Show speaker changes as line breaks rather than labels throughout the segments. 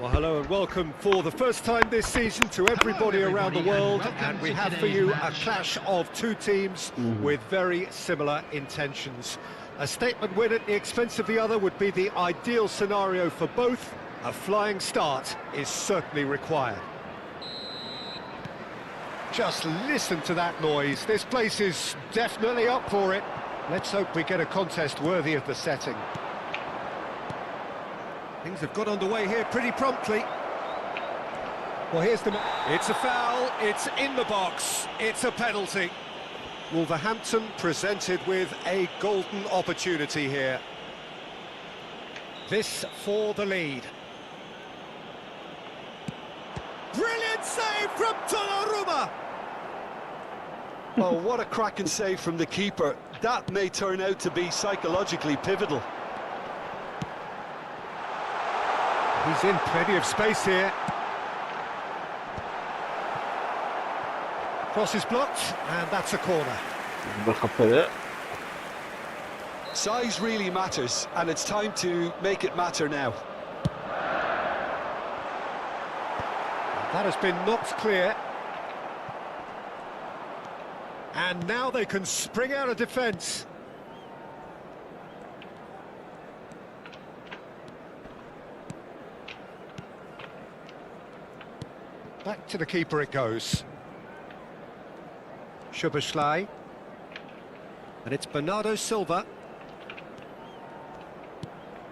Well, hello and welcome for the first time this season to everybody around the world, and we have for you a clash of two teams with very similar intentions. A statement win at the expense of the other would be the ideal scenario for both. A flying start is certainly required. Just listen to that noise. This place is definitely up for it. Let's hope we get a contest worthy of the setting. Things have got underway here pretty promptly. Well, here's the... It's a foul, it's in the box, it's a penalty. Wolverhampton presented with a golden opportunity here. This for the lead. Brilliant save from Donnarumma!
Oh, what a cracking save from the keeper. That may turn out to be psychologically pivotal.
He's in plenty of space here. Cross is blocked, and that's a corner.
Size really matters, and it's time to make it matter now.
That has been knocked clear. And now they can spring out of defence. Back to the keeper it goes. Szoboszlai. And it's Bernardo Silva.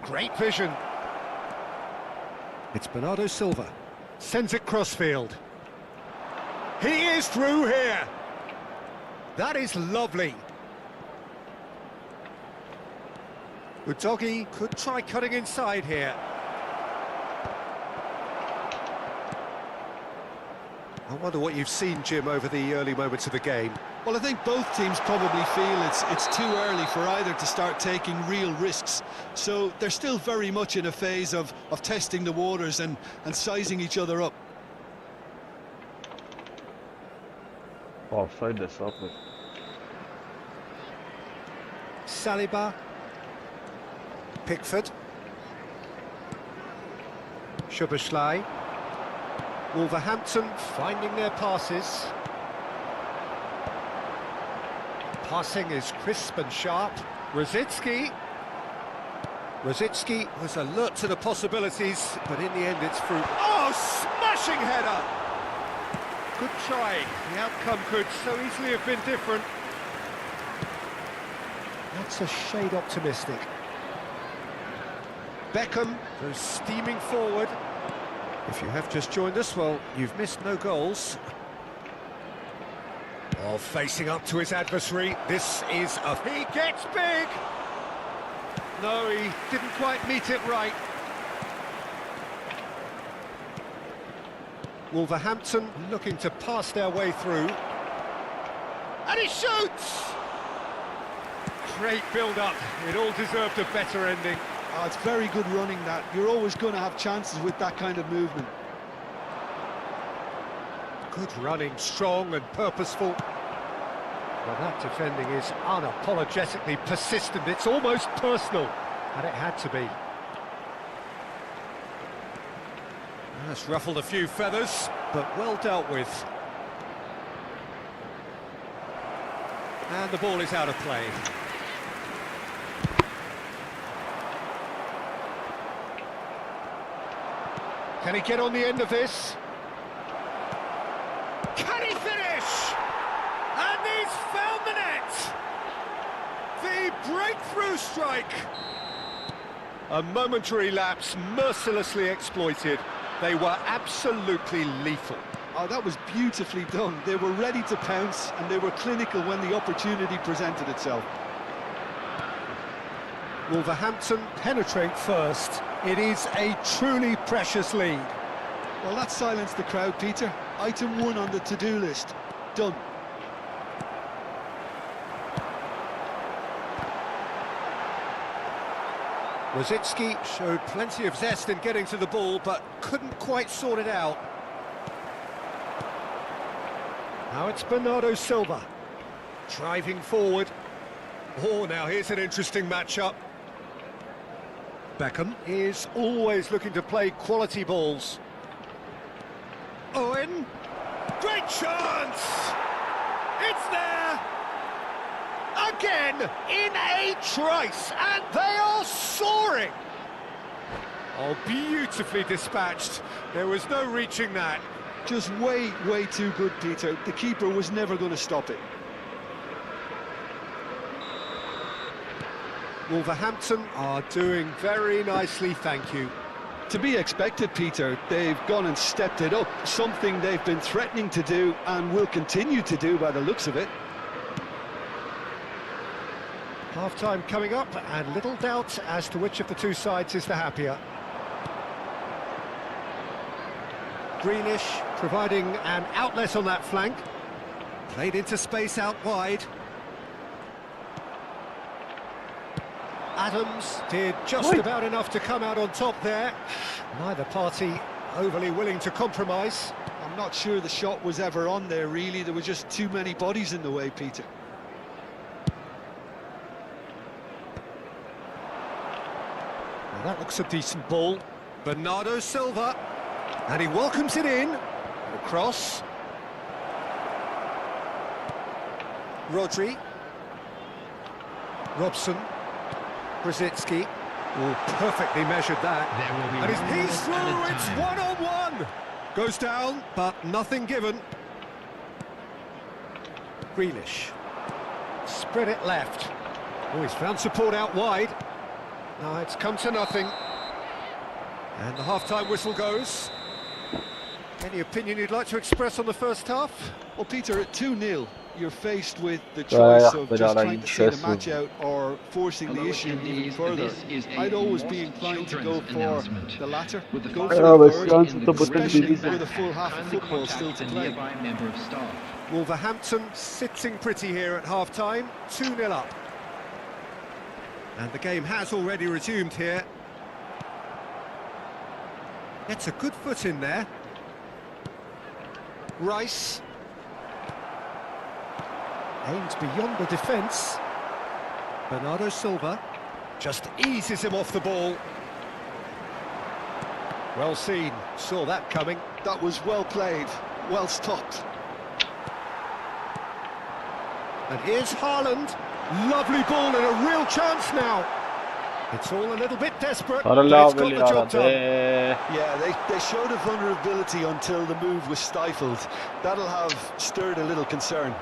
Great vision. It's Bernardo Silva. Sends it crossfield. He is through here. That is lovely. Udogi could try cutting inside here. I wonder what you've seen, Jim, over the early moments of the game.
Well, I think both teams probably feel it's too early for either to start taking real risks. So they're still very much in a phase of testing the waters and sizing each other up.
Offside this up.
Saliba. Pickford. Szoboszlai. Wolverhampton finding their passes. Passing is crisp and sharp. Rosicki. Rosicki was alert to the possibilities, but in the end it's through. Oh, smashing header! Good try. The outcome could so easily have been different. That's a shade optimistic. Beckham goes steaming forward. If you have just joined us, well, you've missed no goals. Oh, facing up to his adversary. This is a... He gets big! No, he didn't quite meet it right. Wolverhampton looking to pass their way through. And he shoots! Great build-up. It all deserved a better ending.
Oh, it's very good running, that. You're always going to have chances with that kind of movement.
Good running, strong and purposeful. Well, that defending is unapologetically persistent. It's almost personal, and it had to be. That's ruffled a few feathers, but well dealt with. And the ball is out of play. Can he get on the end of this? Can he finish? And he's found the net! The breakthrough strike! A momentary lapse mercilessly exploited. They were absolutely lethal.
Oh, that was beautifully done. They were ready to pounce, and they were clinical when the opportunity presented itself.
Wolverhampton penetrate first. It is a truly precious lead.
Well, that silenced the crowd, Peter. Item 1 on the to-do list. Done.
Rosicki showed plenty of zest in getting to the ball, but couldn't quite sort it out. Now it's Bernardo Silva, driving forward. Oh, now here's an interesting matchup. Beckham is always looking to play quality balls. Owen, great chance! It's there! Again, in a trice, and they are soaring! Oh, beautifully dispatched. There was no reaching that.
Just way too good, Peter. The keeper was never going to stop it.
Wolverhampton are doing very nicely, thank you.
To be expected, Peter. They've gone and stepped it up, something they've been threatening to do and will continue to do by the looks of it.
Half-time coming up, and little doubt as to which of the two sides is the happier. Greenish providing an outlet on that flank. Played into space out wide. Adams did just about enough to come out on top there. Neither party overly willing to compromise.
I'm not sure the shot was ever on there, really. There were just too many bodies in the way, Peter.
Well, that looks a decent ball. Bernardo Silva. And he welcomes it in. Across. Rodri. Robson. Rosicki. Oh, perfectly measured that. And he's through, it's one-on-one! Goes down, but nothing given. Grealish. Spread it left. Oh, he's found support out wide. Now it's come to nothing. And the half-time whistle goes. Any opinion you'd like to express on the first half?
Well, Peter, at 2-0, you're faced with the choice of just trying to see the match out or forcing the issue even further. I'd always be inclined to go for the latter, go for it first, especially with a full half of football still to play.
Wolverhampton sitting pretty here at half-time, 2-0 up. And the game has already resumed here. Gets a good foot in there. Rice. Aims beyond the defence. Bernardo Silva just eases him off the ball. Well seen, saw that coming.
That was well played, well stopped.
And here's Haaland. Lovely ball and a real chance now. It's all a little bit desperate, but it's got the job done.
Yeah, they showed a vulnerability until the move was stifled. That'll have stirred a little concern.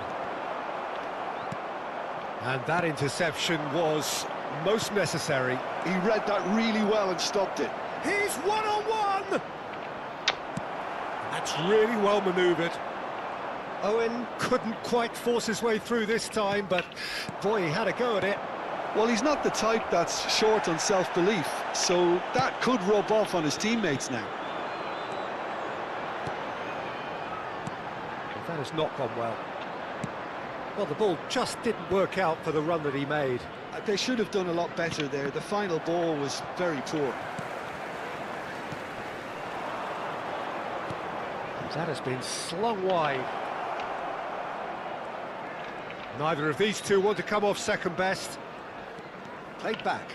And that interception was most necessary.
He read that really well and stopped it.
He's one-on-one! That's really well manoeuvred. Owen couldn't quite force his way through this time, but boy, he had a go at it.
Well, he's not the type that's short on self-belief, so that could rub off on his teammates now.
That has not gone well. Well, the ball just didn't work out for the run that he made.
They should have done a lot better there. The final ball was very poor.
That has been slung wide. Neither of these two want to come off second best. Played back.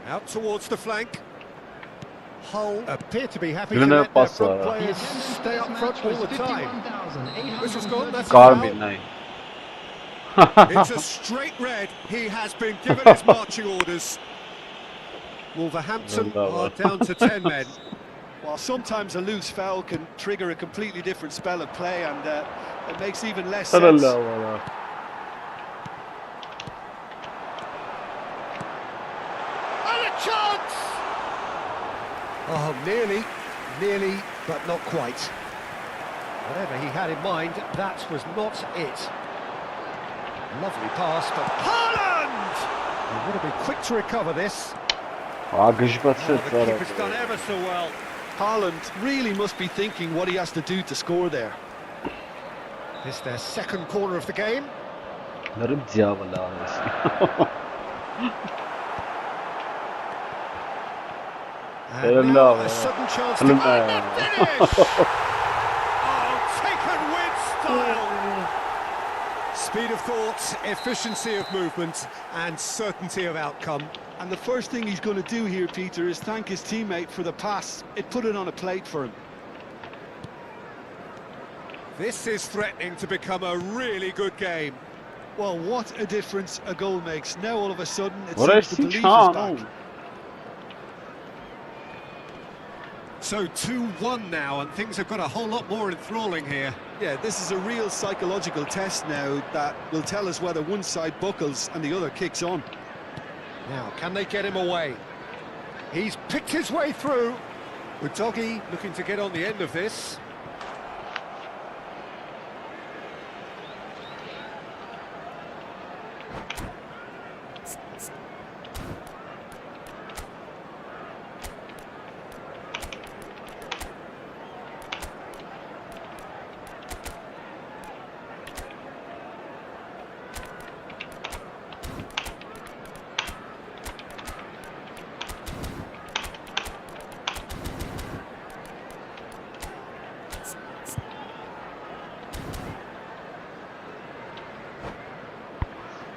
Out towards the flank. Hull appear to be happy to let their front players stay up front all the time. This has gone, that's a foul. It's a straight red. He has been given his marching orders. Wolverhampton are down to 10 men.
Well, sometimes a loose foul can trigger a completely different spell of play, and it makes even less sense.
Chance! Oh, nearly, but not quite. Whatever he had in mind, that was not it. Lovely pass, but Haaland! He would have been quick to recover this. Oh, the keeper's done ever so well.
Haaland really must be thinking what he has to do to score there.
This is their second corner of the game. And now a sudden chance to find the finish! Oh, taken with style! Speed of thought, efficiency of movement, and certainty of outcome.
And the first thing he's going to do here, Peter, is thank his teammate for the pass. It put it on a plate for him.
This is threatening to become a really good game.
Well, what a difference a goal makes. Now all of a sudden it seems the belief is back.
So 2-1 now, and things have got a whole lot more enthralling here.
Yeah, this is a real psychological test now that will tell us whether one side buckles and the other kicks on.
Now, can they get him away? He's picked his way through. With Doggy looking to get on the end of this.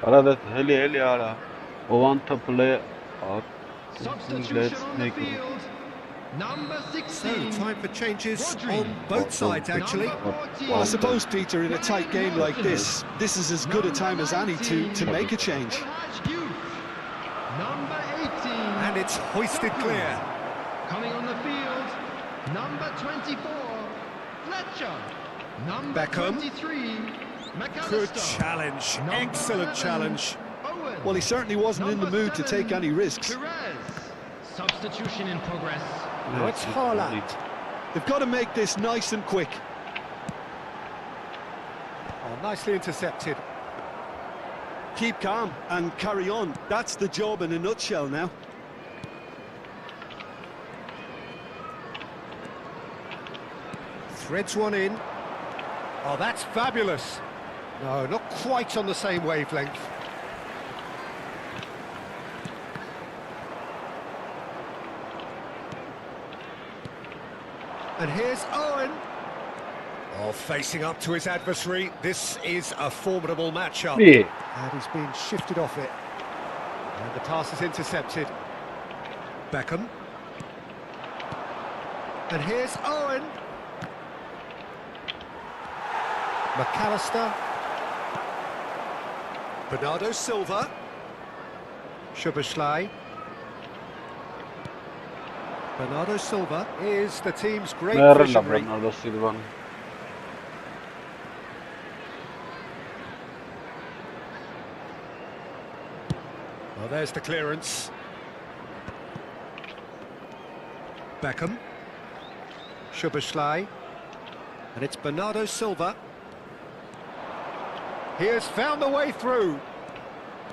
Arada hele ara. I want to play out. Let's make it.
So, time for changes on both sides, actually.
Well, I suppose, Peter, in a tight game like this is as good a time as any to make a change.
And it's hoisted clear.
Coming on the field, number 24, Fletcher. Number
Beckham.
23,
Good challenge, excellent challenge.
Well, he certainly wasn't in the mood to take any risks.
Substitution in progress.
Now it's Haaland.
They've got to make this nice and quick.
Oh, nicely intercepted.
Keep calm and carry on. That's the job in a nutshell now.
Threads one in. Oh, that's fabulous. No, not quite on the same wavelength. And here's Owen. Oh, facing up to his adversary. This is a formidable matchup.
Yeah.
And he's been shifted off it. And the pass is intercepted. Beckham. And here's Owen. McAllister. Bernardo Silva. Szoboszlai. Bernardo Silva is the team's great
Merla
visionary.
Bernardo Silva.
Well, there's the clearance. Beckham. Szoboszlai. And it's Bernardo Silva. He has found the way through.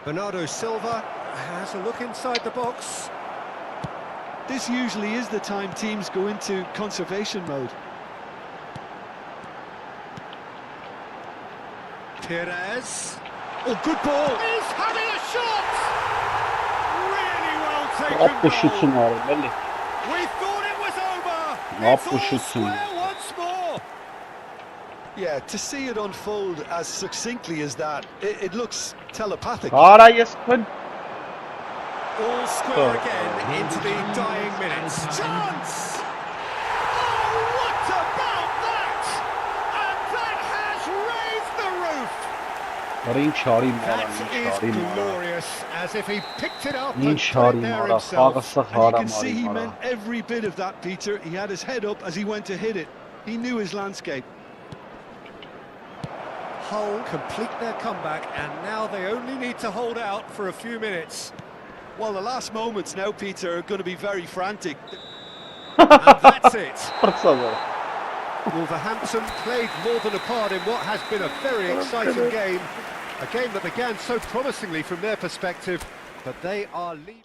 Bernardo Silva has a look inside the box.
This usually is the time teams go into conservation mode.
Perez. Oh, good ball. He's having a shot. Really well taken goal. We thought it was over. It's all square once more.
Yeah, to see it unfold as succinctly as that, it looks telepathic.
Hala Yespen.
All square again into the dying minutes. Chance! Oh, what about that? And that has raised the roof. That is glorious, as if he picked it up and put it there himself.
And you can see he meant every bit of that, Peter. He had his head up as he went to hit it. He knew his landscape.
Hull complete their comeback, and now they only need to hold out for a few minutes.
Well, the last moments now, Peter, are going to be very frantic.
And that's it.
Fırsa
Wolverhampton played more than a part in what has been a very exciting game. A game that began so promisingly from their perspective, but they are leading.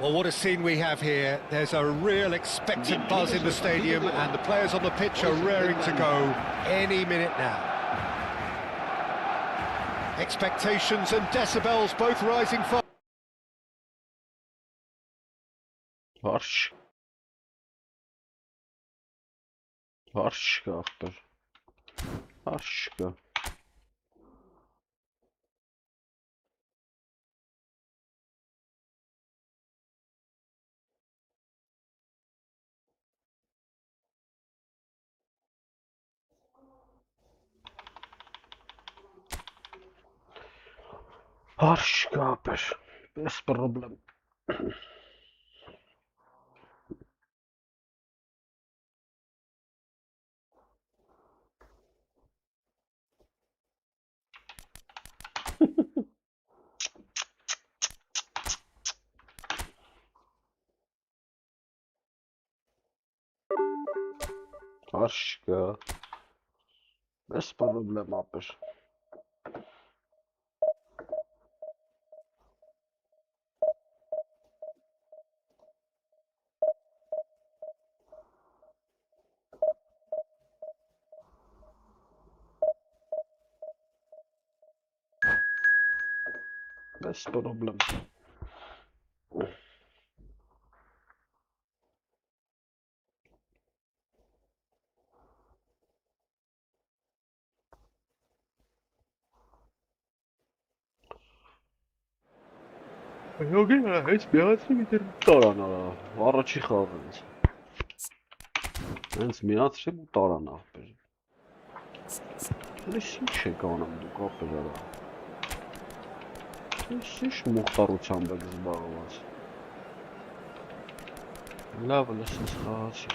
Well, what a scene we have here. There's a real expectant buzz in the stadium, and the players on the pitch are raring to go any minute now. Expectations and decibels both rising fast.
Harsh. Harsh after. Harsh. Harshkapers. Bez problem. Harshka. Bez problem apers. Bez problem. Yogi, heç միացրի մի դեր տարան արա, առաջի խաղ ինձ։ Հենց միացրի ու տարան ախպեր։ Ես ինչ եք անում դուք ախպեր արա։ Ես ինչ մուխտարությամբ եք զբաղված։ Լավ լսես խաղացի։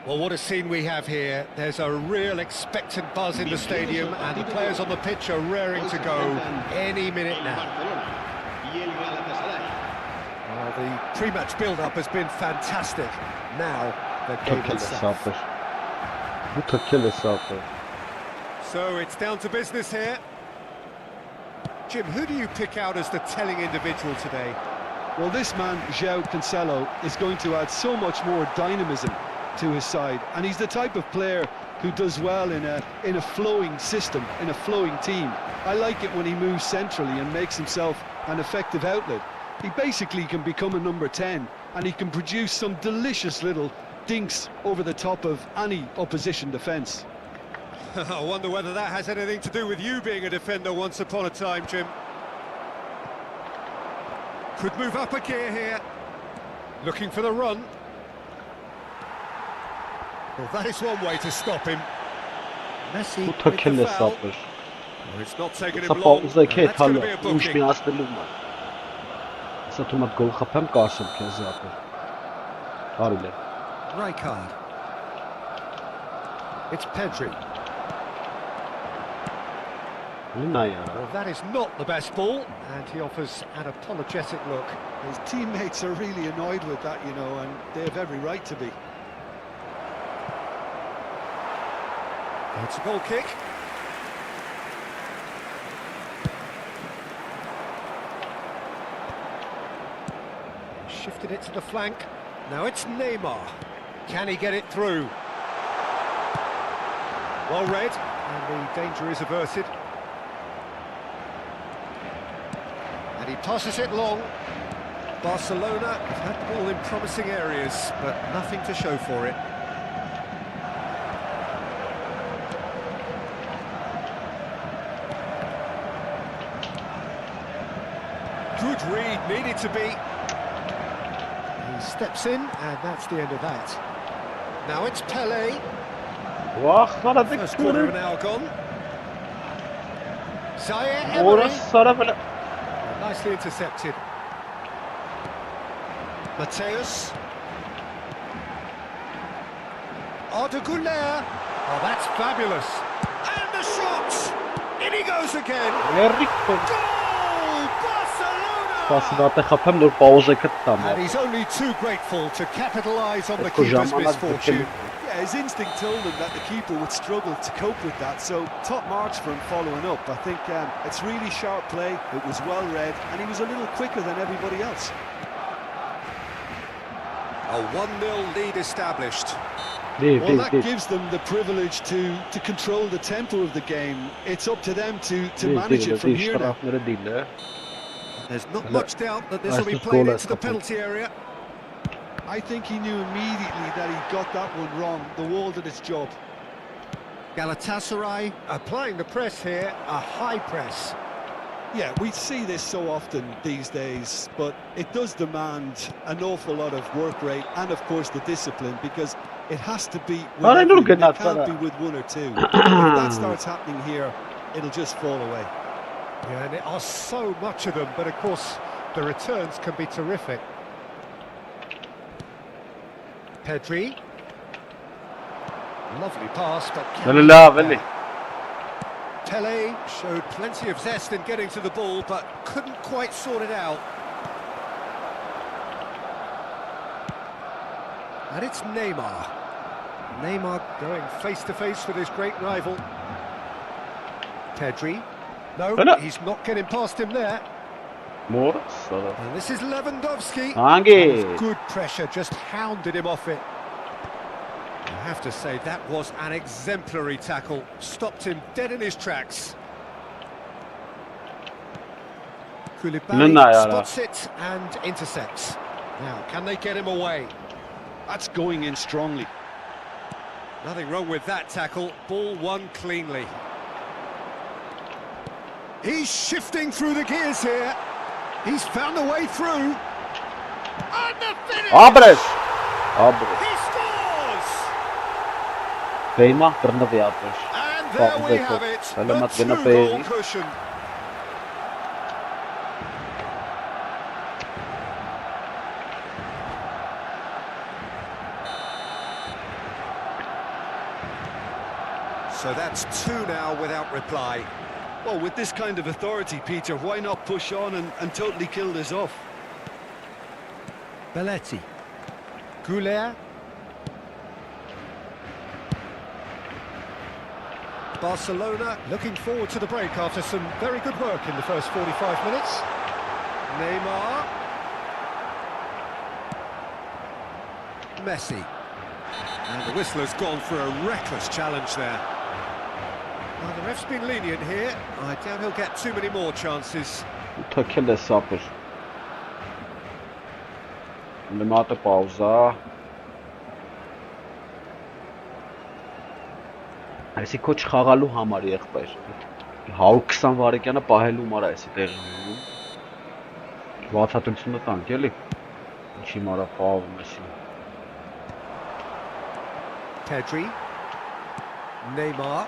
Well, what a scene we have here. There's a real expectant buzz in the stadium and the players on the pitch are raring to go any minute now. The pre-match build-up has been fantastic. Now, the game itself. So it's down to business here. Jim, who do you pick out as the telling individual today?
Well, this man, João Cancelo, is going to add so much more dynamism to his side, and he's the type of player who does well in a flowing system, in a flowing team. I like it when he moves centrally and makes himself an effective outlet. He basically can become a number 10, and he can produce some delicious little dinks over the top of any opposition defence.
I wonder whether that has anything to do with you being a defender once upon a time, Jim. Could move up a gear here. Looking for the run. Well, that is one way to stop him. Messi with the foul. Well, it's not taken him long. That's going to be a booking. Rijkaard. It's Pedri. Well, that is not the best ball, and he offers an apologetic look.
His teammates are really annoyed with that, you know, and they have every right to be.
It's a goal kick. Shifted it to the flank. Now it's Neymar. Can he get it through? Well read, and the danger is averted. And he passes it long. Barcelona have had the ball in promising areas, but nothing to show for it. Good read, needed to be. He steps in, and that's the end of that. Now it's Pelé. First quarter of an hour gone. Zaire Emery. Nicely intercepted. Mateus. Arda Güler. Oh, that's fabulous. And the shot. In he goes again. Goal! Barcelona! And he's only too grateful to capitalise on the keeper's misfortune.
Yeah, his instinct told him that the keeper would struggle to cope with that, so top marks for him following up. I think it's really sharp play, it was well read, and he was a little quicker than everybody else.
A 1-0 lead established.
Well, that gives them the privilege to control the tempo of the game. It's up to them to manage it from here now.
There's not much doubt that this will be played into the penalty area.
I think he knew immediately that he got that one wrong. The wall did its job.
Galatasaray applying the press here, a high press.
Yeah, we see this so often these days, but it does demand an awful lot of work rate and, of course, the discipline, because it has to be with everyone. It can't be with one or two. If that starts happening here, it'll just fall away.
Yeah, and there are so much of them, but of course the returns can be terrific. Pedri. Lovely pass, but Pelé showed plenty of zest in getting to the ball, but couldn't quite sort it out. And it's Neymar. Neymar going face-to-face with his great rival. Pedri. No, he's not getting past him there. And this is Lewandowski. Good pressure, just hounded him off it. I have to say, that was an exemplary tackle. Stopped him dead in his tracks. Koulibaly spots it and intercepts. Now, can they get him away?
That's going in strongly.
Nothing wrong with that tackle. Ball won cleanly. He's shifting through the gears here. He's found a way through. And the finish! He scores! And there we have it, the two-goal cushion. So that's two now without reply.
Well, with this kind of authority, Peter, why not push on and totally kill this off?
Belletti. Güler. Barcelona looking forward to the break after some very good work in the first 45 minutes. Neymar. Messi. And the whistler's gone for a reckless challenge there. Well, the ref's been lenient here. I doubt he'll get too many more chances.
Այսի քոչ խաղալու համար եղբայր 120 վարեկյանը պահելու համար այսի տեղի ունենում բացատրությունը տանք էլի ինչի մարա խաղում էսի
Pedri Neymar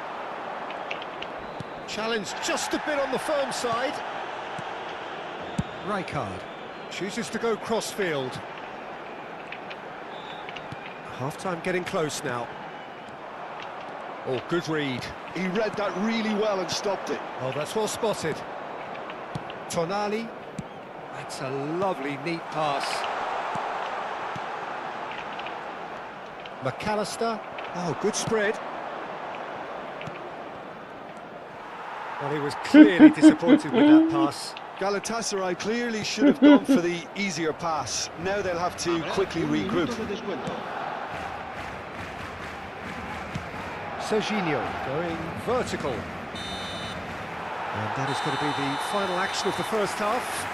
challenged just a bit on the firm side. Rijkaard chooses to go cross-field. Half-time getting close now. Oh, good read.
He read that really well and stopped it.
Oh, that's well spotted. Tonali. That's a lovely, neat pass. McAllister. Oh, good spread. Well, he was clearly disappointed with that pass.
Galatasaray clearly should have gone for the easier pass. Now they'll have to quickly regroup.
Serginho going vertical. And that is going to be the final action of the first half.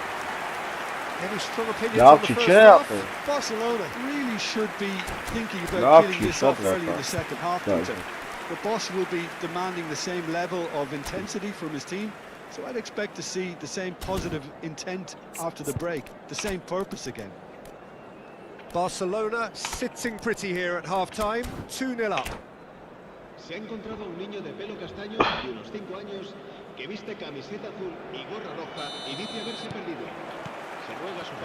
Any strong opinions on the first half?
Barcelona really should be thinking about getting this off early in the second half, Peter. The boss will be demanding the same level of intensity from his team, so I'd expect to see the same positive intent after the break, the same purpose again.
Barcelona sitting pretty here at half-time, 2-0 up.
Se ha encontrado un niño de pelo castaño de unos 5 años que viste camiseta azul y gorra roja y dice haberse perdido.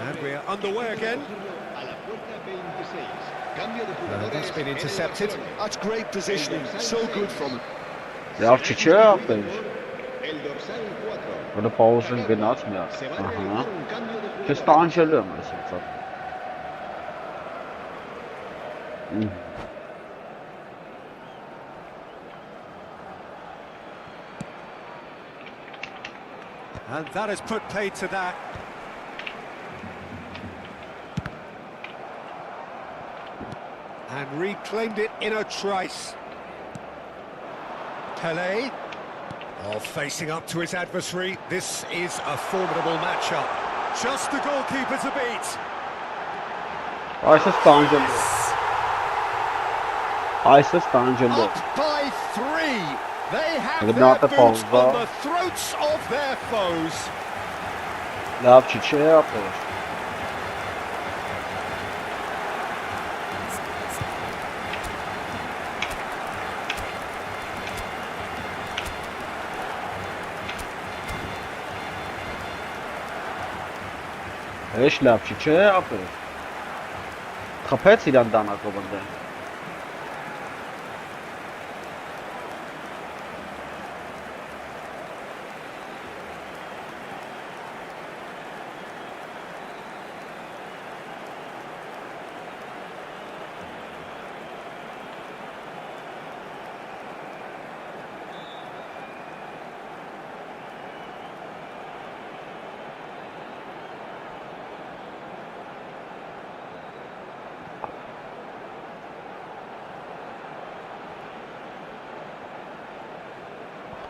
And we're underway again. That's been intercepted.
That's great positioning, so good from him.
Ja, Chichapes. Oder Pausen genannt mehr. Aha. Das Angelo ist jetzt.
And that has put paid to that. And reclaimed it in a trice. Pelé, facing up to his adversary. This is a formidable matchup. Just the goalkeeper to beat. Up by 3. They have their boots on the throats of their foes.
Love Chichapes. ايش لعب شي عقل خبيت سيدان دانا كوبنده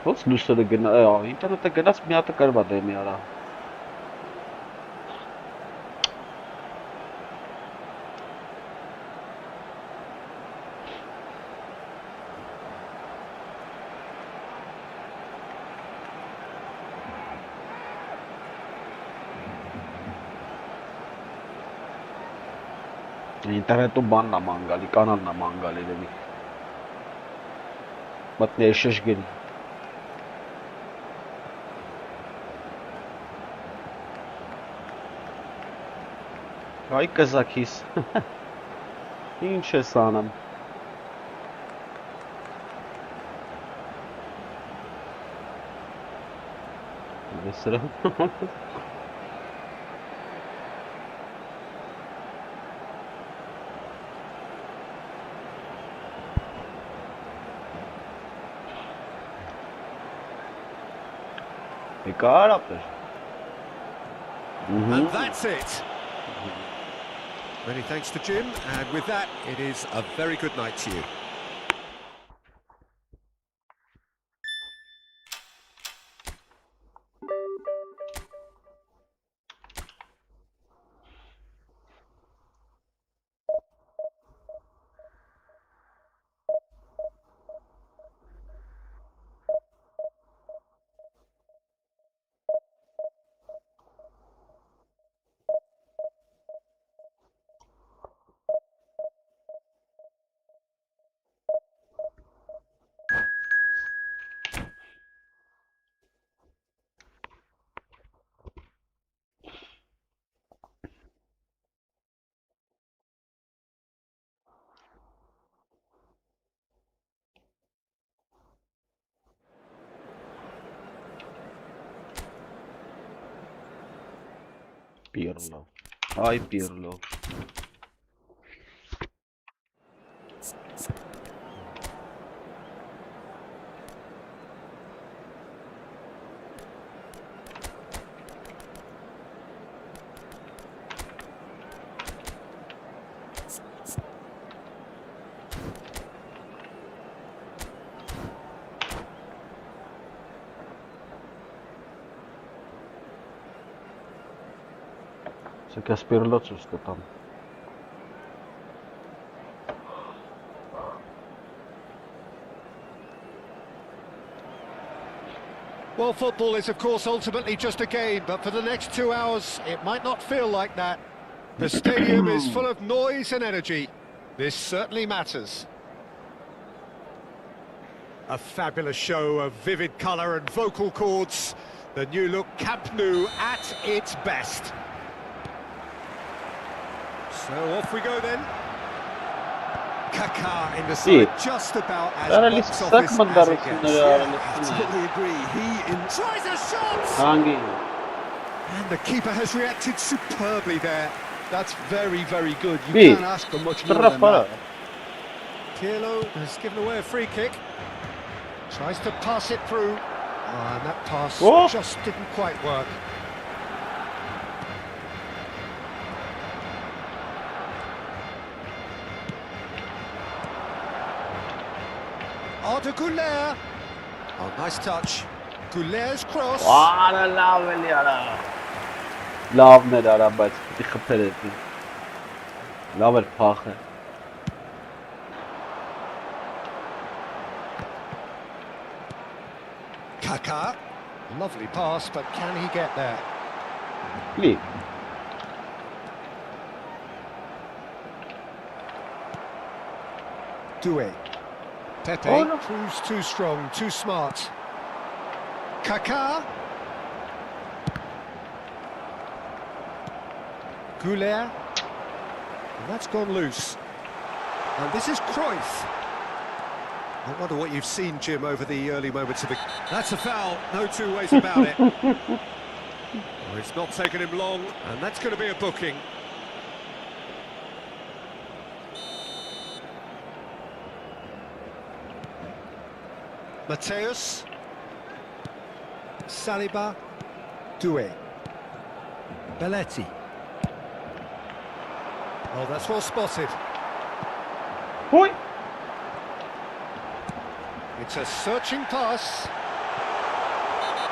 What's loose again? Internet again, that's me at the Carvade, Miara. Internet to ban na mangali, kanal na mangali, devi. But ne shishgil. Ay Kazakis. İnşe sanam. Mesela. Bekar yaptır.
And that's it. Many thanks to Jim, and with that, it is a very good night to you.
Pirlo. Ay Pirlo. Se che Pirlo c'è tam.
Well, football is, of course, ultimately just a game, but for the next 2 hours, it might not feel like that. The stadium is full of noise and energy. This certainly matters. A fabulous show of vivid colour and vocal cords. The new look Camp Nou at its best. So off we go then. Kaká in the side, just about as box office as it gets.
I totally agree. He
tries a shot!
Hangi?
And the keeper has reacted superbly there.
That's very, very good. You can't ask for much more than that.
Pirlo has given away a free kick. Tries to pass it through. Oh, and that pass just didn't quite work. To Goulet. Oh, nice touch. Goulet's cross.
Love ne dara băi, te xăpeleti. Love el pache.
Kaká. Lovely pass, but can he get there?
Click.
Doué. Pepe proves too strong, too smart. Kaká. Goulet. And that's gone loose. And this is Cruyff. I wonder what you've seen, Jim, over the early moments of the... That's a foul, no two ways about it. Well, it's not taken him long, and that's going to be a booking. Mateus, Saliba, Doué, Belletti. Oh, that's well spotted.
Hoi!
It's a searching pass.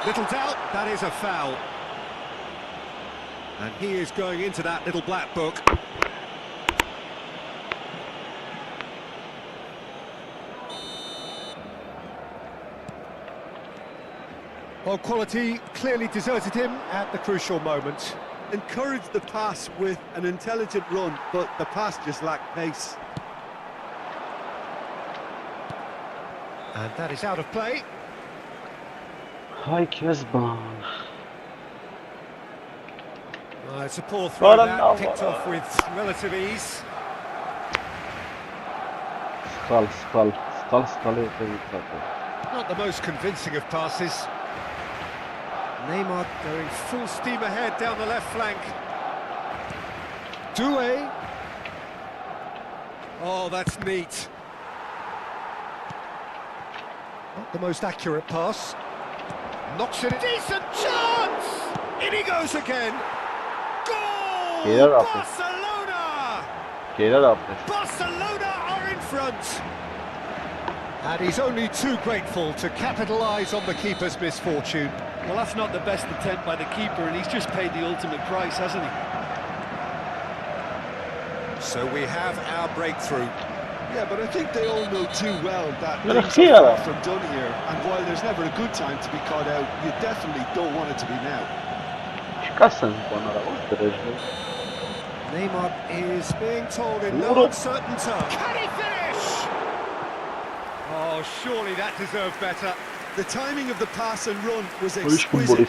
Little doubt, that is a foul. And he is going into that little black book. Well, quality clearly deserted him at the crucial moment.
encouraged the pass with an intelligent run, but the pass just lacked pace.
And that is out of play.
Hi, Kesban.
It's a poor throw that, picked off with relative ease.
Skull.
Not the most convincing of passes. Neymar going full steam ahead down the left flank. Doué. Oh, that's neat. Not the most accurate pass. Knocks in a decent chance! In he goes again! Goal! Barcelona! Barcelona are in front! And he's only too grateful to capitalise on the keeper's misfortune.
Well, that's not the best attempt by the keeper, and he's just paid the ultimate price, hasn't he?
So we have our breakthrough.
Yeah, but I think they all know too well that things are far from done here, and while there's never a good time to be caught out, you definitely don't want it to be now.
Neymar is being told in no uncertain terms. Can he finish? Oh, surely that deserved better.
The timing of the pass and run was exquisite.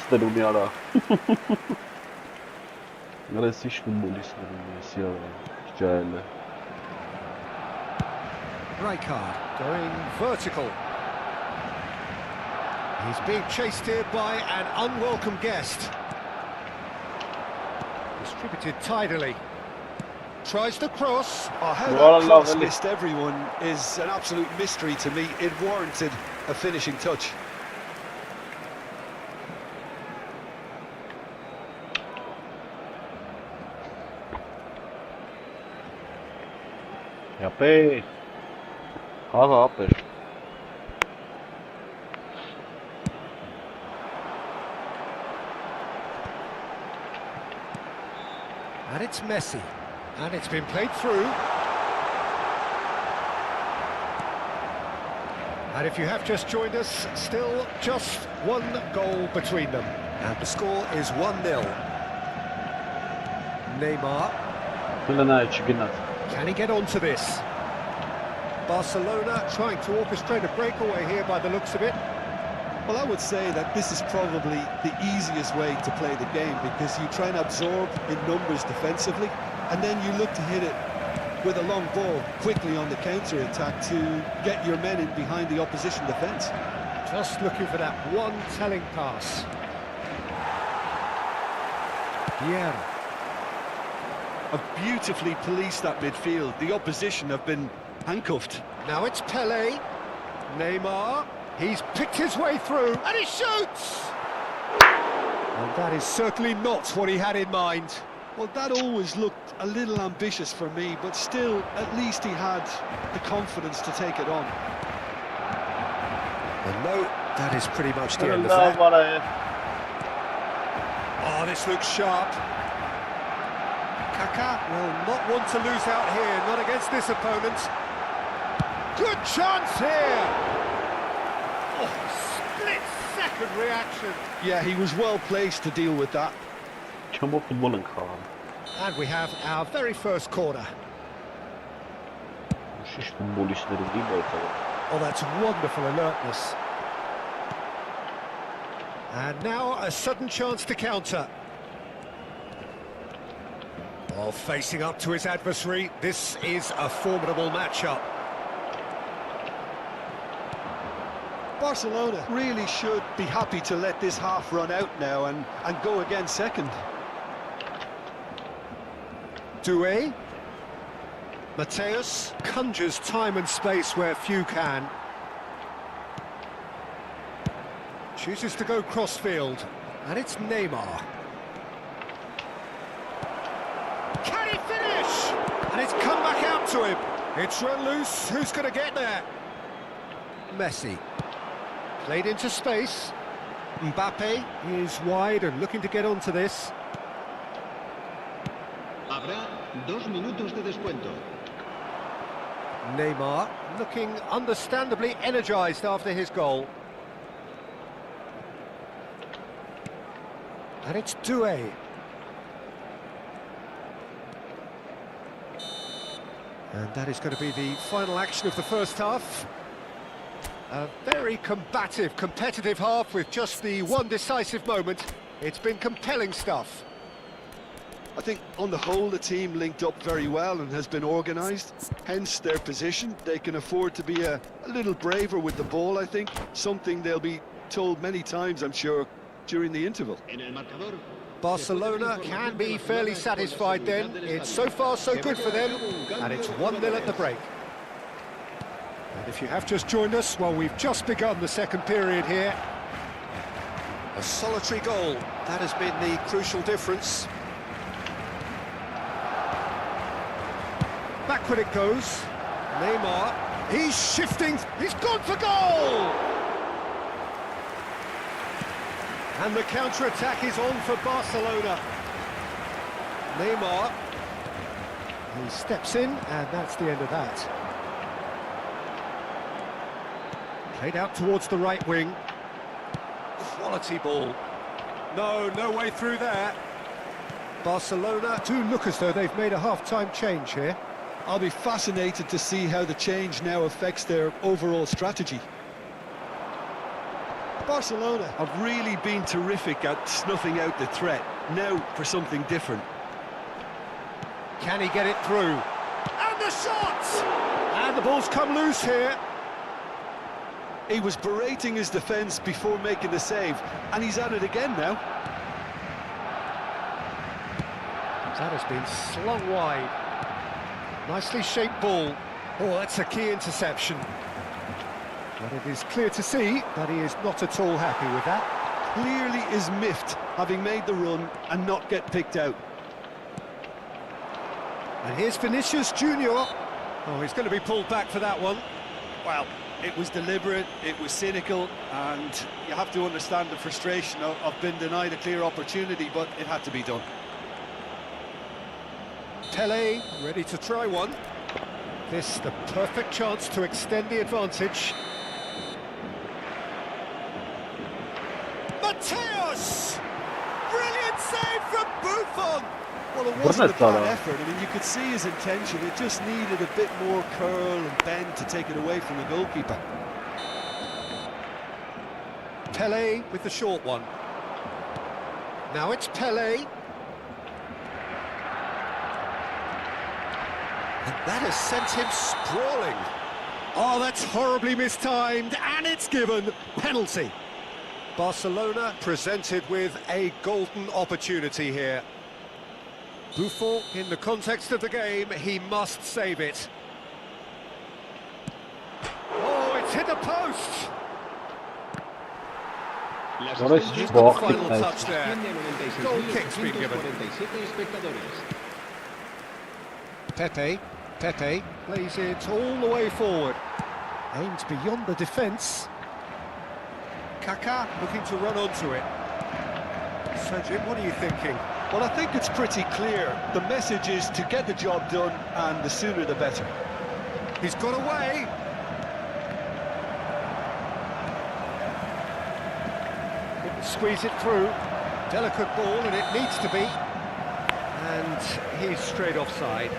Rijkaard going vertical. He's being chased here by an unwelcome guest. Distributed tidily. Tries the cross.
Oh, how that cross missed everyone is an absolute mystery to me. It warranted a finishing touch.
Yapış. Hadi yapış.
And it's Messi. And it's been played through. And if you have just joined us, still just one goal between them. And the score is 1-0. Neymar. Can he get onto this? Barcelona trying to orchestrate a breakaway here by the looks of it.
Well, I would say that this is probably the easiest way to play the game, because you try and absorb in numbers defensively, and then you look to hit it with a long ball quickly on the counter-attack to get your men in behind the opposition defence.
Just looking for that one telling pass. Yeah.
Have beautifully policed that midfield. The opposition have been handcuffed.
Now it's Pelé. Neymar. He's picked his way through, and he shoots! And that is certainly not what he had in mind.
Well, that always looked a little ambitious for me, but still, at least he had the confidence to take it on.
And no, that is pretty much the end of that. Oh, this looks sharp. Kaká will not want to lose out here, not against this opponent. Good chance here! Split-second reaction.
Yeah, he was well placed to deal with that.
And we have our very first corner. Oh, that's wonderful alertness. And now a sudden chance to counter. Oh, facing up to his adversary, this is a formidable matchup.
Barcelona really should be happy to let this half run out now and go again second.
Doué. Mateus conjures time and space where few can. Chooses to go cross-field, and it's Neymar. Can he finish? And it's come back out to him. It's run loose. Who's going to get there? Messi. Played into space. Mbappe is wide and looking to get onto this.
Habrá 2 minutos de descuento.
Neymar looking understandably energised after his goal. And it's Doué. And that is going to be the final action of the first half. A very combative, competitive half with just the one decisive moment. It's been compelling stuff.
I think on the whole the team linked up very well and has been organised, hence their position. They can afford to be a little braver with the ball, I think. Something they'll be told many times, I'm sure, during the interval.
Barcelona can be fairly satisfied then. It's so far so good for them, and it's 1-0 at the break. And if you have just joined us, well, we've just begun the second period here. A solitary goal, that has been the crucial difference. Backward it goes. Neymar, he's shifting, he's gone for goal! And the counter-attack is on for Barcelona. Neymar, he steps in, and that's the end of that. Played out towards the right wing. Quality ball. No way through there. Barcelona do look as though they've made a half-time change here.
I'll be fascinated to see how the change now affects their overall strategy. Barcelona have really been terrific at snuffing out the threat. Now for something different.
Can he get it through? And the shot! And the ball's come loose here.
He was berating his defence before making the save, and he's at it again now.
That has been slung wide. Nicely shaped ball. Oh, that's a key interception. But it is clear to see that he is not at all happy with that.
Clearly is miffed, having made the run and not get picked out.
And here's Vinicius Junior. Oh, he's going to be pulled back for that one.
Well, it was deliberate, it was cynical, and you have to understand the frustration of being denied a clear opportunity, but it had to be done.
Pele ready to try one. This the perfect chance to extend the advantage. Mateus! Brilliant save from Buffon!
Well, it wasn't a bad effort. I mean, you could see his intention. It just needed a bit more curl and bend to take it away from the goalkeeper.
Pele with the short one. Now it's Pele. And that has sent him sprawling. Oh, that's horribly mistimed, and it's given. Penalty. Barcelona presented with a golden opportunity here. Buffon, in the context of the game, he must save it. Oh, it's hit the post! He's got the final touch there. Goal kick's been given. Pepe plays it all the way forward. Aims beyond the defence. Kaká looking to run onto it. So, Jim, what are you thinking?
Well, I think it's pretty clear. The message is to get the job done, and the sooner the better.
He's got away. Couldn't squeeze it through. Delicate ball, and it needs to be. And he's straight offside.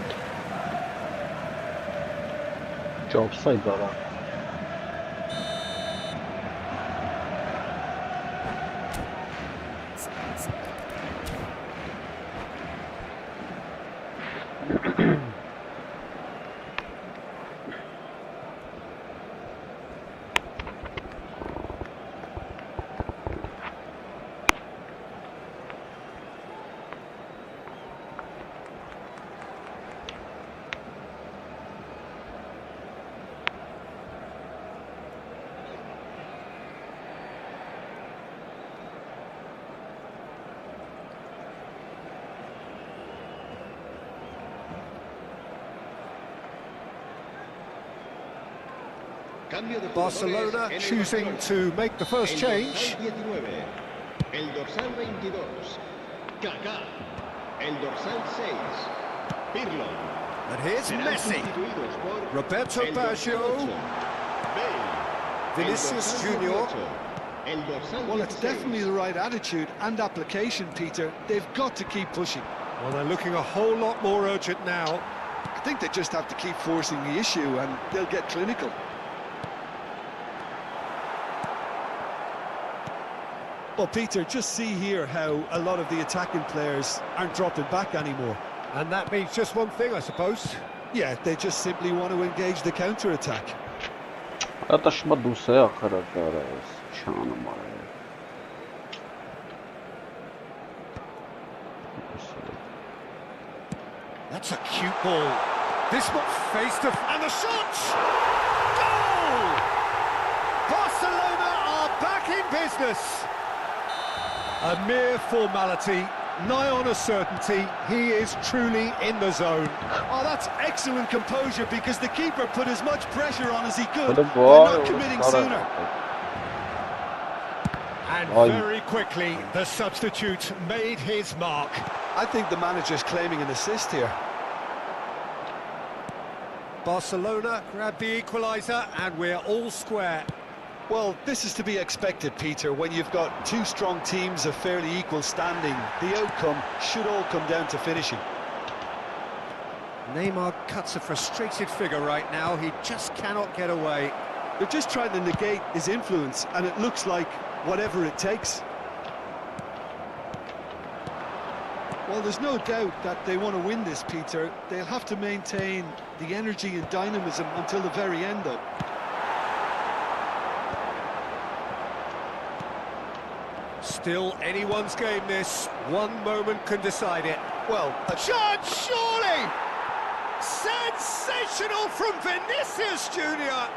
Offside brother.
Barcelona choosing to make the first change.
El dorsal 22, Kaká. El dorsal 6, Pirlo.
And here's Messi, Roberto Baggio, Vinicius Junior.
Well, it's definitely the right attitude and application, Peter. They've got to keep pushing.
Well, they're looking a whole lot more urgent now.
I think they just have to keep forcing the issue and they'll get clinical. Well, Peter, just see here how a lot of the attacking players aren't dropping back anymore.
And that means just one thing, I suppose.
Yeah, they just simply want to engage the counter-attack.
That's
a cute ball. This one faced off, and the shot! Goal! Barcelona are back in business. A mere formality, nigh on a certainty. He is truly in the zone.
Oh, that's excellent composure because the keeper put as much pressure on as he could by not committing sooner.
And very quickly, the substitute made his mark.
I think the manager's claiming an assist here.
Barcelona grabbed the equaliser, and we're all square.
Well, this is to be expected, Peter. When you've got two strong teams of fairly equal standing, the outcome should all come down to finishing.
Neymar cuts a frustrated figure right now. He just cannot get away.
They're just trying to negate his influence, and it looks like whatever it takes. Well, there's no doubt that they want to win this, Peter. They'll have to maintain the energy and dynamism until the very end, though.
Still anyone's game, this. One moment can decide it.
Well,
chance, surely! Sensational from Vinicius Junior.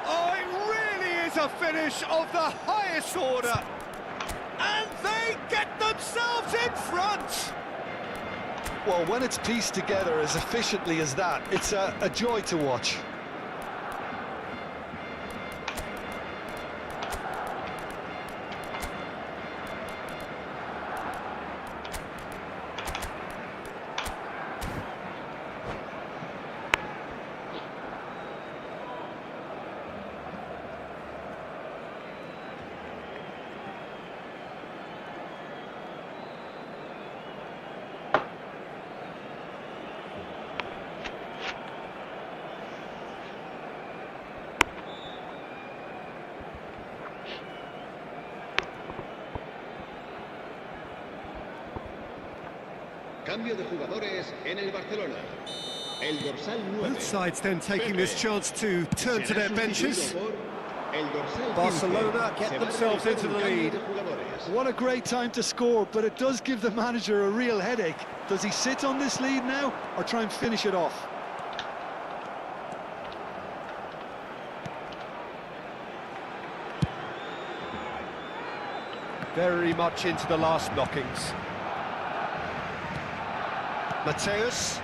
Oh, it really is a finish of the highest order. And they get themselves in front.
well, when it's pieced together as efficiently as that, it's a joy to watch.
Cambio de jugadores en el Barcelona. El dorsal 9.
Both sides then taking this chance to turn to their benches.
El dorsal 15.
Barcelona get
Se va
themselves
a
into the
cambio
lead.
de jugadores.
What a great time to score, but it does give the manager a real headache. Does he sit on this lead now, or try and finish it off?
Very much into the last knockings. Mateus.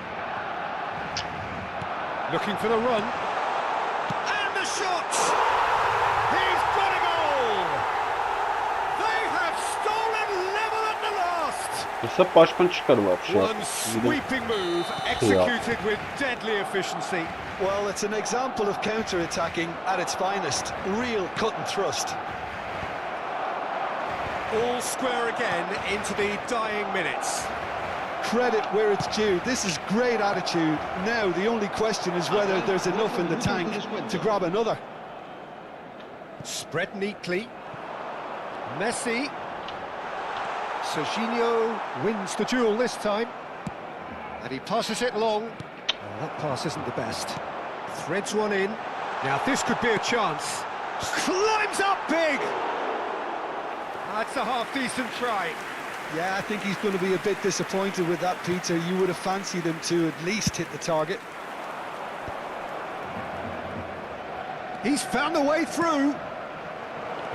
Looking for the run. And the shot! He's got a goal! They have stolen level at the last!
Hesap başkan çıkarım вообще.
One sweeping move, executed with deadly efficiency.
Well, it's an example of counter-attacking at its finest. Real cut and thrust.
All square again into the dying minutes.
Credit where it's due. This is great attitude. Now the only question is whether there's enough in the tank to grab another.
Spread neatly. Messi. Serginho wins the duel this time. And he passes it long. Oh, that pass isn't the best. Threads one in. Now this could be a chance. Climbs up big! That's a half-decent try.
Yeah, I think he's going to be a bit disappointed with that, Peter. You would have fancied him to at least hit the target.
He's found the way through.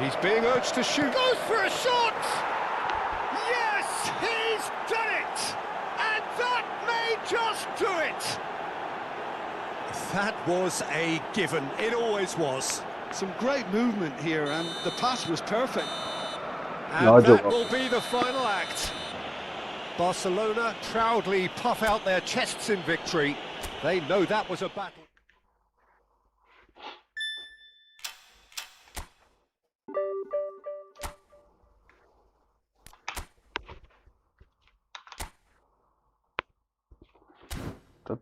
He's being urged to shoot. Goes for a shot! Yes, he's done it! And that may just do it! That was a given. It always was.
Some great movement here, and the pass was perfect.
And that will be the final act. Barcelona proudly puff out their chests in victory. They know that was a battle.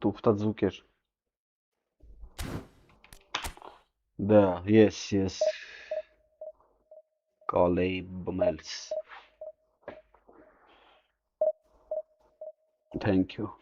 Туфта звукер. Да, yes. Bumels. Thank you.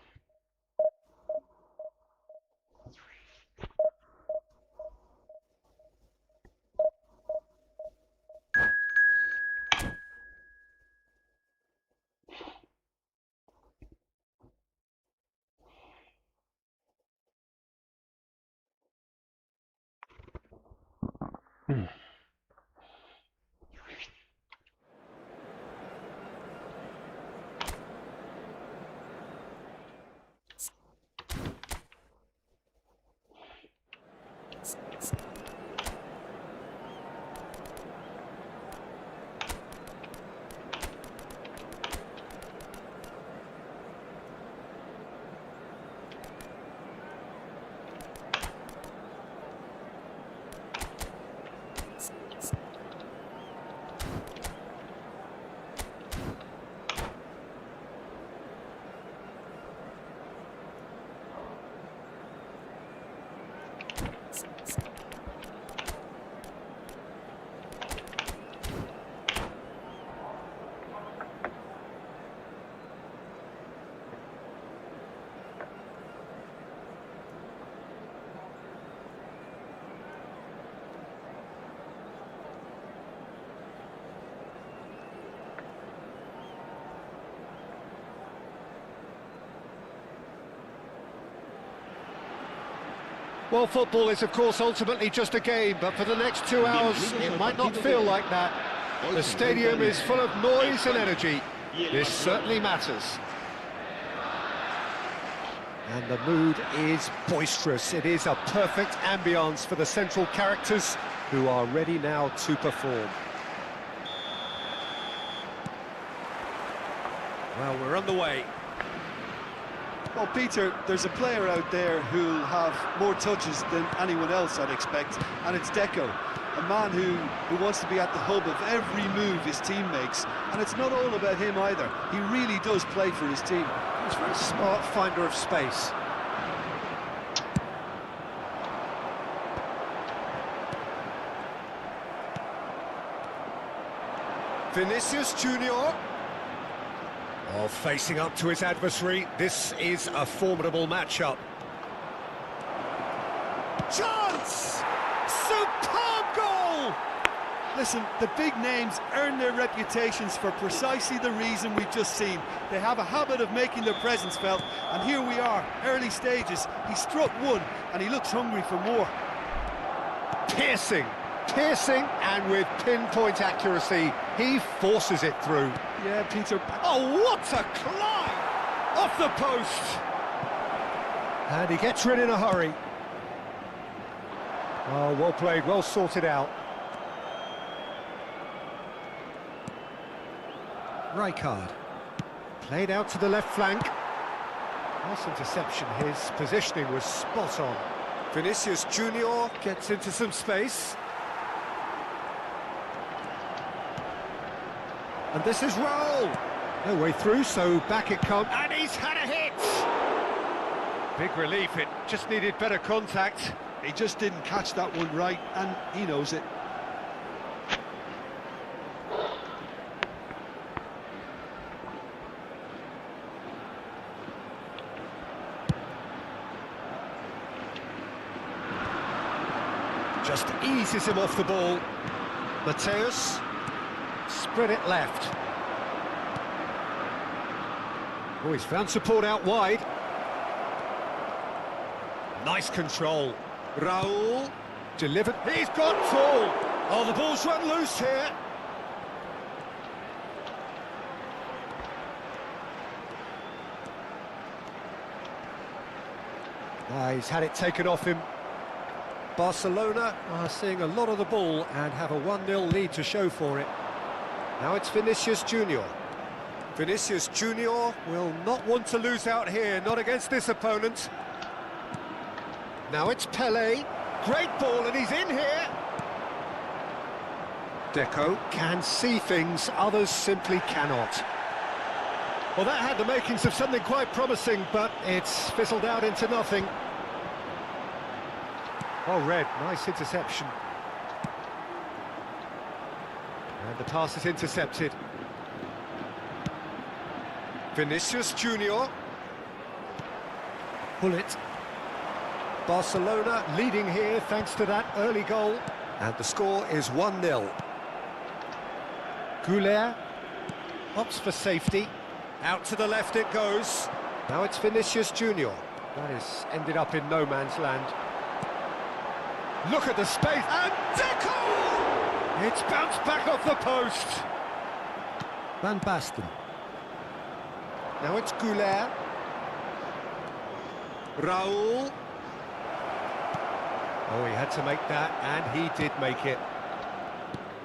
Well, football is, of course, ultimately just a game, but for the next 2 hours, it might not feel like that. The stadium is full of noise and energy. This certainly matters. And the mood is boisterous. It is a perfect ambience for the central characters who are ready now to perform. Well, we're underway.
Well, Peter, there's a player out there who'll have more touches than anyone else, I'd expect, and it's Deco, a man who wants to be at the hub of every move his team makes, and it's not all about him either. He really does play for his team.
He's a very smart finder of space. Vinicius Junior. Oh, facing up to his adversary, this is a formidable matchup. Chance! Superb goal!
Listen, the big names earn their reputations for precisely the reason we've just seen. They have a habit of making their presence felt, and here we are, early stages. He struck one, and he looks hungry for more.
Piercing, and with pinpoint accuracy, he forces it through.
Yeah, Peter.
Oh, what a climb! Off the post! And he gets rid in a hurry. Oh, well played, well sorted out. Rijkaard. Played out to the left flank. Nice interception, his positioning was spot on. Vinicius Junior gets into some space. And this is Raul. No way through, so back it comes. And he's had a hit! Big relief, it just needed better contact.
He just didn't catch that one right, and he knows it.
Just eases him off the ball. Mateus. Spread it left. Oh, he's found support out wide. Nice control. Raul delivered. He's got tall. Oh, the ball's run loose here. He's had it taken off him. Barcelona are seeing a lot of the ball and have a 1-0 lead to show for it. Now it's Vinicius Junior. Vinicius Junior will not want to lose out here, not against this opponent. Now it's Pelé. Great ball, and he's in here. Deco can see things others simply cannot. Well, that had the makings of something quite promising, but it's fizzled out into nothing. Oh, Red, nice interception. And the pass is intercepted. Vinicius Junior. Pull it. Barcelona leading here thanks to that early goal. And the score is 1-0. Goulet opts for safety. Out to the left it goes. Now it's Vinicius Junior. That has ended up in no man's land. Look at the space. And Deco! It's bounced back off the post. Van Basten. Now it's Goulet. Raul. Oh, he had to make that, and he did make it.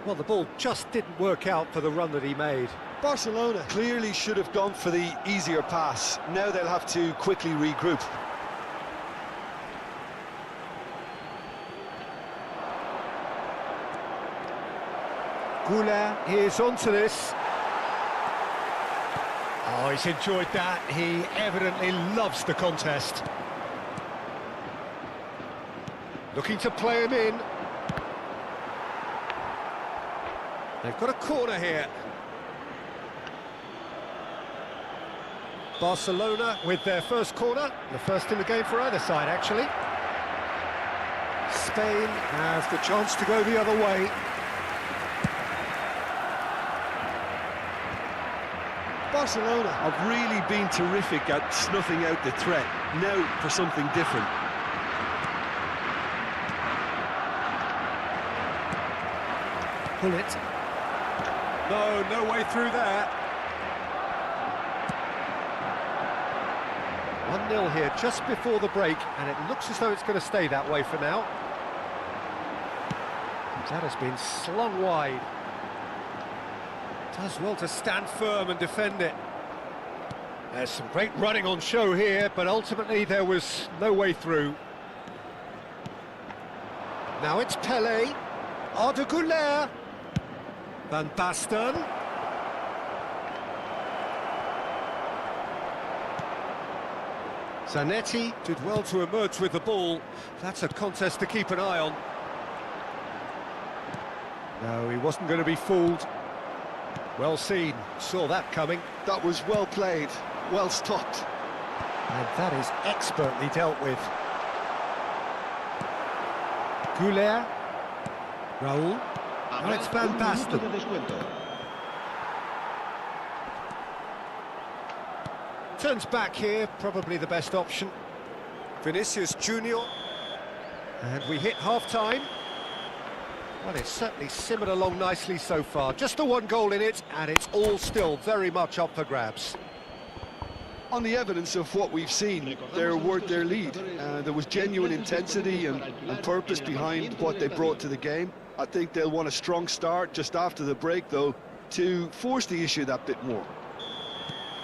Well, the ball just didn't work out for the run that he made.
Barcelona clearly should have gone for the easier pass. Now they'll have to quickly regroup.
Goulet is onto this. Oh, he's enjoyed that. He evidently loves the contest. Looking to play him in. They've got a corner here. Barcelona with their first corner. The first in the game for either side, actually. Spain has the chance to go the other way.
Barcelona have really been terrific at snuffing out the threat. Now for something different.
pull it. No, no way through there. 1-0 here just before the break, and it looks as though it's going to stay that way for now. That has been slung wide. Does well to stand firm and defend it. There's some great running on show here, but ultimately there was no way through. Now it's Pelé, Arda Güler, Van Basten. Zanetti did well to emerge with the ball. That's a contest to keep an eye on. No, he wasn't going to be fooled. Well seen, saw that coming.
That was well played, well stopped.
And that is expertly dealt with. Güler, Raúl, now it's Van Basten. Turns back here, probably the best option. Vinicius Junior. And we hit half-time. Well, it's certainly simmered along nicely so far. Just the one goal in it, and it's all still very much up for grabs.
On the evidence of what we've seen, they're worth their lead. There was genuine intensity and purpose behind what they brought to the game. I think they'll want a strong start just after the break, though, to force the issue that bit more.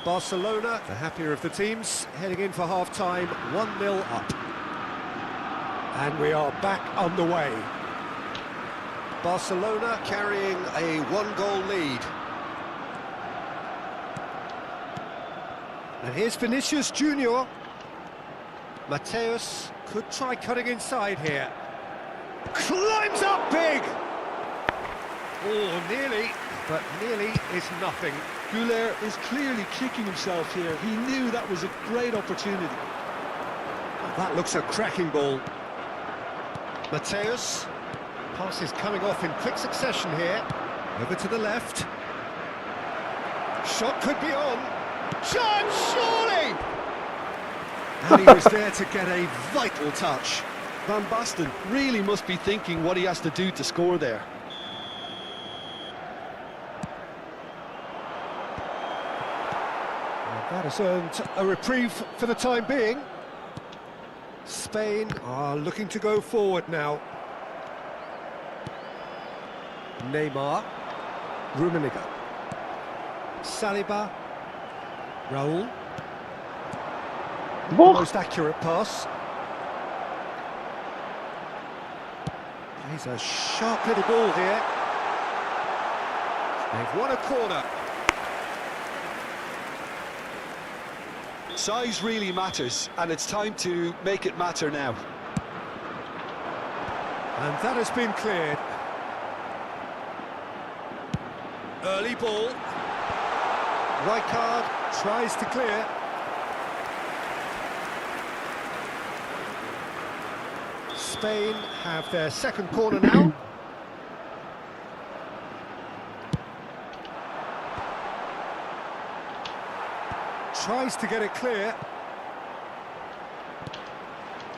Barcelona, the happier of the teams, heading in for half-time, 1-0 up. And we are back underway. Barcelona carrying a one-goal lead. And here's Vinicius Junior. Mateus could try cutting inside here. Climbs up big! Oh, nearly, but nearly is nothing.
Güler is clearly kicking himself here. He knew that was a great opportunity.
That looks a cracking ball. Mateus. Pass is coming off in quick succession here. Over to the left. Shot could be on. Chance, surely! And he was there to get a vital touch.
Van Basten really must be thinking what he has to do to score there.
And that has earned a reprieve for the time being. Spain are looking to go forward now. Neymar, Rummenigge, Saliba, Raúl. Most accurate pass. He's a sharp little ball here. They've won a corner.
Size really matters, and it's time to make it matter now.
And that has been cleared. Early ball. Rijkaard tries to clear. Spain have their second corner now. Tries to get it clear.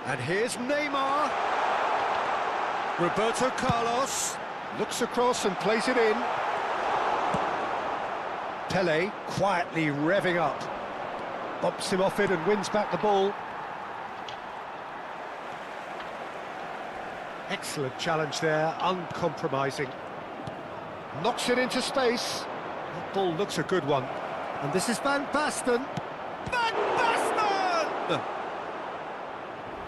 And here's Neymar. Roberto Carlos looks across and plays it in. Pelé quietly revving up. Bumps him off it and wins back the ball. Excellent challenge there, uncompromising. Knocks it into space. That ball looks a good one. And this is Van Basten. Van Basten!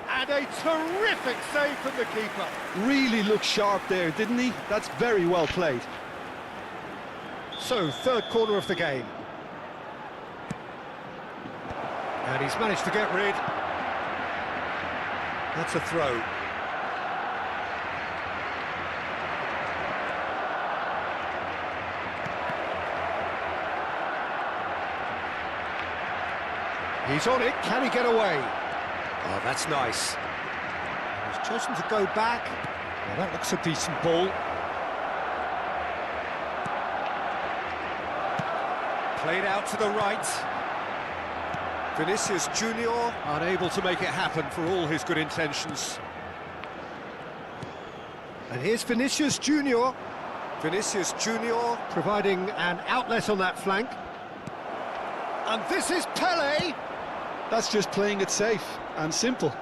And a terrific save from the keeper.
Really looked sharp there, didn't he? That's very well played.
So, third corner of the game. And he's managed to get rid. That's a throw. He's on it, can he get away? Oh, that's nice. He's chosen to go back. Well, that looks a decent ball. Played out to the right. Vinicius Junior unable to make it happen for all his good intentions. And here's Vinicius Junior. Vinicius Junior providing an outlet on that flank. And this is Pele.
That's just playing it safe and simple.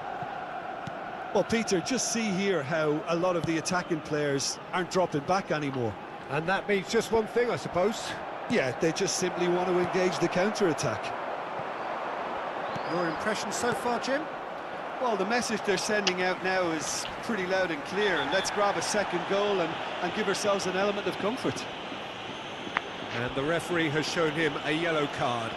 Well, Peter, just see here how a lot of the attacking players aren't dropping back anymore.
And that means just one thing, I suppose.
Yeah, they just simply want to engage the counter-attack.
Your impression so far, Jim?
Well, the message they're sending out now is pretty loud and clear. Let's grab a second goal and give ourselves an element of comfort.
And the referee has shown him a yellow card.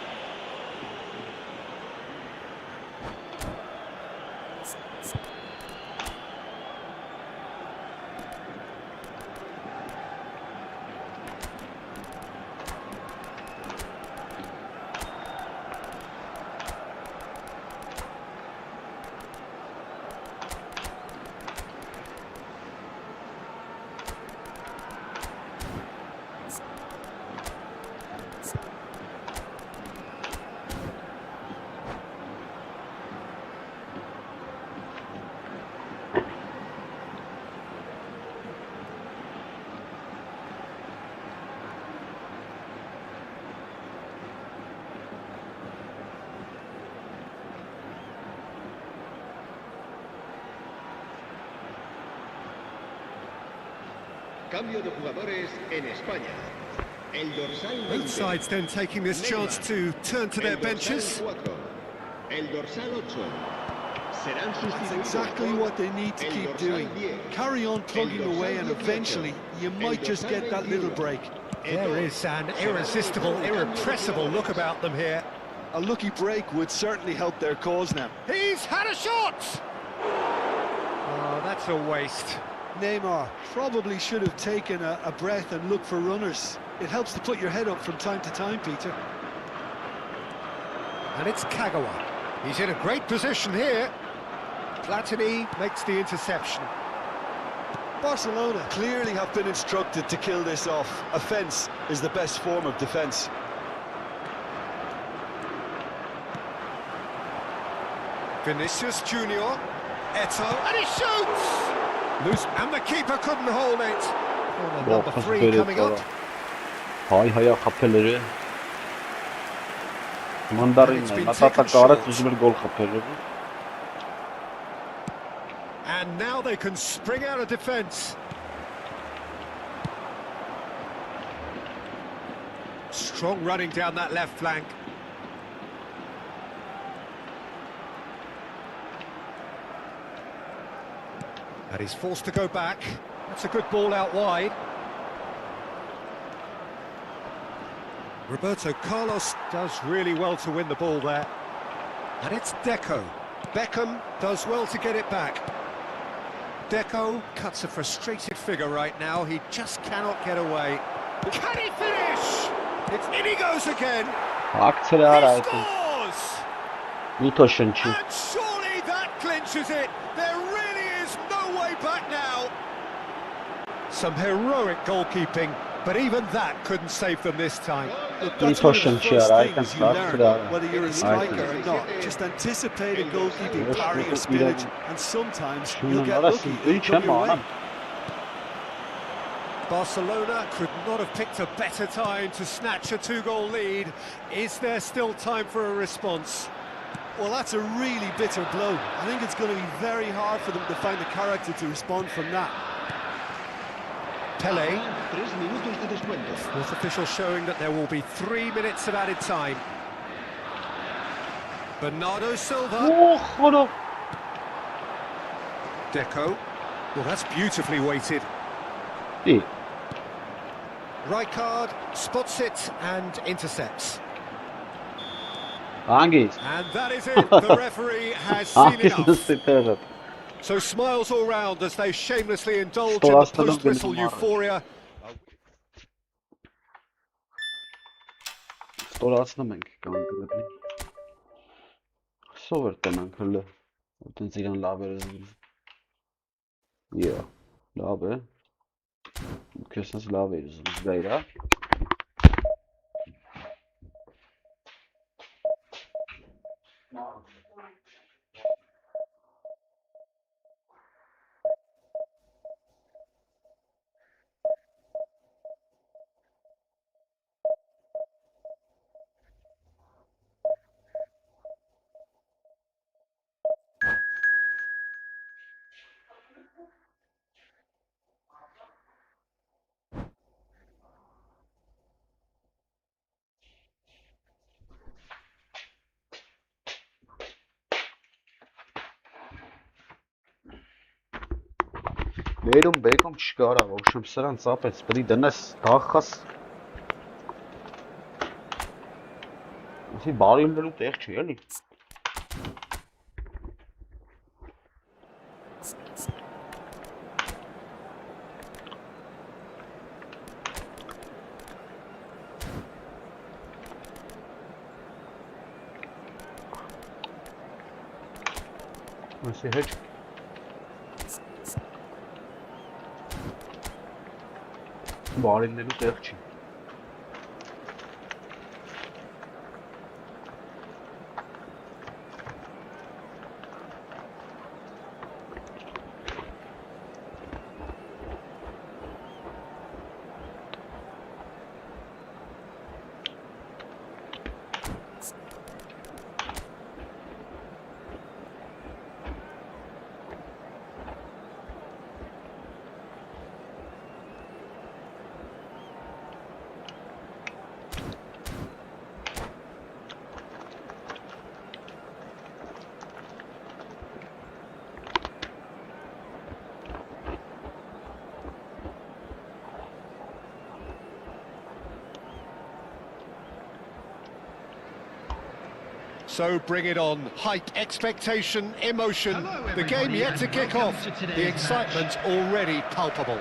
Cambio de jugadores en España. El dorsal 20.
Both sides then taking this chance to turn to their benches.
El dorsal 8. Serán
That's
sustituidos
exactly
por
what they need to
el
keep
dorsal
doing.
10.
Carry on plugging away and eventually you might just get that little break.
There is an irresistible, irrepressible look about them here.
A lucky break would certainly help their cause now.
He's had a shot! Oh, that's a waste.
Neymar probably should have taken a breath and looked for runners. It helps to put your head up from time to time, Peter.
And it's Kagawa. He's in a great position here. Platini makes the interception.
Barcelona clearly have been instructed to kill this off. Offence is the best form of defence.
Vinicius Junior, Eto, and he shoots! Loose, and the keeper couldn't hold it. Corner number 3 coming up.
Hay kapelleri. Mandarin natata tuzlu gol kapelleri.
And now they can spring out of defence. Strong running down that left flank. And he's forced to go back. That's a good ball out wide. Roberto Carlos does really well to win the ball there. And it's Deco. Beckham does well to get it back. Deco cuts a frustrated figure right now. He just cannot get away. Can he finish? It's in he goes again. He scores! And surely that clinches it. There really is no way back now. Some heroic goalkeeping, but even that couldn't save them this time.
Look, that's one of the first things you learn, whether you're a striker or not. Just anticipate a goalkeeping parry or spillage, and sometimes you'll get lucky. It'll come your way.
Barcelona could not have picked a better time to snatch a 2-goal lead. Is there still time for a response?
Well, that's a really bitter blow. I think it's going to be very hard for them to find the character to respond from that.
Pele.
3 minutos de descuento.
Fourth official showing that there will be 3 minutes of added time. Bernardo Silva. Deco. Well, that's beautifully weighted. Rijkaard spots it and intercepts. And that is it. The referee has seen enough. So smiles all round as they shamelessly indulge in the post-whistle euphoria.
Ստորացնում ենք կանգնեցին։ Սովոր տնանք հլը։ Այդտենց իրան լավ էր զգում։ Yeah, լավ է։ Քեսնս լավ էր զգում։ Դա իրա։ Բերում չկարա, в общем, սրան ծապեց, պրի դնես, դախաս։ Ասի բարիլնելու տեղ չի, էլի։ Ասի հետ բարիլնելու տեղ չի։
So bring it on. Hype, expectation, emotion.
Hello,
The game yet to kick off.
Welcome to
The
today's
excitement already palpable.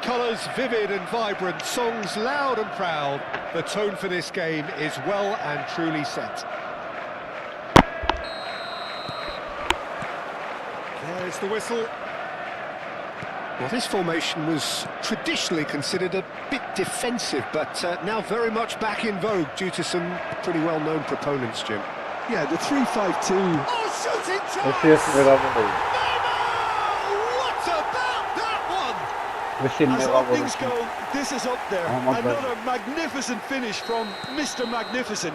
Colours vivid and vibrant, songs loud and proud. The tone for this game is well and truly set. There's the whistle. Well, this formation was traditionally considered a bit defensive, but now very much back in vogue due to some pretty well-known proponents, Jim.
Yeah, the 3-5-2.
Oh, shooting chance!
Yes,
Neymar! What about that one?
As all things go, this is up there. Another magnificent finish from Mr. Magnificent.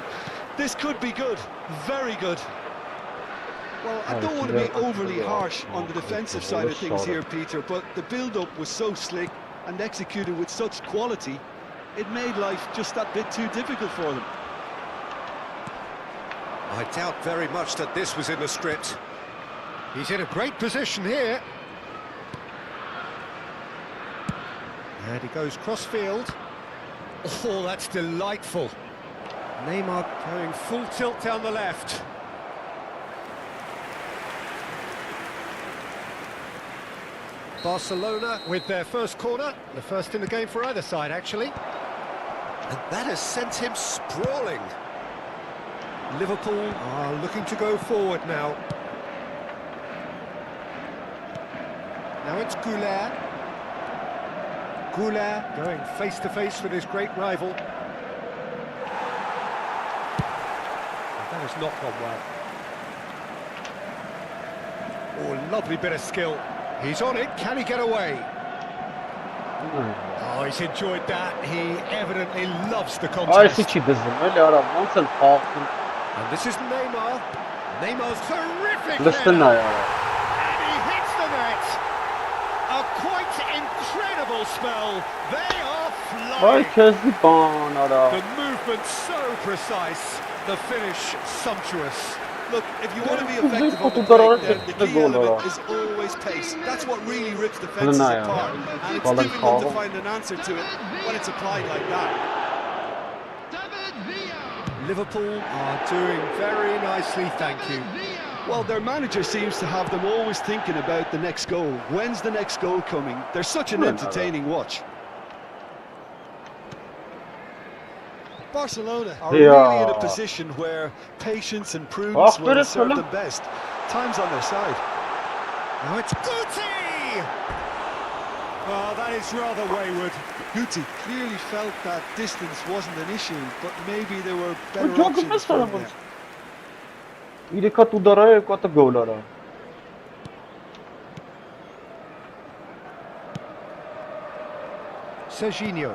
This could be good, very good. Well, I don't want to be overly harsh on the defensive side of things here, Peter, but the build-up was so slick and executed with such quality, it made life just that bit too difficult for them.
I doubt very much that this was in the script. He's in a great position here. And he goes cross-field. Oh, that's delightful. Neymar going full tilt down the left. Barcelona with their first corner, the first in the game for either side, actually. And that has sent him sprawling. Liverpool are looking to go forward now. Now it's Goulet. Goulet going face-to-face with his great rival. And that has not gone well. Oh, lovely bit of skill. He's on it, can he get away? Oh, he's enjoyed that. He evidently loves the contest. And this is Neymar. Neymar's terrific header. And he hits the net. A quite incredible spell. They are flying. The movement so precise. The finish sumptuous.
Look, if you want to be effective on the break, then the key element is always pace. That's what really rips defences apart. And it's difficult to find an answer to it when it's applied like that.
Liverpool are doing very nicely, thank you.
Well, their manager seems to have them always thinking about the next goal. When's the next goal coming? They're such an entertaining watch. Barcelona are really in a position where patience and prudence will serve them best. Time's on their side.
Now it's Guti! Oh, that is rather wayward.
Guti clearly felt that distance wasn't an issue, but maybe there were better options for him there.
Serginho.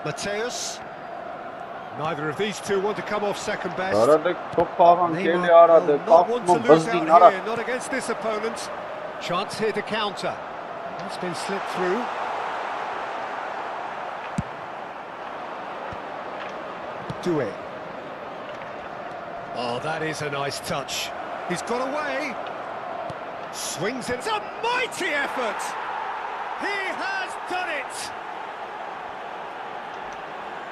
Mateus. Neither of these two want to come off second best. Neymar will not want to lose out here, not against this opponent. Chance here to counter. That's been slipped through. Doué. Oh, that is a nice touch. He's got away. Swings it. It's a mighty effort. He has done it.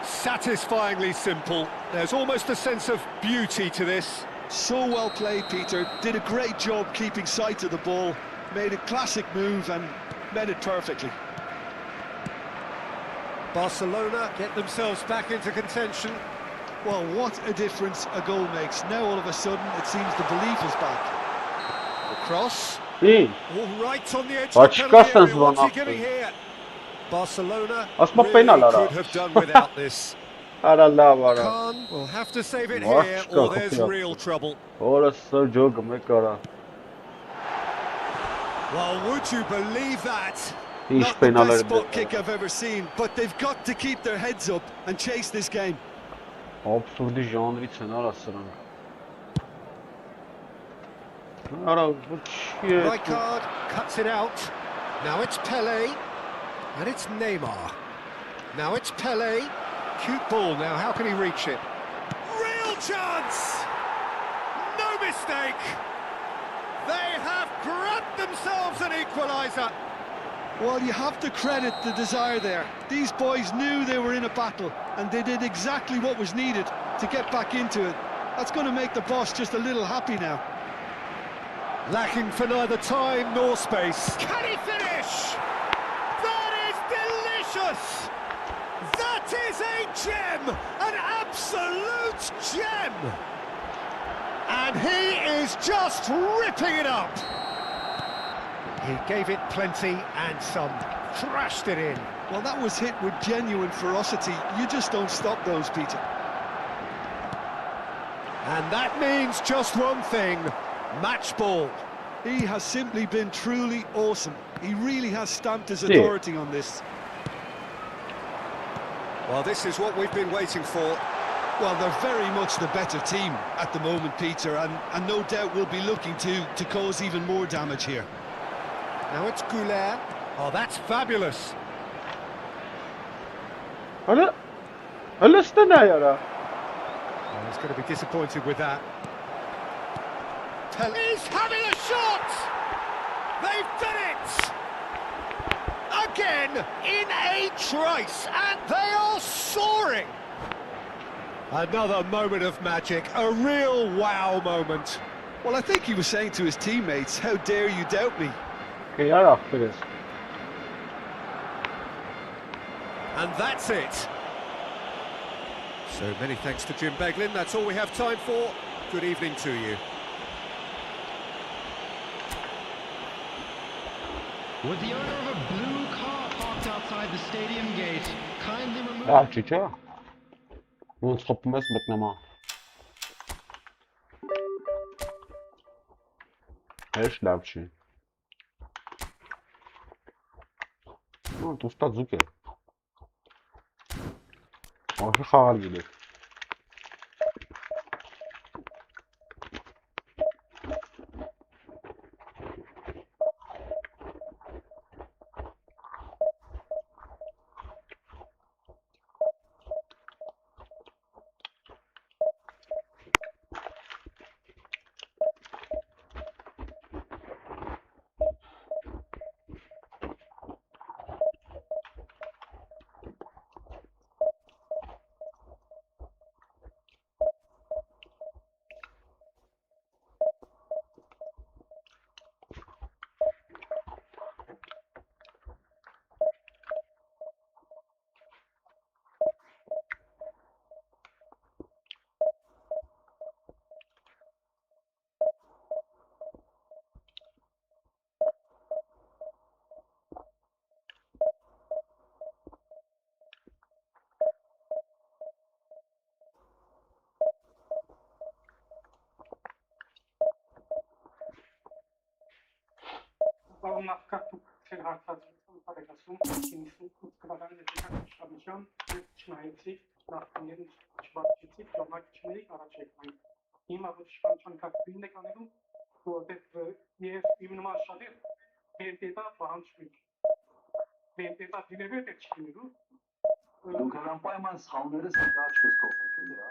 Satisfyingly simple. There's almost a sense of beauty to this.
So well played, Peter. Did a great job keeping sight of the ball. Made a classic move and met it perfectly.
Barcelona get themselves back into contention.
Well, what a difference a goal makes. Now all of a sudden it seems the belief is back.
The cross.
İyi.
All right on the edge
Bak
of the penalty
çıkarsanız
area. What's
bana
he giving here? Barcelona
Asma
really
penal
could
ara.
have done without this.
Herhalde var.
Khan will have to save it
Bak
here
çıkar
or there's
kapıyı.
real trouble.
Orası çok mekara.
Well, would you believe that?
Hiç
Not the
penal
best
verdi.
spot kick I've ever seen, but they've got to keep their heads up and chase this game.
Absurdi janri sen arasın. Ara bu çiğ.
Right card, cuts it out. Now it's Pele, and it's Neymar. Now it's Pele. Cute ball now, how can he reach it? Real chance! No mistake! They have grabbed themselves an equaliser.
Well, you have to credit the desire there. These boys knew they were in a battle, and they did exactly what was needed to get back into it. That's going to make the boss just a little happy now.
Lacking for neither time nor space. Can he finish? That is delicious! That is a gem! An absolute gem! And he is just ripping it up! He gave it plenty and some, thrashed it in.
Well, that was hit with genuine ferocity. You just don't stop those, Peter.
And that means just one thing, match ball.
He has simply been truly awesome. He really has stamped his authority on this.
Well, this is what we've been waiting for.
Well, they're very much the better team at the moment, Peter, and no doubt will be looking to cause even more damage here.
Now it's Goulet. Oh, that's fabulous.
Hala. Halasta ne yara?
Oh, he's going to be disappointed with that. He's having a shot! They've done it! Again, in a trice, and they are soaring! Another moment of magic, a real wow moment.
Well, I think he was saying to his teammates, how dare you doubt me?
Kıyar affederiz.
And that's it. So many thanks to Jim Beglin. That's all we have time for. Good evening to you.
With the owner of a blue car parked outside the stadium gate, kindly remove...
Ja, Chicha. Moet schoppen met normaal. Heel slaapje. Oh, tu staat zoeken. Oh, je gaat jullie.
Warum kaptuk ten hartzadsum ikincisi kutkumadan geçen işlemeyeceğim. Çimayeti, nakliyenin çıbartıcı, yolmak içmeyi ara çekmeyi. İma bu şançan kaptığında kanıdım. Bu adet yer imnuma aşağıdır. BNT'da bağımsızlık. BNT'da dinlemek de çıkmıyor.
Du kan paiman saunları daha çok koptu ya.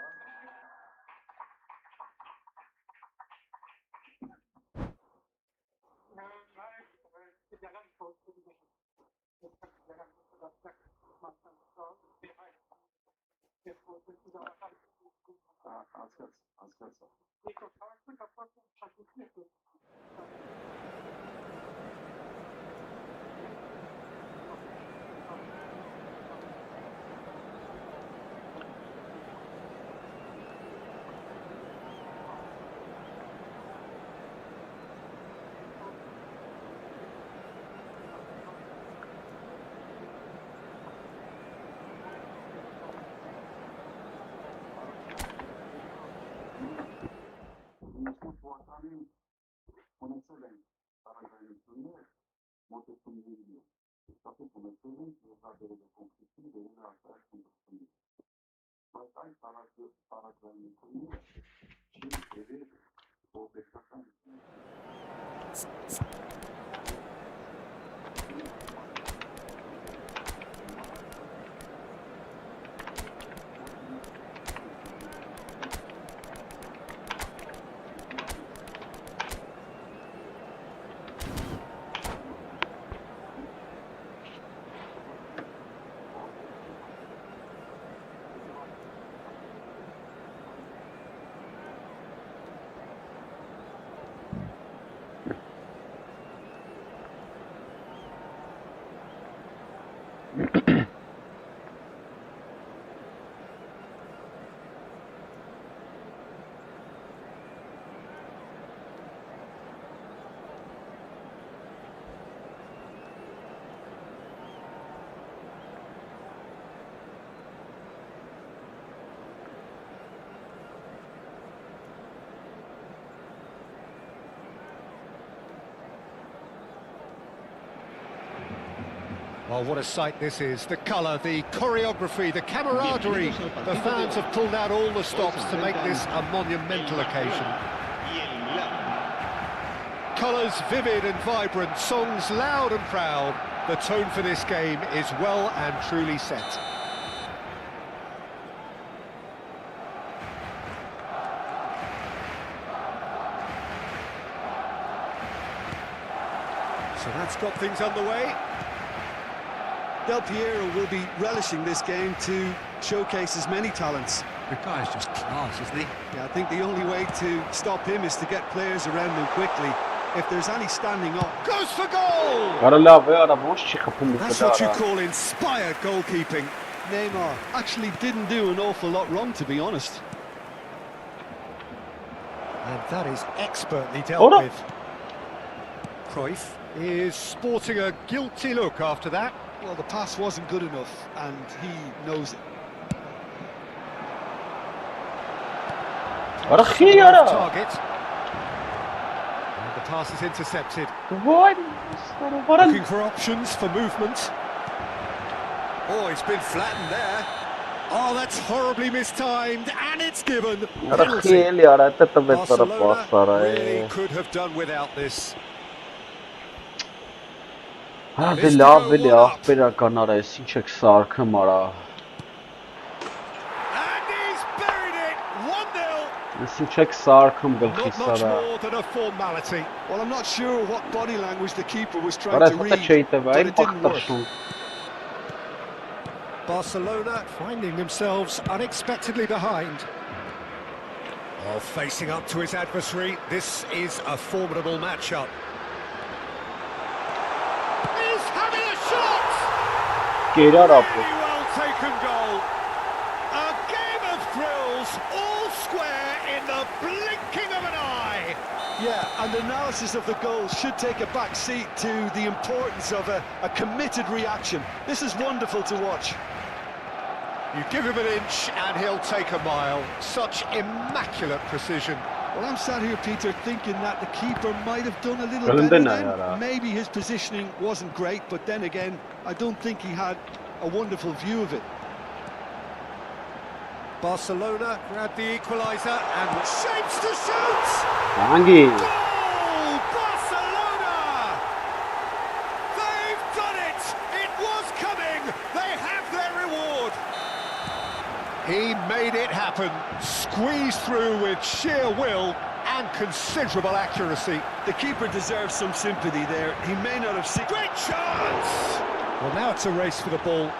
Oh, what a sight this is. The colour, the choreography, the camaraderie. The fans have pulled out all the stops to make this a monumental occasion. Colours vivid and vibrant, songs loud and proud. The tone for this game is well and truly set. So that's got things underway.
Del Piero will be relishing this game to showcase his many talents.
The guy's just class, isn't he?
Yeah, I think the only way to stop him is to get players around him quickly. If there's any standing up...
Goes for goal!
That's what you call inspired goalkeeping. Neymar actually didn't do an awful lot wrong, to be honest.
And that is expertly dealt with. Cruyff is sporting a guilty look after that.
Well, the pass wasn't good enough, and he knows it.
Target. And the pass is intercepted. Looking for options for movement. Oh, it's been flattened there. Oh, that's horribly mistimed, and it's given. Penalty. Barcelona really could have done without this.
This check Sarkum
Not much more than a formality.
Well, I'm not sure what body language the keeper was trying to read, but it didn't work.
Barcelona finding themselves unexpectedly behind. Oh, facing up to his adversary, this is a formidable matchup. He's having a shot!
Really
well taken goal. A game of thrills, all square in the blinking of an eye.
Yeah, and analysis of the goal should take a back seat to the importance of a committed reaction. This is wonderful to watch.
You give him an inch and he'll take a mile. Such immaculate precision.
Well, I'm sat here, Peter, thinking that the keeper might have done a little better then. Maybe his positioning wasn't great, but then again, I don't think he had a wonderful view of it.
Barcelona grab the equaliser and shapes to shoot!
Goal,
Barcelona! They've done it! It was coming! They have their reward! He made it happen, squeezed through with sheer will and considerable accuracy.
The keeper deserves some sympathy there. He may not have seen...
Great chance! Well, now it's a race for the ball.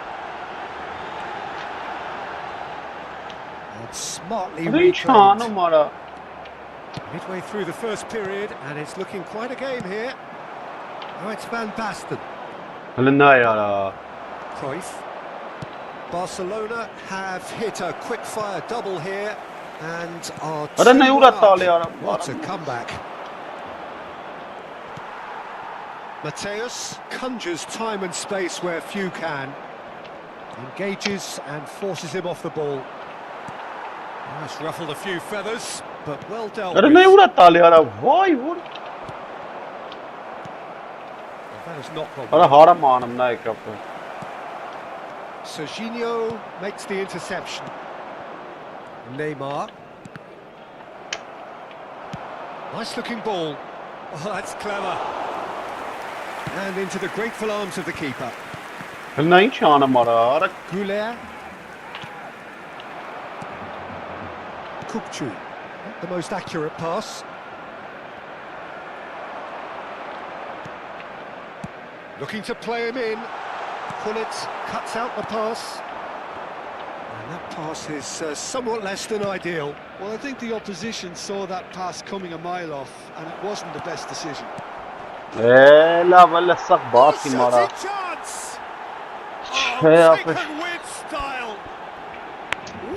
And smartly reclaimed. Midway through the first period, and it's looking quite a game here. Now it's Van Basten. Cruyff. Barcelona have hit a quick-fire double here, and are 2-1 up. What a comeback. Mateus conjures time and space where few can. Engages and forces him off the ball. That's ruffled a few feathers, but well dealt with. That is not probable. Serginho makes the interception. Neymar. Nice looking ball. Oh, that's clever. And into the grateful arms of the keeper. Goulet. Kupchu. Not the most accurate pass. Looking to play him in. Pullet cuts out the pass. And that pass is somewhat less than ideal.
Well, I think the opposition saw that pass coming a mile off, and it wasn't the best decision.
Chance! Oh, taken with style.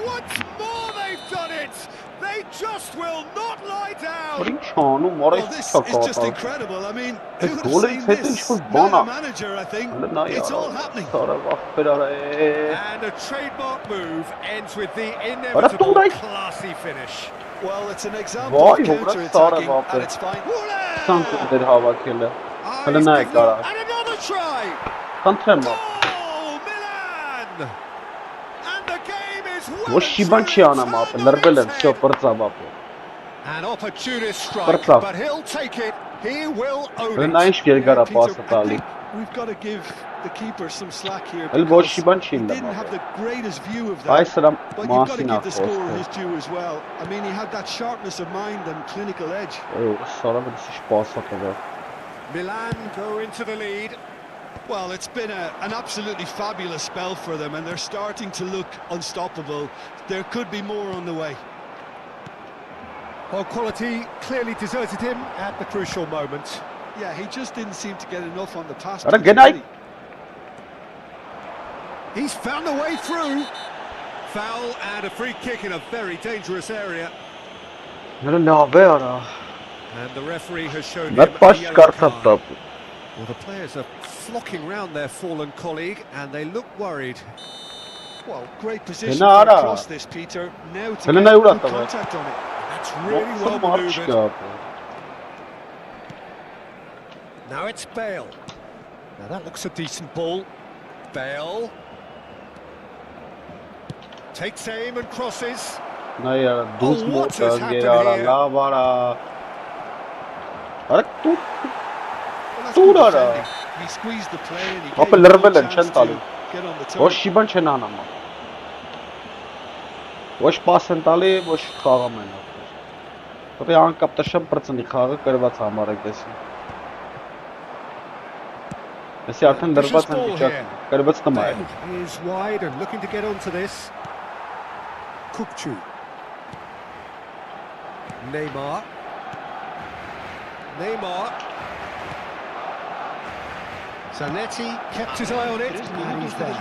Once more they've done it. They just will not lie down.
Well, this is just incredible. I mean, who would have seen this? Not a manager, I think. It's all happening.
And a trademark move ends with the inevitable classy finish.
Well, it's an example of counter-attacking at its finest.
And another try. Oh, Milan! And the game is an opportunist strike, but he'll take it. He will own it.
We've got to give the keeper some slack here because he didn't have the greatest view of that. But you've got to give the scorer his due as well. I mean, he had that sharpness of mind and clinical edge.
Milan go into the lead.
Well, it's been an absolutely fabulous spell for them, and they're starting to look unstoppable. There could be more on the way.
Well, quality clearly deserted him at the crucial moment.
Yeah, he just didn't seem to get enough on the pass.
He's found a way through. Foul and a free kick in a very dangerous area. And the referee has shown him a yellow card. Well, the players are flocking round their fallen colleague, and they look worried.
Well, great position to cross this, Peter. Now to get good contact on it.
That's really well manoeuvred. Now it's Bale. Now that looks a decent ball. Bale takes aim and crosses. Oh, what has happened here?
He squeezed the play and he gave him a chance to get on the turn.
Ambitious ball here. Bale is wide and looking to get onto this. Kupchu. Neymar. Zanetti kept his eye on it, and he's there.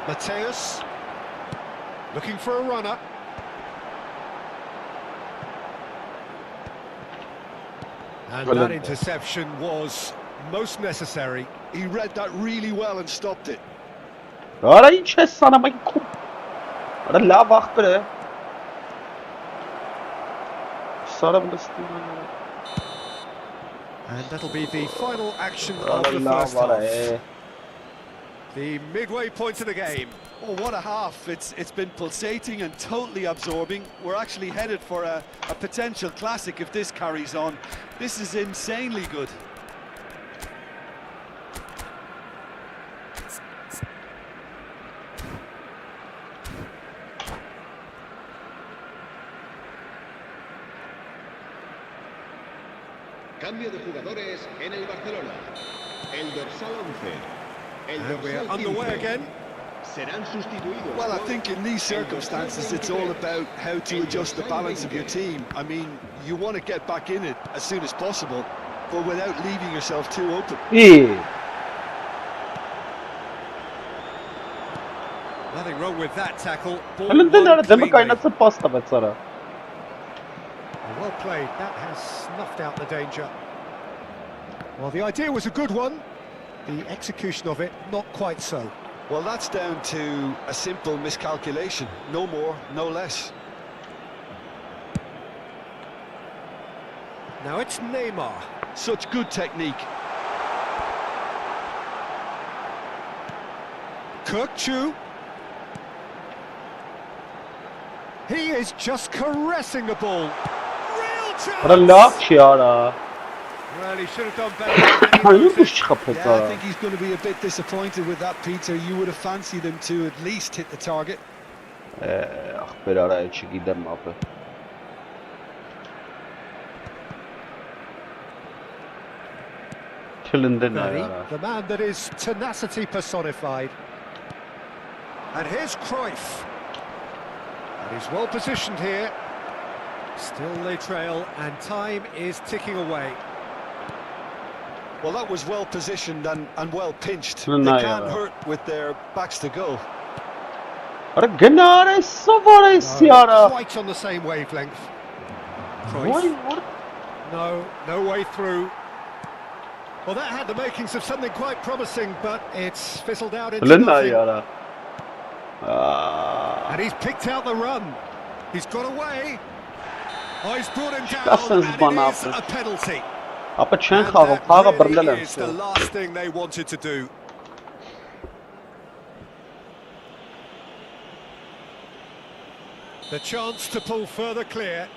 Mateus, looking for a runner. And that interception was most necessary.
He read that really well and stopped it.
And that'll be the final action of the first half. The midway point of the game.
Oh, what a half. It's been pulsating and totally absorbing. We're actually headed for a potential classic if this carries on. This is insanely good.
Cambio de jugadores en el Barcelona. El dorsal 11. El
And we're
dorsal
underway
15.
again.
Serán sustituidos.
Well, I
por
think in these
el dorsal
circumstances, it's all
23.
about how to adjust the balance of your team. I mean, you want to get back in it as soon as possible, but without leaving yourself too open.
İyi.
Nothing wrong with that tackle. Ball
Elinden
won
öyle demek
cleanly.
aynası pasta be sana.
Well played. That has snuffed out the danger. Well, the idea was a good one. The execution of it, not quite so.
Well, that's down to a simple miscalculation. No more, no less.
Now it's Neymar.
Such good technique.
Kirkchu. He is just caressing the ball. Real chance!
Relax ya.
Well, he should have done better.
Hayır kuş çıkıp
Yeah, I
sana.
think he's going to be a bit disappointed with that, Peter. You would have fancied him to at least hit the target.
Bir araya çıkayım abi. Elinden
Very,
ya.
the man that is tenacity personified. And here's Cruyff. And he's well positioned here. Still they trail, and time is ticking away.
Well, that was well positioned and well pinched.
No,
They
no,
can't
yeah.
hurt with their backs to goal.
Ara gene savara isyara.
Quite on the same wavelength.
Vay
Cruyff.
vay.
No way through. Well, that had the makings of something quite promising, but it's fizzled out into
Elinden
nothing.
ya.
And he's picked out the run. He's got away. Oh, he's brought him down,
Çıkarsınız
and
bana
it is
abi.
a penalty.
Apa çen
And
kağı
that
kağı
really
bırlelen.
is the last thing they wanted to do. The chance to pull further clear.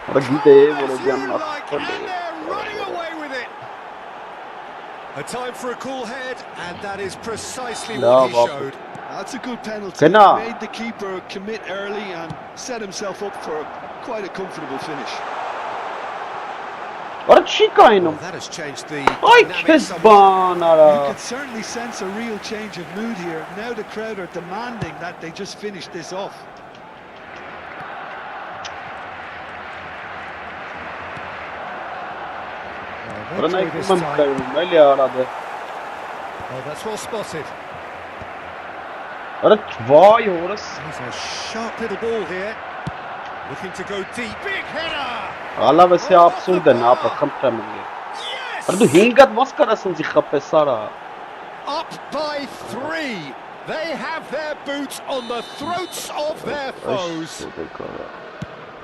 Ara gideyim
As
onu
you
canına.
like, and they're running away with it. A time for a cool head, and that is precisely
No,
what he
Bob.
showed.
That's a good penalty.
Genau.
Made the keeper commit early and set himself up for quite a comfortable finish.
Ara çıkayım.
Well, that has changed the
Ay
dynamic somewhat.
Kezban
You
ara.
could certainly sense a real change of mood here. Now the crowd are demanding that they just finish this off.
Well,
Ara
no joy
ne
this
kumam
time.
kayım. Öyle aradı.
Oh, that's well spotted.
Ara vay orası.
He's a sharp little ball here. Looking to go deep. Big header!
Allah ve se absurde ne yapar kamptamı.
Yes!
Ara du hingat maskarasın zikhape sara.
Up by 3. They have their boots on the throats of their foes.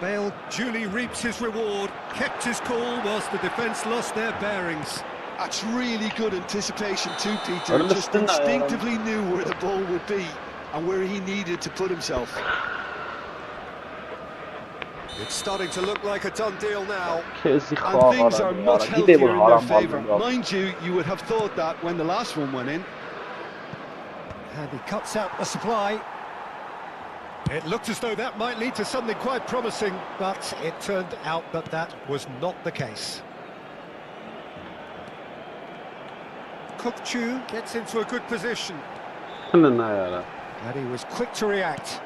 Bale duly reaps his reward, kept his cool whilst the defence lost their bearings.
That's really good anticipation too, Peter.
Öyle
Just
misin ya?
instinctively knew where the ball would be and where he needed to put himself.
It's starting to look like a done deal now.
Kezi
And things are
khara
much
ya. Gideyim
healthier
onu
in their
haram
favour.
aldım.
Mind you would have thought that when the last one went in.
And he cuts out the supply. It looked as though that might lead to something quite promising, but it turned out that that was not the case. Kirkchu gets into a good position,
Elinden ya.
and he was quick to react.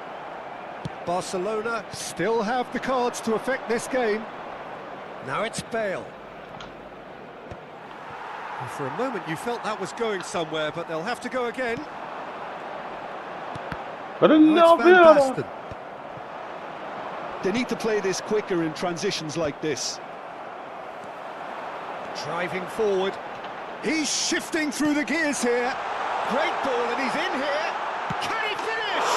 Barcelona still have the cards to affect this game. Now it's Bale. And for a moment you felt that was going somewhere, but they'll have to go again.
Ara
Now
ne
it's Van
yapıyor?
Basten.
They need to play this quicker in transitions like this.
Driving forward. He's shifting through the gears here. Great ball, and he's in here. Can he finish?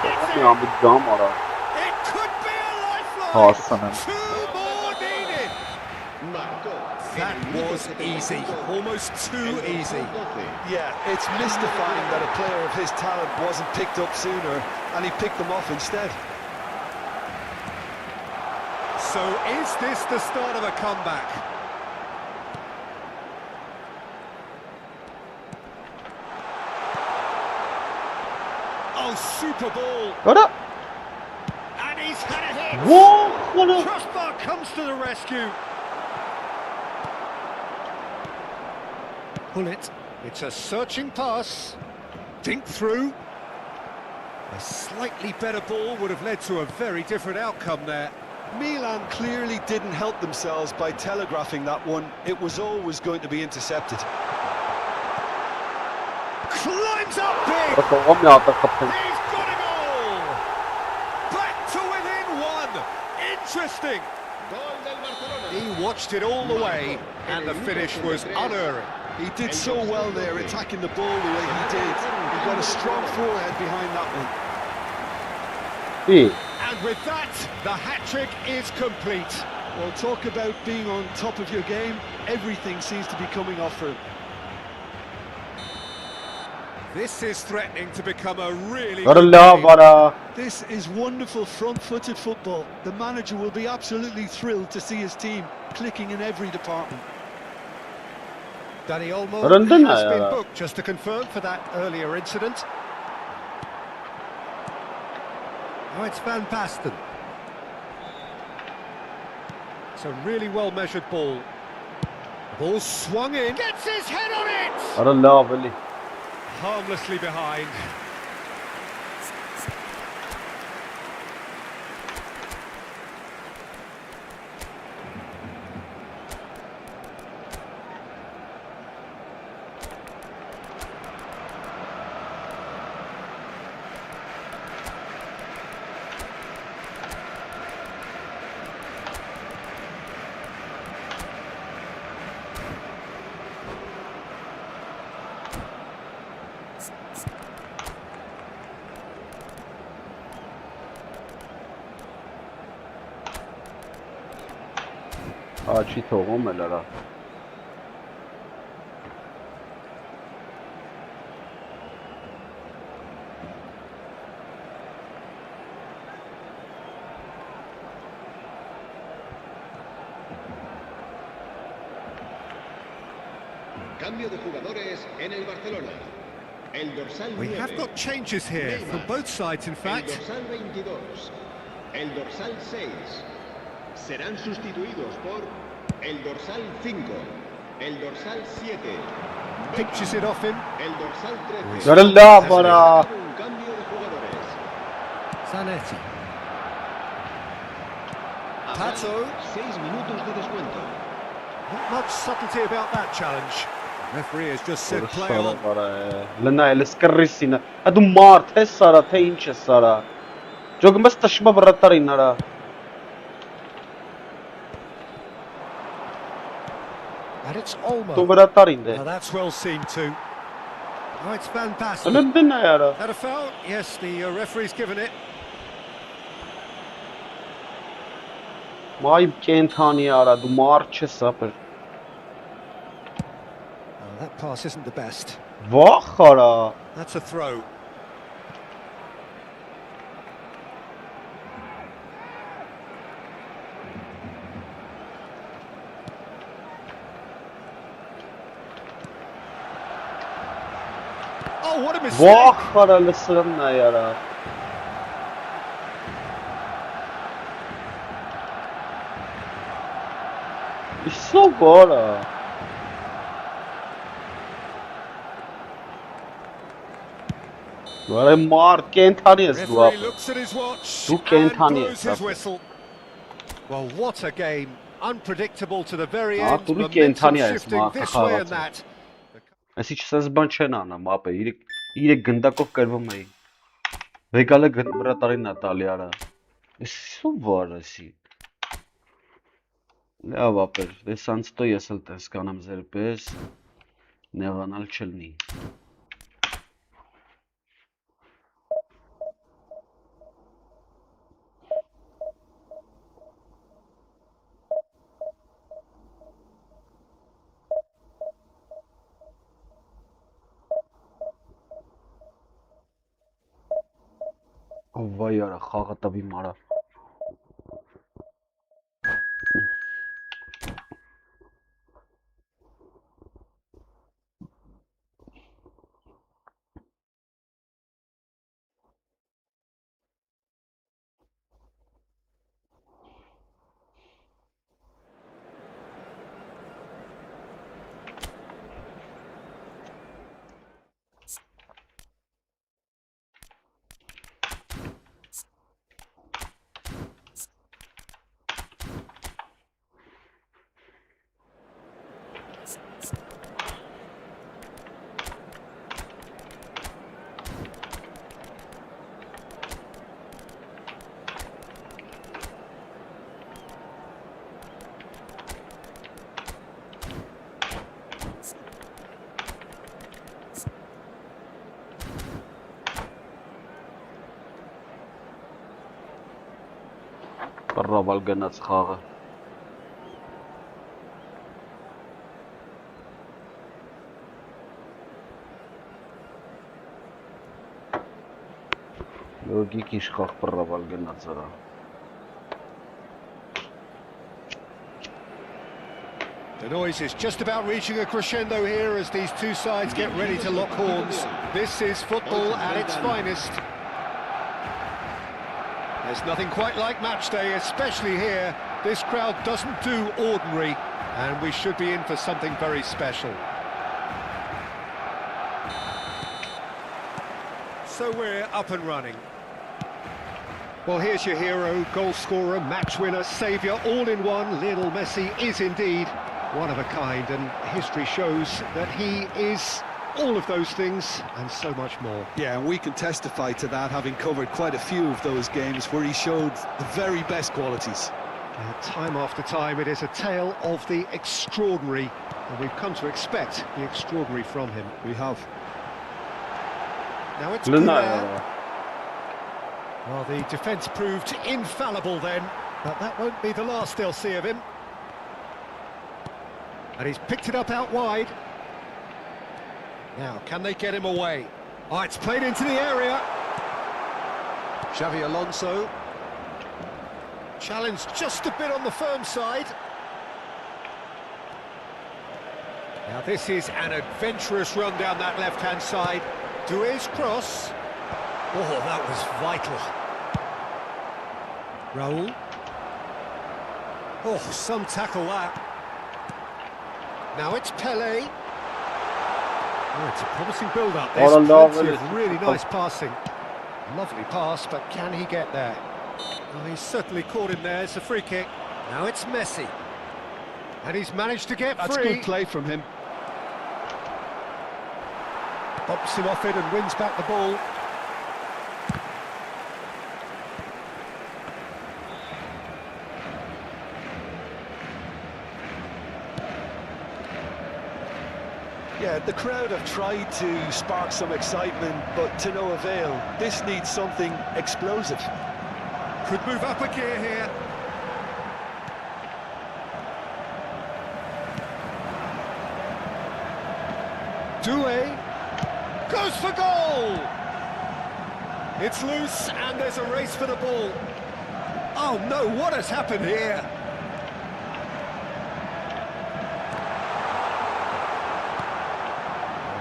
And it's
Ya
in.
bir cam ara.
It could be a lifeline.
Hasan'ım.
2 more needed.
Marcó.
That was easy, almost too easy.
Yeah, it's mystifying that a player of his talent wasn't picked up sooner and he picked them off instead.
So is this the start of a comeback? Oh, super ball.
Ara.
And he's had a hit.
Wow. Ara.
Crossbar comes to the rescue. pull it. It's a searching pass. Dink through. A slightly better ball would have led to a very different outcome there.
Milan clearly didn't help themselves by telegraphing that one. It was always going to be intercepted.
Climbs up big!
He's got
a goal! Back to within one! Interesting!
Gol del Barcelona.
He watched it all the way, and the finish was unerring.
He did so well there, attacking the ball the way he did. He got a strong forehead behind that one.
And with that, the hat-trick is complete.
Well, talk about being on top of your game. Everything seems to be coming off for him.
This is threatening to become a really good game.
This is wonderful front-footed football. The manager will be absolutely thrilled to see his team clicking in every department.
Danny Olmo has been booked, just to confirm, for that earlier incident. Oh, it's Van Basten. It's a really well-measured ball. Ball swung in. Gets his head on it! Harmlessly behind.
Ci toqom elara.
Cambio de jugadores en el Barcelona. El dorsal 9.
We have got changes here from both sides, in fact.
El dorsal 22. El dorsal 6. Serán sustituidos por el dorsal 5. El dorsal 7.
Pinches it off him.
El dorsal 13.
Un
cambio de jugadores.
Zanetti.
Pato.
6 minutos de descuento.
Not much subtlety about that challenge. Referee has just said play on.
لنا السكرسينا هادو مارت هسارة تينش السارة جوج بس تشبه برطرين هذا
And it's Olmo.
تو برطرين
Now
ده
that's well seen too. Oh, it's Van Basten.
لندنا يا را
Had a foul? Yes, the referee's given it.
ما يمكن ثاني يا را دو مارت سابر
Oh, that pass isn't the best.
واخرا
That's a throw. Oh, what a mistake!
واخرا لسرنا يا را It's so good. Well, Mark can't
Referee looks at his watch and blows his whistle. Well, what a game. Unpredictable to the very end. Momentum shifting this way and that.
Այսի չսես բան չեն անում, ապա իրեք գնդակով կրվում էի։ Վեկալը վրատարին է տալի արա։ Սու վար էսի։ Լավ ապեր, դեսանց տո ես էլ տեսկանամ ձեր պես նեղանալ չլնի։ Vay ara, խաղը տվի մարա։ Բռնավալ գնաց խաղը։ Լոգիկ ինչ խաղ բռնավալ գնաց արա։
The noise is just about reaching a crescendo here as these two sides get ready to lock horns. This is football at its finest. There's nothing quite like match day, especially here. This crowd doesn't do ordinary, and we should be in for something very special. So we're up and running. Well, here's your hero, goal scorer, match winner, saviour, all in one. Lionel Messi is indeed one of a kind, and history shows that he is all of those things and so much more.
Yeah, and we can testify to that, having covered quite a few of those games where he showed the very best qualities.
Time after time, it is a tale of the extraordinary, and we've come to expect the extraordinary from him.
We have.
Now it's Well, the defence proved infallible then, but that won't be the last they'll see of him. And he's picked it up out wide. Now, can they get him away? Oh, it's played into the area. Xavi Alonso. Challenged just a bit on the firm side. Now, this is an adventurous run down that left-hand side. Doué's cross. Oh, that was vital. Raul. Oh, some tackle that. Now it's Pelé. Oh, it's a promising build-up. There's plenty of really nice passing. Lovely pass, but can he get there? Oh, he's certainly caught him there. It's a free kick. Now it's Messi. And he's managed to get free.
That's good play from him.
Bumps him off it and wins back the ball.
Yeah, the crowd have tried to spark some excitement, but to no avail. This needs something explosive.
Could move up a gear here. Doué goes for goal! It's loose and there's a race for the ball. Oh no, what has happened here?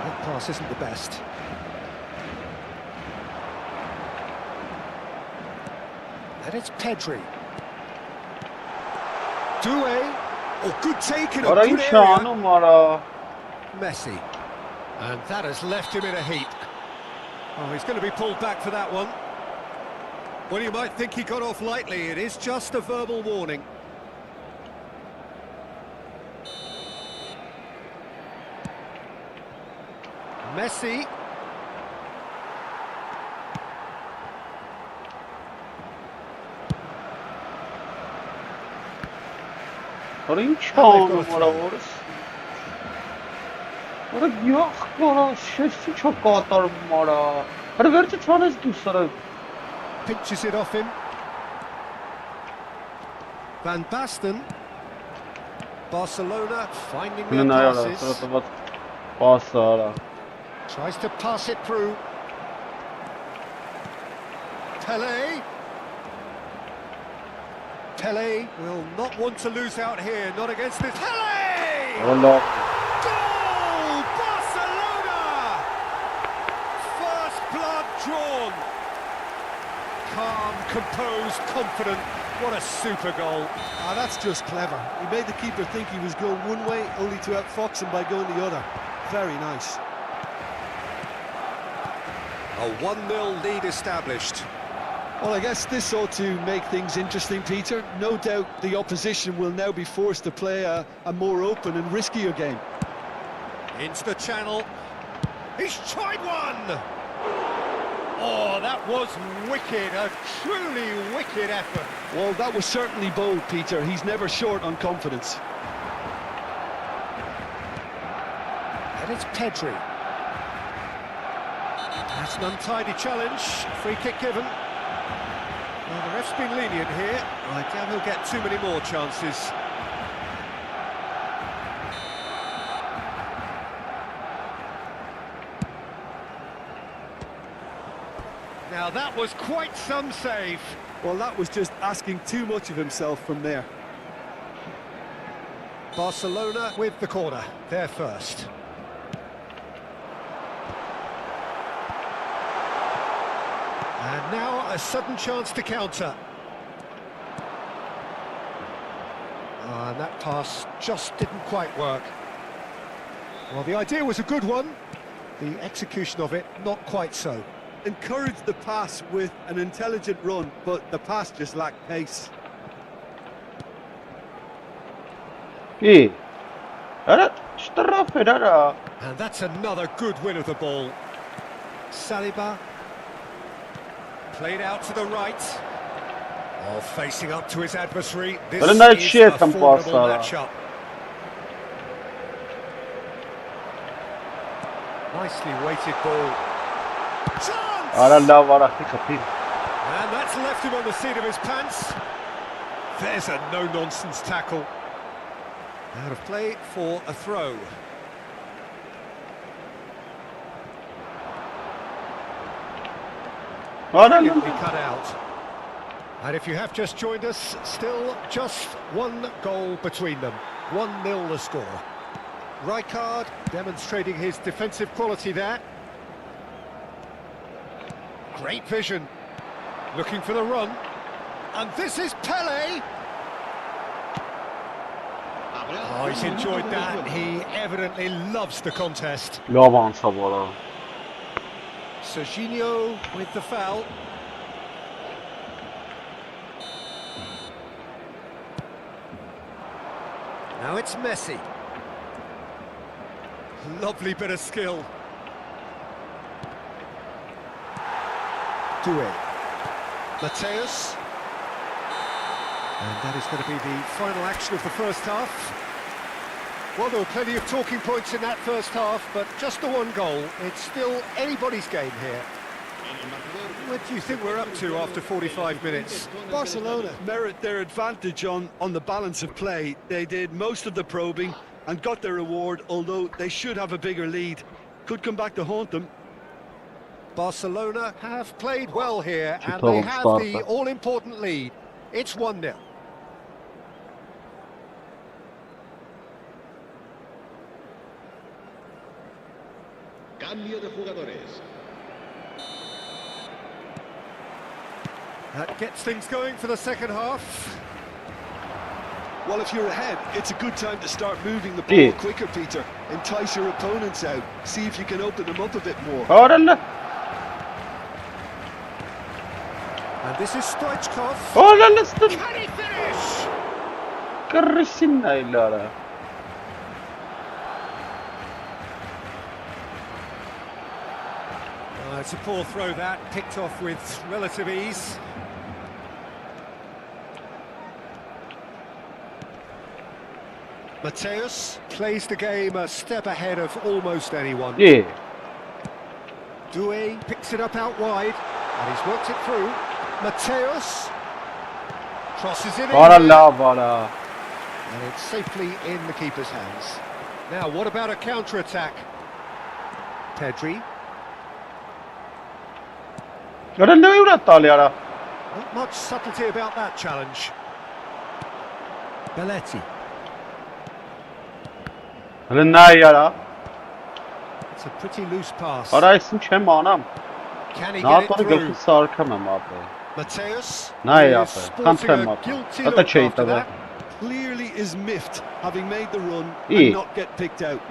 That pass isn't the best. And it's Pedri. Doué. Oh, good take in a good area. Messi. And that has left him in a heap. Oh, he's going to be pulled back for that one. Well, you might think he got off lightly. It is just a verbal warning. Messi. Pinches it off him. Van Basten. Barcelona finding their passes. Tries to pass it through. Pelé. Pelé will not want to lose out here, not against this. Pelé! Goal! Barcelona! First blood drawn. Calm, composed, confident. What a super goal.
Ah, that's just clever. He made the keeper think he was going one way, only to outfox him by going the other. Very nice.
A 1-0 lead established.
Well, I guess this ought to make things interesting, Peter. No doubt the opposition will now be forced to play a more open and riskier game.
Into the channel. He's tried one! Oh, that was wicked, a truly wicked effort.
Well, that was certainly bold, Peter. He's never short on confidence.
And it's Pedri. That's an untidy challenge. Free kick given. Well, the ref's been lenient here. I doubt he'll get too many more chances. Now that was quite some save.
Well, that was just asking too much of himself from there.
Barcelona with the corner, they're first. And now a sudden chance to counter. And that pass just didn't quite work. Well, the idea was a good one. The execution of it, not quite so.
Encouraged the pass with an intelligent run, but the pass just lacked pace.
إيه
And that's another good win of the ball. Saliba. Played out to the right. Oh, facing up to his adversary. This is a formidable matchup. Nicely weighted ball. Chance!
And
that's left him on the seat of his pants. There's a no-nonsense tackle. Out of play for a throw. Brilliantly cut out. And if you have just joined us, still just one goal between them. 1-0 the score. Rijkaard demonstrating his defensive quality there. Great vision. Looking for the run. And this is Pele. Oh, he's enjoyed that. He evidently loves the contest. Serginho with the foul. Now it's Messi. Lovely bit of skill. Doué. Mateus. And that is going to be the final action of the first half. Well, there were plenty of talking points in that first half, but just the one goal. It's still anybody's game here. What do you think we're up to after 45 minutes?
Barcelona merit their advantage on the balance of play. They did most of the probing and got their reward, although they should have a bigger lead. Could come back to haunt them.
Barcelona have played well here, and they have the all-important lead. It's 1-0.
Cambio de jugadores.
That gets things going for the second half.
Well, if you're ahead, it's a good time to start moving the ball quicker, Peter. Entice your opponents out. See if you can open them up a bit more.
And this is Stoichkov. Can he finish? It's a poor throw that, picked off with relative ease. Mateus plays the game a step ahead of almost anyone. Doué picks it up out wide, and he's worked it through. Mateus crosses it in, and it's safely in the keeper's hands. Now, what about a counter-attack? Pedri. Not much subtlety about that challenge. Belletti. It's a pretty loose pass. Can he get it through? Mateus is sporting a guilty look after that.
Clearly is miffed, having made the run and not get picked out.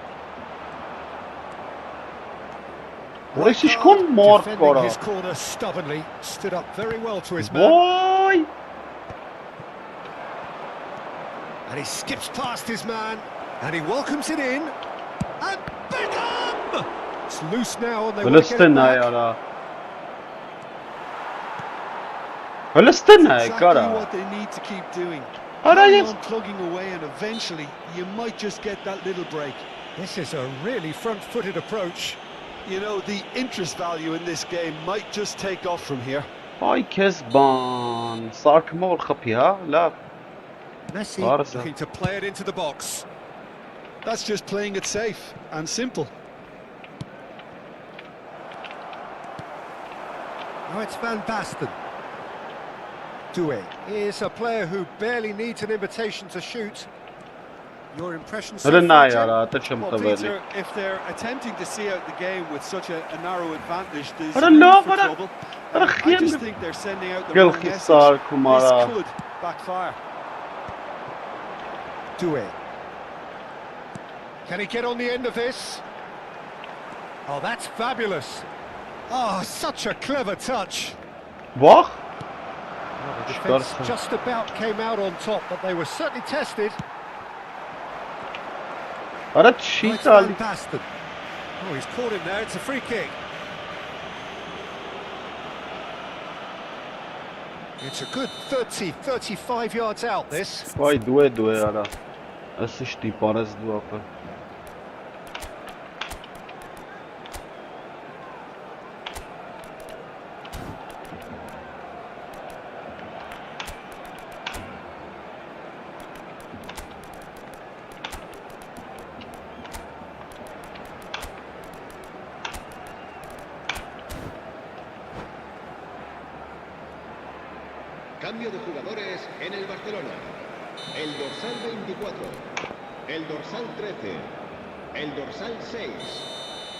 Defending his corner stubbornly, stood up very well to his man. And he skips past his man, and he welcomes it in. And Beckham! It's loose now, and they want to get it back.
Exactly what they need to keep doing. Carry on plugging away, and eventually you might just get that little break.
This is a really front-footed approach.
You know, the interest value in this game might just take off from here.
Ay Kezban. Sarkma or kapı ha? La.
Messi
Varsa.
looking to play it into the box.
That's just playing it safe and simple.
Now it's Van Basten. Doué is a player who barely needs an invitation to shoot. Your impression so
Rına
far,
ya
Jim?
atacağım
Well,
tabii.
Peter, if they're attempting to see out the game with such a narrow advantage, there's
Ara
room
la,
for
ara-
trouble.
ara
I just
khiyam-
think they're sending out the
Gel
wrong
khissar
message.
kumara.
This could backfire.
Doué. Can he get on the end of this? Oh, that's fabulous. Oh, such a clever touch.
Bak.
Well, the defence
Çıkarsın.
just about came out on top, but they were certainly tested.
Ara
Oh, it's
cheat
Van
Ali.
Basten. Oh, he's caught him there. It's a free kick. It's a good 35 yards out, this.
Vay due ara. Asıştı paraz duapă.
Cambio de jugadores en el Barcelona. El dorsal 24, el dorsal 13, el dorsal 6,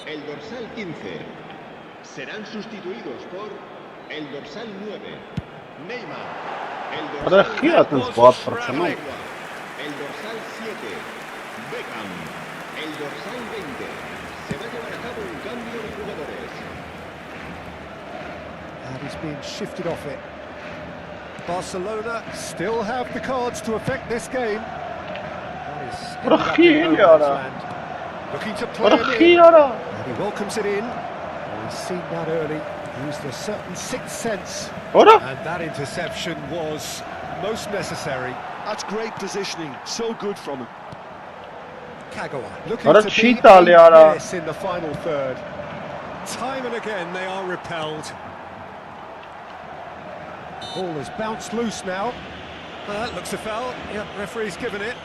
el dorsal 15. Serán sustituidos por el dorsal 9, Neymar. El
Ara
dorsal
xiyatınız
10,
bu atparçanı.
el dorsal 7, Beckham. El dorsal 20. Se va a llevar a cabo un cambio de jugadores.
And he's being shifted off it. Barcelona still have the cards to affect this game. That is ended up in no man's land. Looking to play
Ara
him in,
xiyara.
and he welcomes it in. Oh, he's seen that early. Used a certain sixth sense,
Ora.
and that interception was most necessary.
That's great positioning. So good from him.
Kagawa looking
Ara
to be
cheat Ali ara.
menace in the final third. Time and again they are repelled. The ball has bounced loose now. That looks a foul. Yep, referee's given it.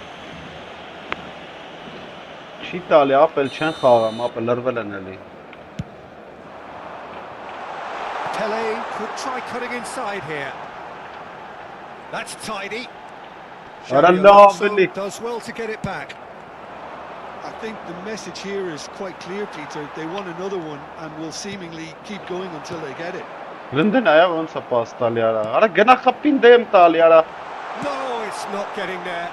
Cheat Ali apel çen xağam apel lărvel են էլի.
Pele could try cutting inside here. That's tidy.
Ara
Xabi
la
Alonso
belli.
does well to get it back.
I think the message here is quite clear, Peter. They want another one and will seemingly keep going until they get it.
Rındın aya ոնց է պաս տալի արա։ Արա գնա խփին դեմ տալի արա։
No, it's not getting there.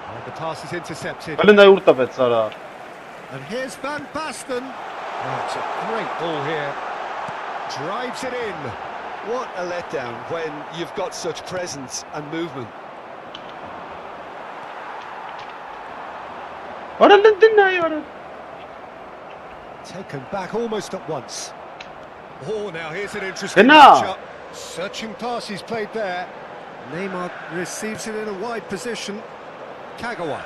Oh, the pass is intercepted.
Բլին այ ուր տվեց արա։
And here's Van Basten. Oh, it's a great ball here. Drives it in.
What a letdown when you've got such presence and movement.
Արա լնդին այ արա։
Taken back almost at once. Oh, now here's an interesting
Genau.
matchup. Searching pass he's played there. Neymar receives it in a wide position. Kagawa.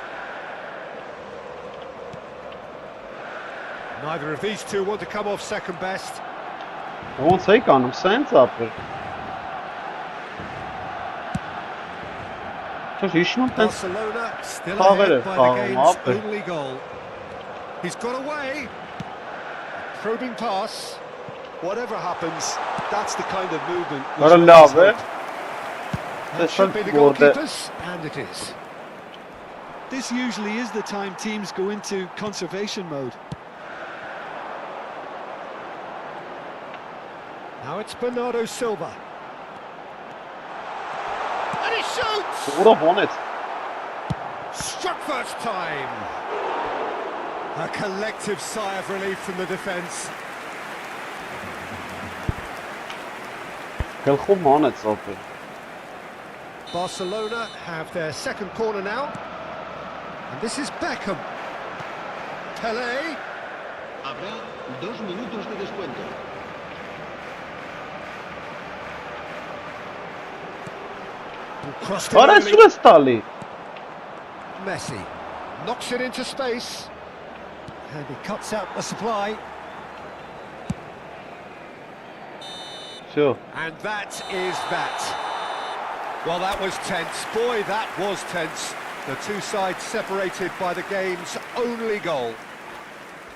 Neither of these two want to come off second best.
Ոնց է կանում, սենց ապր։ Թող իշնում տես։
Barcelona still
Խաղեր է
ahead by the
խաղում,
game's
ապր։
only goal. He's got away. Probing pass.
Whatever happens, that's the kind of movement. which
Արա
makes
լավ է։
hope.
That should be the
Որտե-
goalkeepers, and it is.
This usually is the time teams go into conservation mode.
Now it's Bernardo Silva. And he shoots!
Ուրա հոնեց։
Struck first time. A collective sigh of relief from the defence.
Գլխում հոնեց ապր։
Barcelona have their second corner now. And this is Beckham. Pele.
Habrá 2 minutos de descuento.
Crossed it
Արա
early.
սուր է տալի։
Messi knocks it into space. And he cuts out the supply.
Sure.
And that is that. Well, that was tense. Boy, that was tense. The two sides separated by the game's only goal.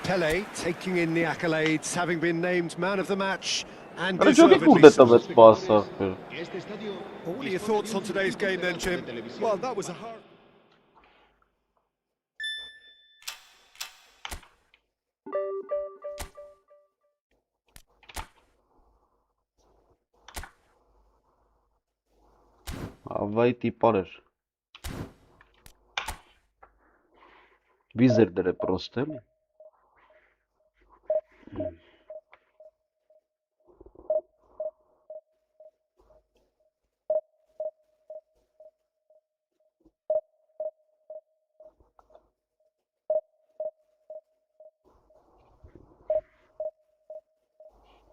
Pele taking in the accolades, having been named man of the match, and deservedly so. What are your thoughts on today's game then, Jim?
Well, that was a hard...
Avay tipar. Визердере просто ли?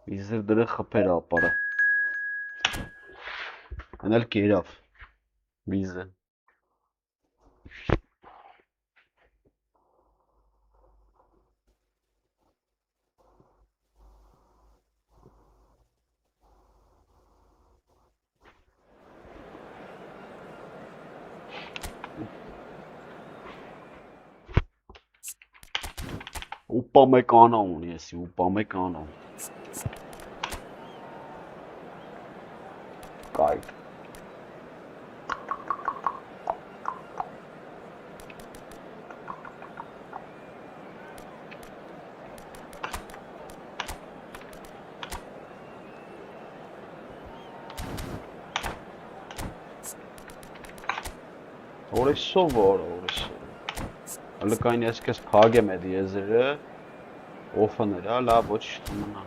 Վիզերդերը խփեր ապարը։ Անալ կերավ։ Վիզը։ Upamecano ունի էսի, Upamecano։ Կայք։ Օրեսով որ, օրեսով։ Ալկային ես կես փագեմ էդ եզերը, օֆները, լավ ոչ մնա։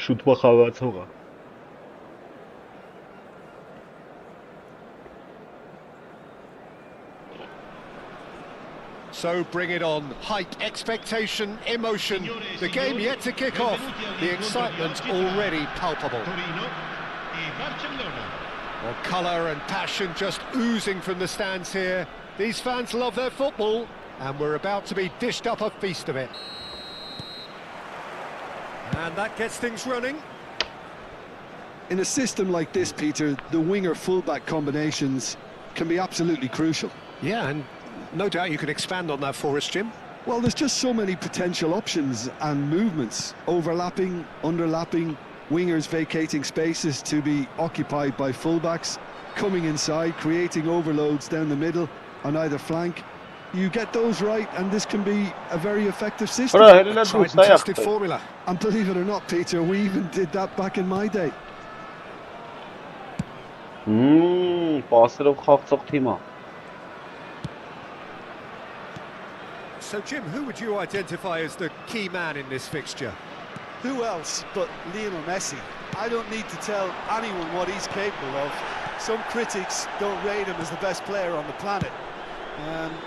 Շուտվա խաղացողա։
So bring it on. Hype, expectation, emotion. The game yet to kick off. The excitement already palpable. Well, colour and passion just oozing from the stands here. These fans love their football, and we're about to be dished up a feast of it. And that gets things running.
In a system like this, Peter, the winger-fullback combinations can be absolutely crucial.
Yeah, and no doubt you can expand on that for us, Jim.
Well, there's just so many potential options and movements. Overlapping, underlapping, wingers vacating spaces to be occupied by fullbacks, coming inside, creating overloads down the middle on either flank. You get those right, and this can be a very effective system.
Tried and tested formula.
And believe it or not, Peter, we even did that back in my day.
Պասերով խաղցող թիմա։
So, Jim, who would you identify as the key man in this fixture?
Who else but Lionel Messi? I don't need to tell anyone what he's capable of. Some critics don't rate him as the best player on the planet.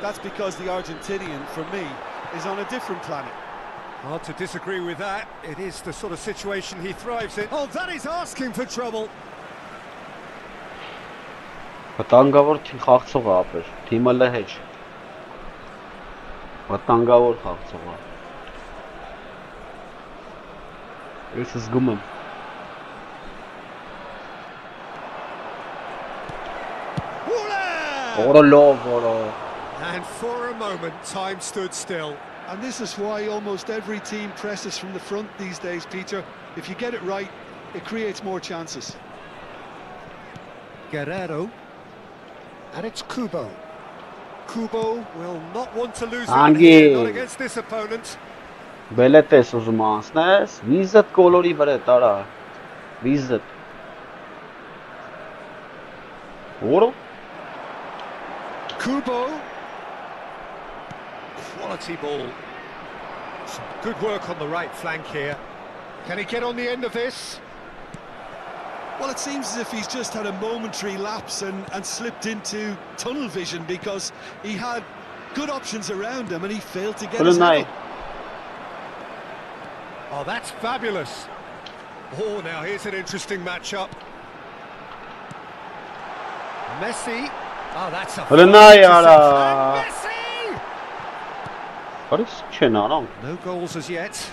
That's because the Argentinian, for me, is on a different planet.
Hard to disagree with that. It is the sort of situation he thrives in. Oh, that is asking for trouble.
Վտանգավոր խաղցող է ապեր, թիմը լեհեջ։ Վտանգավոր խաղցող է։ Ես զգում եմ։
And for a moment, time stood still.
And this is why almost every team presses from the front these days, Peter. If you get it right, it creates more chances.
Guerrero. And it's Kubo. Kubo will not want to lose that here, not against this opponent.
Բելետես ուզում անցնես, վիզդ կոլորի վրա տարա, վիզդ։ Որո՞։
Kubo. Quality ball. Some good work on the right flank here. Can he get on the end of this?
Well, it seems as if he's just had a momentary lapse and slipped into tunnel vision, because he had good options around him and he failed to get his head up.
Oh, that's fabulous. Oh, now here's an interesting matchup. Messi. Oh, that's a...
Messi!
No goals as yet.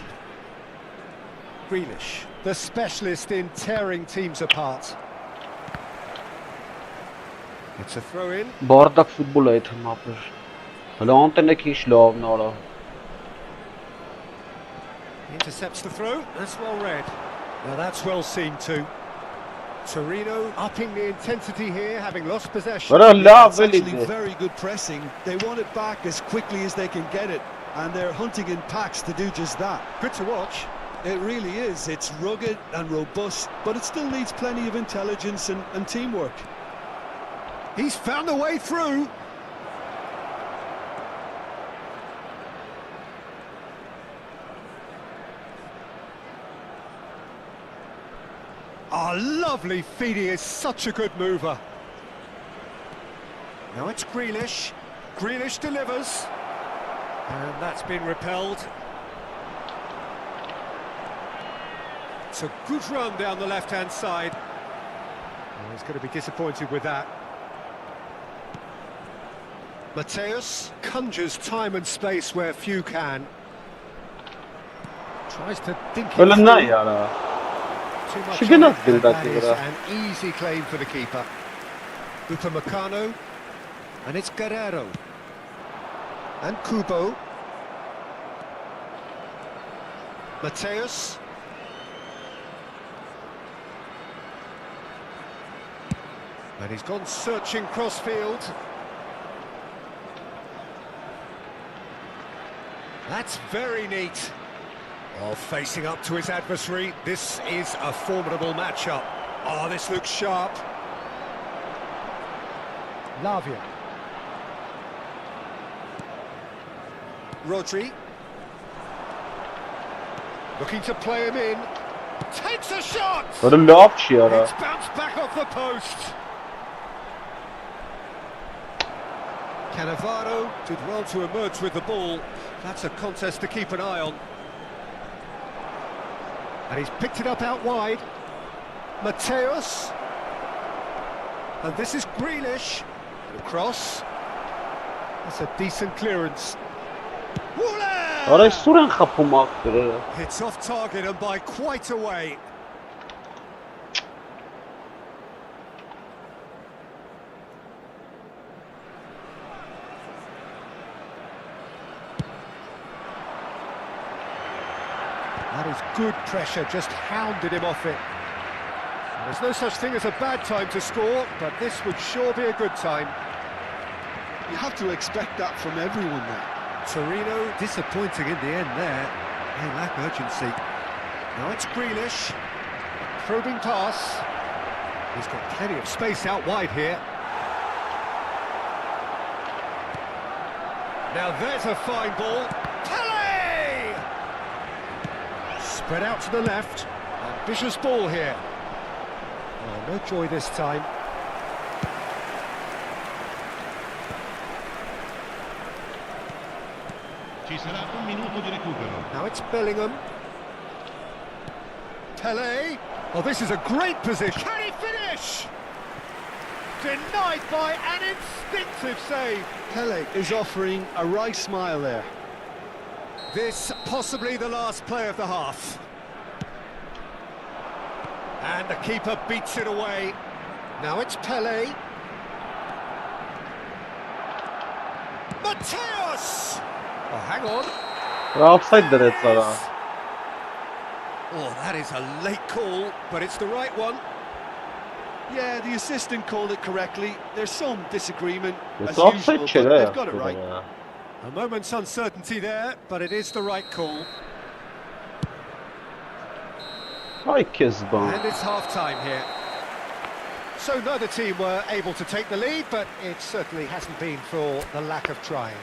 Grealish, the specialist in tearing teams apart. It's a throw-in.
Bardak futbol է այդ մապը։ Հələ անտենեք ինչ լավն արա։
Intercepts the throw. That's well read. Now that's well seen too. Torino upping the intensity here, having lost possession.
It's actually very good pressing. They want it back as quickly as they can get it, and they're hunting in packs to do just that.
Good to watch.
It really is. It's rugged and robust, but it still needs plenty of intelligence and teamwork.
He's found a way through. Oh, lovely feed. He is such a good mover. Now it's Grealish. Grealish delivers. And that's been repelled. It's a good run down the left-hand side. Oh, he's going to be disappointed with that. Mateus conjures time and space where few can. Tries to dink it through. Too much on it, and that is an easy claim for the keeper. Upamecano. And it's Guerrero. And Kubo. Mateus. And he's gone searching crossfield. That's very neat. Oh, facing up to his adversary. This is a formidable matchup. Oh, this looks sharp. Lavia. Rodri. Looking to play him in. Takes a shot!
It's
bounced back off the post. Cannavaro did well to emerge with the ball. That's a contest to keep an eye on. And he's picked it up out wide. Mateus. And this is Grealish. Across. That's a decent clearance. It's off target and by quite a way. That is good pressure, just hounded him off it. There's no such thing as a bad time to score, but this would sure be a good time.
You have to expect that from everyone now.
Torino disappointing in the end there. They lack urgency. Now it's Grealish. Probing pass. He's got plenty of space out wide here. Now there's a fine ball. Pele! Spread out to the left. Ambitious ball here. Oh, no joy this time. Now it's Bellingham. Pele. Oh, this is a great position. Can he finish? Denied by an instinctive save.
Pele is offering a right smile there.
This possibly the last play of the half. And the keeper beats it away. Now it's Pele. Mateus! Oh, hang on.
Offside there,
Oh, that is a late call, but it's the right one.
Yeah, the assistant called it correctly. There's some disagreement,
It's
as usual, but
offside,
they've got it right.
A moment's uncertainty there, but it is the right call. And it's half-time here. So neither team were able to take the lead, but it certainly hasn't been for the lack of trying.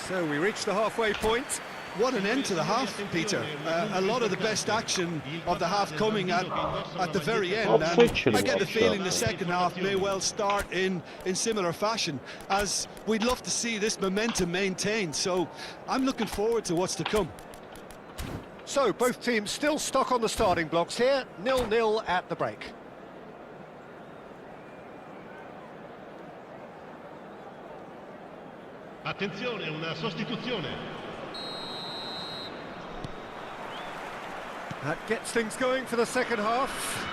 So we reach the halfway point.
What an end to the half, Peter. A lot of the best action of the half coming at the very end. And I get the feeling the second half may well start in similar fashion, as we'd love to see this momentum maintained. So I'm looking forward to what's to come.
So both teams still stuck on the starting blocks here, 0-0 at the break.
Attenzione, una sostituzione.
That gets things going for the second half.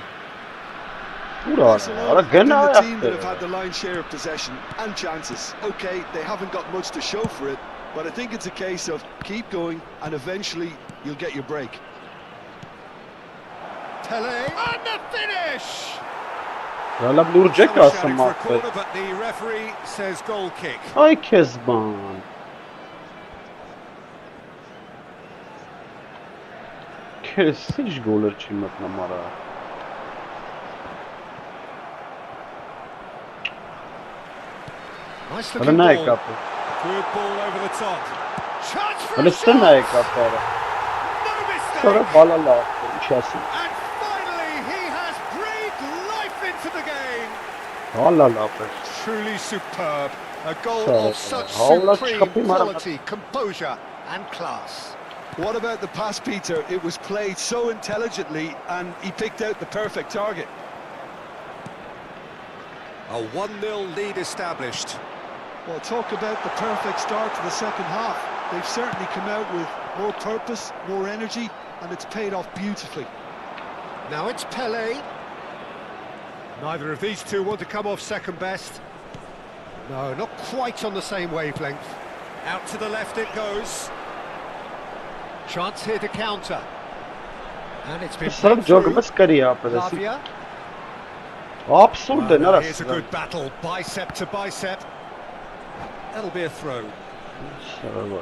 Barcelona have been the team that have had the lion's share of possession and chances. Okay, they haven't got much to show for it, but I think it's a case of keep going and eventually you'll get your break.
Pele and the finish!
Valla vuracak
Shouting
aslında
for a corner,
affet.
but the referee says goal kick.
Ay Kezban. Hiç goller çimmetna mara.
Nice
Hadi
looking
ne
ball.
kapı?
Good ball over the top. Chance for
Hadi
a
sen
shot!
ne kapı?
No mistake!
Sonra bala la. İçersin.
And finally he has breathed life into the game.
Valla la.
Truly superb. A goal
So,
of such
Allah
supreme
çıkapayım arada.
quality, composure and class.
What about the pass, Peter? It was played so intelligently and he picked out the perfect target.
A 1-0 lead established.
Well, talk about the perfect start to the second half. They've certainly come out with more purpose, more energy, and it's paid off beautifully.
Now it's Pele. Neither of these two want to come off second best. No, not quite on the same wavelength. Out to the left it goes. Chance here to counter. And it's been
Sırf
played through.
jogumuz kariya pedesi.
Lavia.
Absurd
Well,
ne
now here's a
arası?
good battle, bicep to bicep. That'll be a throw.
Şöyle.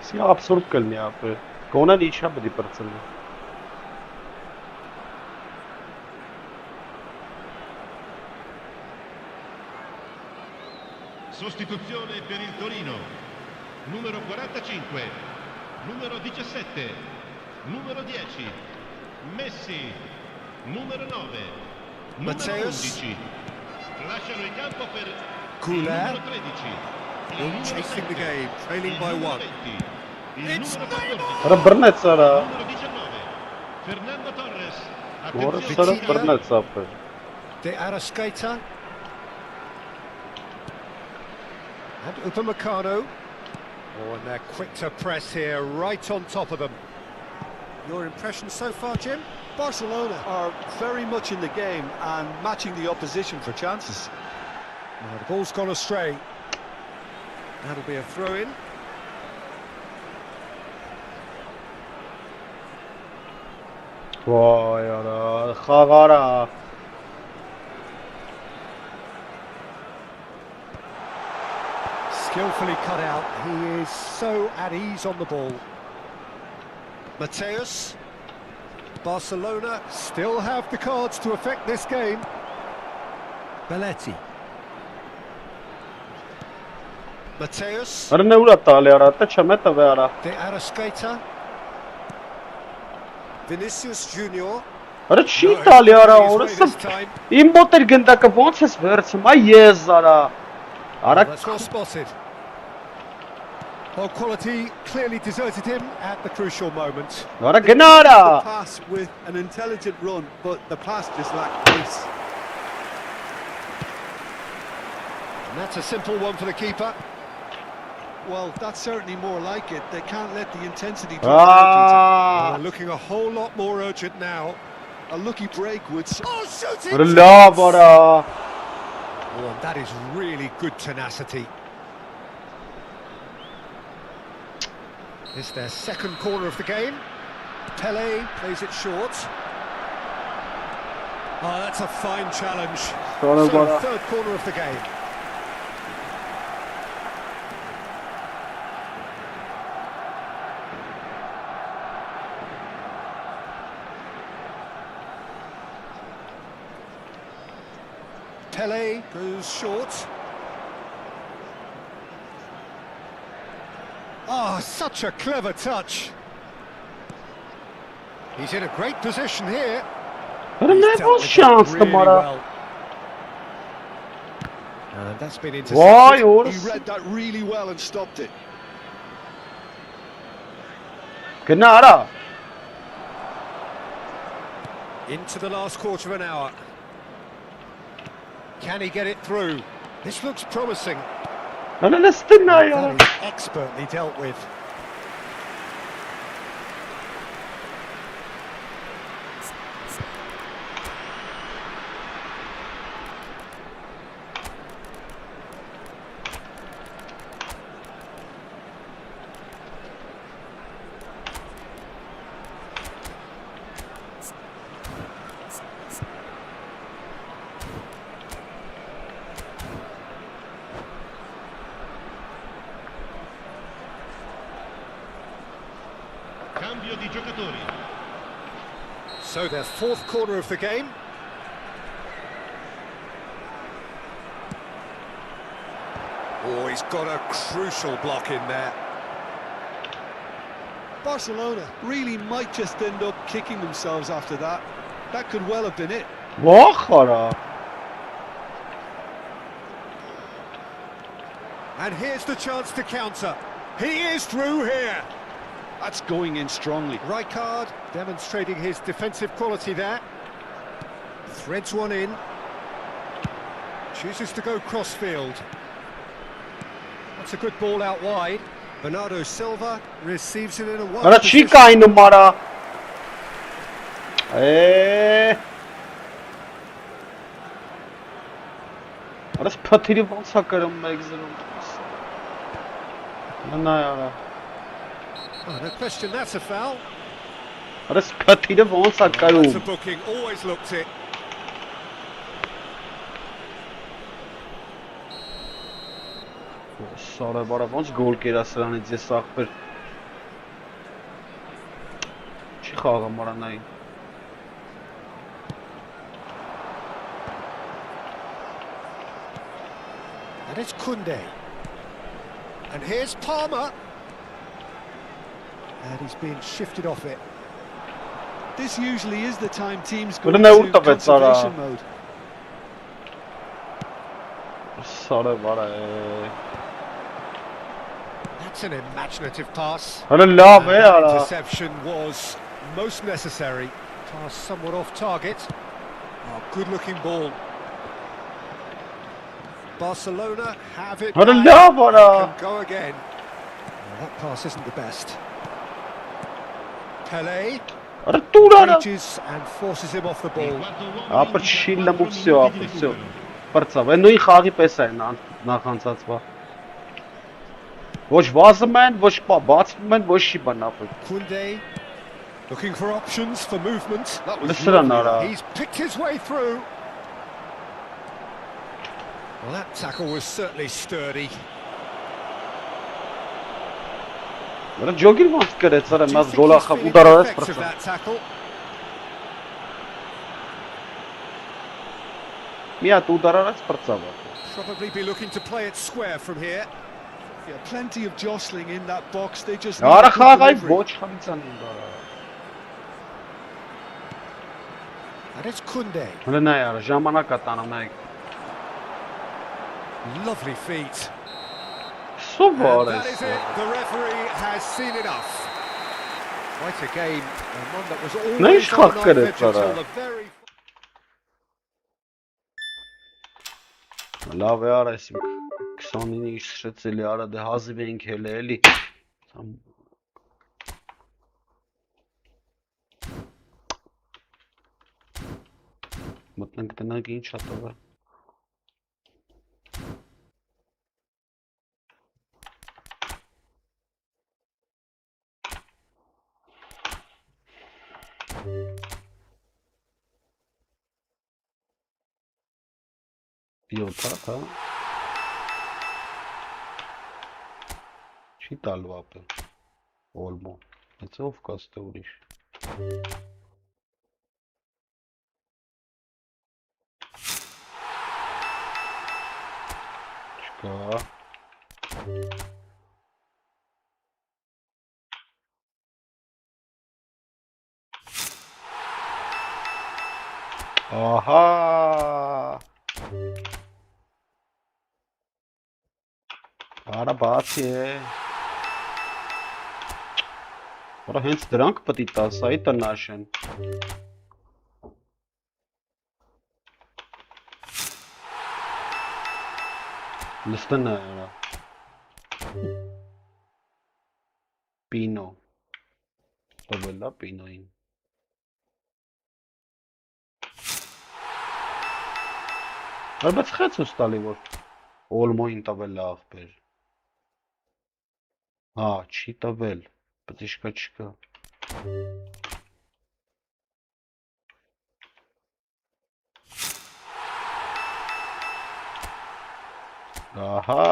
Si absurd kelime यहाँ पे कौन है नीचा बड़ी परचल
Sostituzione per il Torino. Numero 45, numero 17, numero 10, Messi, numero 9, numero
Matteus.
11. Lasciano il campo per il
Couler.
numero 13. Il
In
numero
chasing the
7,
game, trailing
il
by
numero
1.
20, il
It's
numero 14,
अरे बर्नेट सारा
il numero 19, Fernando Torres.
और
Attenzione,
सारा
Vitinha.
बर्नेट साहब पे
De Arrascaeta. And Upamecano. Oh, and they're quick to press here, right on top of them. Your impression so far, Jim?
Barcelona are very much in the game and matching the opposition for chances.
Now, the ball's gone astray. That'll be a throw-in.
वाह यार खागारा
Skillfully cut out. He is so at ease on the ball. Mateus. Barcelona still have the cards to affect this game.
Belletti.
Mateus.
अरे नहीं उड़ाता ले यार तो चमे तब यार
De Arrascaeta. Vinicius Junior.
अरे
No,
चीता ले यार
he's
और
way this
सब
time.
इम्पोर्टर गंदा का बहुत से स्पेर्स माय ये ज़रा
Well,
अरे
that's well spotted. Well, quality clearly deserted him at the crucial moment.
अरे
The
गनारा
pass with an intelligent run, but the pass just lacked pace.
And that's a simple one for the keeper.
Well, that's certainly more like it. They can't let the intensity drop out,
Ah,
They're looking a whole lot more urgent now.
Peter. A lucky break would...
Oh, shooting!
अरे ला बड़ा
Oh, and that is really good tenacity. It's their second corner of the game. Pele plays it short. Oh, that's a fine challenge.
Sorry,
So,
brother.
third corner of the game. Pele goes short. Oh, such a clever touch. He's in a great position here.
अरे
He's
नहीं
dealt
बहुत
with
chance
that really
तुम्हारा
well. And that's been
वाह
intercepted.
और
He read that really well and stopped it.
Gennara.
Into the last quarter of an hour. Can he get it through? This looks promising. That is expertly dealt with.
Cambio di giocatori.
So their fourth corner of the game. Oh, he's got a crucial block in there.
Barcelona really might just end up kicking themselves after that. That could well have been it.
And here's the chance to counter. He is through here.
That's going in strongly.
Rijkaard demonstrating his defensive quality there. Threads one in. Chooses to go crossfield. That's a good ball out wide. Bernardo Silva receives it in a wide position.
Arası patiri bal sakarım megzerım. Ana.
Oh, no question, that's a foul.
Arası patiri bal
That's
sakarım.
a booking, always looked it.
Sonra bara ոնց գոլ կերասրանից ես ախպեր. Չի խաղա մարանային.
And it's Koundé. And here's Palmer. And he's being shifted off it.
This usually is the time teams go
Ուրեմն
into
ուր տվեց Սարա.
conservation mode.
Սարը բարա է.
That's an imaginative pass.
Հələ լավ
And
է
that
արա.
interception was most necessary. Pass somewhat off target. Oh, good-looking ball. Barcelona have it
Hadi
back.
la bana.
And can go again. Well, that pass isn't the best. Pelé
Արա դուր արա.
reaches and forces him off the ball.
Ապա շիլը ու всё, ապա всё. Բրծավ, այն նույն խաղի պես է նախանցածվա։ Ոչ վազում են, ոչ բացվում են, ոչ չի բան ապա։
Koundé looking for options for movement.
That was
Լսրան
lovely.
արա։
He's picked his way through. Well, that tackle was certainly sturdy.
Արա ջոգին ոնց կրեց, արա
Do you
մաս
think
գոլա
he's feeling
ուդար
the
արած
effects of
բրծավ։
that tackle?
Մի հատ ուդար արած բրծավ։
Probably be looking to play it square from here.
Yeah, plenty of jostling in that box. They just
Արա
need good
խաղայ
delivery.
ոչ խանցան ուդարը։
And it's Koundé.
Հələ նայ արա, ժամանակ է տանում նայ։
Lovely feet.
Սովոր
And
է։
that is it. The referee has seen enough. Quite a game, and one that was
Նա
always
ինչ
on
խաղ
the knife
կրեց
edge until
արա։
the very...
Լավ է արա, ես 29-ի շրեցելի արա, դե հազիվ էինք հել էլի։ Մտնենք տնանք ինչ ա տվա։ Յոթա, հա։ Չի տալու ապը։ Օլմո։ Հենց ով կա ստե ուրիշ։ Չկա։ Ահա։ Արա բացի է։ Արա հենց դրանք պետք է տաս, այ տնաշեն։ Լստն է արա։ Պինո։ Տվել է պինոին։ Բայց խեց ուս տալի, որ Օլմոին տվել է աղբեր։ Հա, չի տվել, բծիշկա չկա։ Ահա։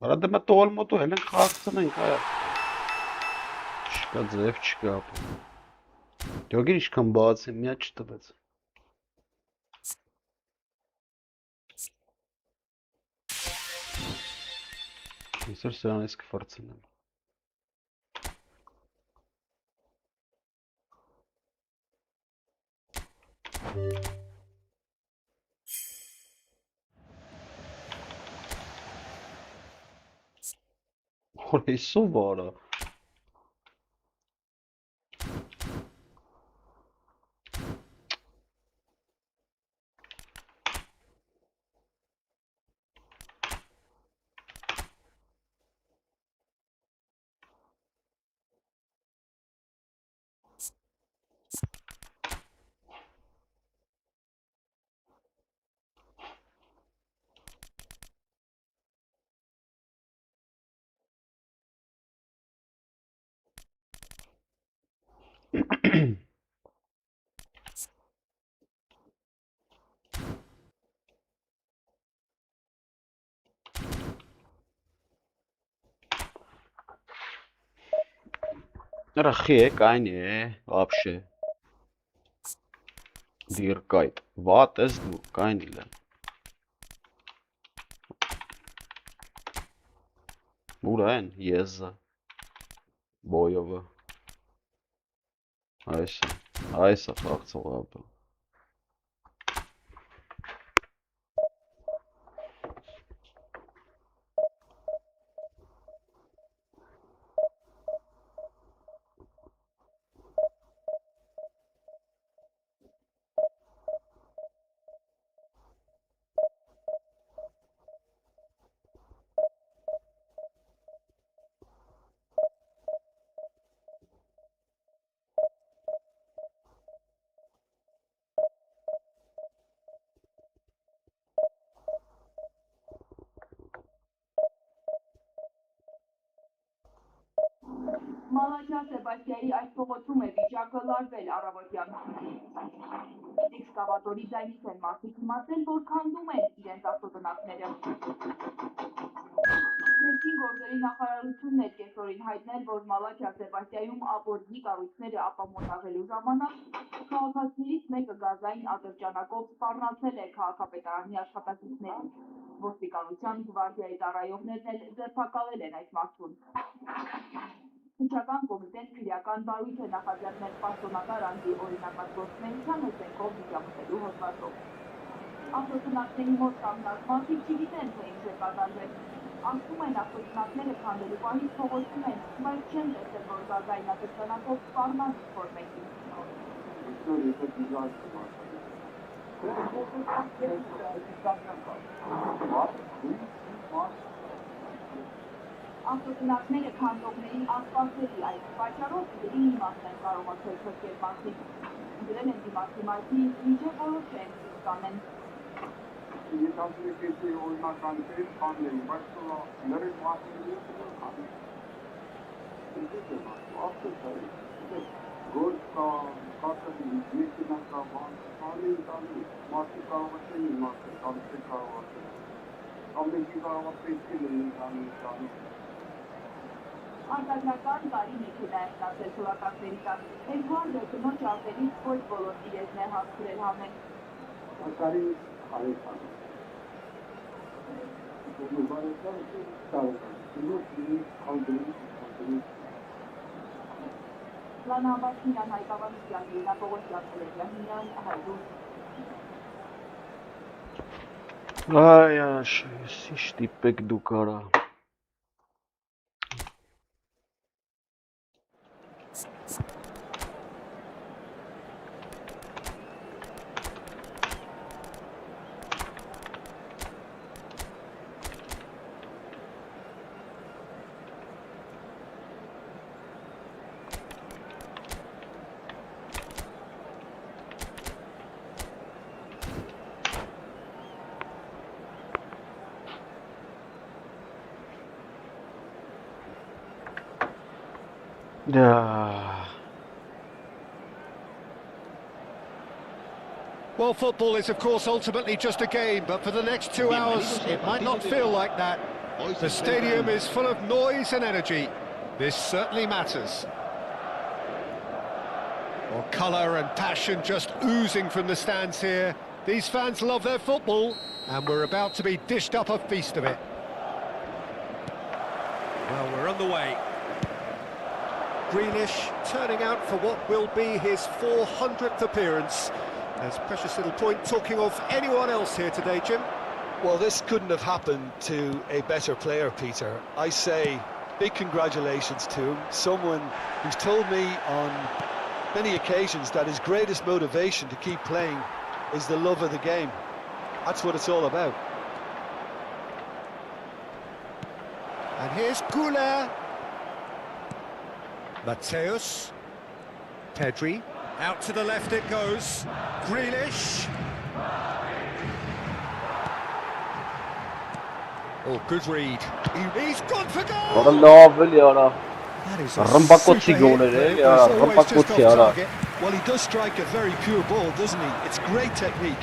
Արա դե մտ Օլմոտու հել ենք խաղցնենք, այա։ Չկա ձև չկա։ Դյոգիր իշքան բացի, միա չտվեց։ Իսր սրանից կվարցնեմ։ Որ հեսո վարը։ Рахе, кайне, вообще. Диркайт. Вот это ду, кайниле. Бурен, еза. Боева. Айса факцова.
Մալաջա Սեբաստիայի այս փողոցում է վիճակը լարվել առավոտյան։ Էքսկավատորի ձայնից են մարդիկ իմացել, որ քանդում են իրենց ավտոտնակները։ Ներքին գործերի նախարարությունն էր կեսօրին հայտնել, որ Մալաջա Սեբաստիայում ապօրինի կառույցները ապամոտաղելու ժամանակ քաղաքացիներից մեկը գազային ատրճանակով սպառնացել է քաղաքապետարանի աշխատակիցներին։ Ոստիկանության գվարդիայի ծառայողներն էլ ձերբակալել են այդ մարդուն։ Քննչական կոմիտեն քրեական բարույթ է նախաձեռնել պաշտոնական անձի օրինական գործունեությանը զենքով միջամտելու հոդվածով։ Ավտոտնակների մոտ կանգնած մարդիկ չգիտեն, թե ինչ է կատարվել։ Ասում են, ավտոտնակները քանդելու պահից փողոցում են, բայց չեն տեսել, որ գազային ատրճանակով սպառնան ինչ-որ մեկին։ Ավտոտնակները քանդողների անսպասելի այդ պատճառով դերի մի մասն են կարողացել փրկել մարդիկ։ Դրել են դիմացի մարդի, մինչև որոշեն ինչ կանեն։ Արտադրական տարի մեքենա է ստացել թվակակների տակ, Էդվարդը կնոջ արտերից ոչ բոլոր իրեզն է հասցրել հանել։ Լանավաշինան հայկավանության իրինապողոսյան Հելեգյանինյան հայդուր։
Այ աշ, ինչ տիպեք դուք արա։ Yeah.
Well, football is, of course, ultimately just a game, but for the next 2 hours, it might not feel like that. The stadium is full of noise and energy. This certainly matters. Well, colour and passion just oozing from the stands here. These fans love their football, and we're about to be dished up a feast of it. Well, we're on the way. Greenish turning out for what will be his 400th appearance. There's a precious little point talking of anyone else here today, Jim.
Well, this couldn't have happened to a better player, Peter. I say big congratulations to him. Someone who's told me on many occasions that his greatest motivation to keep playing is the love of the game. That's what it's all about.
And here's Goulet. Mateus. Pedri. Out to the left it goes. Grealish. Oh, good read. He's gone for goal! That is a super hit, but it was always just off target.
Well, he does strike a very pure ball, doesn't he? It's great technique.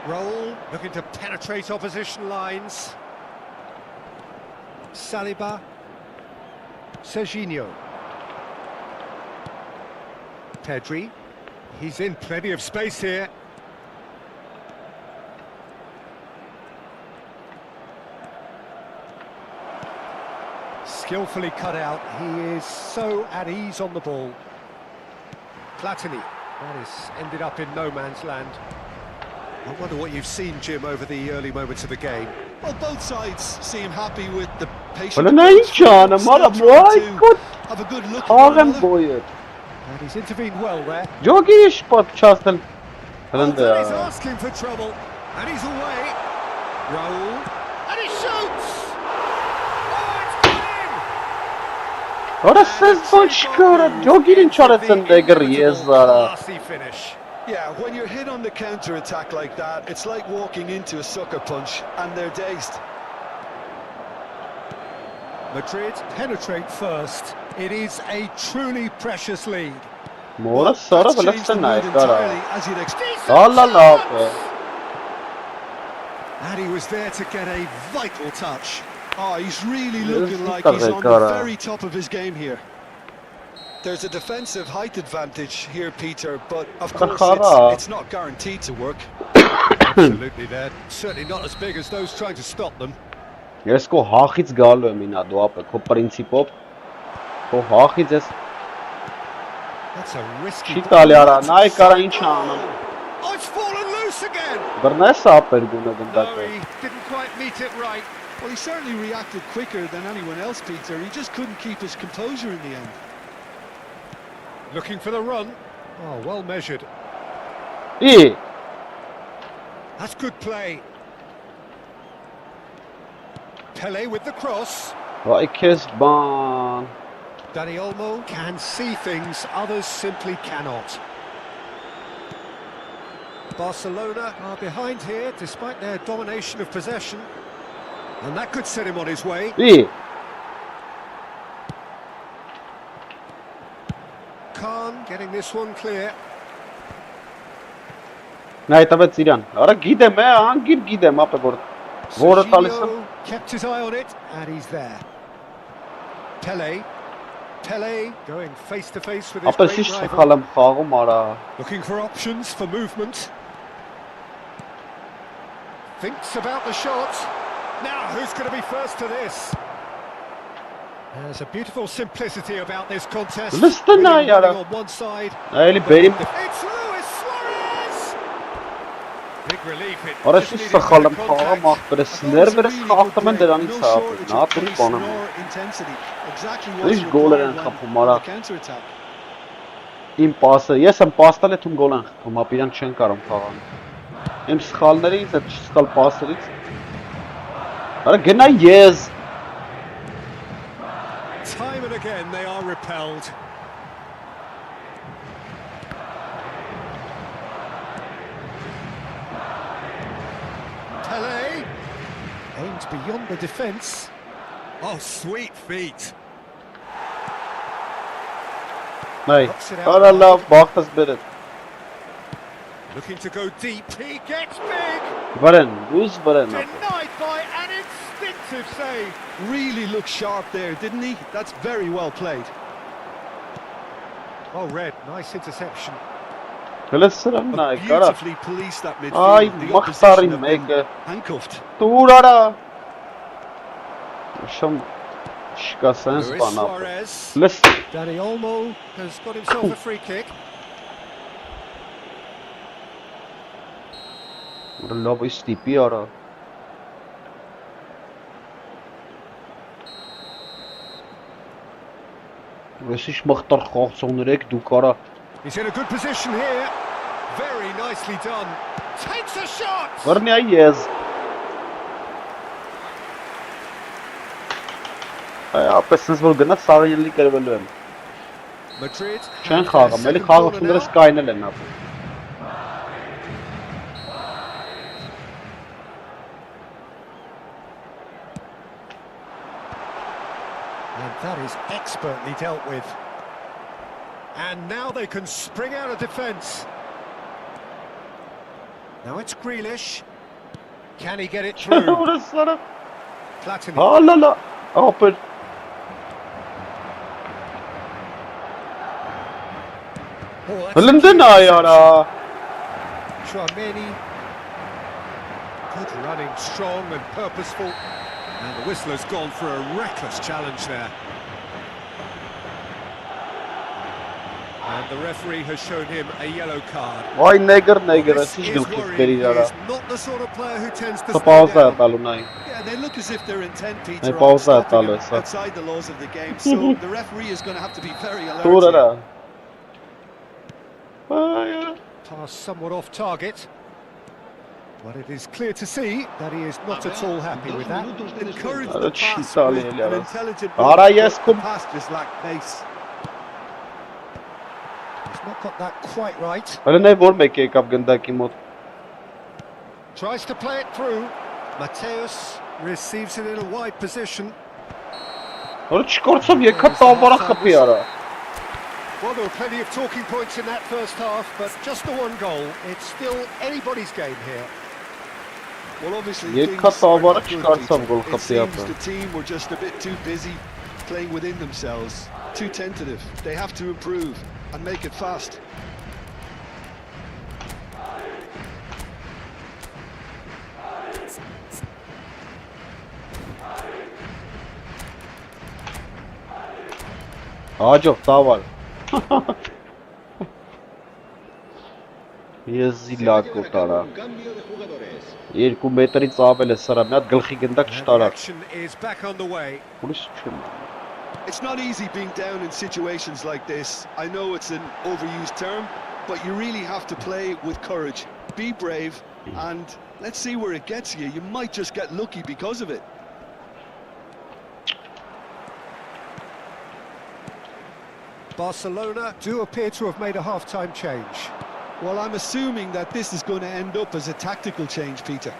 Raul, looking to penetrate opposition lines. Saliba. Serginho. Pedri. He's in plenty of space here. Skillfully cut out. He is so at ease on the ball. Platini. That is ended up in no man's land. I wonder what you've seen, Jim, over the early moments of the game.
Well, both sides seem happy with the patient
Well,
have a good look at one another.
And he's intervened well there.
Jogish podchastan.
And he's asking for trouble. And he's away. Raul. And he shoots!
Orası son çıkıyor. Jogi'nin çarasında gırıyezlara.
Classy finish.
Yeah, when you're hit on the counter-attack like that, it's like walking into a sucker punch, and they're dazed.
Madrid penetrate first. It is a truly precious lead.
Mora sonra
That's
böyle
changed the
sen
mood
ne kadar?
entirely, as you'd expect.
Allah.
And he was there to get a vital touch.
Oh, he's really looking like he's on the very top of his game here. There's a defensive height advantage here, Peter, but of course it's not guaranteed to work.
Absolutely, they're certainly not as big as those trying to stop them.
Ես քո հախից գալու եմ ինա դու ապը քո պրինցիպով քո հախից ես
That's a risky.
չի տալի արա նայ կարա ինչ անեմ
Oh, it's fallen loose again.
բռնես ապեր գունը
No,
գնդակը
he didn't quite meet it right.
Well, he certainly reacted quicker than anyone else, Peter. He just couldn't keep his composure in the end.
Looking for the run. Oh, well measured.
ի
That's good play. Pele with the cross.
վայ քեզ բան
Dani Olmo can see things others simply cannot. Barcelona are behind here despite their domination of possession. And that could set him on his way.
ի
Khan getting this one clear.
նայ տվեց իրան արա գիտեմ անգիր գիտեմ ապը որը տալիս եմ
Serginho kept his eye on it, and he's there. Pele going face to face with his
ապը
great
շիշ
rival.
սխալ եմ խաղում արա
Looking for options for movement. Thinks about the shot. Now, who's going to be first to this? There's a beautiful simplicity about this contest.
Listen now,
Really
yara.
running on one side.
այլի բերիմ
It's Luis Suarez! Big relief. It
արա
just
շիշ
needed a
սխալ
bit
եմ
of
խաղում
contact.
ախպերս ներվերս խախտում են դրանից
No
հա
shortage
նա
of
դուրս
pace
բանում
nor intensity. Exactly what
Իշ
is
գոլեր են
required when
խփում
on
արա
the counter-attack.
իմ պասը ես եմ պաստել է թում գոլ են խփում ապ իրանք չեն կարող խաղան իմ սխալներից այդ սխալ պասերից արա գնա ես
Time and again they are repelled. Pele aims beyond the defence. Oh, sweet feet.
Nay. Allah baxtas beret.
Looking to go deep. He gets big.
Baren, uz baren.
Denied by an instinctive save.
Really looked sharp there, didn't he? That's very well played.
Oh, Red, nice interception.
Listen, nay, kara.
Beautifully policed that
Ay,
midfield. The
maxtari
opposition have been
meke.
handcuffed.
Turara. Sham shkasen
Luis
spana.
Suarez.
Listen.
Dani Olmo has got himself a free kick.
Love is tipi ara. Russisch magtar gehad dou kara.
He's in a good position here. Very nicely done. Takes a shot.
Warni ay yes. Ay apesnes vol gna sağyınlı kervelem.
Madrid.
Çen xağa, meli xağa sundres kaynelen apı.
And that is expertly dealt with. And now they can spring out of defence. Now it's Grealish. Can he get it through?
Orası
Platini.
ha la la. Open.
Oh, that's a
Linden
key
ayara.
Chouameni. Good running, strong and purposeful. And the whistler's gone for a reckless challenge there. And the referee has shown him a yellow card.
Vay neger,
This
siz
is
gılkız
worrying.
beri
He
yara.
is not the sort of player who tends to
To
slow
pauza
down.
atalu nay.
Yeah, they look as if they're intent, Peter, on
pauza
stopping
atalu
them
esa.
outside the laws of the game. So the referee is going to have to be very alert.
Turara. Vay.
Pass somewhat off target. But it is clear to see that he is not at all happy with that.
Encourage
Ara
the pass
çitali
with an
yara.
intelligent
Ara
ball,
yes
but the
kum.
pass just lacked pace.
He's not got that quite right.
Öyle ne vor meke kap gındaki mod.
Tries to play it through. Mateus receives it in a wide position.
Onu çıkarsam yekat davara kapı yara.
Well, there were plenty of talking points in that first half, but just the one goal. It's still anybody's game here.
Well, obviously,
Ye
things
kat
are
davara
not good,
çıkarsam
Peter.
gol
It
kapı
seems
yapar.
the team were just a bit too busy playing within themselves, too tentative. They have to improve and make it fast.
Acı daha var. Եզիլա կոտարա։ Երկու մետրից ավել է սրա, մի հատ գլխի գնդակ չտարա։ Ուրիշ չեմ։
It's not easy being down in situations like this. I know it's an overused term, but you really have to play with courage. Be brave, and let's see where it gets you. You might just get lucky because of it.
Barcelona do appear to have made a half-time change.
Well, I'm assuming that this is going to end up as a tactical change, Peter.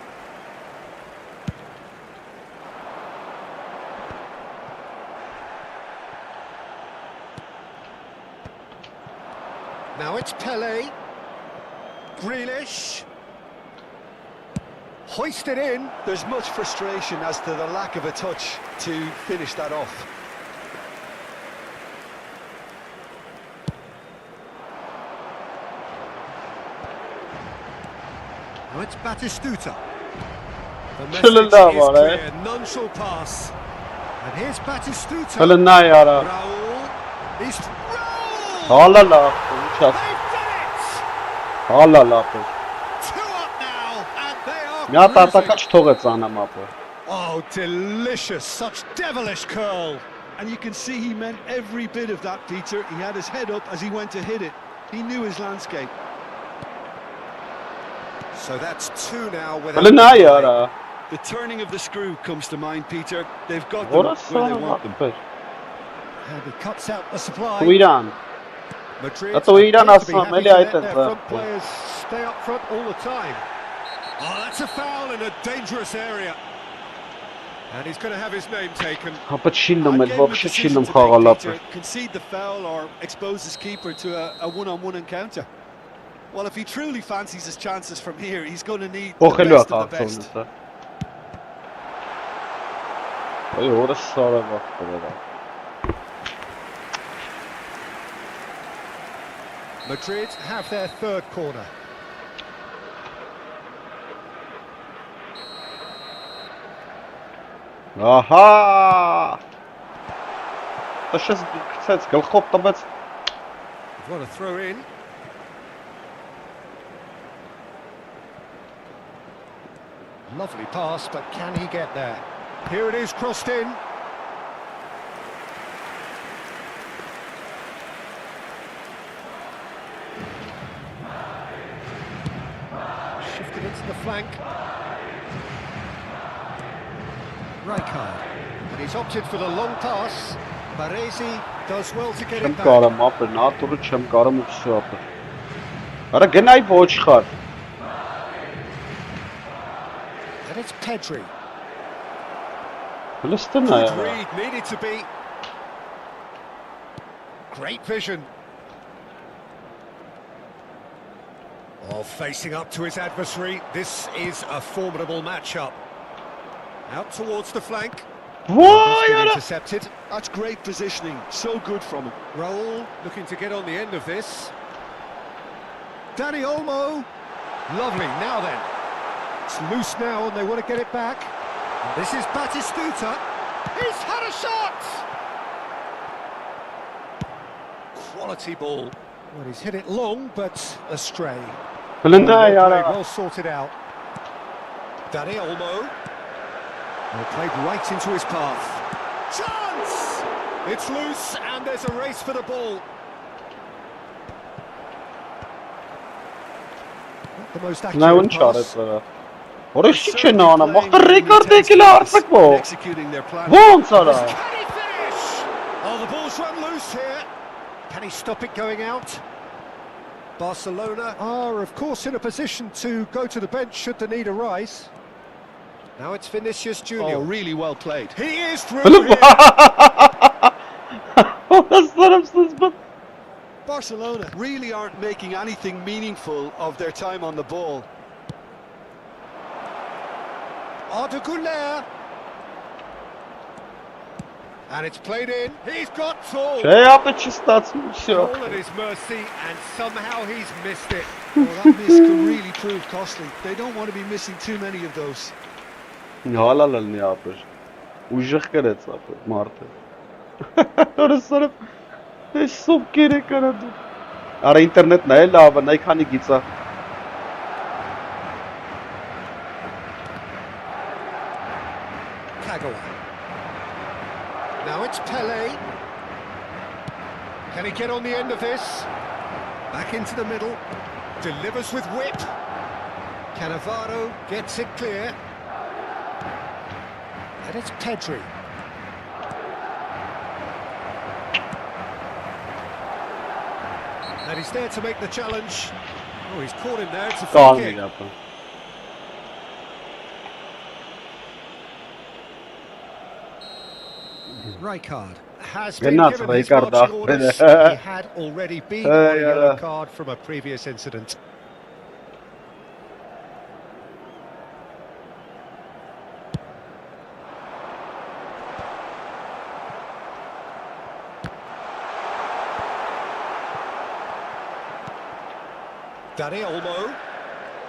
Now it's Pele. Grealish. Hoisted in.
There's much frustration as to the lack of a touch to finish that off.
Now it's Batistuta. The message is clear, none shall pass. And here's Batistuta. Raul. He's Raul!
Hala la.
They've done it!
Hala la.
2 up now, and they are
Մի հատ
cruising.
արտակաչ թողեց անամ ապը։
Oh, delicious! Such devilish curl.
And you can see he meant every bit of that, Peter. He had his head up as he went to hit it. He knew his landscape.
So that's 2 now with
Հələ նա яրա։
The turning of the screw comes to mind, Peter. They've got them
Որը
where they want them.
սարը։
And he cuts out the supply.
Ու Իրան։
Madrid
Ատո Իրան
appear to be
ասում,
happy
էլի
to
այդ
let
է
their front players stay up front all the time. Oh, that's a foul in a dangerous area. And he's going to have his name taken.
Հապա չինում
I
էլ
gave him a
вообще
decision
չինում
to make,
խաղալապը։
Peter. Concede the foul or expose his keeper to a one-on-one encounter. Well, if he truly fancies his chances from here, he's going to need the
Փոխելու է
best of the
խաղացողն
best.
դա։ Այ օրը սարը վախտը։
Madrid have their third corner.
Ահա։ Տաշես գցեց գլխով տվեց։
What a throw in. Lovely pass, but can he get there? Here it is, crossed in. Shifted it to the flank. Rijkaard. And he's opted for the long pass. Baresi does well to get
Չեմ
it back.
կարամ ապրել, նատուրը չեմ կարամ ու всё ապրել։ Արա գնայ ոչխար։
And it's Pedri.
Լստն է։
Good read, needed to be. Great vision. Oh, facing up to his adversary. This is a formidable matchup. Out towards the flank.
Վայ,
Been
արա։
intercepted.
That's great positioning. So good from him.
Raul looking to get on the end of this. Dani Olmo. Lovely. Now then. It's loose now and they want to get it back. And this is Batistuta. He's had a shot! Quality ball. Well, he's hit it long, but astray.
Բլնդա
Well played,
արա։
well sorted out. Dani Olmo. Well played right into his path. Chance! It's loose and there's a race for the ball. Not the most
Նա
accurate
ուն չարեց
pass.
վրա։ Որոշ չի չեն
Certainly
անում,
playing
ախտը
with
ռեկորդ
intense
եկել
pace
արցակո։
and executing their plan.
Ոնց արա։
Can he finish? Oh, the ball's run loose here. Can he stop it going out? Barcelona are, of course, in a position to go to the bench should the need arise. Now it's Vinicius Junior.
Oh, really well played.
He is through here.
Barcelona really aren't making anything meaningful of their time on the ball.
Arda Güler. And it's played in. He's got tall.
Չէ, ապա չստացվում, всё։
All at his mercy, and somehow he's missed it.
Well, that miss could really prove costly. They don't want to be missing too many of those.
Հալալ լինի ապր։ Ուժեղ կրեց ապր մարդը։ Որսորը այս սոկերը կարա դու։ Արա ինտերնետն է լավ, նայ քանի գիծա։
Kagawa. Now it's Pele. Can he get on the end of this? Back into the middle. Delivers with whip. Cannavaro gets it clear. And it's Pedri. And he's there to make the challenge. Oh, he's caught him there. It's a free
Կանգնի
kick.
ապա։
Rijkaard has been
Gennaz
given his
Rijkaard
marching orders.
after.
He had already been on a yellow card from a previous incident. Dani Olmo.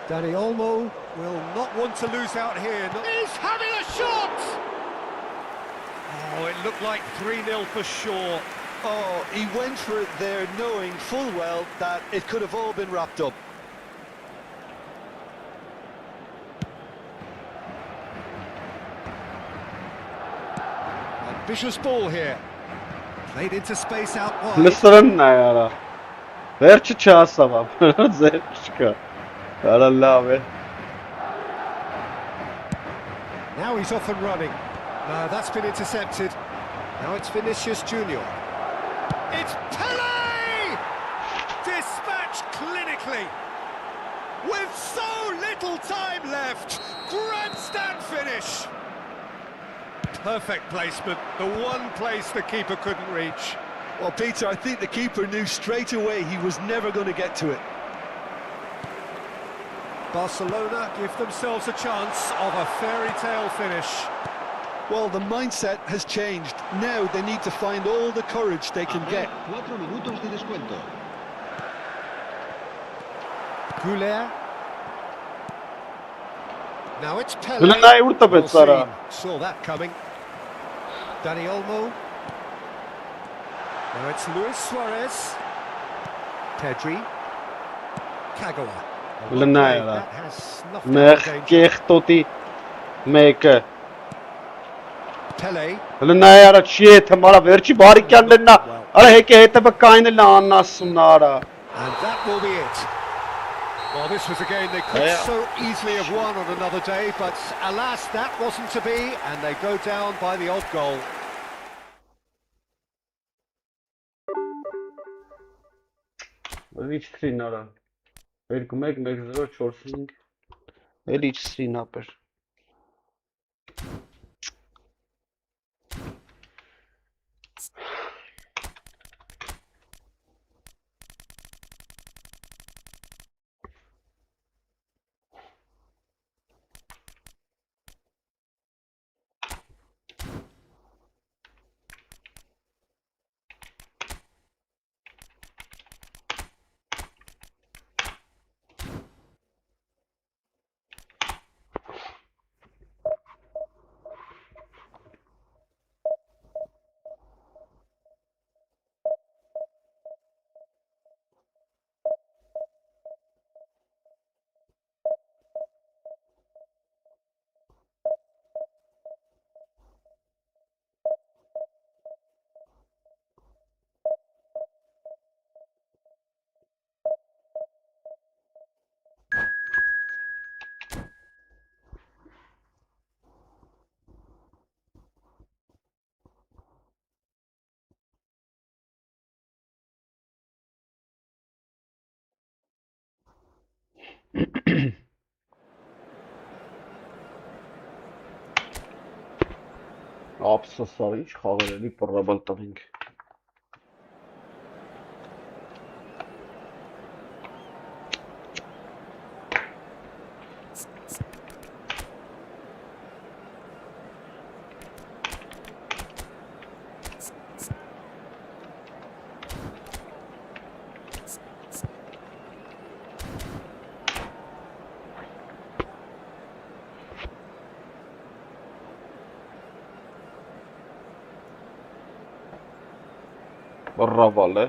Dani Olmo will not want to lose out here. He's having a shot! Oh, it looked like 3-0 for sure.
Oh, he went for it there knowing full well that it could have all been wrapped up.
Ambitious ball here. Played into space out wide.
Լսրնն է արա։ Վերջը չասավ ապա, ձեր չկա։ Արա լավ է։
Now he's off and running. That's been intercepted. Now it's Vinicius Junior. It's Pele! Dispatched clinically. With so little time left. Grandstand finish. Perfect placement, the one place the keeper couldn't reach.
Well, Peter, I think the keeper knew straight away he was never going to get to it.
Barcelona give themselves a chance of a fairy tale finish.
Well, the mindset has changed. Now they need to find all the courage they can get.
4 minutos de descuento.
Goulet. Now it's Pele.
Goulet vurdu
Well
Betsara.
seen. Saw that coming. Dani Olmo. Now it's Luis Suarez. Pedri. Kagawa.
Goulet
That has snuffed out the danger.
Mech toti meke.
Pele.
Goulet yara chiye thamara verchi bari kyan lenna. Ara heke hete bakaine laana sunara.
And that will be it. Well, this was a game they could so easily have won on another day, but alas, that wasn't to be, and they go down by the odd goal.
Each 3 nara. Երկու 1-1-0 4-5 էլ իջ 3 նապեր Ապսոսար ինչ խաղեր էլի պռաբալ տվինք Բռավալ է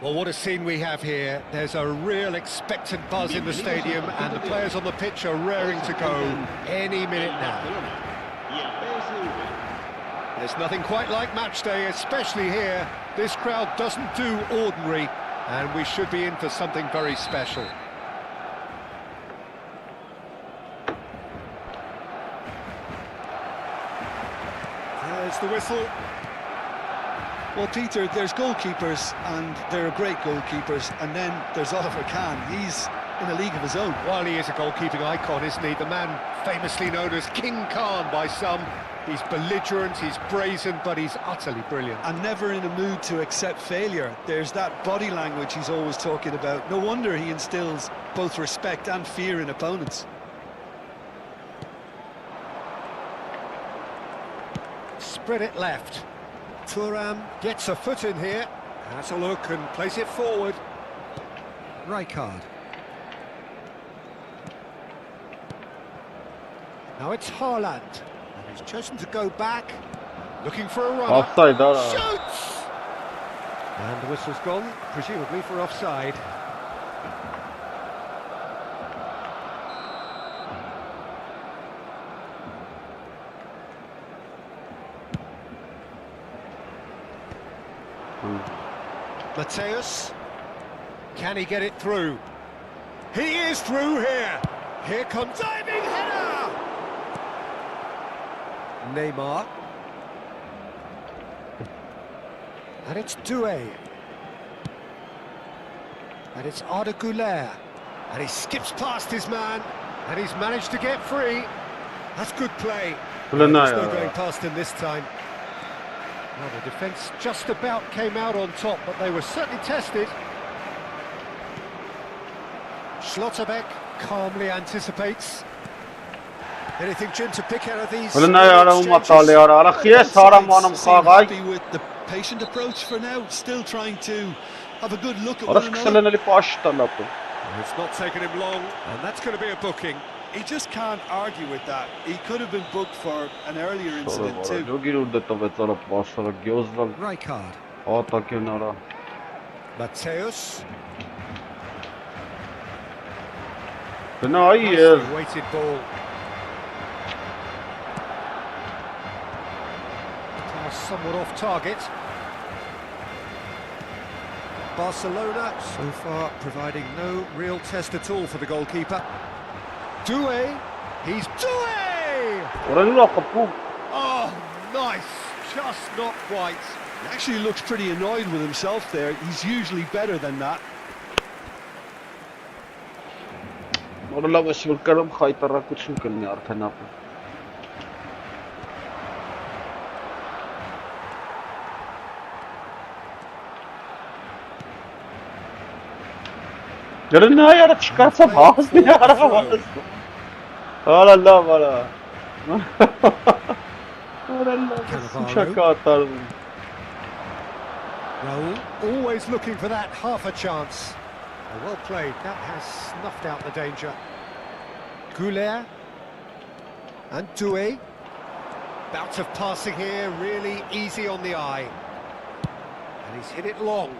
Well, what a scene we have here. There's a real expectant buzz in the stadium, and the players on the pitch are raring to go any minute now. There's nothing quite like match day, especially here. This crowd doesn't do ordinary, and we should be in for something very special. There's the whistle.
Well, Peter, there's goalkeepers, and they're great goalkeepers, and then there's Oliver Kahn. He's in a league of his own.
Well, he is a goalkeeping icon, isn't he? The man famously known as King Khan by some. He's belligerent, he's brazen, but he's utterly brilliant.
And never in a mood to accept failure. There's that body language he's always talking about. No wonder he instills both respect and fear in opponents.
Spread it left. Thuram gets a foot in here, has a look and plays it forward.
Rijkaard.
Now it's Haaland. And he's chosen to go back, looking for a run.
Offside,
Shoots! And the whistle's gone, presumably for offside. Mateus, can he get it through? He is through here. Here comes diving header. Neymar, and it's Doué, and it's Arda Güler, and he skips past his man, and he's managed to get free. That's good play. There's no going past him this time. Well, the defence just about came out on top, but they were certainly tested. Schlotterbeck calmly anticipates. Anything, Jim, to pick out of these?
Happy with the patient approach for now, still trying to have a good look at one another.
It's not taken him long, and that's going to be a booking.
He just can't argue with that. He could have been booked for an earlier incident too.
Rijkaard.
Mateus.
No, he is.
Nicely weighted ball. Somewhat off target. Barcelona so far providing no real test at all for the goalkeeper. Doué, he's Doué! Oh, nice, just not quite.
He actually looks pretty annoyed with himself there. He's usually better than that.
Görünüyor ya çıkarsa bağız diye aramadın. Allah bana. Şaka atardım.
Raul always looking for that half a chance. Well played, that has snuffed out the danger. Güler and Doué. Bout of passing here, really easy on the eye. And he's hit it long.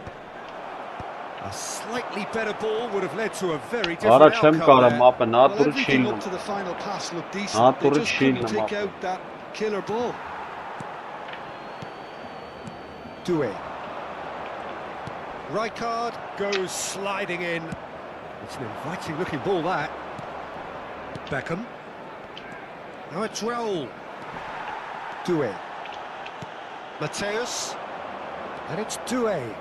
A slightly better ball would have led to a very different outcome there.
Well, everything up to the final pass looked decent. They just couldn't take out that killer ball.
Doué. Rijkaard goes sliding in. It's an inviting looking ball, that. Beckham. Now it's Raul. Doué. Mateus. And it's Doué.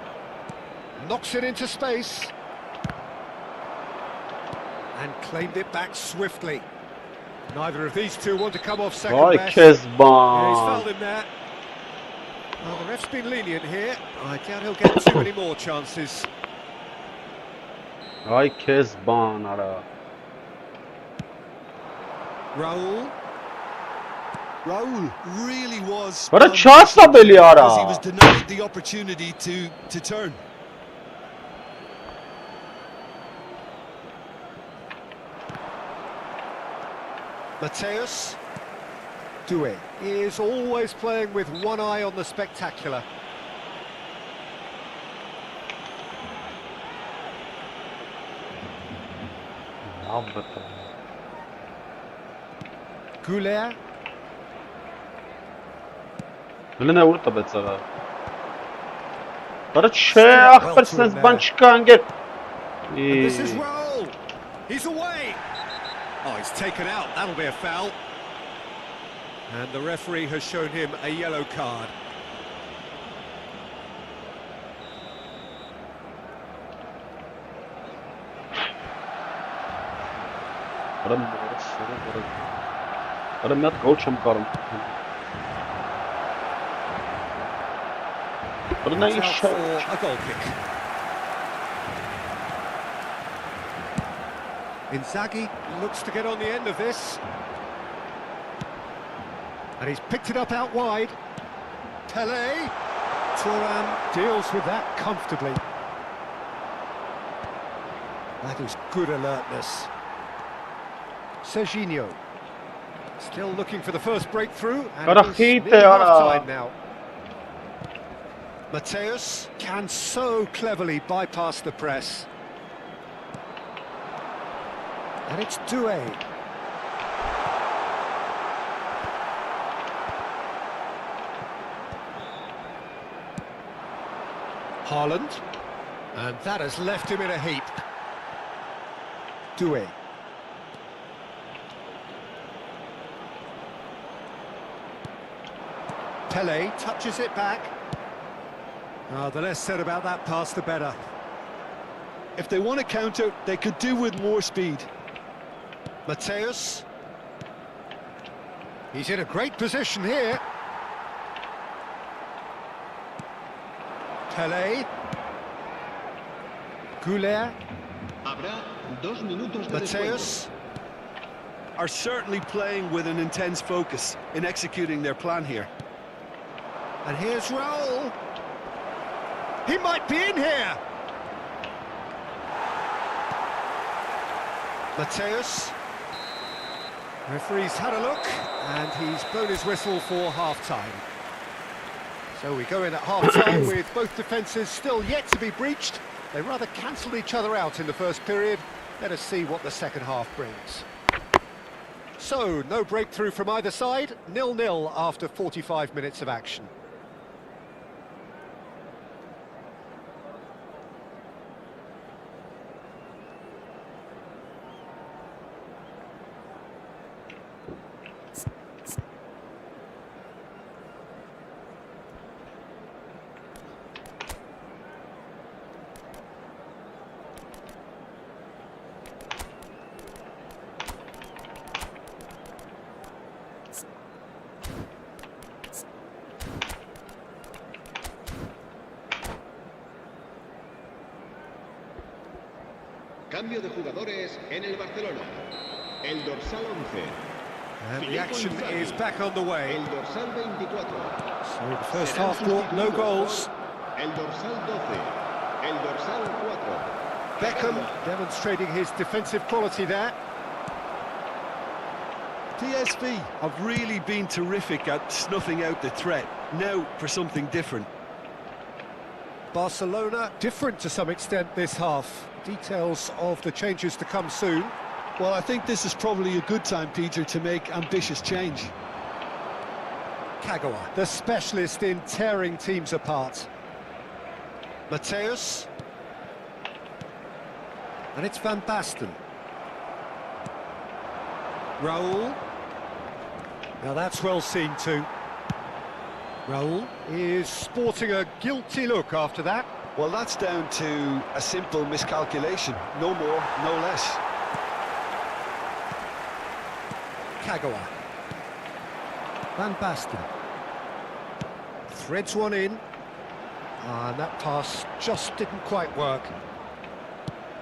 Knocks it into space. And claimed it back swiftly. Neither of these two want to come off second best. Yeah, he's fouled him there. Well, the ref's been lenient here. I doubt he'll get too many more chances. Raul.
Raul really was.
What a chance that
because he was denied the opportunity to turn.
Mateus. Doué is always playing with one eye on the spectacular. Güler. This is Raul. He's away. Oh, he's taken out. That'll be a foul. And the referee has shown him a yellow card. It's out for a goal kick. Inzaghi looks to get on the end of this. And he's picked it up out wide. Pele. Thuram deals with that comfortably. That is good alertness. Serginho. Still looking for the first breakthrough. And it's nearly half-time now. Mateus can so cleverly bypass the press. And it's Doué. Haaland. And that has left him in a heap. Doué. Pele touches it back. Oh, the less said about that pass, the better.
If they want to counter, they could do with more speed.
Mateus. He's in a great position here. Pele. Goulet. Mateus.
Are certainly playing with an intense focus in executing their plan here.
And here's Raul. He might be in here. Mateus. Referee's had a look, and he's blown his whistle for half-time. So we go in at half-time with both defences still yet to be breached. They rather cancelled each other out in the first period. Let us see what the second half brings. So, no breakthrough from either side. 0-0 after 45 minutes of action.
Cambio de jugadores en el Barcelona. El dorsal 11.
And the action is back on the way.
El dorsal 24.
So the first half brought no goals.
El dorsal 12. El dorsal 4.
Beckham demonstrating his defensive quality there.
PSV have really been terrific at snuffing out the threat. Now for something different.
Barcelona different to some extent this half. Details of the changes to come soon.
Well, I think this is probably a good time, Peter, to make ambitious change.
Kagawa, the specialist in tearing teams apart. Mateus. And it's Van Basten. Raul. Now that's well seen too. Raul is sporting a guilty look after that.
Well, that's down to a simple miscalculation. No more, no less.
Kagawa. Van Basten. Threads one in. And that pass just didn't quite work.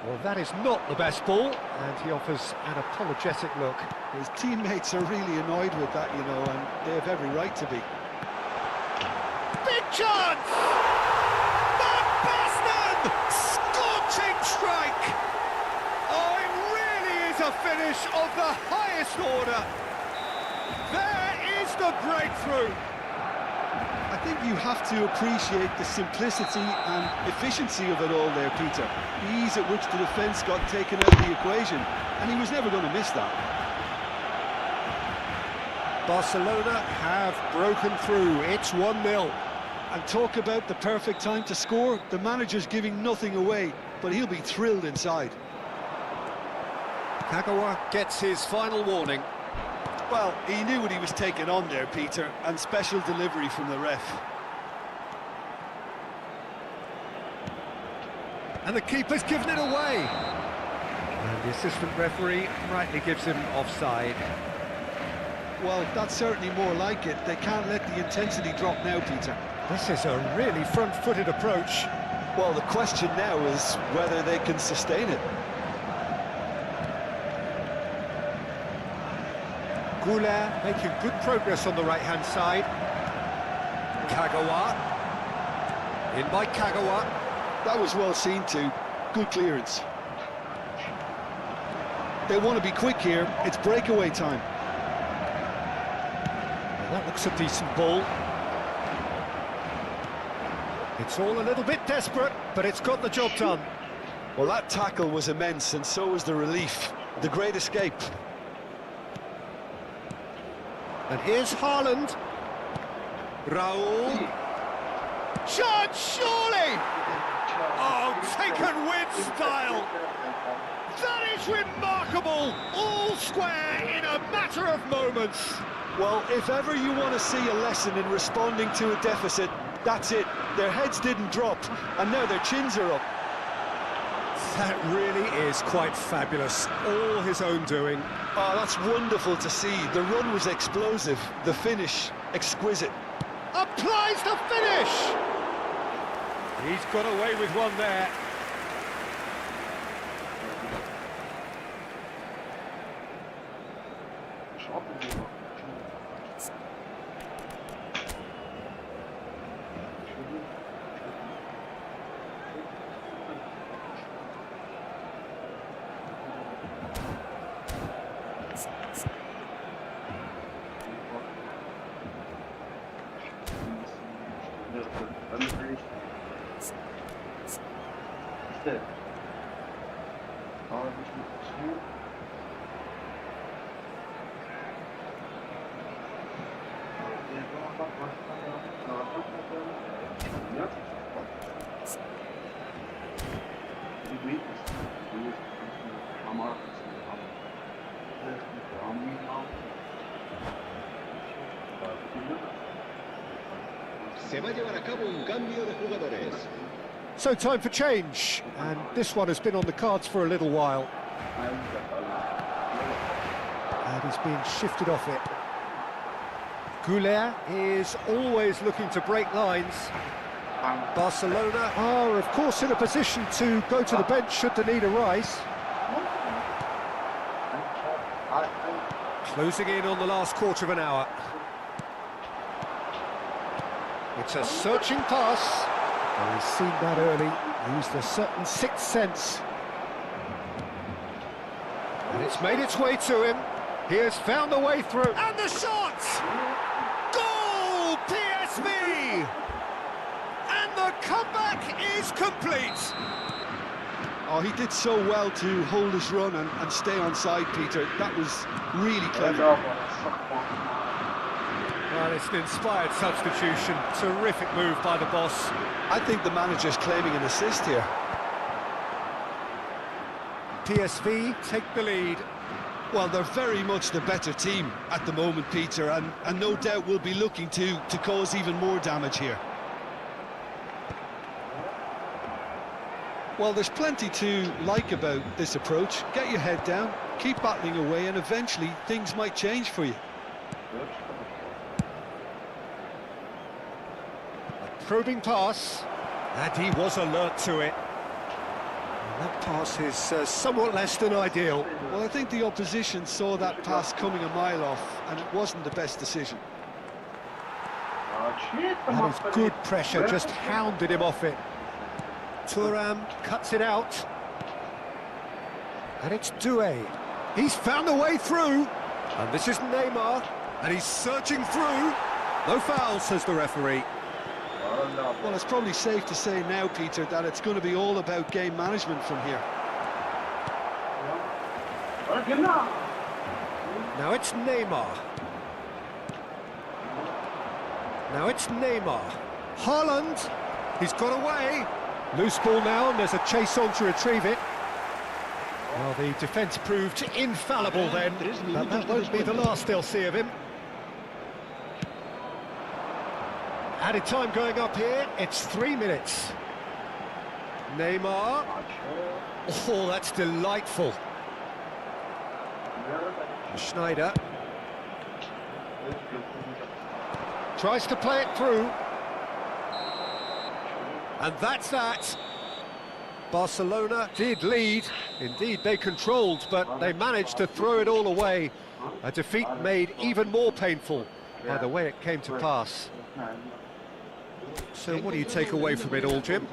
Well, that is not the best ball, and he offers an apologetic look.
His teammates are really annoyed with that, you know, and they have every right to be.
Big chance! Van Basten! Scorching strike! Oh, it really is a finish of the highest order. There is the breakthrough.
I think you have to appreciate the simplicity and efficiency of it all there, Peter. The ease at which the defence got taken out of the equation, and he was never going to miss that.
Barcelona have broken through. It's 1-0.
And talk about the perfect time to score. The manager's giving nothing away, but he'll be thrilled inside.
Kagawa gets his final warning.
Well, he knew what he was taking on there, Peter, and special delivery from the ref.
And the keeper's given it away. And The assistant referee rightly gives him offside.
Well, that's certainly more like it. They can't let the intensity drop now, Peter.
This is a really front-footed approach.
Well, the question now is whether they can sustain it.
Goulet making good progress on the right-hand side. Kagawa. In by Kagawa.
That was well seen too. Good clearance. They want to be quick here. It's breakaway time.
Well, that looks a decent ball. It's all a little bit desperate, but it's got the job done.
Well, that tackle was immense, and so was the relief. The great escape.
And here's Haaland. Raul. Shot, surely! Oh, taken with style. That is remarkable. All square in a matter of moments.
Well, if ever you want to see a lesson in responding to a deficit, that's it. Their heads didn't drop, and now their chins are up.
That really is quite fabulous. All his own doing.
Oh, that's wonderful to see. The run was explosive. The finish, exquisite.
Applies the finish! He's got away with one there.
Se va a llevar a cabo un cambio de jugadores.
So time for change, and this one has been on the cards for a little while. And he's being shifted off it. Goulet is always looking to break lines. Barcelona are, of course, in a position to go to the bench should the need arise. Closing in on the last quarter of an hour. It's a searching pass. Oh, he's seen that early, used a certain sixth sense. And it's made its way to him. He has found a way through. And the shot! Goal! PSV! And the comeback is complete.
Oh, he did so well to hold his run and stay on side, Peter. That was really clever.
Well, it's an inspired substitution. Terrific move by the boss.
I think the manager's claiming an assist here.
PSV take the lead.
Well, they're very much the better team at the moment, Peter, and no doubt will be looking to cause even more damage here. Well, there's plenty to like about this approach. Get your head down, keep battling away, and eventually things might change for you.
Probing pass, and he was alert to it. And that pass is somewhat less than ideal.
Well, I think the opposition saw that pass coming a mile off, and it wasn't the best decision.
That is good pressure, just hounded him off it. Thuram cuts it out. And it's Doué. He's found a way through. And this is Neymar, and he's searching through. No foul, says the referee.
Well, it's probably safe to say now, Peter, that it's going to be all about game management from here.
Now it's Neymar. Now it's Neymar. Haaland, he's got away. Loose ball now, and there's a chase on to retrieve it. Well, the defence proved infallible then, but that won't be the last they'll see of him. Added time going up here, it's 3 minutes. Neymar. Oh, that's delightful. Schneider tries to play it through, and that's that. Barcelona did lead, indeed they controlled, but they managed to throw it all away. A defeat made even more painful by the way it came to pass. So what do you take away from it all, Jim?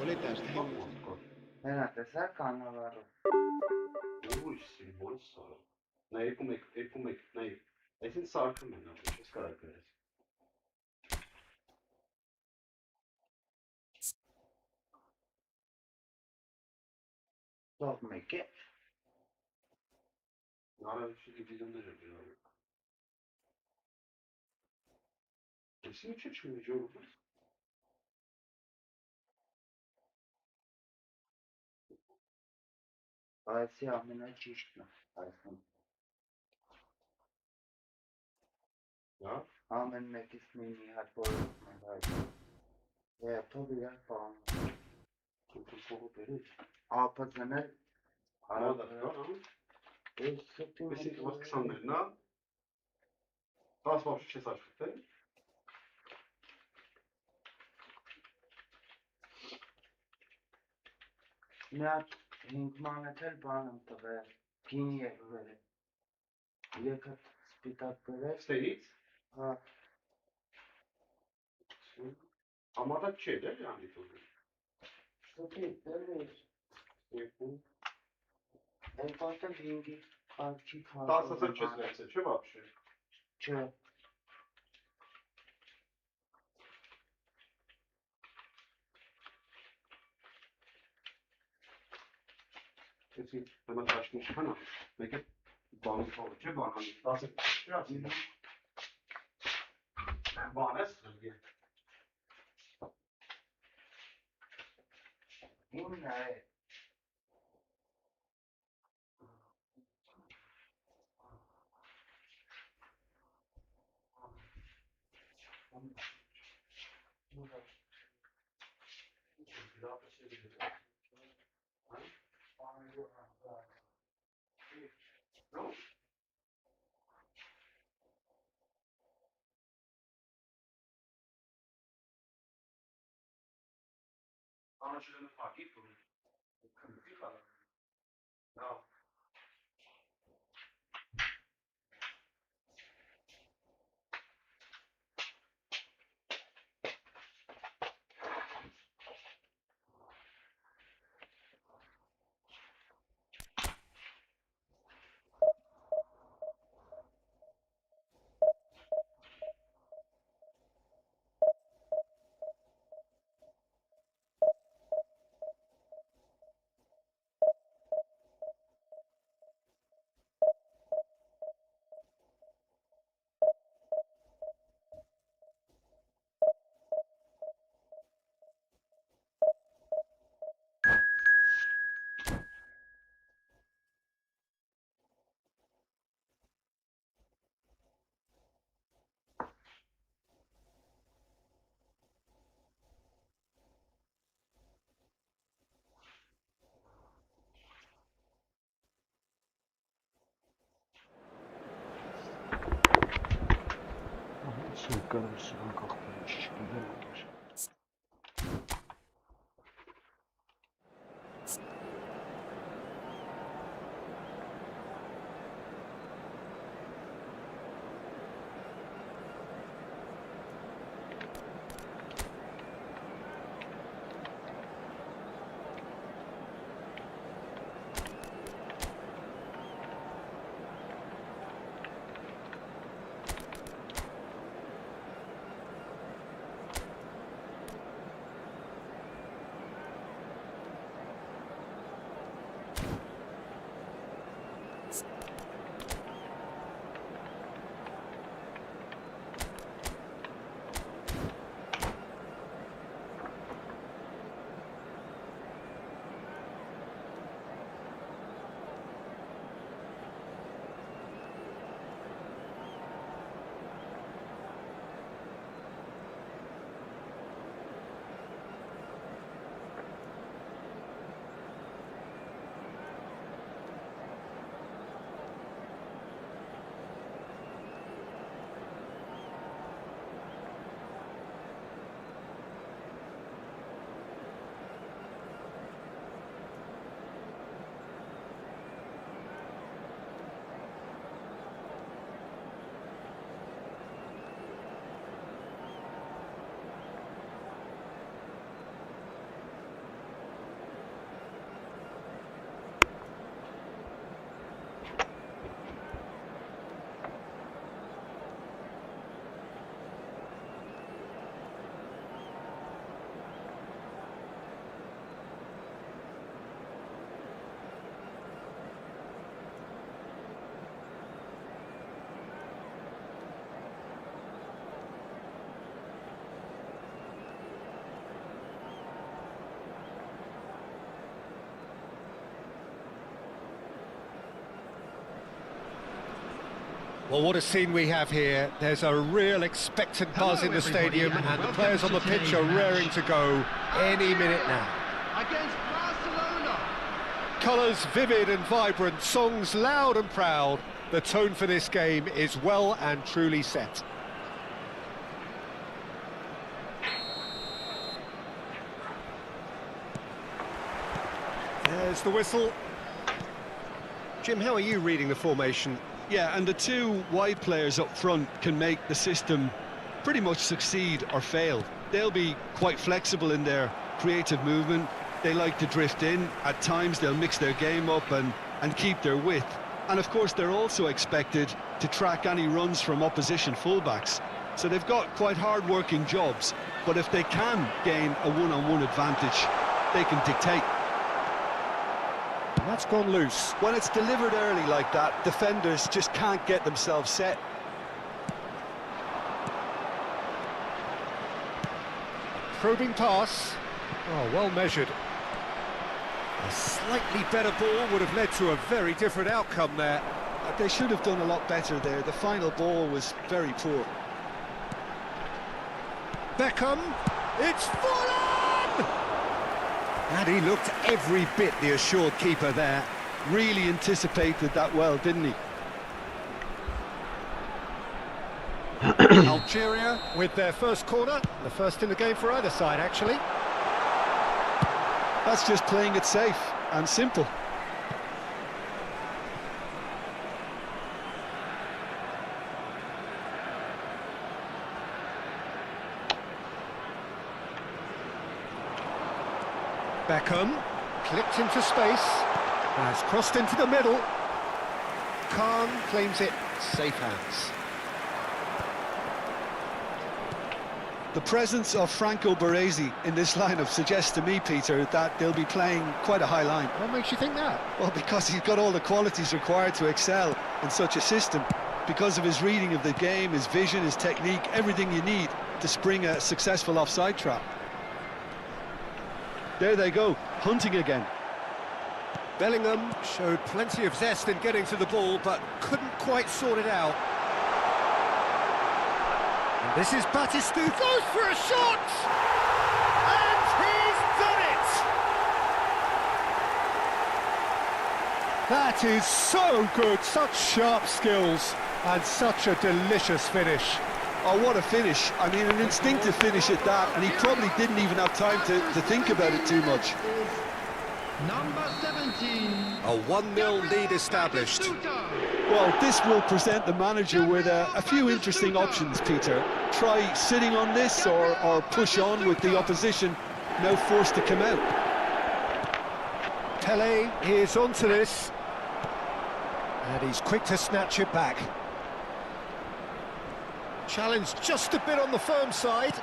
Well, what a scene we have here. There's a real expectant buzz in the stadium, and the players on the pitch are raring to go any minute now.
Against Barcelona.
Colours vivid and vibrant, songs loud and proud. The tone for this game is well and truly set. There's the whistle. Jim, how are you reading the formation?
Yeah, and the two wide players up front can make the system pretty much succeed or fail. They'll be quite flexible in their creative movement. They like to drift in. At times they'll mix their game up and keep their width. And of course they're also expected to track any runs from opposition fullbacks. So they've got quite hard-working jobs, but if they can gain a one-on-one advantage, they can dictate.
That's gone loose.
When it's delivered early like that, defenders just can't get themselves set.
Probing pass. Oh, well measured. A slightly better ball would have led to a very different outcome there.
They should have done a lot better there. The final ball was very poor.
Beckham. It's Fulham! And he looked every bit the assured keeper there.
Really anticipated that well, didn't he?
Algeria with their first corner, the first in the game for either side, actually.
That's just playing it safe and simple.
Beckham, clipped into space, has crossed into the middle. Khan claims it, safe hands.
The presence of Franco Baresi in this lineup suggests to me, Peter, that they'll be playing quite a high line.
What makes you think that?
Well, because he's got all the qualities required to excel in such a system. Because of his reading of the game, his vision, his technique, everything you need to spring a successful offside trap. There they go, hunting again.
Bellingham showed plenty of zest in getting to the ball, but couldn't quite sort it out. And this is Batistu, goes for a shot! And he's done it! That is so good, such sharp skills, and such a delicious finish.
Oh, what a finish. I mean, an instinctive finish at that, and he probably didn't even have time to think about it too much.
Number 17.
A 1-0 lead established.
Well, this will present the manager with a few interesting options, Peter. Try sitting on this or push on with the opposition, now forced to come out.
Pele is onto this, and he's quick to snatch it back. Challenge just a bit on the firm side.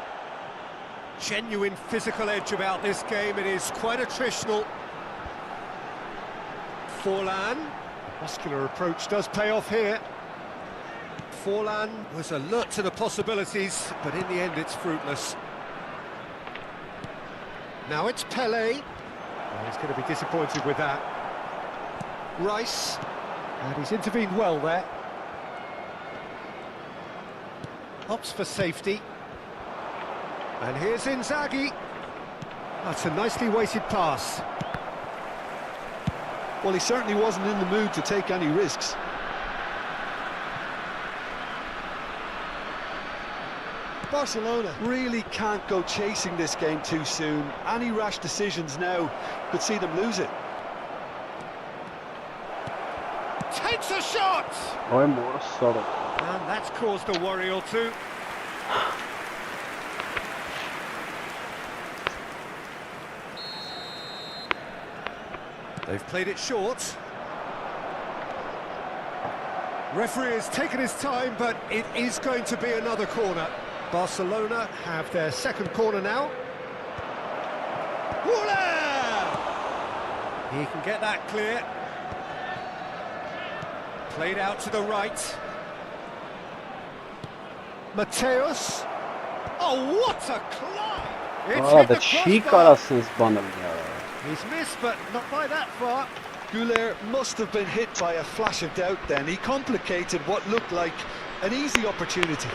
Genuine physical edge about this game. It is quite attritional. Forlan, muscular approach does pay off here. Forlan was alert to the possibilities, but in the end it's fruitless. Now it's Pele. Oh, he's going to be disappointed with that. Rice, and he's intervened well there. Opts for safety. And here's Inzaghi. That's a nicely weighted pass.
Well, he certainly wasn't in the mood to take any risks. Barcelona really can't go chasing this game too soon. Any rash decisions now could see them lose it.
Takes a shot!
I'm more sorry.
And that's caused a worry or two. They've played it short. Referee has taken his time, but it is going to be another corner. Barcelona have their second corner now. Voila! He can get that clear. Played out to the right. Mateus. Oh, what a climb! It's hit
The
the
cheek
crossbar.
arasınız bana ya.
He's missed, but not by that far.
Goulet must have been hit by a flash of doubt then. He complicated what looked like an easy opportunity.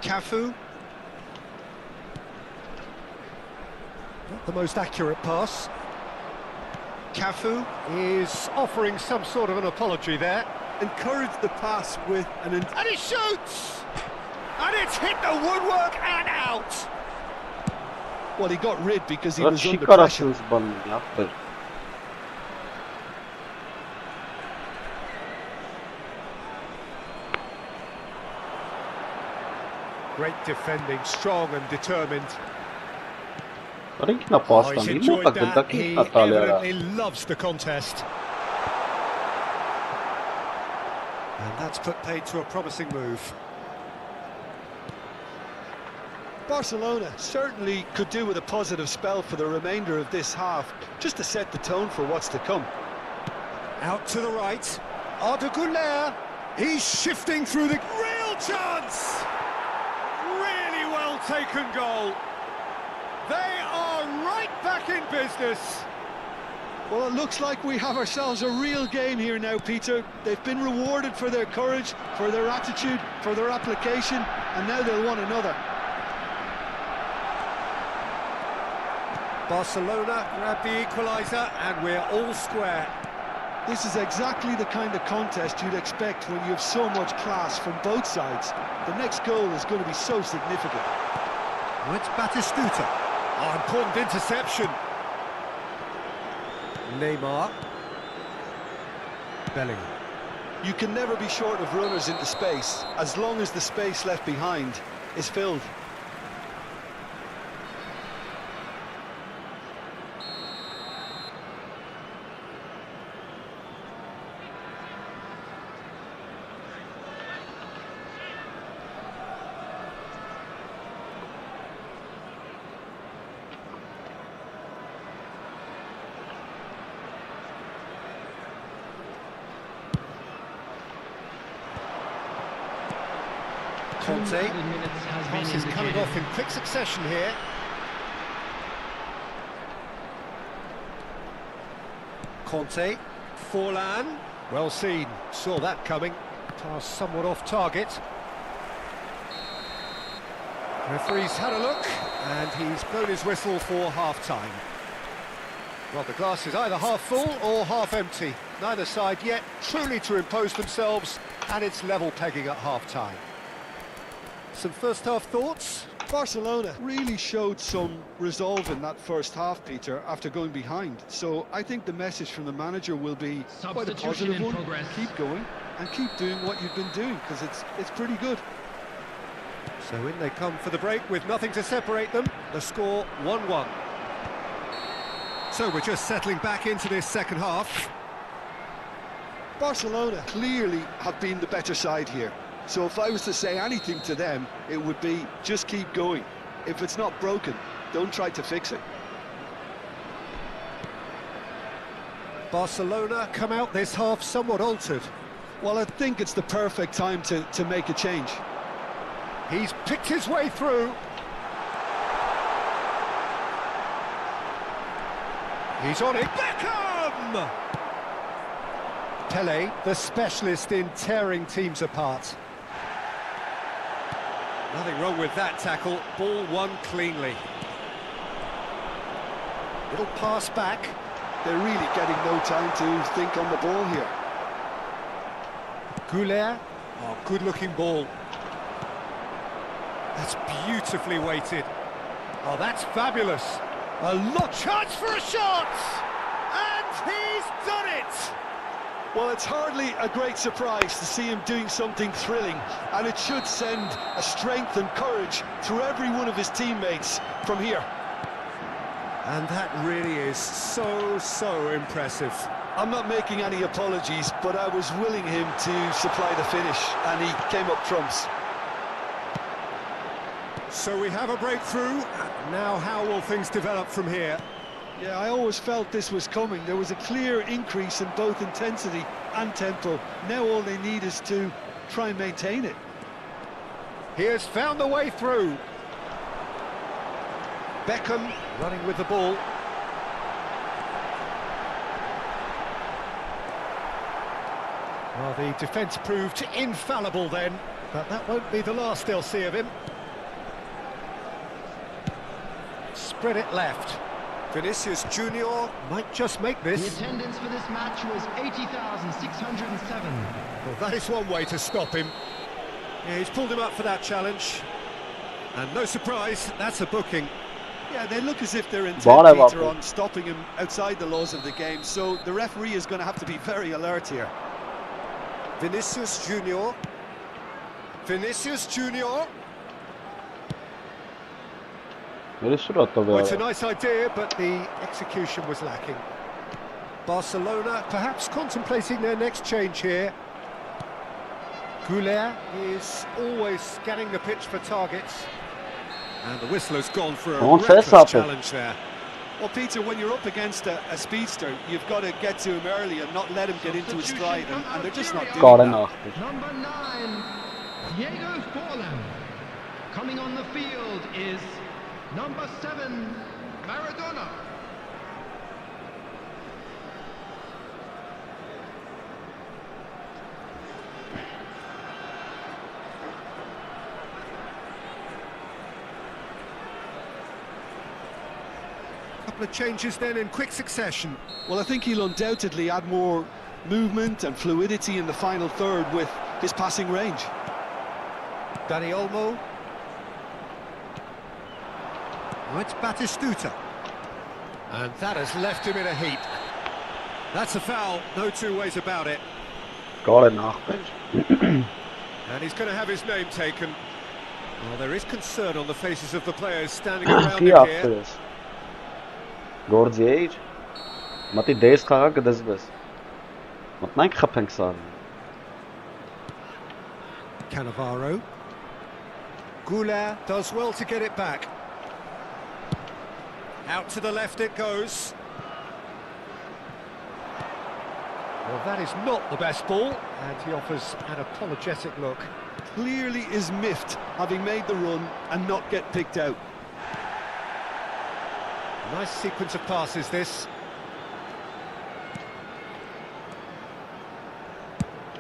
Cafu. Not the most accurate pass. Cafu is offering some sort of an apology there.
Encouraged the pass with an...
And he shoots! And it's hit the woodwork and out!
Well, he got rid because he was under pressure.
Great defending, strong and determined.
Oh,
he's enjoyed that. He evidently loves the contest. And that's put paid to a promising move.
Barcelona certainly could do with a positive spell for the remainder of this half, just to set the tone for what's to come.
Out to the right. Arda Güler. He's shifting through the... Real chance! Really well taken goal. They are right back in business.
Well, it looks like we have ourselves a real game here now, Peter. They've been rewarded for their courage, for their attitude, for their application, and now they'll want another.
Barcelona grab the equaliser, and we're all square.
This is exactly the kind of contest you'd expect when you have so much class from both sides. The next goal is going to be so significant.
Oh, it's Batistuta. Oh, important interception. Neymar. Bellingham.
You can never be short of runners into space, as long as the space left behind is filled.
Conte. Pass is coming off in quick succession here. Conte. Forlan. Well seen. Saw that coming. Pass somewhat off target. Referee's had a look, and he's blown his whistle for half-time. Well, the glass is either half full or half empty. Neither side yet truly to impose themselves, and it's level pegging at half-time. Some first-half thoughts?
Barcelona really showed some resolve in that first half, Peter, after going behind. So I think the message from the manager will be quite a positive one. Keep going and keep doing what you've been doing, because it's pretty good.
So in they come for the break with nothing to separate them. The score 1-1. So we're just settling back into this second half.
Barcelona clearly have been the better side here. So if I was to say anything to them, it would be just keep going. If it's not broken, don't try to fix it.
Barcelona come out this half somewhat altered.
Well, I think it's the perfect time to make a change.
He's picked his way through. He's on it. Beckham! Pele, the specialist in tearing teams apart. Nothing wrong with that tackle. Ball won cleanly. Little pass back.
They're really getting no time to think on the ball here.
Güler. Oh, good-looking ball. That's beautifully weighted. Oh, that's fabulous. A lot chance for a shot! And he's done it!
Well, it's hardly a great surprise to see him doing something thrilling, and it should send a strength and courage through every one of his teammates from here.
And that really is so impressive.
I'm not making any apologies, but I was willing him to supply the finish, and he came up trumps.
So we have a breakthrough. Now how will things develop from here?
Yeah, I always felt this was coming. There was a clear increase in both intensity and tempo. Now all they need is to try and maintain it.
He has found the way through. Beckham running with the ball. Well, the defence proved infallible then, but that won't be the last they'll see of him. Spread it left. Vinicius Junior might just make this.
The attendance for this match was 80,607.
Well, that is one way to stop him. Yeah, he's pulled him up for that challenge. And no surprise, that's a booking.
Yeah, they look as if they're intent, Peter, on stopping him outside the laws of the game, so the referee is going to have to be very alert here.
Vinicius Junior. Vinicius Junior. Well, it's a nice idea, but the execution was lacking. Barcelona perhaps contemplating their next change here. Goulet is always scanning the pitch for targets. And the whistler's gone for a reckless challenge there.
Well, Peter, when you're up against a speedster, you've got to get to him early and not let him get into his stride, and they're just not doing that.
Number 9, Diego Forlan. Coming on the field is number 7, Maradona.
Couple of changes then in quick succession.
Well, I think he'll undoubtedly add more movement and fluidity in the final third with his passing range.
Dani Olmo. Now it's Batistuta. And that has left him in a heap. That's a foul, no two ways about it. And he's going to have his name taken. Well, there is concern on the faces of the players standing around him here.
Գործի մտի դես խաղա կդզվես մտնենք խփենք սարը
Cannavaro. Goulet does well to get it back. Out to the left it goes. Well, that is not the best ball, and he offers an apologetic look.
Clearly is miffed, having made the run and not get picked out.
Nice sequence of passes, this.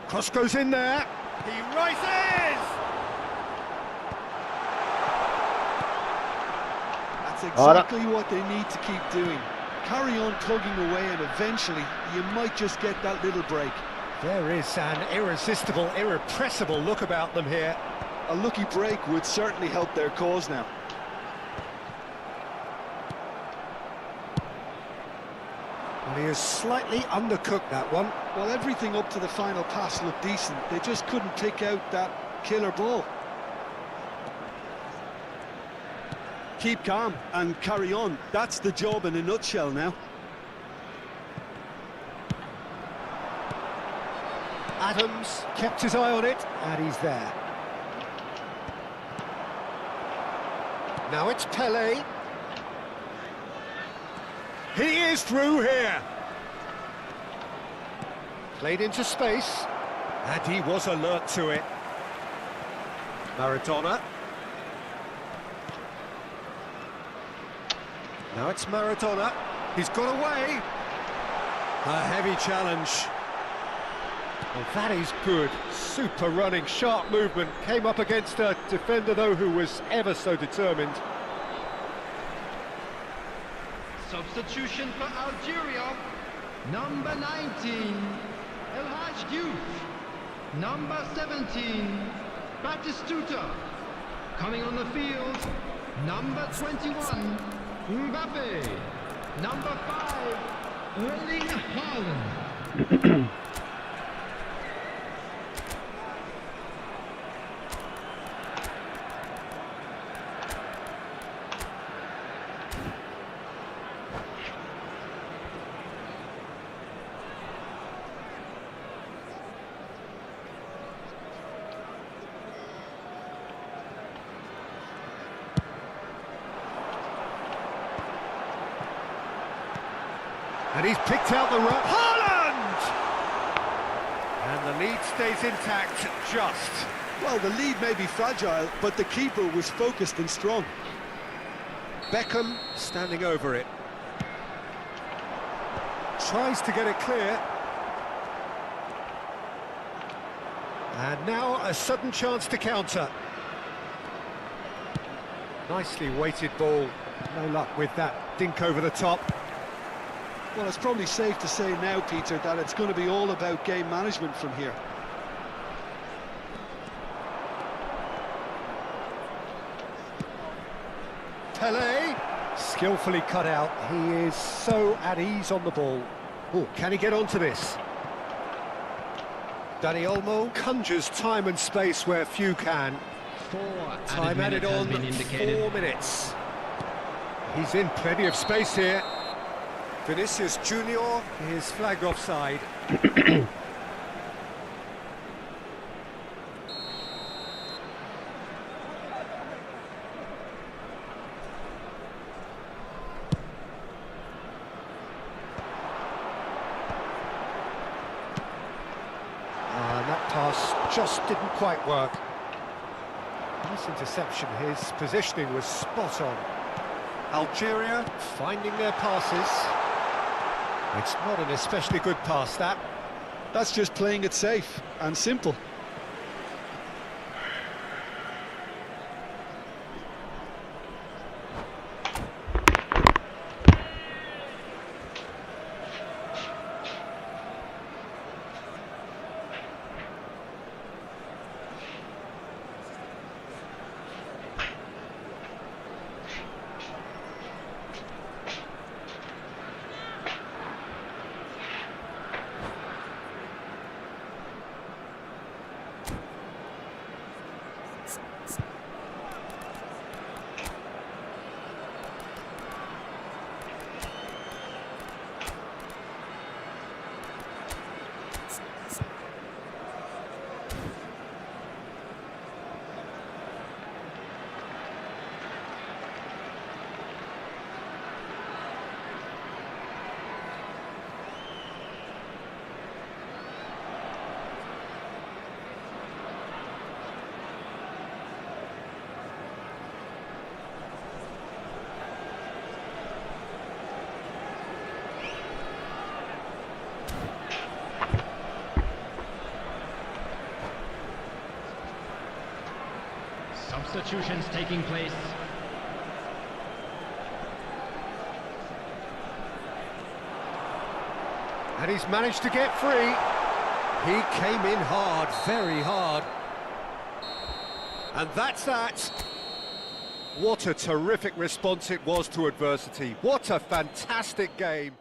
Cross goes in there. He rises!
That's exactly what they need to keep doing. Carry on plugging away, and eventually you might just get that little break.
There is an irresistible, irrepressible look about them here.
A lucky break would certainly help their cause now.
Well, he has slightly undercooked that one.
Well, everything up to the final pass looked decent. They just couldn't pick out that killer ball. Keep calm and carry on. That's the job in a nutshell now.
Adams kept his eye on it, and he's there. Now it's Pelé. He is through here. Played into space, and he was alert to it. Maradona. Now it's Maradona. He's got away. A heavy challenge. Well, that is good. Super running, sharp movement. Came up against a defender, though, who was ever so determined.
Substitution for Algeria. Number 19, El Hadj Diouf. Number 17, Batistuta. Coming on the field, number 21, Mbappe. Number 5, Erling Haaland.
And he's picked out the right. Haaland! And the lead stays intact, just.
Well, the lead may be fragile, but the keeper was focused and strong.
Beckham standing over it. Tries to get it clear. And now a sudden chance to counter. Nicely weighted ball. No luck with that dink over the top.
Well, it's probably safe to say now, Peter, that it's going to be all about game management from here.
Pele, skillfully cut out. He is so at ease on the ball. Oh, can he get onto this? Dani Olmo conjures time and space where few can. Time added on, 4 minutes. He's in plenty of space here. Vinicius Junior is flagged offside. That pass just didn't quite work. Nice interception, his positioning was spot on. Algeria finding their passes. It's not an especially good pass, that.
That's just playing it safe and simple.
Substitutions taking place.
And he's managed to get free. He came in hard, very hard. And that's that. What a terrific response it was to adversity. What a fantastic game.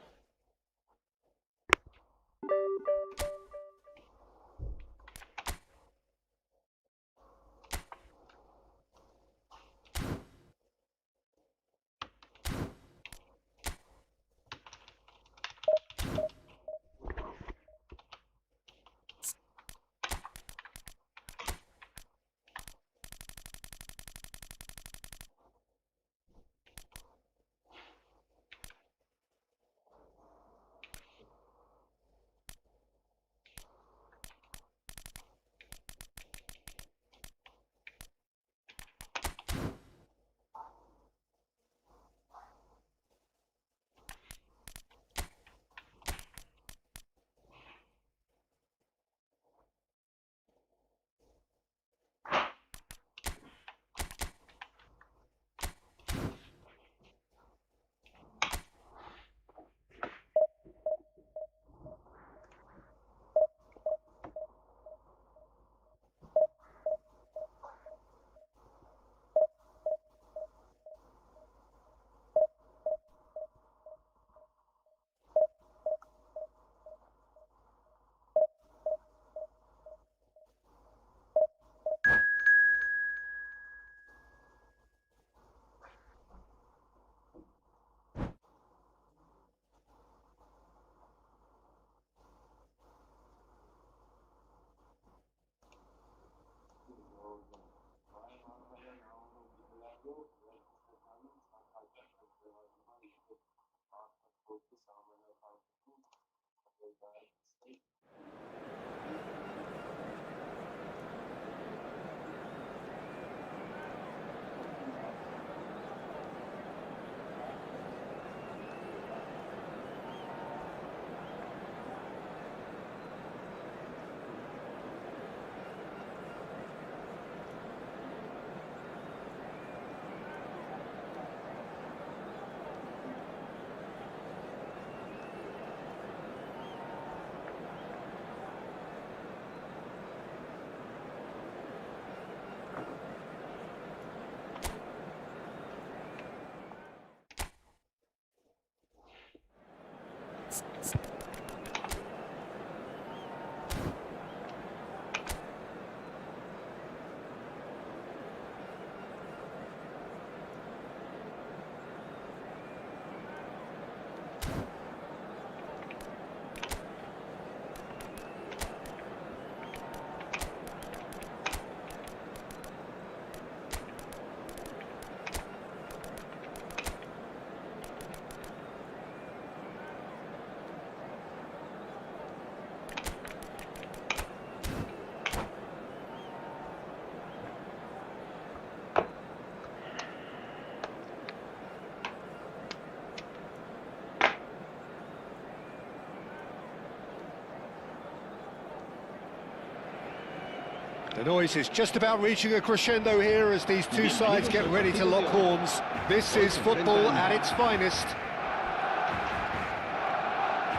The noise is just about reaching a crescendo here as these two sides get ready to lock horns. This is football at its finest.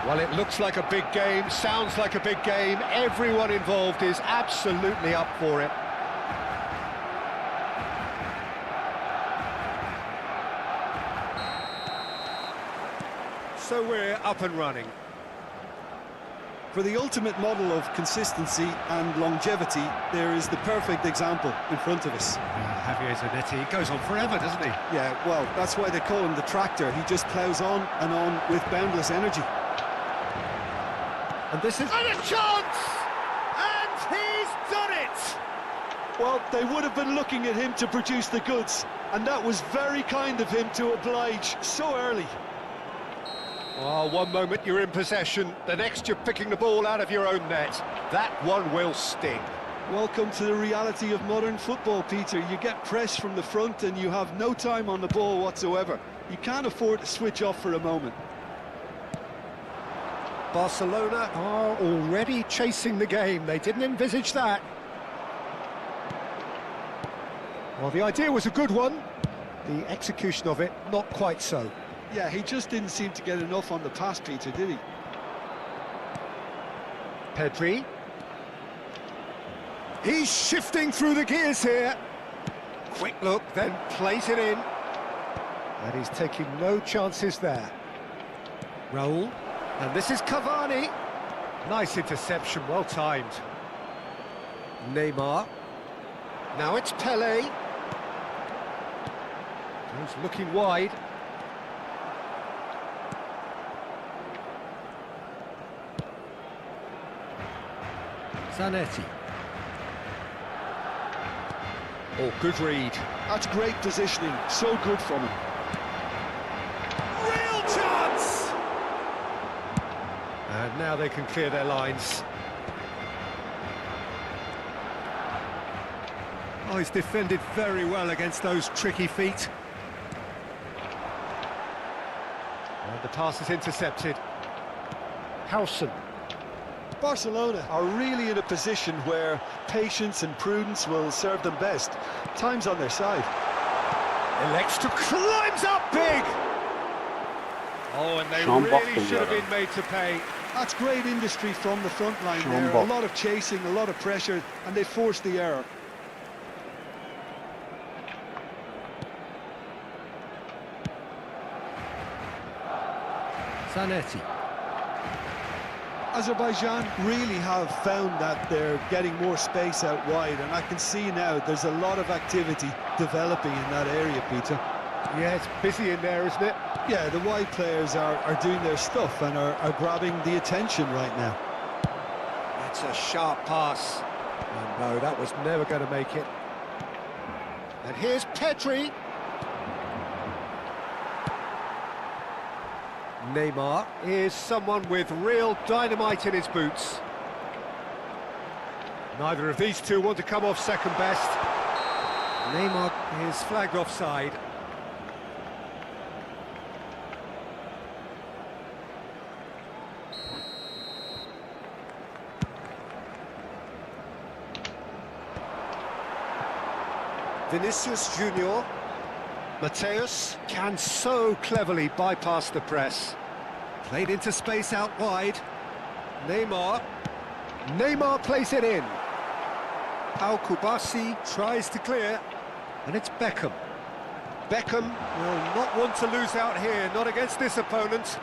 Well, it looks like a big game, sounds like a big game. Everyone involved is absolutely up for it. So we're up and running.
For the ultimate model of consistency and longevity, there is the perfect example in front of us.
Javier Zanetti goes on forever, doesn't he?
Yeah, well, that's why they call him the tractor. He just ploughs on and on with boundless energy.
And this is... And a chance! And he's done it!
Well, they would have been looking at him to produce the goods, and that was very kind of him to oblige so early.
Oh, one moment you're in possession, the next you're picking the ball out of your own net. That one will sting.
Welcome to the reality of modern football, Peter. You get pressed from the front and you have no time on the ball whatsoever. You can't afford to switch off for a moment.
Barcelona are already chasing the game. They didn't envisage that. Well, the idea was a good one. The execution of it, not quite so.
Yeah, he just didn't seem to get enough on the pass, Peter, did he?
Pedri. He's shifting through the gears here. Quick look, then plays it in. And he's taking no chances there. Raul. And this is Cavani. Nice interception, well timed. Neymar. Now it's Pele. He's looking wide.
Zanetti.
Oh, good read.
That's great positioning, so good from him.
Real chance! And now they can clear their lines. Oh, he's defended very well against those tricky feet. And the pass is intercepted. Howson.
Barcelona are really in a position where patience and prudence will serve them best. Time's on their side.
Elects to climbs up big! Oh, and they really should have been made to pay.
That's great industry from the front line there. A lot of chasing, a lot of pressure, and they forced the error.
Zanetti.
Azerbaijan really have found that they're getting more space out wide, and I can see now there's a lot of activity developing in that area, Peter.
Yeah, it's busy in there, isn't it?
Yeah, the wide players are doing their stuff and are grabbing the attention right now.
That's a sharp pass. Oh, no, that was never going to make it. And here's Pedri. Neymar is someone with real dynamite in his boots. Neither of these two want to come off second best. Neymar is flagged offside. Vinicius Junior. Mateus can so cleverly bypass the press. Played into space out wide. Neymar. Neymar plays it in. Al-Kubasi tries to clear. And it's Beckham. Beckham will not want to lose out here, not against this opponent.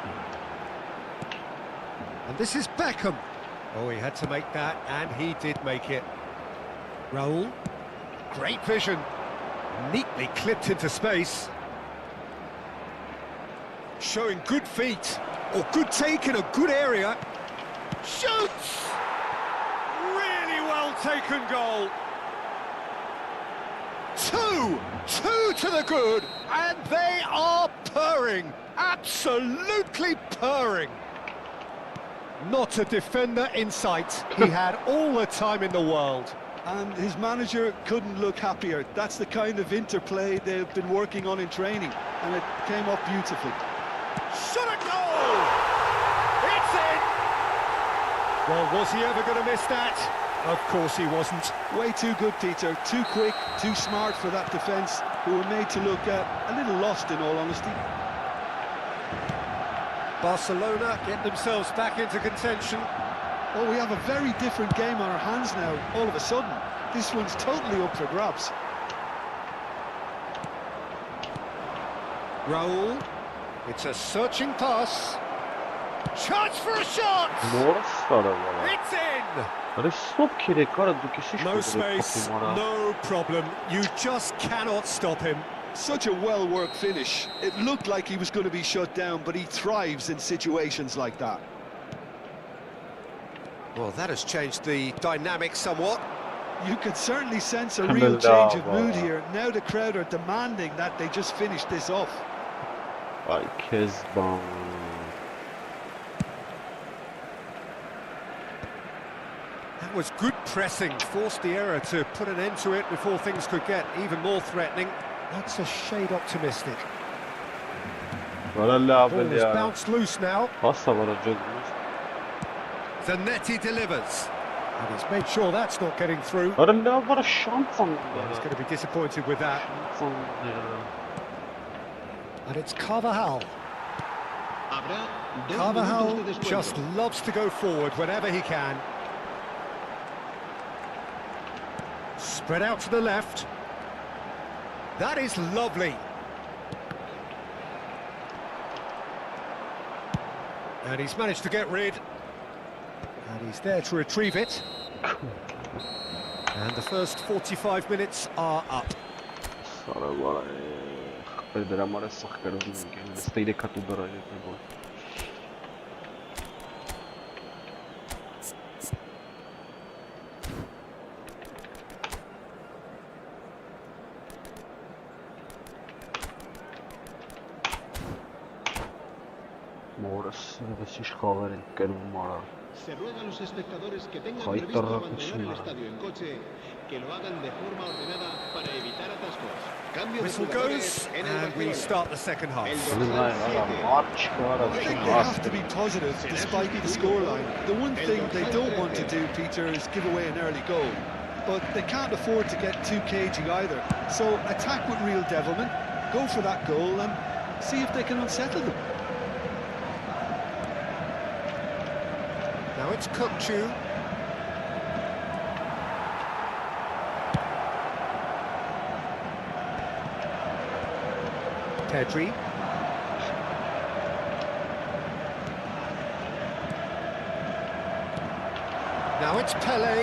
And this is Beckham. Oh, he had to make that, and he did make it. Raul. Great vision. Neatly clipped into space. Showing good feet. Or good take in a good area. Shoots! Really well taken goal. Two to the good, and they are purring. Absolutely purring. Not a defender in sight. He had all the time in the world.
And his manager couldn't look happier. That's the kind of interplay they've been working on in training, and it came off beautifully.
Shot a goal! It's in! Well, was he ever going to miss that? Of course he wasn't.
Way too good, Peter. Too quick, too smart for that defence, who were made to look a little lost, in all honesty.
Barcelona get themselves back into contention.
Oh, we have a very different game on our hands now, all of a sudden. This one's totally up for grabs.
Raul. It's a searching pass. Chance for a shot! It's in! No space, no problem. You just cannot stop him.
Such a well-worked finish. It looked like he was going to be shut down, but he thrives in situations like that.
Well, that has changed the dynamic somewhat.
You could certainly sense a real change of mood here. Now the crowd are demanding that they just finish this off.
That was good pressing, forced the error to put an end to it before things could get even more threatening. That's a shade optimistic. Ball is bounced loose now. Zanetti delivers. And he's made sure that's not getting through. He's going to be disappointed with that. And it's Carvajal. Carvajal just loves to go forward whenever he can. Spread out to the left. That is lovely. And he's managed to get rid. And he's there to retrieve it. And the first 45 minutes are up.
Se ruega a los espectadores que tengan previsto abandonar el estadio en coche que lo hagan de forma ordenada para evitar atascos. Cambio de
Whistle goes, and we start the second half.
I think they have to be positive despite the scoreline. The one thing they don't want to do, Peter, is give away an early goal. But they can't afford to get too cagey either. So attack with real devilment, go for that goal and see if they can unsettle them.
Now it's Kukcu. Pedri. Now it's Pele.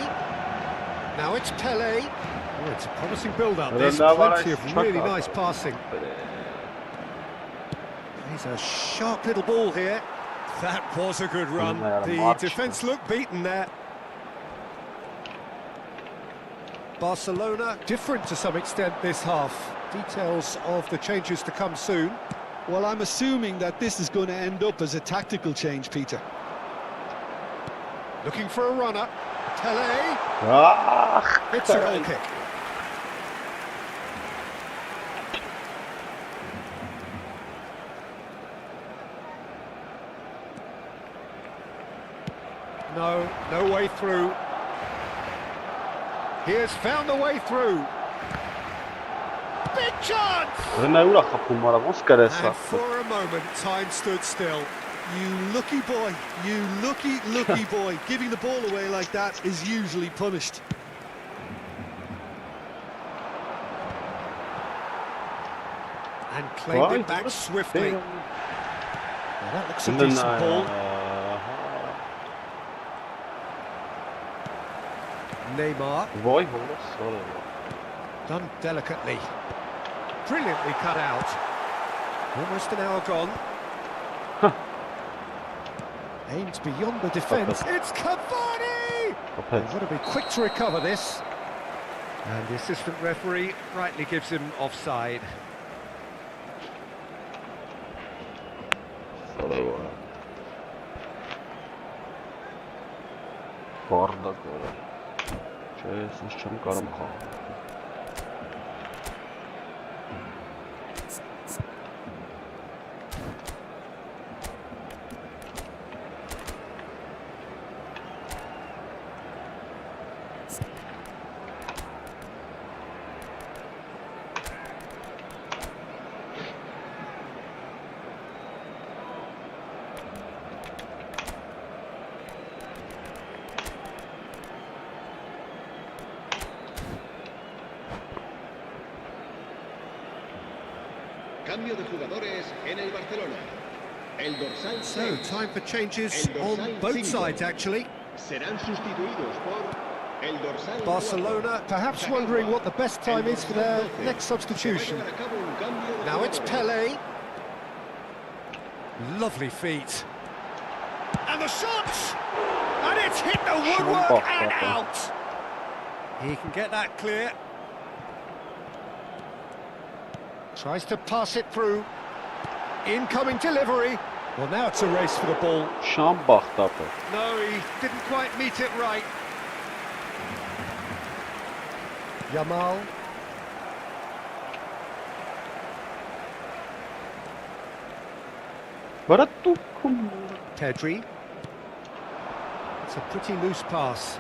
Now it's Pele. Oh, it's a promising build-up. There's plenty of really nice passing. He's a sharp little ball here. That was a good run. The defence looked beaten there. Barcelona different to some extent this half. Details of the changes to come soon.
Well, I'm assuming that this is going to end up as a tactical change, Peter.
Looking for a runner. Pele. It's a goal kick. No way through. He has found the way through. Big chance! And for a moment, time stood still.
You lucky boy, you lucky boy. Giving the ball away like that is usually punished.
And claimed it back swiftly. Now that looks a decent ball.
Neymar.
Vay hola sonra.
Done delicately. Brilliantly cut out. Almost an hour gone. Aims beyond the defence. It's Cavani! They've got to be quick to recover this. And the assistant referee rightly gives him offside.
Barda gol. Jesus, czym karmcha.
Cambio de jugadores en el Barcelona. El dorsal
So,
6.
time for changes on both sides, actually.
Serán sustituidos por el dorsal
Barcelona perhaps wondering what the best time is for their next substitution. Now it's Pelé. Lovely feet. And the shot! And it's hit the woodwork and out! He can get that clear. Tries to pass it through. Incoming delivery. Well, now it's a race for the ball.
Şambaxtı apı.
No, he didn't quite meet it right. Yamal.
Barattukum.
Pedri. It's a pretty loose pass.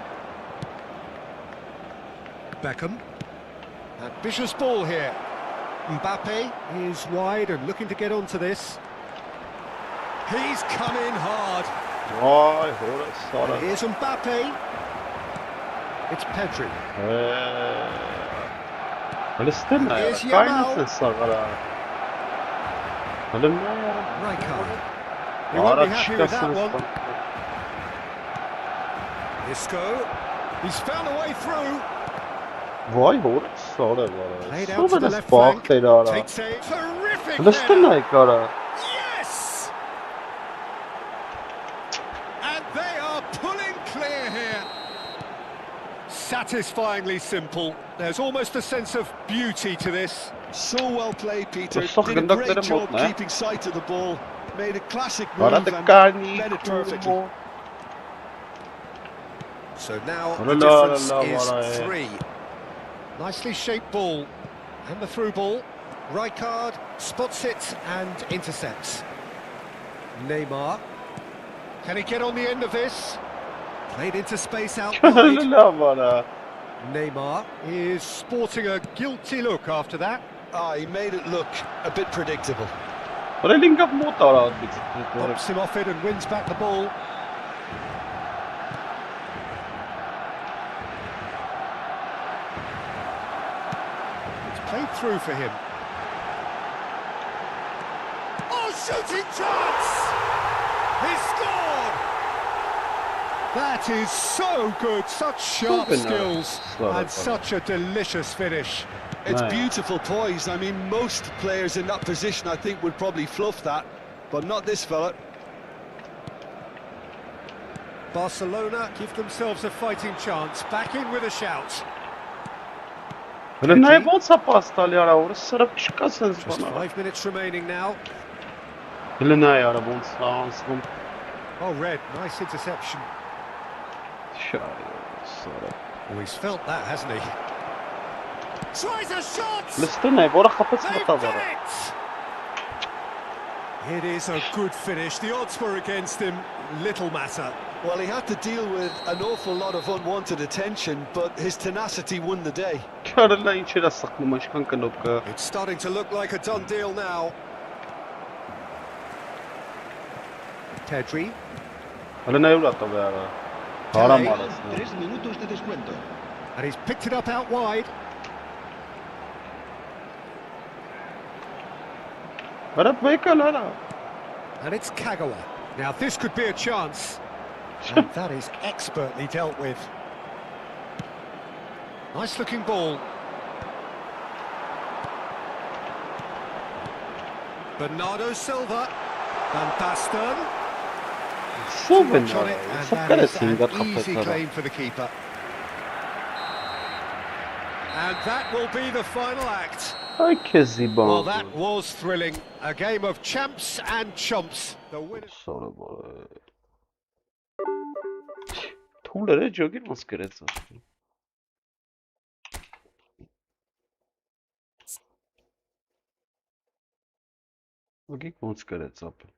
Beckham. Ambitious ball here. Mbappe is wide and looking to get onto this. He's come in hard.
Vay hola sonra.
Here's Mbappe. It's Pedri.
Palestina ya.
Here's Yamal.
Kaynısın sağlara. Halim ne ya?
Rijkaard. He won't be
Ara
happy with that
çıkarsınız.
one. Isco. He's found a way through.
Vay hola sonra
Played
var.
out to
Sonra
the
da
left flank.
spaxtaydı ara.
Takes a terrific
Palestina
header.
ya ara.
Yes! And they are pulling clear here. Satisfyingly simple. There's almost a sense of beauty to this.
So well played, Peter.
Çok
Did a great
gındakları
job
mod ne?
keeping sight of the ball. Made a classic move
Arada
and
kani.
led it perfectly.
So now
La
the
la la
difference
la
is
la.
3. Nicely shaped ball. And the through ball. Rijkaard spots it and intercepts. Neymar. Can he get on the end of this? Played into space out wide.
La bana.
Neymar is sporting a guilty look after that.
He made it look a bit predictable.
Reling up mot ara.
Bumps him off it and wins back the ball. It's played through for him. Oh, shooting chance! He scored! That is so good, such sharp skills and such a delicious finish.
It's beautiful poise. I mean, most players in that position, I think, would probably fluff that, but not this fella.
Barcelona give themselves a fighting chance, back in with a shout.
Hele ne bolsa pastal ya orası sarıp çıkarsınız
Just
bana.
5 minutes remaining now.
Hele ne ya bolsa ansın.
Oh, Red, nice interception.
Sarı.
Oh, he's felt that, hasn't he? Tries a shot!
Liste ne? Bora kapatma
They've done
tabara.
it! It is a good finish. The odds were against him. Little matter.
Well, he had to deal with an awful lot of unwanted attention, but his tenacity won the day.
Körle içeri saklamış kanka nokka.
It's starting to look like a done deal now. Pedri.
Hele ne evlat tabi ya. Haram arasında.
3 minutos de descuento.
And he's picked it up out wide.
Harap bekal hala.
And it's Kagawa. Now this could be a chance. And that is expertly dealt with. Nice looking ball. Bernardo Silva. Van Basten.
Silva
Watch on it, and that is an easy claim for the keeper. And that will be the final act. Well, that was thrilling. A game of champs and chumps. The winner.
Թուլերը ջոգին ոնց գրեց ասում։ Ոգի ոնց գրեց ապը։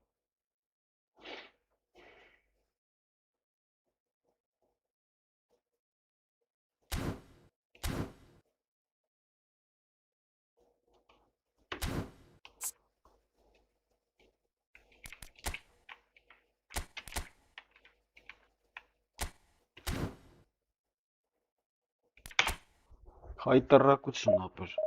Հայտարարություն ապր։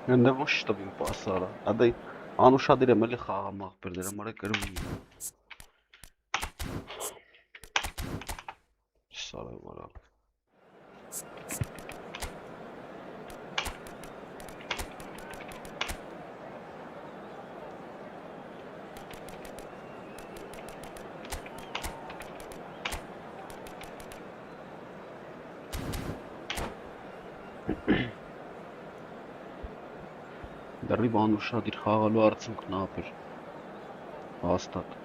Գնդը ոչ տվին պասարա, ադայ անուշադիր եմ էլի խաղամաղ բերդերը մարը կրում Սարը վարա Դեռի բանուշադիր խաղալու արդյունքն ապր, հաստատ։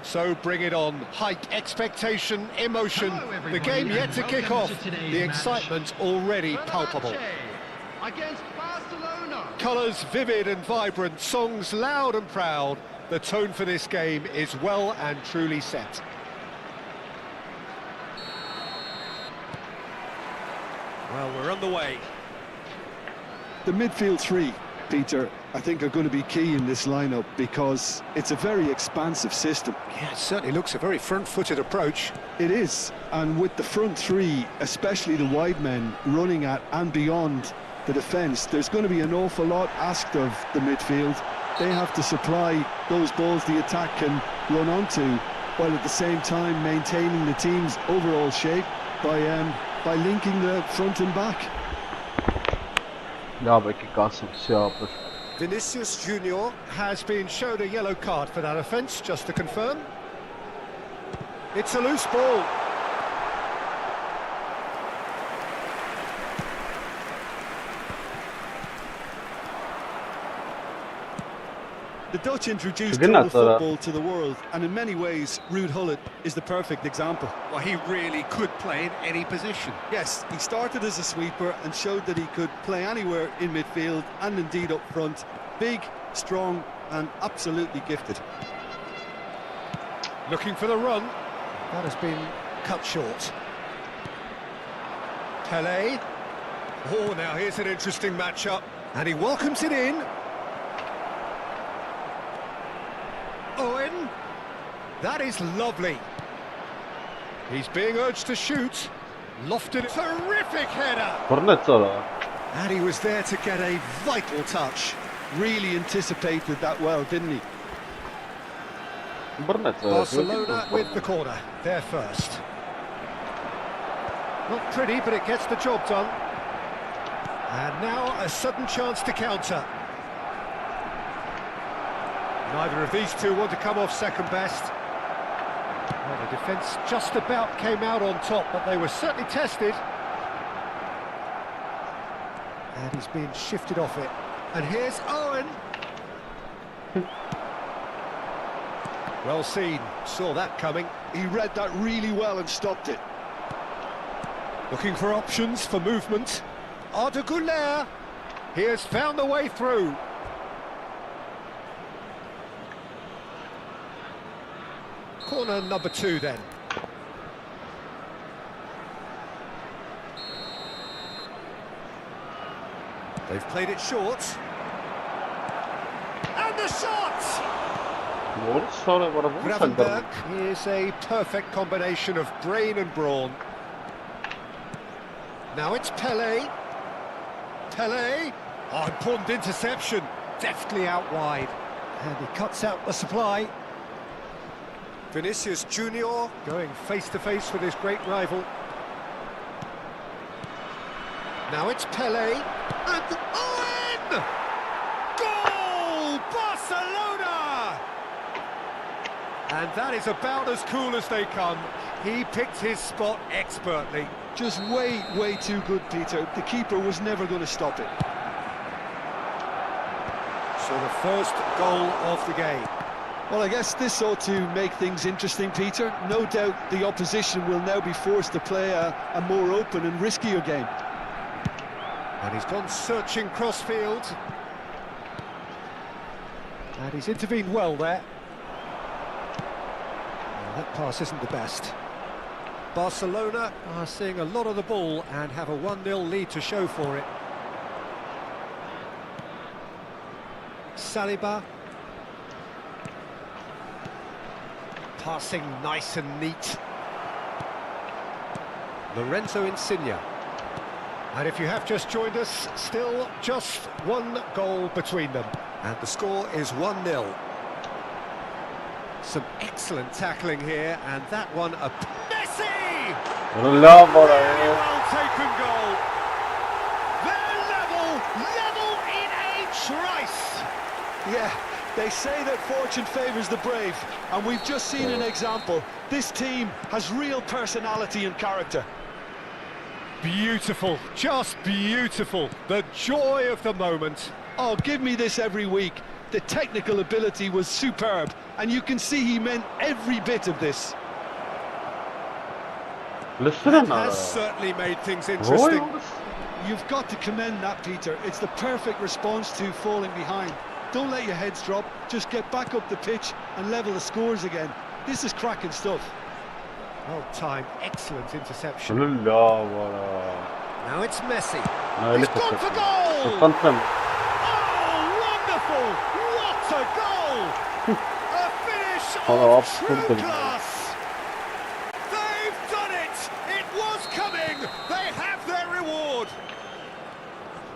So bring it on. Height, expectation, emotion. The game yet to kick off. The excitement already palpable.
Against Barcelona.
Colours vivid and vibrant, songs loud and proud. The tone for this game is well and truly set. Well, we're underway.
The midfield three, Peter, I think are going to be key in this lineup because it's a very expansive system.
Yeah, it certainly looks a very front-footed approach.
It is, and with the front three, especially the wide men running at and beyond the defence, there's going to be an awful lot asked of the midfield. They have to supply those balls the attack can run onto, while at the same time maintaining the team's overall shape by linking the front and back.
Vinicius Junior has been showed a yellow card for that offence, just to confirm. It's a loose ball.
The Dutch introduced total football to the world, and in many ways, Ruud Gullit is the perfect example.
Well, he really could play in any position.
Yes, he started as a sweeper and showed that he could play anywhere in midfield and indeed up front. Big, strong, and absolutely gifted.
Looking for the run. That has been cut short. Pelé. Oh, now here's an interesting matchup, and he welcomes it in. Owen, that is lovely. He's being urged to shoot. Lofted, terrific header.
And he was there to get a vital touch. Really anticipated that well, didn't he?
Barcelona with the corner, they're first. Not pretty, but it gets the job done. And now a sudden chance to counter. Neither of these two want to come off second best. Well, the defence just about came out on top, but they were certainly tested. And he's being shifted off it. And here's Owen. Well seen, saw that coming.
He read that really well and stopped it.
Looking for options for movement. Arda Güler. He has found the way through. Corner number 2 then. They've played it short. And the shot! Gravenberg is a perfect combination of brain and brawn. Now it's Pelé. Pelé! Oh, important interception. Deftly out wide. And he cuts out the supply. Vinicius Junior going face-to-face with his great rival. Now it's Pelé. And Owen! Goal! Barcelona! And that is about as cool as they come. He picked his spot expertly.
Just way too good, Peter. The keeper was never going to stop it.
So the first goal of the game.
Well, I guess this ought to make things interesting, Peter. No doubt the opposition will now be forced to play a more open and riskier game.
And he's gone searching crossfield. And he's intervened well there. Well, that pass isn't the best. Barcelona are seeing a lot of the ball and have a 1-0 lead to show for it. Saliba. Passing nice and neat. Lorenzo Insigne. And if you have just joined us, still just 1 goal between them. And the score is 1-0. Some excellent tackling here, and that one a Messi! Very well taken goal. They're level in a trice.
Yeah, they say that fortune favours the brave, and we've just seen an example. This team has real personality and character.
Beautiful, just beautiful. The joy of the moment.
Oh, give me this every week. The technical ability was superb, and you can see he meant every bit of this.
That has certainly made things interesting.
You've got to commend that, Peter. It's the perfect response to falling behind. Don't let your heads drop, just get back up the pitch and level the scores again. This is cracking stuff.
Well timed, excellent interception. Now it's Messi. He's gone for goal! Oh, wonderful! What a goal! A finish of true class! They've done it! It was coming! They have their reward!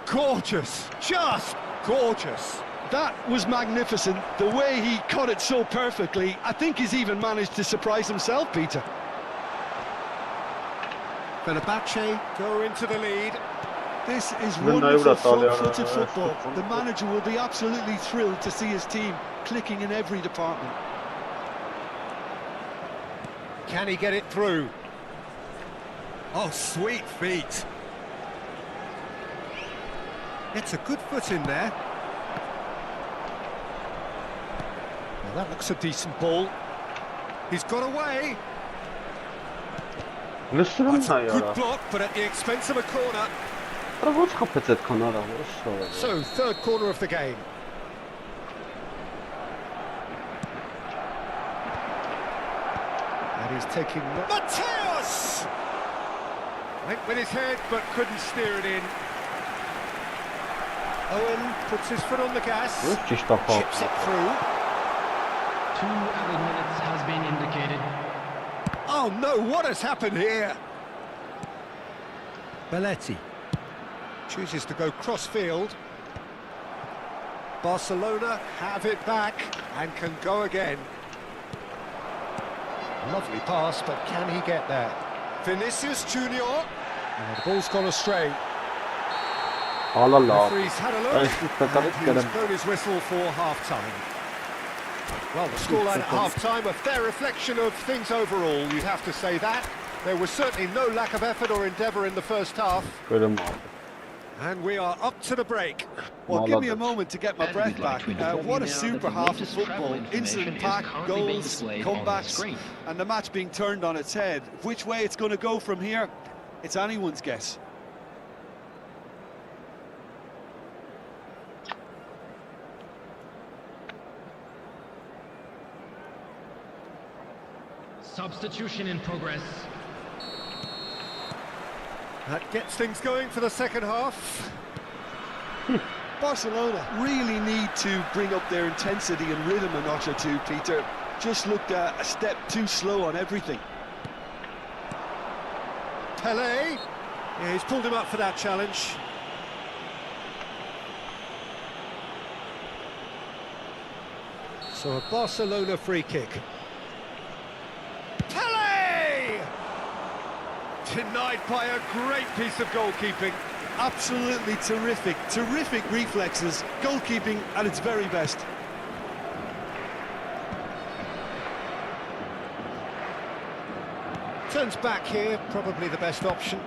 Gorgeous, just gorgeous.
That was magnificent. The way he caught it so perfectly, I think he's even managed to surprise himself, Peter.
Fenerbahce go into the lead.
This is wonderful front-footed football. The manager will be absolutely thrilled to see his team clicking in every department.
Can he get it through? Oh, sweet feet. Gets a good foot in there. Well, that looks a decent ball. He's got away. That's a good block, but at the expense of a corner. So, third corner of the game. And he's taking... Mateus! Went with his head, but couldn't steer it in. Owen puts his foot on the gas. Chips it through.
2 added minutes has been indicated.
Oh no, what has happened here?
Belletti.
Chooses to go cross-field. Barcelona have it back and can go again. Lovely pass, but can he get there? Vinicius Junior. And the ball's gone astray. Referee's had a look, and he's blown his whistle for half-time. Well, the scoreline at half-time, a fair reflection of things overall, you'd have to say that. There was certainly no lack of effort or endeavour in the first half. And we are up to the break.
Well, give me a moment to get my breath back. What a super half of football. Incident-packed, goals, comebacks, and the match being turned on its head. Which way it's going to go from here, it's anyone's guess.
Substitution in progress.
That gets things going for the second half.
Barcelona really need to bring up their intensity and rhythm a notch or two, Peter. Just looked a step too slow on everything.
Pelé. Yeah, he's pulled him up for that challenge. So a Barcelona free kick. Pelé! Denied by a great piece of goalkeeping.
Absolutely terrific, terrific reflexes, goalkeeping at its very best.
Turns back here, probably the best option.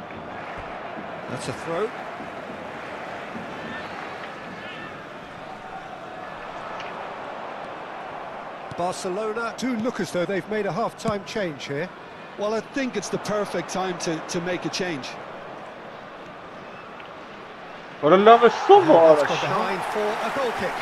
That's a throw. Barcelona do look as though they've made a half-time change here.
Well, I think it's the perfect time to make a change.
That's gone behind for a goal kick.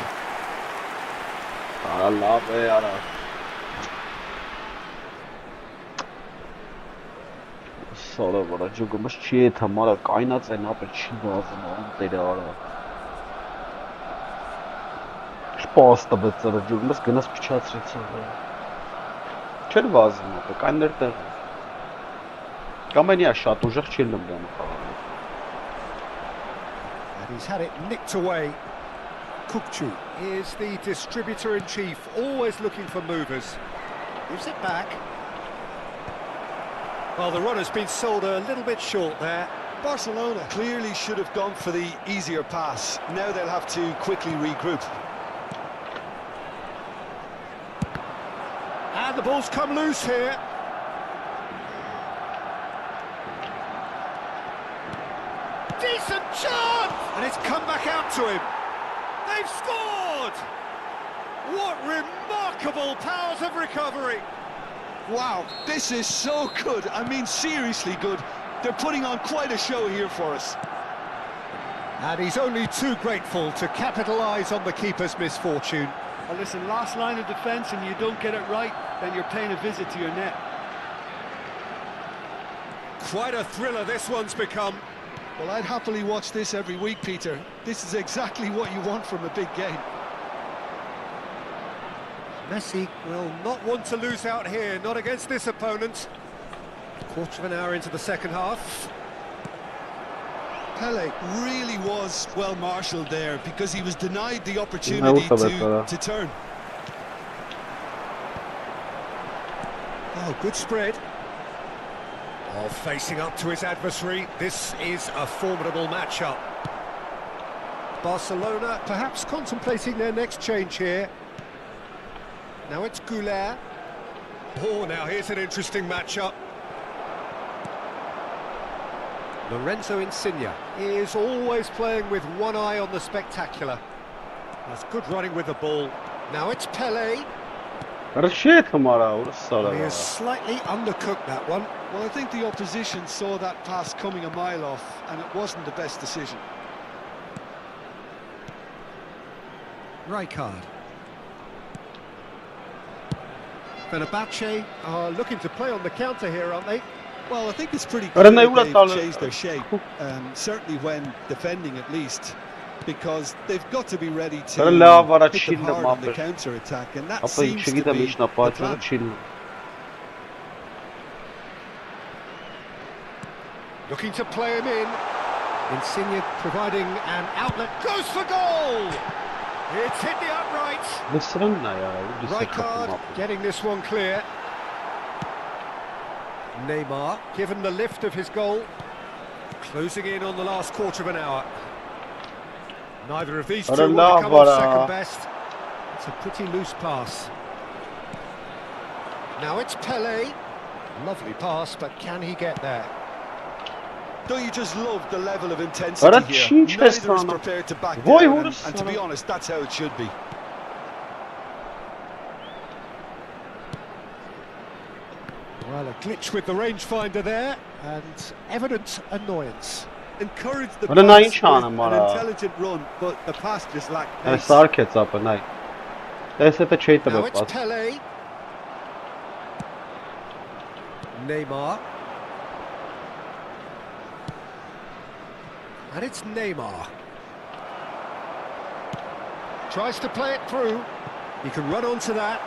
Պաստը բծերը ջուրմս գնաց փչացրեցավ։ Չէր վազում ապա, կան ներտեղ։ Կամենիա շատ ուժեղ չի լմդանը խաղալու։
And he's had it nicked away. Kukçu is the distributor-in-chief, always looking for movers. Gives it back. Well, the run has been sold a little bit short there.
Barcelona clearly should have gone for the easier pass. Now they'll have to quickly regroup.
And the ball's come loose here. Decent chance! And it's come back out to him. They've scored! What remarkable powers of recovery.
Wow, this is so good. I mean, seriously good. They're putting on quite a show here for us.
And he's only too grateful to capitalise on the keeper's misfortune.
Well, listen, last line of defence and you don't get it right, then you're paying a visit to your net.
Quite a thriller this one's become.
Well, I'd happily watch this every week, Peter. This is exactly what you want from a big game.
Messi will not want to lose out here, not against this opponent. Quarter of an hour into the second half.
Pelé really was well marshalled there because he was denied the opportunity to turn.
Oh, good spread. Oh, facing up to his adversary. This is a formidable matchup. Barcelona perhaps contemplating their next change here. Now it's Goulet. Oh, now here's an interesting matchup. Lorenzo Insigne is always playing with one eye on the spectacular. That's good running with the ball. Now it's Pelé. He has slightly undercooked that one.
Well, I think the opposition saw that pass coming a mile off, and it wasn't the best decision.
Rijkaard.
Fenerbahce are looking to play on the counter here, aren't they?
Well, I think it's pretty clear they've changed their shape, certainly when defending at least, because they've got to be ready to hit them hard on the counter-attack, and that seems to be the plan.
Looking to play him in. Insigne providing an outlet, goes for goal! It's hit the upright. Rijkaard getting this one clear. Neymar given the lift of his goal. Closing in on the last quarter of an hour. Neither of these two will come off second best. It's a pretty loose pass. Now it's Pelé. Lovely pass, but can he get there?
Don't you just love the level of intensity here? Neither is prepared to back down, and to be honest, that's how it should be.
Well, a glitch with the rangefinder there, and evident annoyance.
Encourage the pass with an intelligent run, but the pass just lacked pace.
Now it's
Pelé. Neymar. And it's Neymar. Tries to play it through. He can run onto that.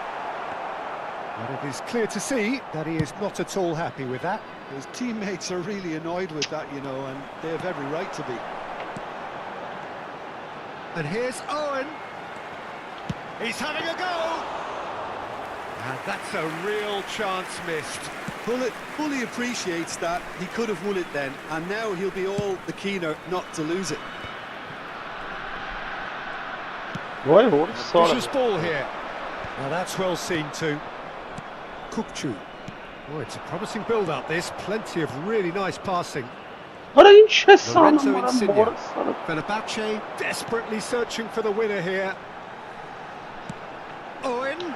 But it is clear to see that he is not at all happy with that.
His teammates are really annoyed with that, you know, and they have every right to be.
And here's Owen. He's having a go. And that's a real chance missed.
Bullet fully appreciates that he could have won it then, and now he'll be all the keener not to lose it.
Vicious ball here. Now that's well seen too. Kukçu. Oh, it's a promising build-up this. Plenty of really nice passing. Lorenzo Insigne. Fenerbahce desperately searching for the winner here. Owen.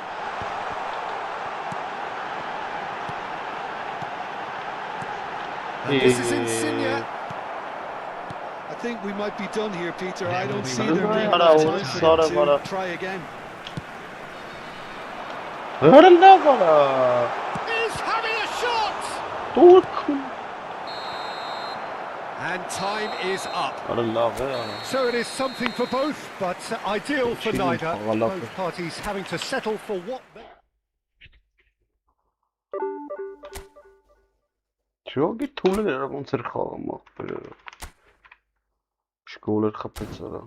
And this is Insigne.
I think we might be done here, Peter. I don't see there being enough time for him to try again.
He's having a shot! And time is up. So it is something for both, but ideal for neither. Both parties having to settle for what they...
Չողի թուլը նրա ոնց էր խաղում ախպերը շկոլ էր խփեց արա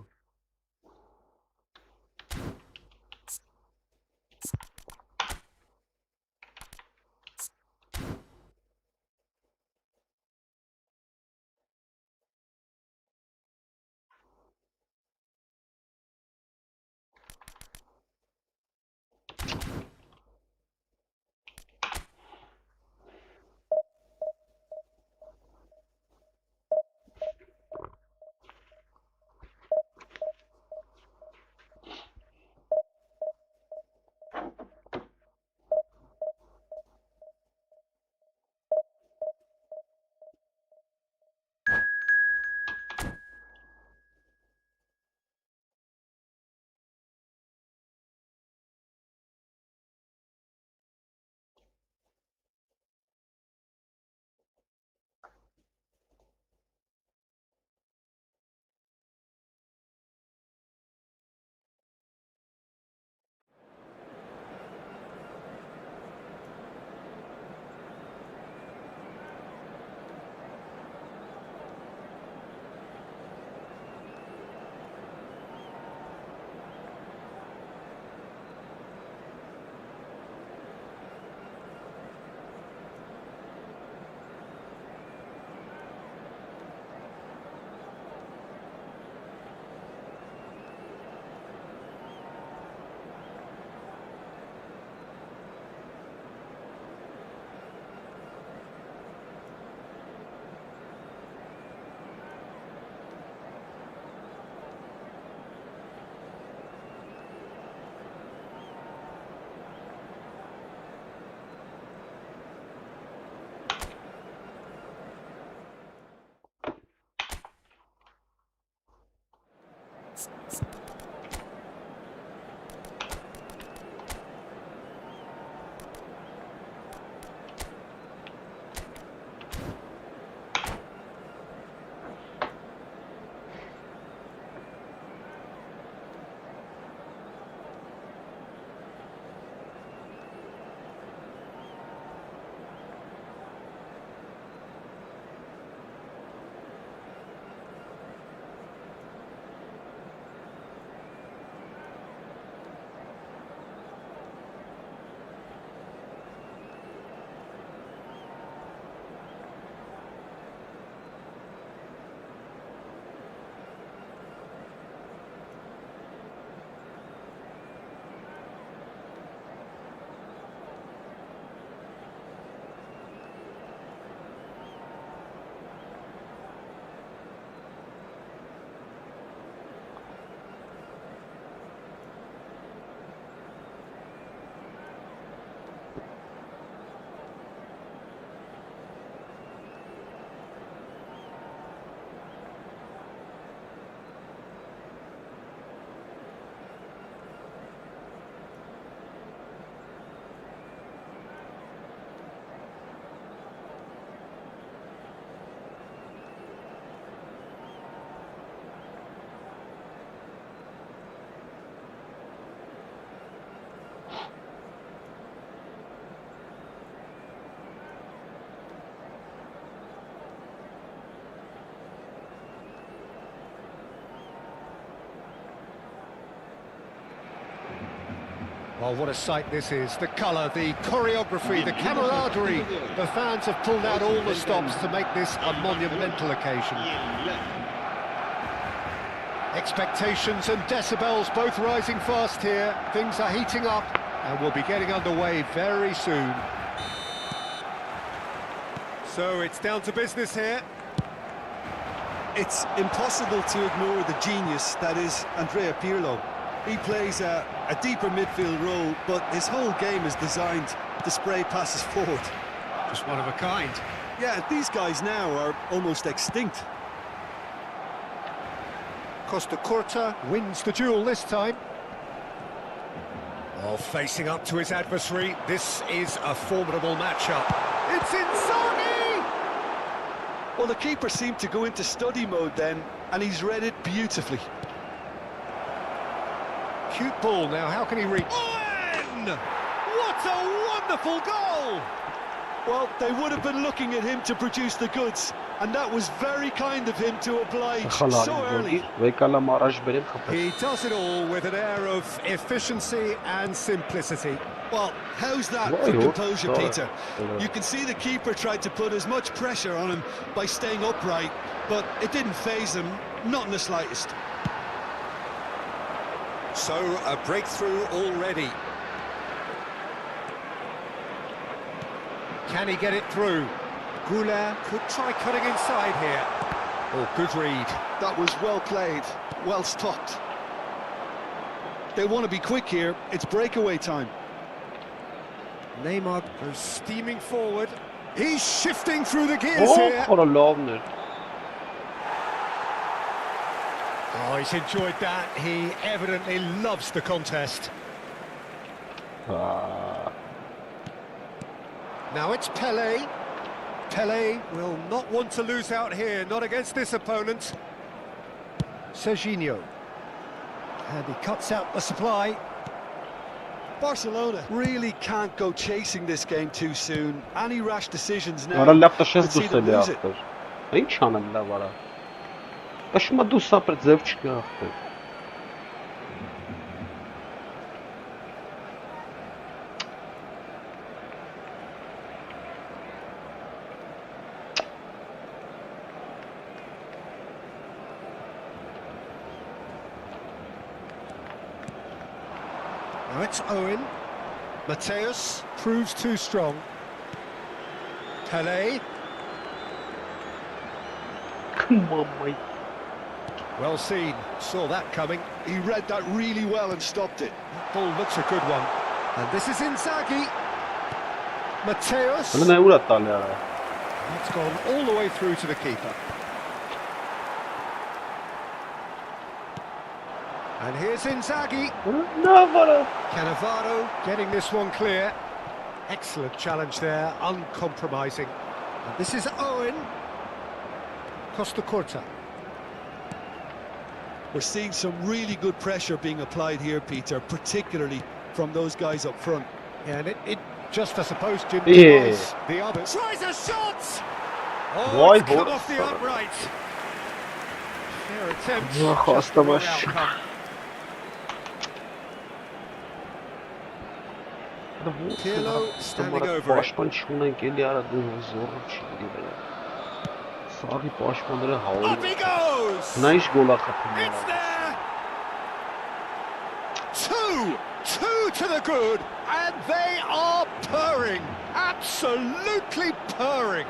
Well, what a sight this is. The colour, the choreography, the camaraderie. The fans have pulled out all the stops to make this a monumental occasion. Expectations and decibels both rising fast here. Things are heating up and we'll be getting underway very soon. So it's down to business here.
It's impossible to ignore the genius that is Andrea Pirlo. He plays a deeper midfield role, but his whole game is designed to spray passes forward.
Just one of a kind.
Yeah, these guys now are almost extinct.
Costa Curta wins the duel this time. Oh, facing up to his adversary. This is a formidable matchup. It's Inzaghi!
Well, the keeper seemed to go into study mode then, and he's read it beautifully.
Cute ball now, how can he reach? Owen! What a wonderful goal!
Well, they would have been looking at him to produce the goods, and that was very kind of him to oblige so early.
He does it all with an air of efficiency and simplicity.
Well, how's that for composure, Peter? You can see the keeper tried to put as much pressure on him by staying upright, but it didn't faze him, not in the slightest.
So, a breakthrough already. Can he get it through? Goulart could try cutting inside here. Oh, good read.
That was well played, well stopped. They want to be quick here, it's breakaway time.
Neymar goes steaming forward. He's shifting through the gears here. Oh, he's enjoyed that. He evidently loves the contest. Now it's Pelé. Pelé will not want to lose out here, not against this opponent. Serginho. And he cuts out the supply.
Barcelona really can't go chasing this game too soon. Any rash decisions now could see them lose it.
Now it's Owen. Mateus proves too strong. Pelé.
Come on, mate.
Well seen. Saw that coming.
He read that really well and stopped it.
That ball looks a good one. And this is Inzaghi. Mateus. It's gone all the way through to the keeper. And here's Inzaghi. Cannavaro getting this one clear. Excellent challenge there, uncompromising. And this is Owen. Costa Curta.
We're seeing some really good pressure being applied here, Peter, particularly from those guys up front.
Yeah, and it just, I suppose, Jim, the other. Tries a shot! Oh, it's come off the upright. Fair attempt, just the wrong outcome. Pirlo standing over it. Up he goes! It's there! Two to the good, and they are purring, absolutely purring.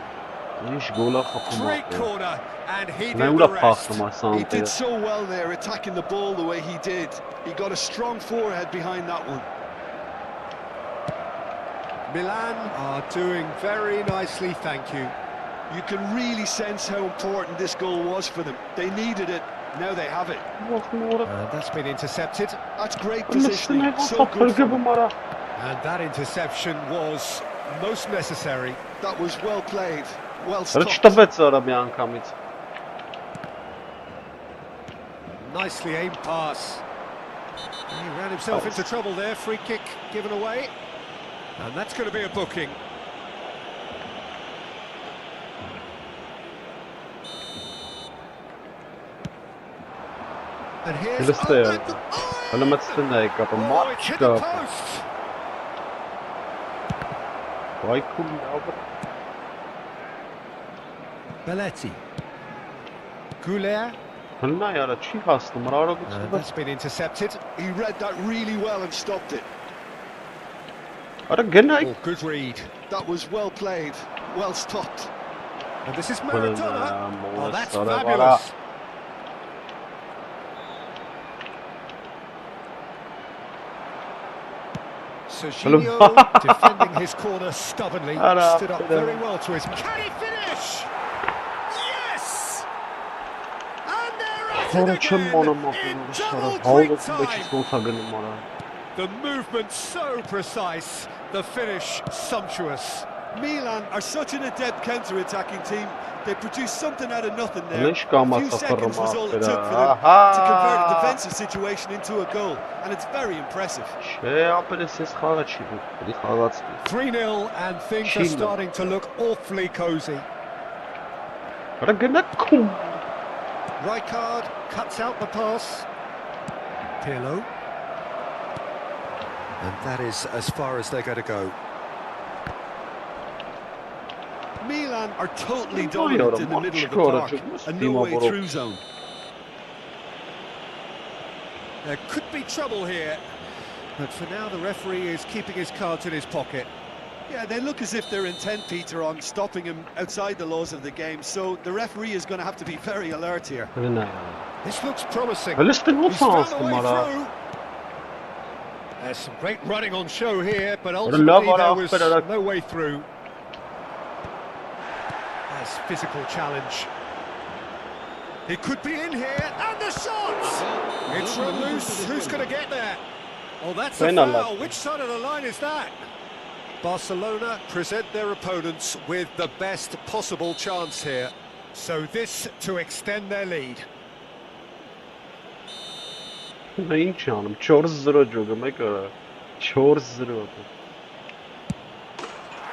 Great corner, and he did the rest.
He did so well there, attacking the ball the way he did. He got a strong forehead behind that one.
Milan are doing very nicely, thank you.
You can really sense how important this goal was for them. They needed it, now they have it.
That's been intercepted.
That's great positioning, so good for them.
And that interception was most necessary.
That was well played, well stopped.
Nicely aimed pass. He ran himself into trouble there, free kick given away. And that's going to be a booking. And here's Owen.
Հլմեցնեք, ապա
Oh,
մարդ
it's hit the
չկա։
post.
Վայ քուլ ապա։
Belletti.
Goulet.
Հլնա յարա չի հասնում, հրարողությունը։
That's been intercepted.
He read that really well and stopped it.
Արա գնայ։
Oh, good read.
That was well played, well stopped.
And this is Maradona. Oh, that's
Maradona.
fabulous. Serginho defending his corner stubbornly, stood up very well to his... Can he finish? Yes! And they're at it again in double quick time. The movement so precise, the finish sumptuous.
Milan are such an adept counter-attacking team. They produced something out of nothing there.
Lynch
A few seconds was all it took for them to convert a defensive situation into a goal, and it's very impressive.
3-0 and things are starting to look awfully cosy. Rijkaard cuts out the pass. Pirlo. And that is as far as they're going to go.
Milan are totally dominant in the middle of the park, and no way through zone.
There could be trouble here, but for now the referee is keeping his cards in his pocket.
Yeah, they look as if they're intent, Peter, on stopping him outside the laws of the game, so the referee is going to have to be very alert here.
This looks promising.
He's found
a way through. There's some great running on show here, but ultimately there was no way through. Nice physical challenge. He could be in here, and the shot! It's run loose. Who's going to get there? Oh, that's a foul. Which side of the line is that? Barcelona present their opponents with the best possible chance here. So this to extend their lead.
Ինչ անում 4-0 ջոգը մեկը 4-0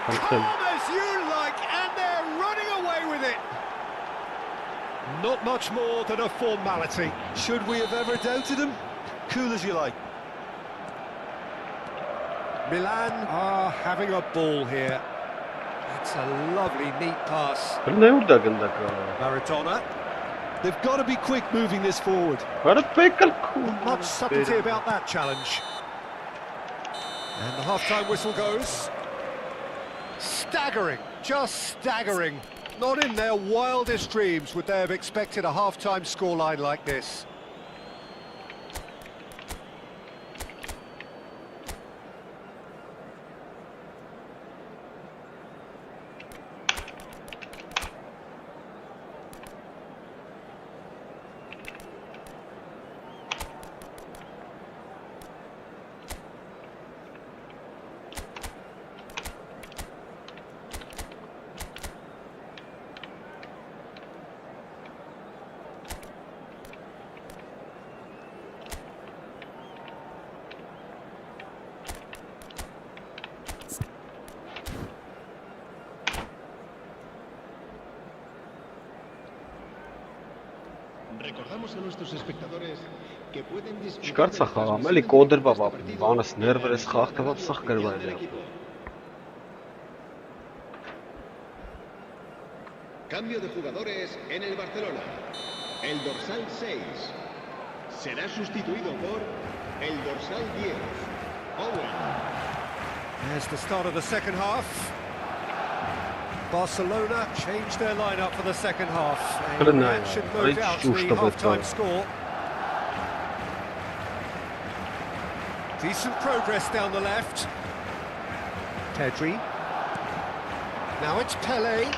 Come as you like, and they're running away with it. Not much more than a formality.
Should we have ever doubted him? Cool as you like.
Milan are having a ball here. That's a lovely neat pass. Maradona.
They've got to be quick moving this forward.
Much subtlety about that challenge. And the half-time whistle goes. Staggering, just staggering. Not in their wildest dreams would they have expected a half-time scoreline like this.
Recordamos a nuestros espectadores que pueden
disfrutar էլի կոդրվա ապրի, բանս ներվերս խախտվա սխ գրվա էլի։
Cambio de jugadores en el Barcelona. El dorsal 6 será sustituido por el dorsal 10. Owen.
There's the start of the second half. Barcelona changed their lineup for the second half. And that should no doubt the half-time score. Decent progress down the left. Pedri. Now it's Pele.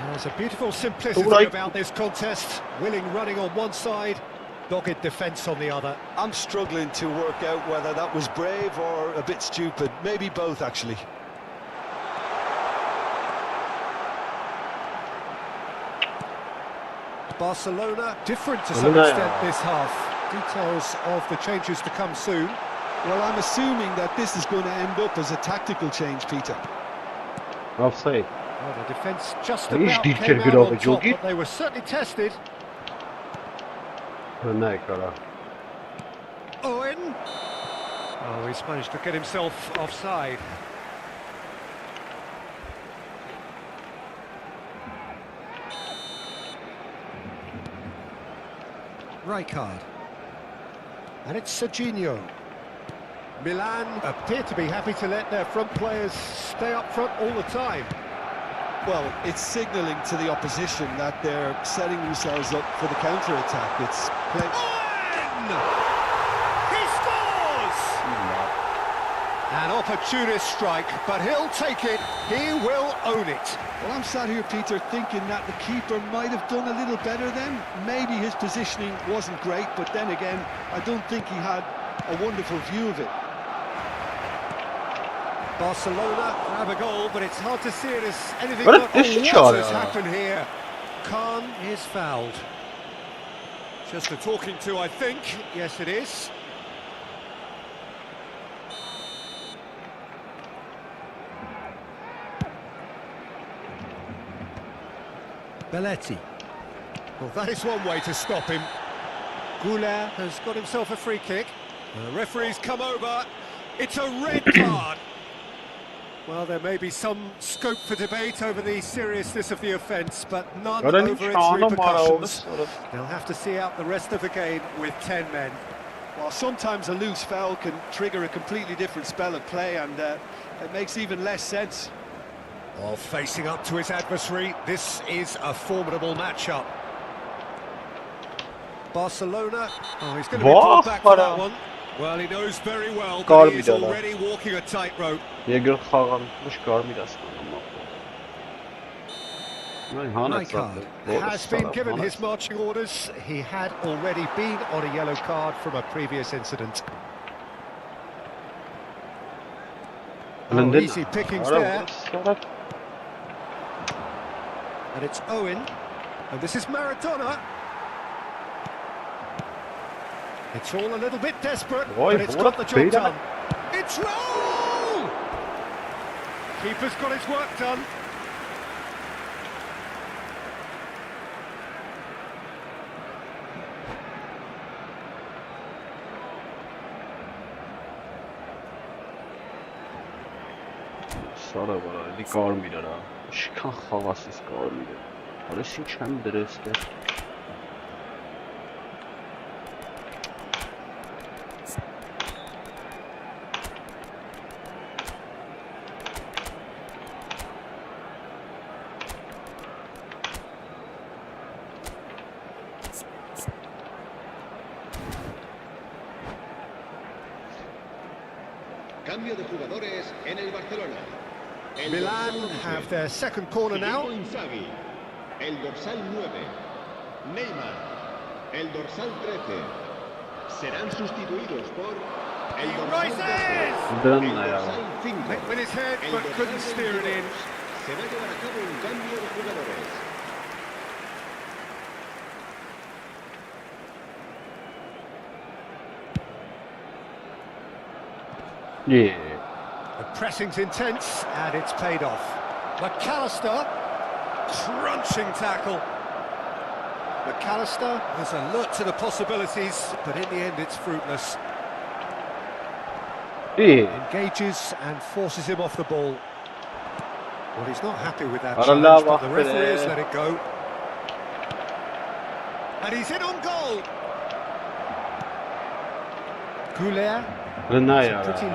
There's a beautiful simplicity about this contest. Willing running on one side, dogged defence on the other.
I'm struggling to work out whether that was brave or a bit stupid. Maybe both, actually.
Barcelona different to some extent this half. Details of the changes to come soon.
Well, I'm assuming that this is going to end up as a tactical change, Peter.
Offside.
Well, the defence just about came out on top, but they were certainly tested. Owen. Oh, he's managed to get himself offside.
Rijkaard.
And it's Serginho. Milan appear to be happy to let their front players stay up front all the time.
Well, it's signalling to the opposition that they're setting themselves up for the counter-attack. It's play.
He scores! An opportunist strike, but he'll take it. He will own it.
Well, I'm sat here, Peter, thinking that the keeper might have done a little better then. Maybe his positioning wasn't great, but then again, I don't think he had a wonderful view of it.
Barcelona have a goal, but it's hard to see it as anything but what has happened here. Khan is fouled. Just a talking to, I think. Yes, it is.
Belletti.
Well, that is one way to stop him. Goulart has got himself a free kick. The referee's come over. It's a red card. Well, there may be some scope for debate over the seriousness of the offence, but none over its repercussions. They'll have to see out the rest of the game with 10 men.
Well, sometimes a loose foul can trigger a completely different spell of play, and it makes even less sense.
Well, facing up to his adversary, this is a formidable matchup. Barcelona, oh, he's going to be pulled back for that one. Well, he knows very well that he's already walking a tightrope.
Rijkaard
has been given his marching orders. He had already been on a yellow card from a previous incident. Oh, easy pickings there. And it's Owen. And this is Maradona. It's all a little bit desperate, but it's got the job done. It's roll! Keeper's got his work done.
Sara var, bir kar midir ha. Şıkan havasız kar midir. Orası çemdir eski.
Cambio de jugadores en el Barcelona.
Milan have their second corner now.
El dorsal 9. Neymar. El dorsal 13. Serán sustituidos por el dorsal 12. El dorsal 5.
With his head, but couldn't steer it in.
Se va a llevar a cabo un cambio de jugadores.
Yeah.
The pressing's intense, and it's paid off. McAllister, crunching tackle. McAllister is alert to the possibilities, but in the end it's fruitless.
Yeah.
Engages and forces him off the ball. Well, he's not happy with that challenge, but the referee has let it go. And he's in on goal. Goulart. Pretty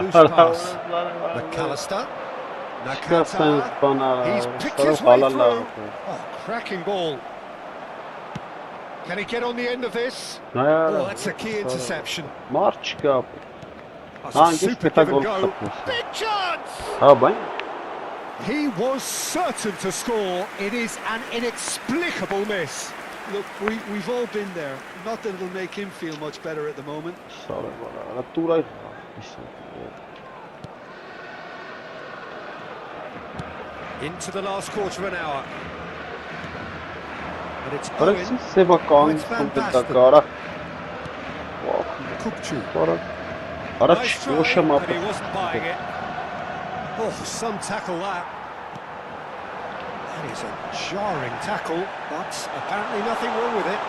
loose pass. McAllister. Nakata. He's picked his way through. Oh, cracking ball. Can he get on the end of this? Oh, that's a key interception.
March up.
That's a super give and go. Big chance! He was certain to score. It is an inexplicable miss.
Look, we've all been there. Not that it'll make him feel much better at the moment.
Into the last quarter of an hour. And it's
Owen.
It's Van Basten. Nice try, but he wasn't buying it. Oh, some tackle that. That is a jarring tackle, but apparently nothing wrong with it.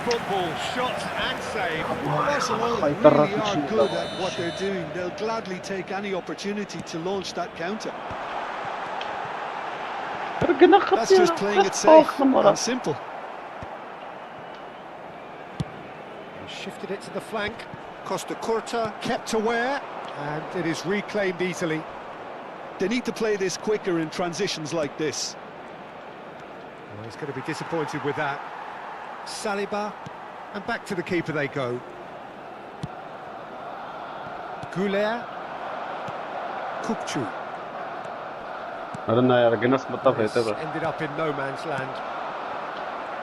football, shot and save.
Barcelona really are good at what they're doing. They'll gladly take any opportunity to launch that counter. That's just playing it safe and simple.
He shifted it to the flank. Costa Curta kept aware, and it is reclaimed easily.
They need to play this quicker in transitions like this.
Well, he's going to be disappointed with that. Saliba, and back to the keeper they go. Goulet. Kukçu. Ended up in no man's land.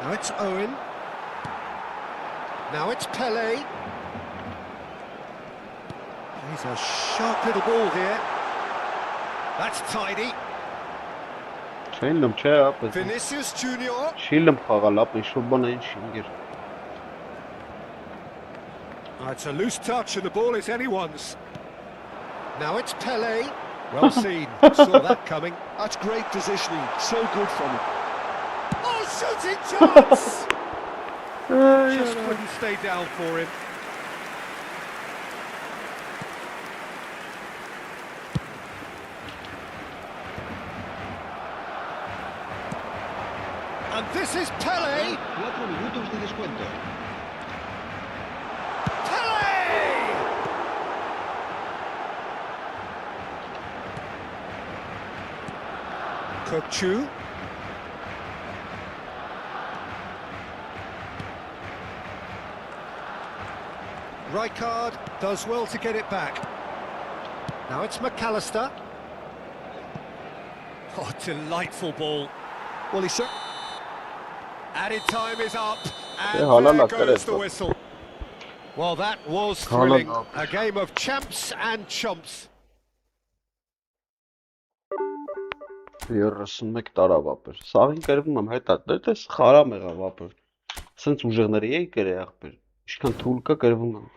Now it's Owen. Now it's Pele. He's a sharp little ball here. That's tidy. Vinicius Junior. It's a loose touch and the ball is anyone's. Now it's Pele. Well seen. Saw that coming.
That's great positioning. So good from him.
Oh, shooting chance! Just couldn't stay down for him. And this is Pele.
4 minutos de descuento.
Pele! Kukçu. Rijkaard does well to get it back. Now it's McAllister. Oh, delightful ball.
Well, he's
Added time is up, and there goes the whistle. Well, that was thrilling. A game of champs and chumps.
31 տարավ ապեր։ Սաղին կերվում եմ հետա, դες խարամ եղավ ապեր։ Սենց ուժեղների էի կրե աղբեր։ Իշքան թուլ կա կերվում եմ։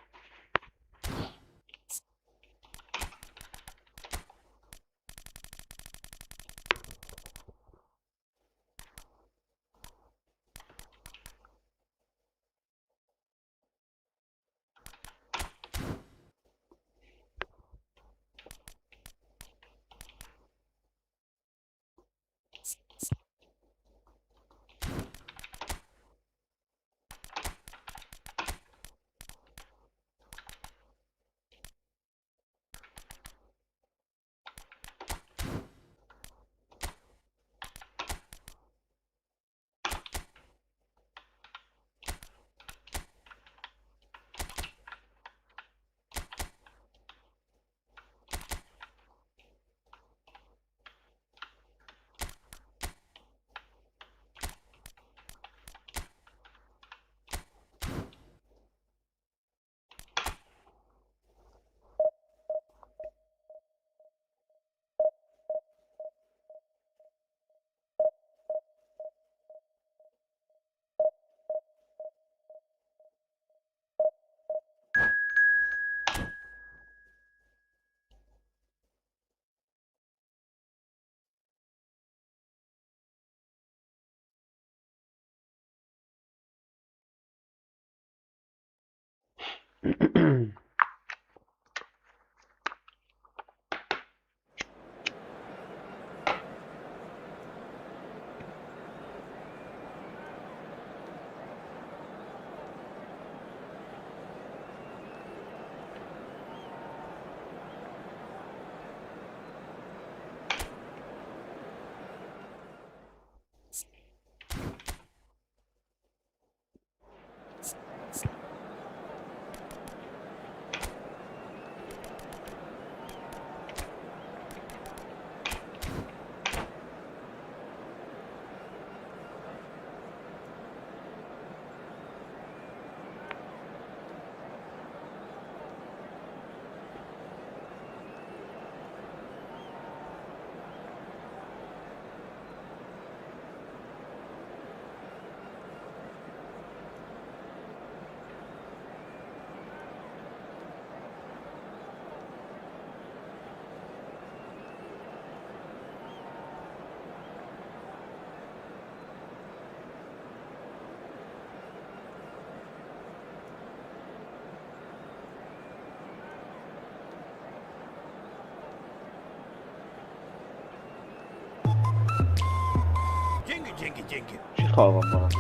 jingy.
Չի խաղում մարդ։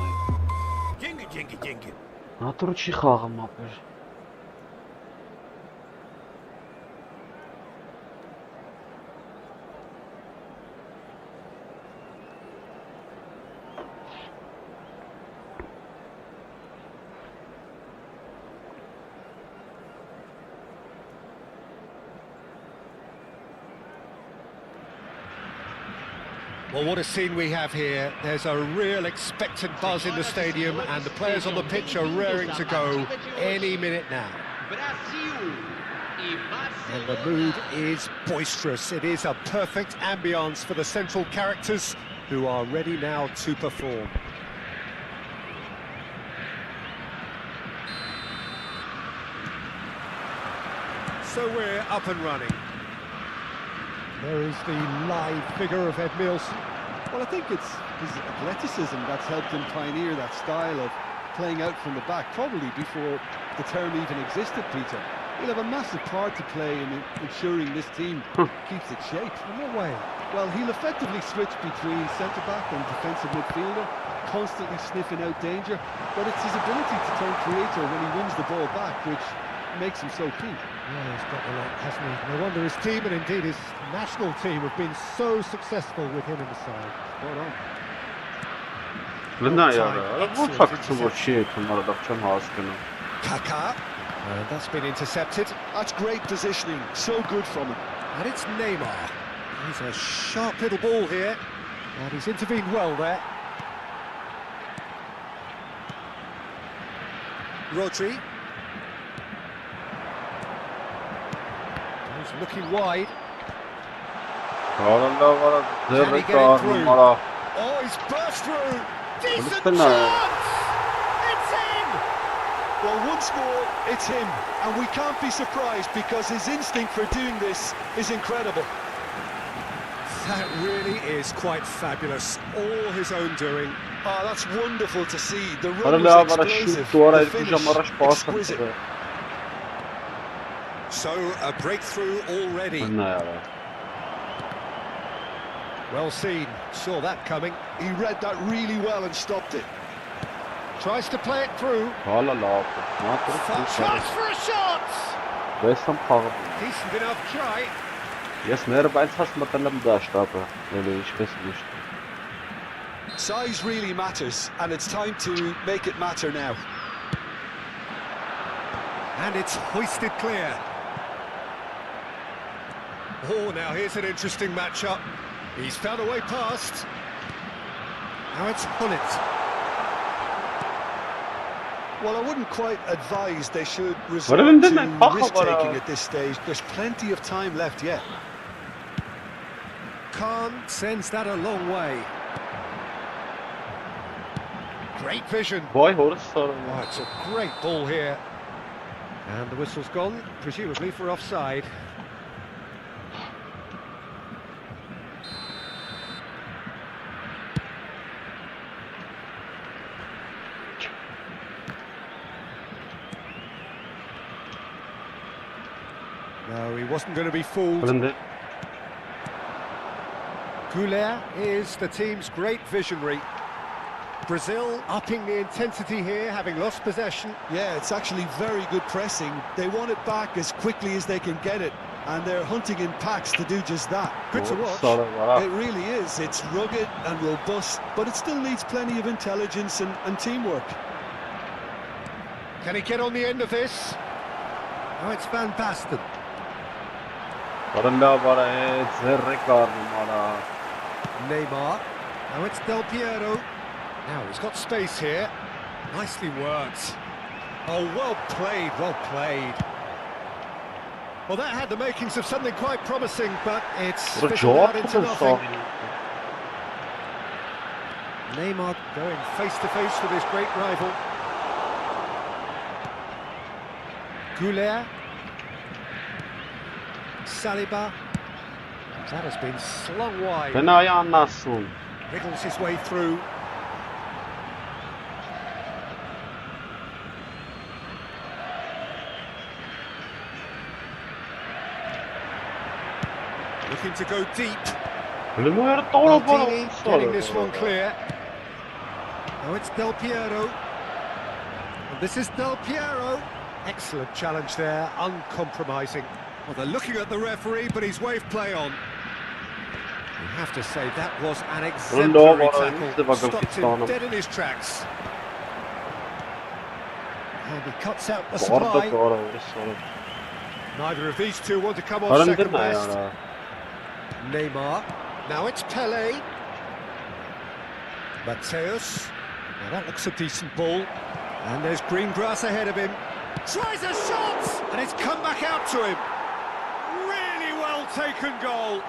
Jingy, jingy, jingy.
Հատուրը չի խաղում ապեր։
Well, what a scene we have here. There's a real expectant buzz in the stadium and the players on the pitch are raring to go any minute now. And the mood is boisterous. It is a perfect ambience for the central characters who are ready now to perform. So we're up and running. There is the live figure of Ed Milson.
Well, I think it's his athleticism that's helped him pioneer that style of playing out from the back, probably before the term even existed, Peter. He'll have a massive part to play in ensuring this team keeps its shape.
No way.
Well, he'll effectively switch between centre-back and defensive midfielder, constantly sniffing out danger, but it's his ability to turn creator when he wins the ball back, which makes him so key.
Yeah, he's got a lot, hasn't he? No wonder his team and indeed his national team have been so successful with him in the side. Spot on. Kaka. And that's been intercepted.
That's great positioning, so good from him.
And it's Neymar. He's a sharp little ball here. And he's intervened well there. Rodri. He's looking wide. Can he get it through? Oh, he's burst through. Decent chance! It's him!
Well, once more, it's him. And we can't be surprised because his instinct for doing this is incredible.
That really is quite fabulous. All his own doing.
Oh, that's wonderful to see. The run was explosive. The finish, exquisite.
So, a breakthrough already. Well seen, saw that coming.
He read that really well and stopped it.
Tries to play it through. Chance for a shot! Decent enough try.
Size really matters, and it's time to make it matter now.
And it's hoisted clear. Oh, now here's an interesting matchup. He's found a way past. Now it's Hullet.
Well, I wouldn't quite advise they should resort to risk-taking at this stage. There's plenty of time left yet.
Khan sends that a long way. Great vision. Oh, it's a great ball here. And the whistle's gone, presumably for offside. No, he wasn't going to be fooled. Goulet is the team's great visionary. Brazil upping the intensity here, having lost possession.
Yeah, it's actually very good pressing. They want it back as quickly as they can get it, and they're hunting in packs to do just that.
Good to watch.
It really is. It's rugged and robust, but it still needs plenty of intelligence and teamwork.
Can he get on the end of this? Oh, it's Van Basten. Neymar. Now it's Del Piero. Now he's got space here. Nicely worked. Oh, well played, well played. Well, that had the makings of something quite promising, but it's fizzled out into nothing. Neymar going face to face with his great rival. Goulet. Saliba. That has been slung wide. Wriggles his way through. Looking to go deep. Maldini getting this one clear. Now it's Del Piero. And this is Del Piero. Excellent challenge there, uncompromising. Well, they're looking at the referee, but he's waved play on. You have to say that was an exemplary tackle. Stopped him dead in his tracks. And he cuts out the supply. Neither of these two want to come on second best. Neymar. Now it's Pele. Mateus. Now that looks a decent ball. And there's green grass ahead of him. Tries a shot! And it's come back out to him. Really well taken goal.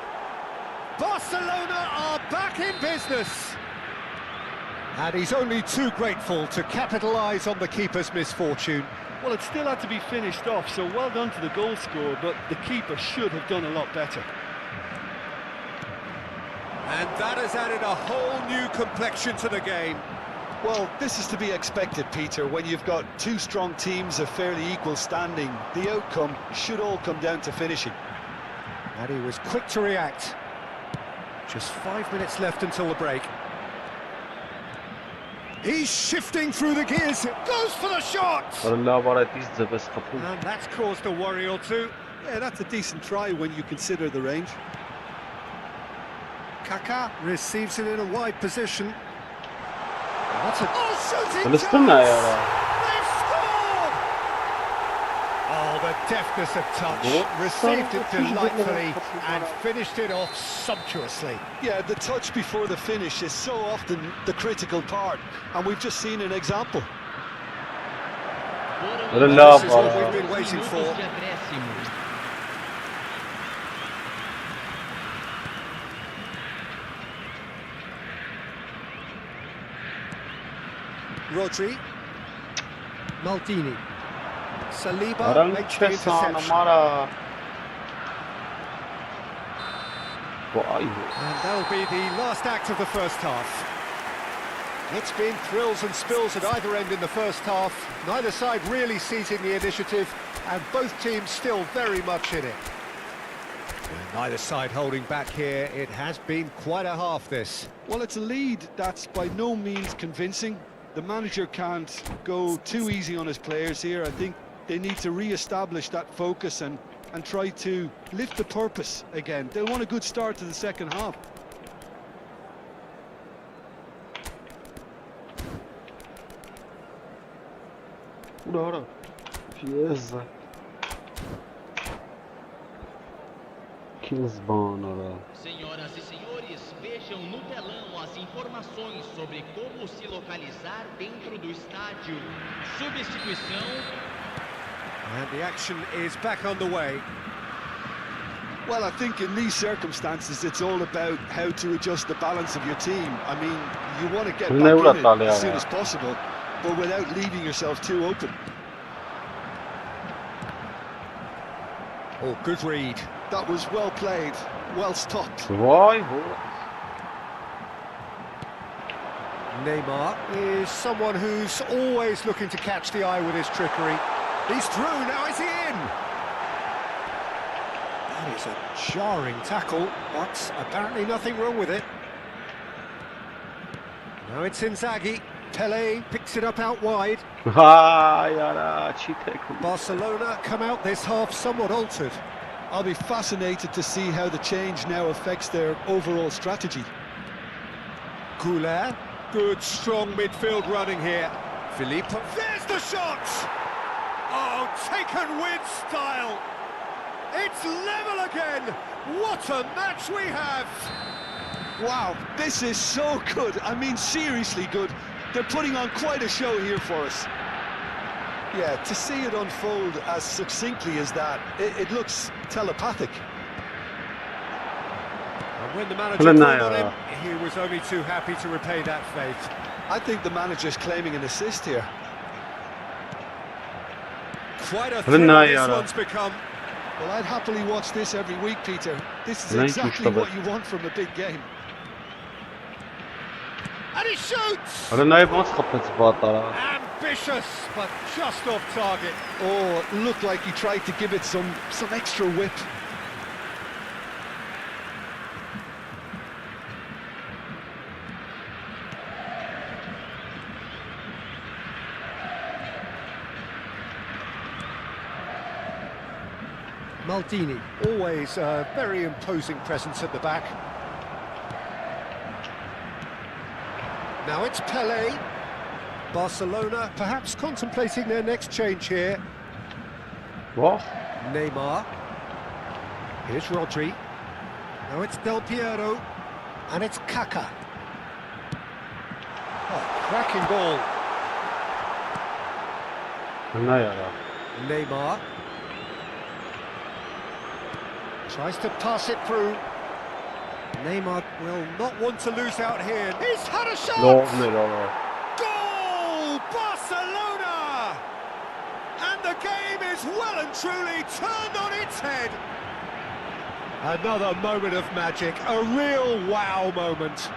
Barcelona are back in business. And he's only too grateful to capitalise on the keeper's misfortune.
Well, it still had to be finished off, so well done to the goal scorer, but the keeper should have done a lot better.
And that has added a whole new complexion to the game.
Well, this is to be expected, Peter. When you've got two strong teams of fairly equal standing, the outcome should all come down to finishing.
And he was quick to react. Just 5 minutes left until the break. He's shifting through the gears, goes for the shot! And that's caused a worry or two.
Yeah, that's a decent try when you consider the range.
Kaká receives it in a wide position. That's a shooting chance! They've scored! Oh, the deftness of touch. Received it delightfully and finished it off sumptuously.
Yeah, the touch before the finish is so often the critical part, and we've just seen an example.
This is what we've been waiting for. Rodri, Maldini, Saliba makes the interception. And that'll be the last act of the first half. It's been thrills and spills at either end in the first half. Neither side really seizing the initiative, and both teams still very much in it. And neither side holding back here. It has been quite a half, this.
Well, it's a lead that's by no means convincing. The manager can't go too easy on his players here. I think they need to re-establish that focus and try to lift the purpose again. They'll want a good start to the second half.
Senhoras e senhores, vejam no telão as informações sobre como se localizar dentro do estádio. Substituição.
And the action is back underway.
Well, I think in these circumstances, it's all about how to adjust the balance of your team. I mean, you want to get back in it as soon as possible, but without leaving yourself too open.
Oh, good read.
That was well played, well stopped.
Neymar is someone who's always looking to catch the eye with his trickery. He's through, now is he in? That is a jarring tackle, but apparently nothing wrong with it. Now it's Inzaghi. Pele picks it up out wide. Barcelona come out this half somewhat altered.
I'll be fascinated to see how the change now affects their overall strategy.
Goulet, good strong midfield running here. Philippe, there's the shot! Oh, taken with style. It's level again. What a match we have.
Wow, this is so good. I mean, seriously good. They're putting on quite a show here for us. Yeah, to see it unfold as succinctly as that, it looks telepathic.
And when the manager called on him, he was only too happy to repay that faith.
I think the manager's claiming an assist here.
Quite a thrill this one's become.
Well, I'd happily watch this every week, Peter. This is exactly what you want from a big game.
And he shoots! Ambitious, but just off target.
Oh, it looked like he tried to give it some extra whip.
Maldini.
Always a very imposing presence at the back. Now it's Pelé. Barcelona perhaps contemplating their next change here.
What?
Neymar. Here's Rodri. Now it's Del Piero. And it's Kaká. Oh, cracking ball. Neymar. Tries to pass it through. Neymar will not want to lose out here. He's had a shot!
No.
Goal! Barcelona! And the game is well and truly turned on its head. Another moment of magic, a real wow moment.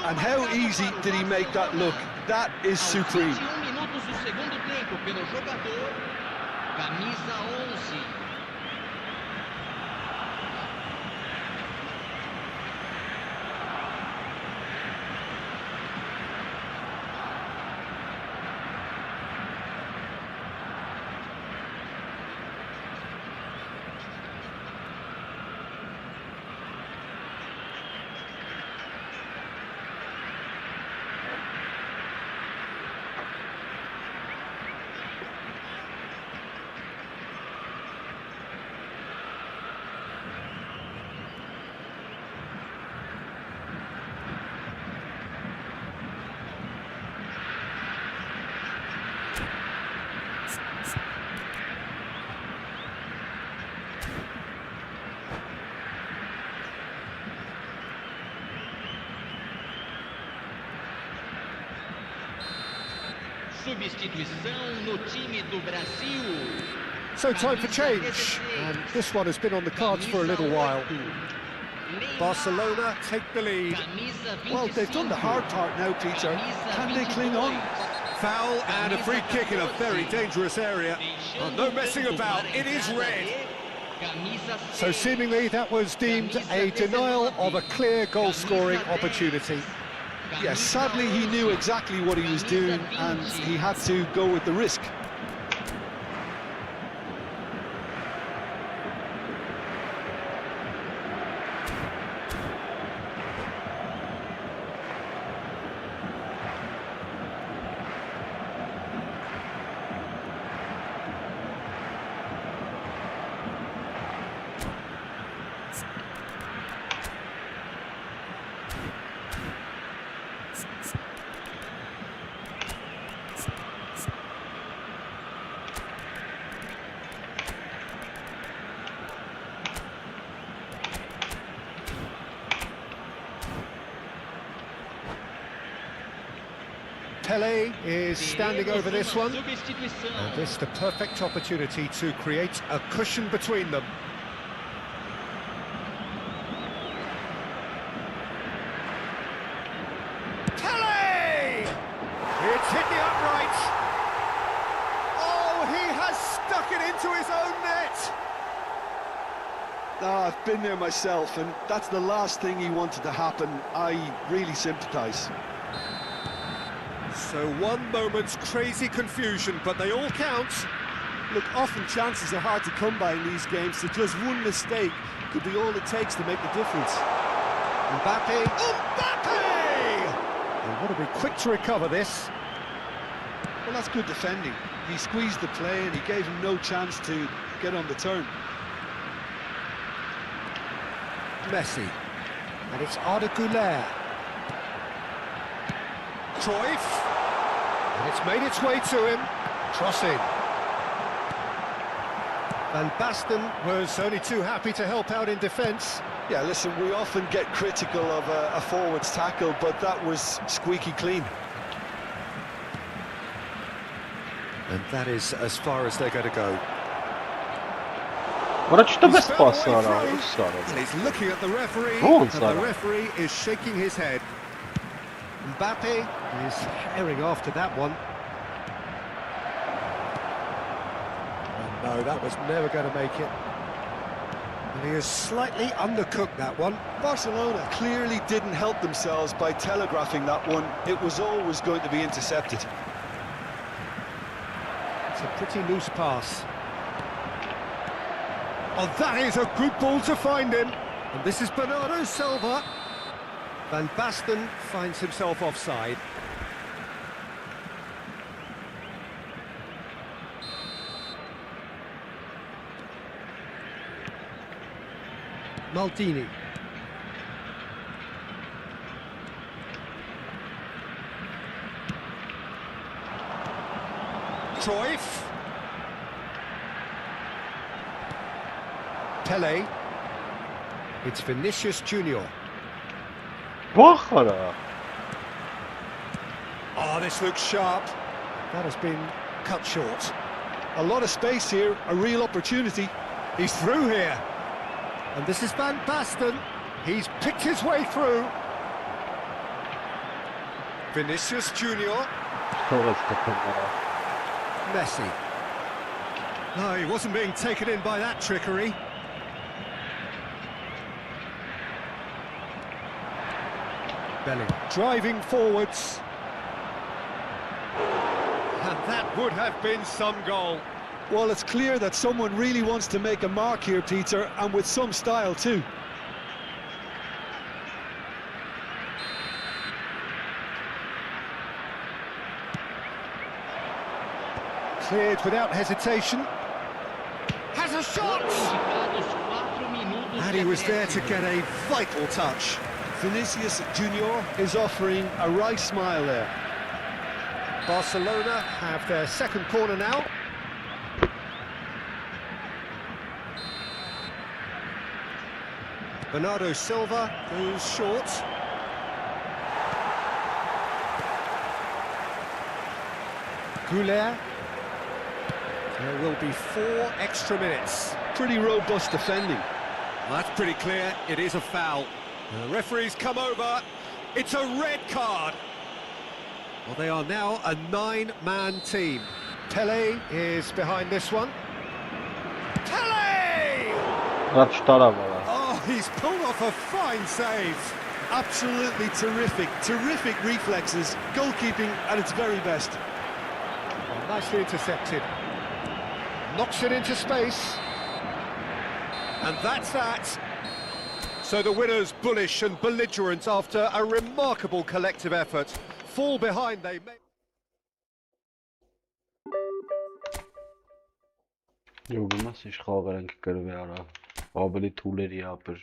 And how easy did he make that look? That is supreme.
Minutos do segundo tempo pelo jogador, camisa 11. Substituição no time do Brasil.
So time for change, and this one has been on the cards for a little while. Barcelona take the lead.
Well, they've done the hard part now, Peter. Can they cling on?
Foul and a free kick in a very dangerous area. Oh, no messing about, it is red. So seemingly that was deemed a denial of a clear goal-scoring opportunity.
Yes, sadly he knew exactly what he was doing and he had to go with the risk.
Pelé is standing over this one, and this is the perfect opportunity to create a cushion between them. Pelé! It's hit the upright. Oh, he has stuck it into his own net.
I've been there myself, and that's the last thing he wanted to happen. I really sympathise.
So one moment's crazy confusion, but they all count.
Look, often chances are hard to come by in these games, so just one mistake could be all it takes to make the difference.
Mbappe! And want to be quick to recover this.
Well, that's good defending. He squeezed the play and he gave him no chance to get on the turn.
Messi. And it's Arda Güler. Cruyff. And it's made its way to him. Cross in. Van Basten was only too happy to help out in defence.
Yeah, listen, we often get critical of a forward's tackle, but that was squeaky clean.
And that is as far as they're going to go.
What's the best pass?
And he's looking at the referee, and the referee is shaking his head. Mbappe is herring after that one. And no, that was never going to make it. And he has slightly undercooked that one.
Barcelona clearly didn't help themselves by telegraphing that one. It was always going to be intercepted.
It's a pretty loose pass. Oh, that is a good ball to find him. And this is Bernardo Silva. Van Basten finds himself offside. Maldini. Cruyff. Pele. It's Vinicius Junior.
Bachara.
Oh, this looks sharp. That has been cut short.
A lot of space here, a real opportunity.
He's through here. And this is Van Basten. He's picked his way through. Vinicius Junior. Messi. No, he wasn't being taken in by that trickery. Bellingham driving forwards. And that would have been some goal.
Well, it's clear that someone really wants to make a mark here, Peter, and with some style too.
Cleared without hesitation. Has a shot! And he was there to get a vital touch.
Vinicius Junior is offering a wry smile there.
Barcelona have their second corner now. Bernardo Silva goes short. Goulet. There will be 4 extra minutes.
Pretty robust defending.
Well, that's pretty clear. It is a foul. The referee's come over. It's a red card. Well, they are now a 9-man team. Pele is behind this one. Pele! Oh, he's pulled off a fine save.
Absolutely terrific. Terrific reflexes. Goalkeeping at its very best.
Oh, nicely intercepted. Knocks it into space. And that's that. So the winners bullish and belligerent after a remarkable collective effort. Fall behind they may...
Յուղումս իշխաղեր ենք կրվի արա, ավելի թուլերի ապր։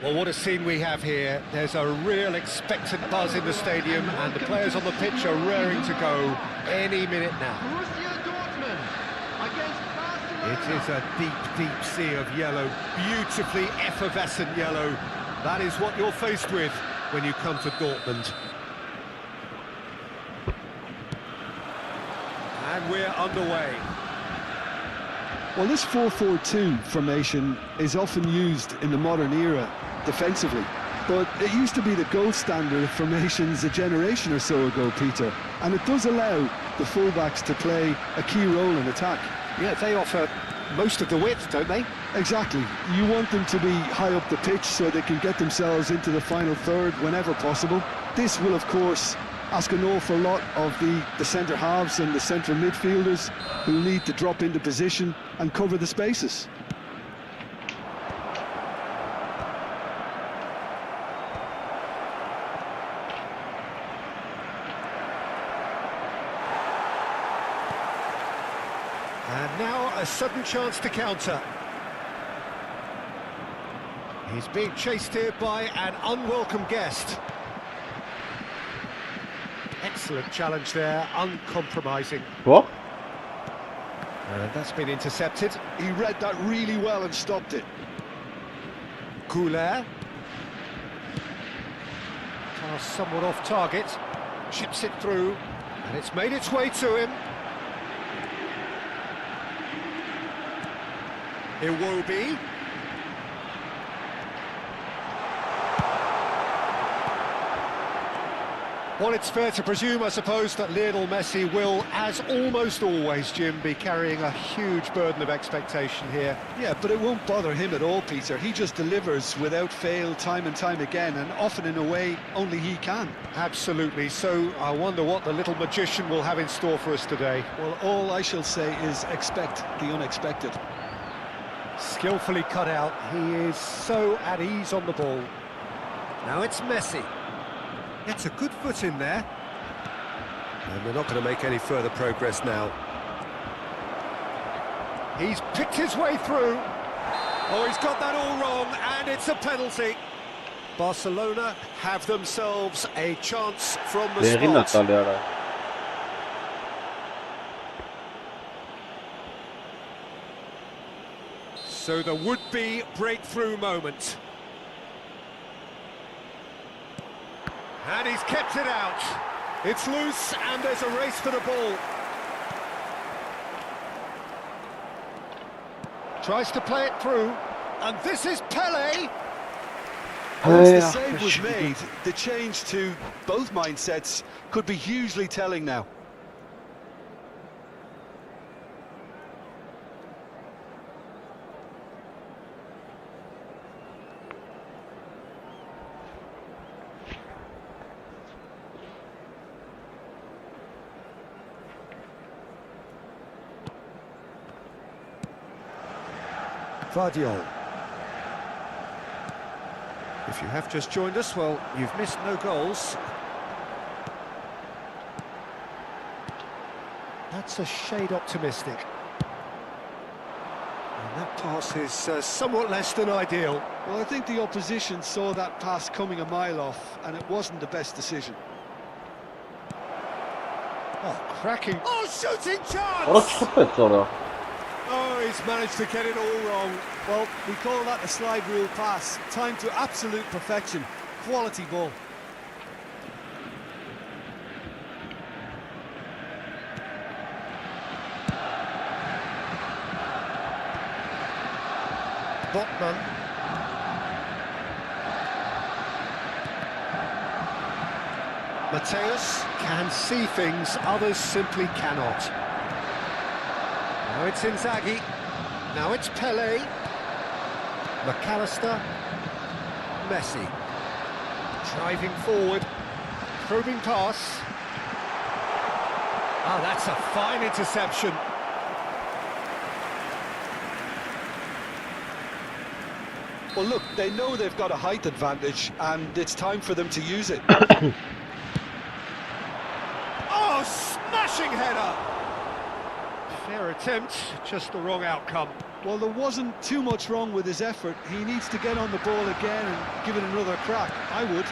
Well, what a scene we have here. There's a real expectant buzz in the stadium and the players on the pitch are raring to go any minute now. It is a deep, deep sea of yellow, beautifully effervescent yellow. That is what you're faced with when you come to Dortmund. And we're underway.
Well, this 4-4-2 formation is often used in the modern era defensively, but it used to be the gold standard of formations a generation or so ago, Peter, and it does allow the fullbacks to play a key role in attack.
Yeah, they offer most of the width, don't they?
Exactly. You want them to be high up the pitch so they can get themselves into the final third whenever possible. This will, of course, ask an awful lot of the centre halves and the central midfielders, who need to drop into position and cover the spaces.
And now a sudden chance to counter. He's being chased here by an unwelcome guest. Excellent challenge there, uncompromising.
What?
And that's been intercepted.
He read that really well and stopped it.
Couler. Pass somewhat off target. Chips it through. And it's made its way to him. Iwobi. Well, it's fair to presume, I suppose, that Lionel Messi will, as almost always, Jim, be carrying a huge burden of expectation here.
Yeah, but it won't bother him at all, Peter. He just delivers without fail time and time again, and often in a way only he can.
Absolutely. So I wonder what the little magician will have in store for us today.
Well, all I shall say is expect the unexpected.
Skillfully cut out. He is so at ease on the ball. Now it's Messi. Gets a good foot in there. And they're not going to make any further progress now. He's picked his way through. Oh, he's got that all wrong, and it's a penalty. Barcelona have themselves a chance from the spot. So the would-be breakthrough moment. And he's kept it out. It's loose, and there's a race for the ball. Tries to play it through, and this is Pele.
Once the save was made, the change to both mindsets could be hugely telling now.
Vardiol. If you have just joined us, well, you've missed no goals. That's a shade optimistic. And that pass is somewhat less than ideal.
Well, I think the opposition saw that pass coming a mile off, and it wasn't the best decision.
Oh, cracking. Oh, shooting chance! Oh, he's managed to get it all wrong.
Well, we call that a slide rule pass. Timed to absolute perfection. Quality ball.
Botman. Mateus can see things others simply cannot. Now it's Inzaghi, now it's Pele, McAllister, Messi, driving forward, probing pass. Ah, that's a fine interception.
Well, look, they know they've got a height advantage, and it's time for them to use it.
Oh, smashing header! Fair attempt, just the wrong outcome.
Well, there wasn't too much wrong with his effort. He needs to get on the ball again and give it another crack. I would.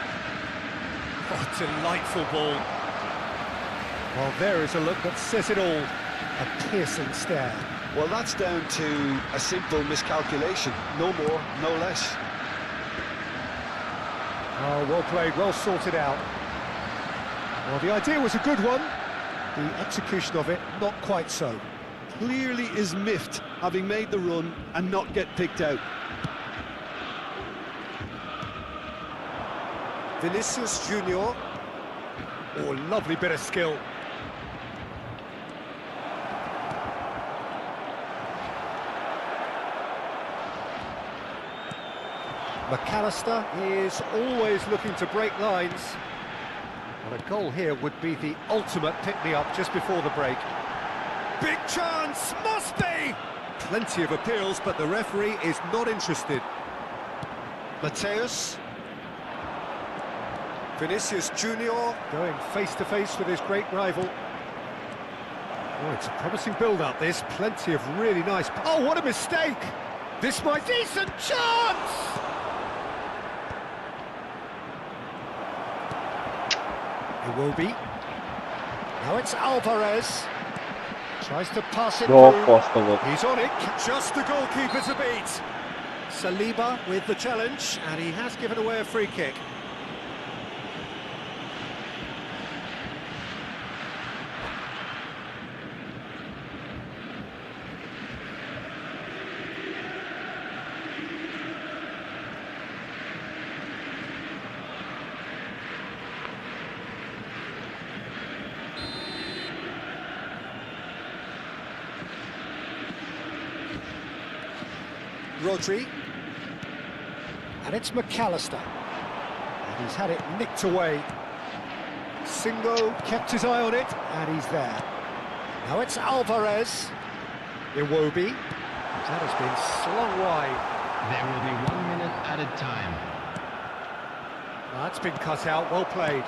Oh, delightful ball. Well, there is a look that says it all. A piercing stare.
Well, that's down to a simple miscalculation. No more, no less.
Oh, well played, well sorted out. Well, the idea was a good one. The execution of it, not quite so.
Clearly is miffed, having made the run and not get picked out.
Vinicius Junior. Oh, lovely bit of skill. McAllister is always looking to break lines. And a goal here would be the ultimate pick-me-up just before the break. Big chance, must be! Plenty of appeals, but the referee is not interested. Mateus. Vinicius Junior going face-to-face with his great rival. Oh, it's a promising build-up, this. Plenty of really nice... Oh, what a mistake! This might... Decent chance! Iwobi. Now it's Alvarez. Tries to pass it through. He's on it. Just the goalkeeper to beat. Saliba with the challenge, and he has given away a free kick. Rodri, and it's McAllister, and he's had it nicked away. Singo kept his eye on it, and he's there. Now it's Alvarez. Iwobi, that has been slung wide.
There will be 1 minute added time.
That's been cut out, well played.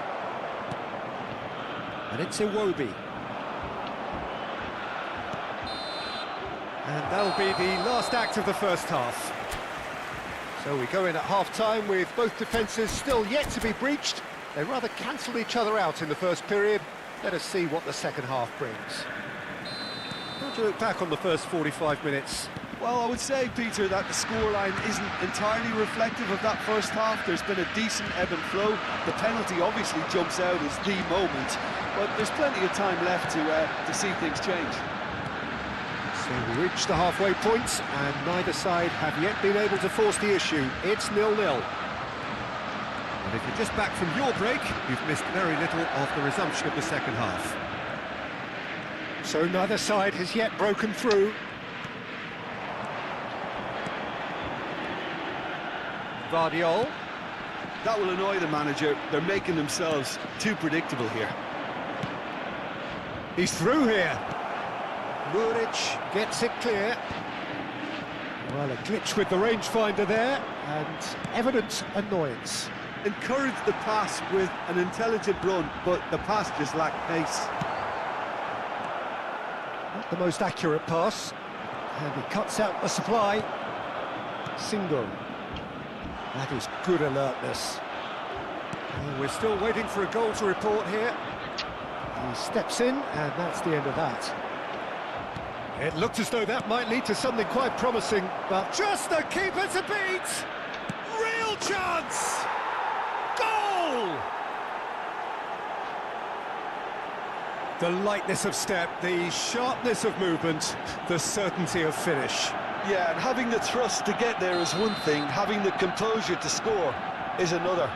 And it's Iwobi. And that'll be the last act of the first half. So we go in at half-time with both defences still yet to be breached. They rather cancelled each other out in the first period. Let us see what the second half brings. How do you look back on the first 45 minutes?
Well, I would say, Peter, that the scoreline isn't entirely reflective of that first half. There's been a decent ebb and flow. The penalty obviously jumps out as the moment, but there's plenty of time left to see things change.
So we reached the halfway point, and neither side have yet been able to force the issue. It's 0-0. And if you're just back from your break, you've missed very little of the resumption of the second half. So neither side has yet broken through. Vardiol.
That will annoy the manager. They're making themselves too predictable here.
He's through here. Muric gets it clear. Well, a glitch with the rangefinder there, and evident annoyance.
Encouraged the pass with an intelligent run, but the pass just lacked pace.
Not the most accurate pass, and he cuts out the supply. Singo. That is good alertness. Oh, we're still waiting for a goal to report here. He steps in, and that's the end of that. It looked as though that might lead to something quite promising, but just the keeper to beat! Real chance! Goal! The lightness of step, the sharpness of movement, the certainty of finish.
Yeah, and having the thrust to get there is one thing, having the composure to score is another.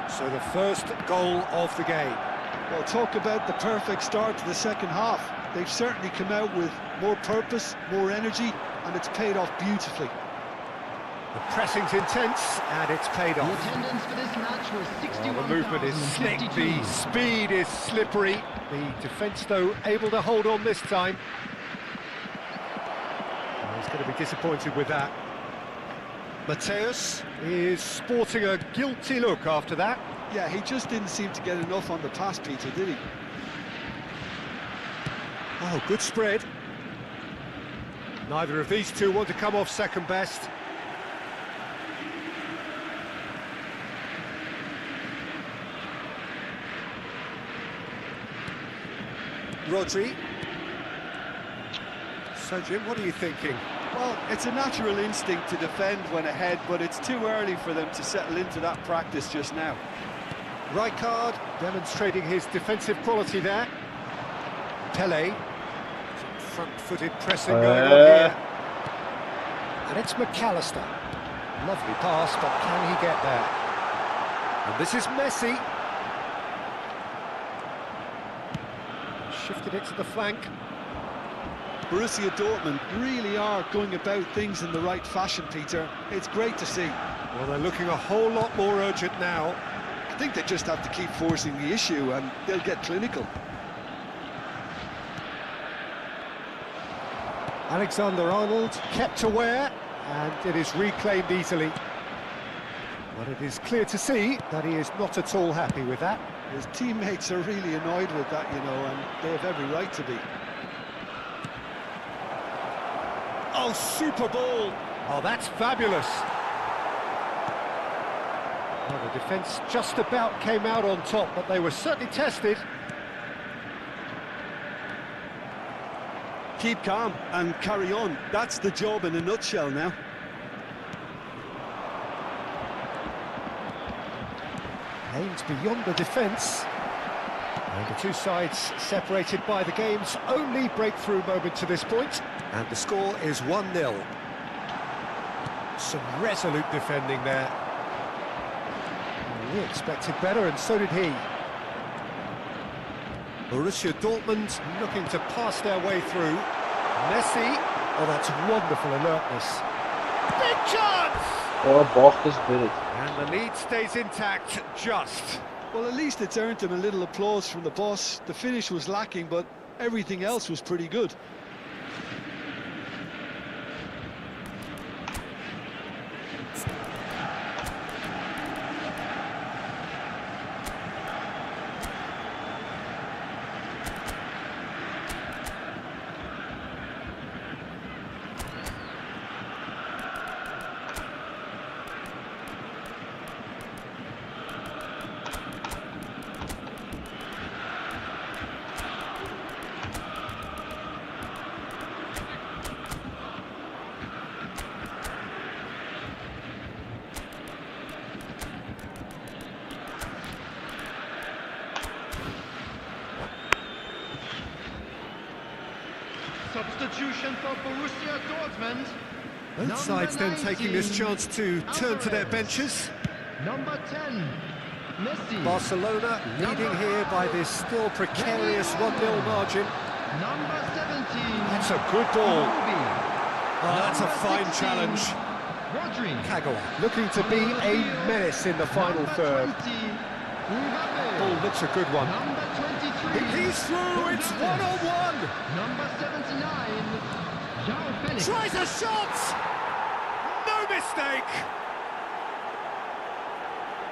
So the first goal of the game.
Well, talk about the perfect start to the second half. They've certainly come out with more purpose, more energy, and it's paid off beautifully.
The pressing's intense, and it's paid
The
off.
attendance for this match was
Well, the movement is slick,
61,052.
the speed is slippery. The defence, though, able to hold on this time. Well, he's going to be disappointed with that. Mateus is sporting a guilty look after that.
Yeah, he just didn't seem to get enough on the pass, Peter, did he?
Oh, good spread. Neither of these two want to come off second best. Rodri. So, Jim, what are you thinking?
Well, it's a natural instinct to defend when ahead, but it's too early for them to settle into that practice just now.
Rijkaard demonstrating his defensive quality there. Pele, some front-footed pressing going on here. And it's McAllister. Lovely pass, but can he get there? And this is Messi. Shifted it to the flank.
Borussia Dortmund really are going about things in the right fashion, Peter. It's great to see.
Well, they're looking a whole lot more urgent now.
I think they just have to keep forcing the issue and they'll get clinical.
Alexander-Arnold kept aware, and it is reclaimed easily. But it is clear to see that he is not at all happy with that.
His teammates are really annoyed with that, you know, and they have every right to be.
Oh, super ball! Oh, that's fabulous! Well, the defence just about came out on top, but they were certainly tested.
Keep calm and carry on. That's the job in a nutshell now.
Aimed beyond the defence. And the two sides separated by the game's only breakthrough moment to this point. And the score is 1-0. Some resolute defending there. We expected better, and so did he. Borussia Dortmund looking to pass their way through. Messi, oh, that's wonderful alertness. Big chance!
Oh, bocht is binnen.
And the lead stays intact, just.
Well, at least it's earned him a little applause from the boss. The finish was lacking, but everything else was pretty good.
Substitution for Borussia Dortmund.
Both sides then taking this chance to turn to their benches.
Number 10, Messi.
Barcelona leading here by this still precarious 1-0 margin.
Number 17.
That's a good ball.
Ruby.
Oh, that's a fine
16,
challenge.
Rodri.
Kagawa looking to be a menace in the final third.
Number 20, Mbappe.
Ball looks a good one.
Number 23.
He's through, it's 1-on-1.
Number 79, João Felix.
Tries a shot! No mistake!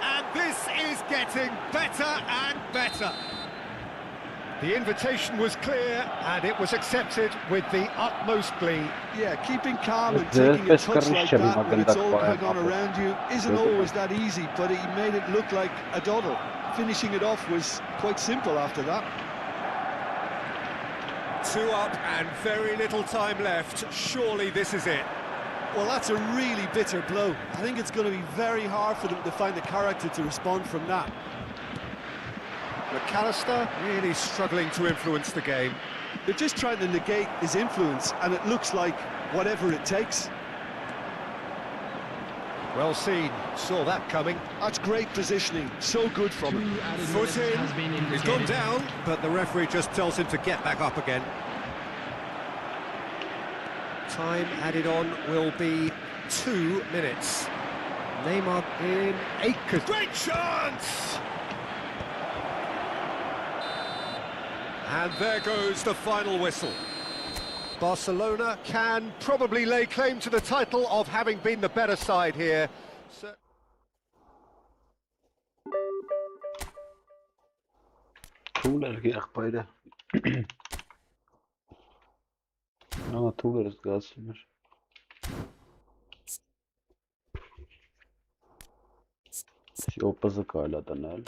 And this is getting better and better. The invitation was clear and it was accepted with the utmost glee.
Yeah, keeping calm and taking a touch like that when it's all going on around you isn't always that easy, but he made it look like a doddle. Finishing it off was quite simple after that.
2 up and very little time left. Surely this is it.
Well, that's a really bitter blow. I think it's going to be very hard for them to find the character to respond from that.
McAllister really struggling to influence the game.
They're just trying to negate his influence, and it looks like whatever it takes.
Well seen, saw that coming.
That's great positioning, so good from him.
Foot in, he's gone down, but the referee just tells him to get back up again. Time added on will be 2 minutes. Neymar in acres. Great chance! And there goes the final whistle. Barcelona can probably lay claim to the title of having been the better side here.
Cool, echt beide. Ja, natuurlijk is het gas. Si opazı kayladan el.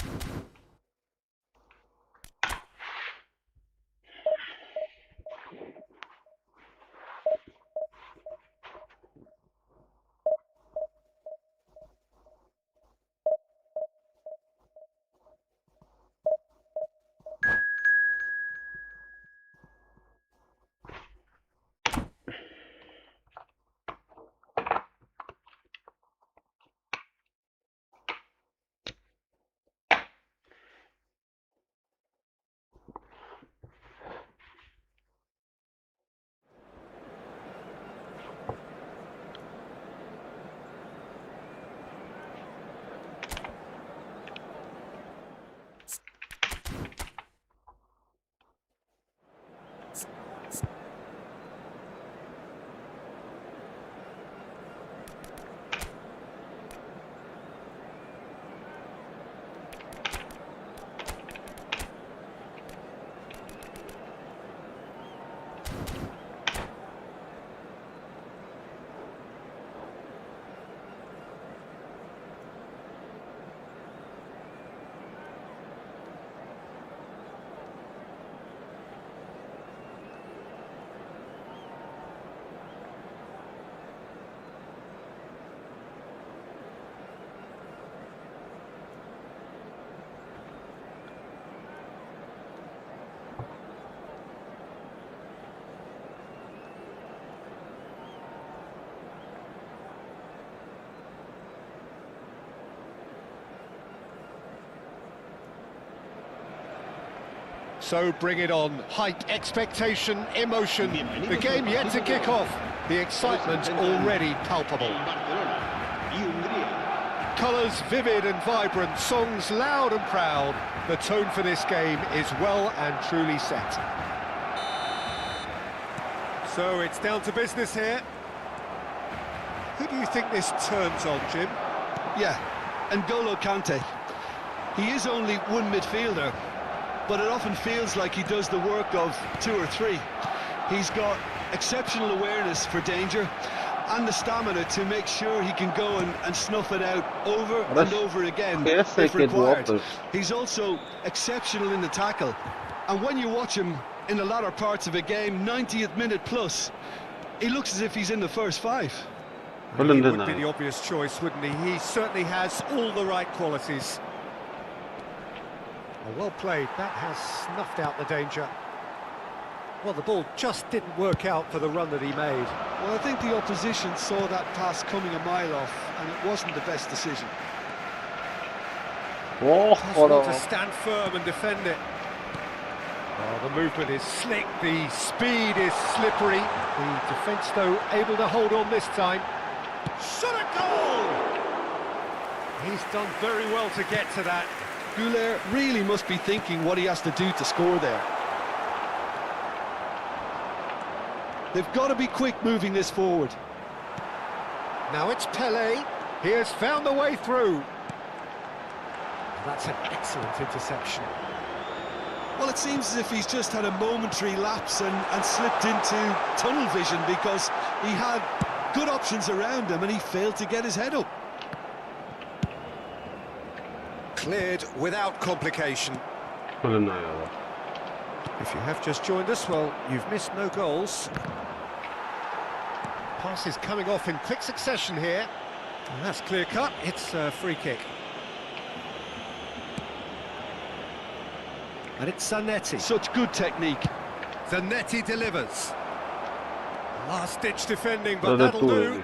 So bring it on. Hype, expectation, emotion. The game yet to kick off. The excitement already palpable. Colours vivid and vibrant, songs loud and proud. The tone for this game is well and truly set. So it's down to business here. Who do you think this turns on, Jim?
Yeah, N'Golo Kante. He is only one midfielder, but it often feels like he does the work of two or three. He's got exceptional awareness for danger and the stamina to make sure he can go and snuff it out over and over again if required. He's also exceptional in the tackle, and when you watch him in the latter parts of a game, 90th minute plus, he looks as if he's in the first five.
He would be the obvious choice, wouldn't he? He certainly has all the right qualities. Well played, that has snuffed out the danger. Well, the ball just didn't work out for the run that he made.
Well, I think the opposition saw that pass coming a mile off, and it wasn't the best decision.
Want to stand firm and defend it. Oh, the movement is slick, the speed is slippery. The defence, though, able to hold on this time. Shot a goal! He's done very well to get to that.
Goulet really must be thinking what he has to do to score there. They've got to be quick moving this forward.
Now it's Pelé. He has found the way through. That's an excellent interception.
Well, it seems as if he's just had a momentary lapse and slipped into tunnel vision, because he had good options around him and he failed to get his head up.
Cleared without complication. If you have just joined us, well, you've missed no goals. Passes coming off in quick succession here. And that's clear cut, it's a free kick. And it's Zanetti.
Such good technique.
Zanetti delivers. Last-ditch defending, but that'll do.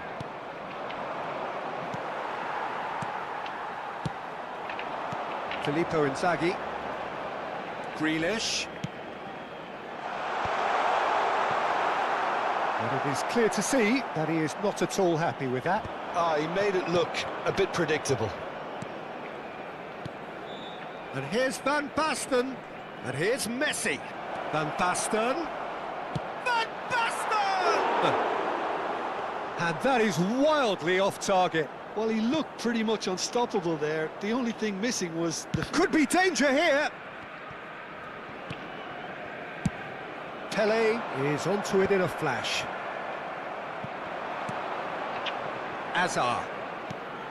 Filippo Inzaghi. Grealish. And it is clear to see that he is not at all happy with that.
He made it look a bit predictable.
And here's Van Basten. And here's Messi. Van Basten. Van Basten! And that is wildly off target.
Well, he looked pretty much unstoppable there. The only thing missing was the...
Could be danger here. Pelé is onto it in a flash. Hazard.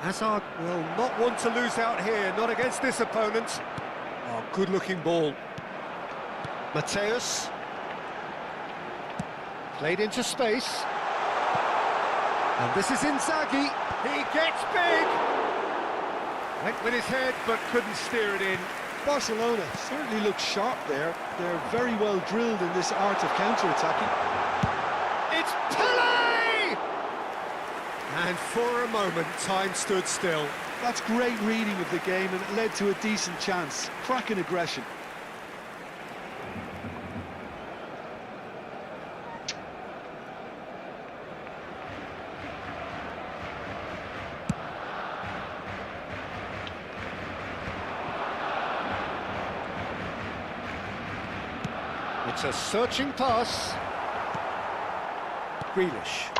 Hazard will not want to lose out here, not against this opponent. Oh, good-looking ball. Mateus. Played into space. And this is Inzaghi. He gets big. Went with his head, but couldn't steer it in.
Barcelona certainly looks sharp there. They're very well drilled in this art of counter-attacking.
It's Pelé! And for a moment, time stood still.
That's great reading of the game, and it led to a decent chance. Cracking aggression.
It's a searching pass. Grealish.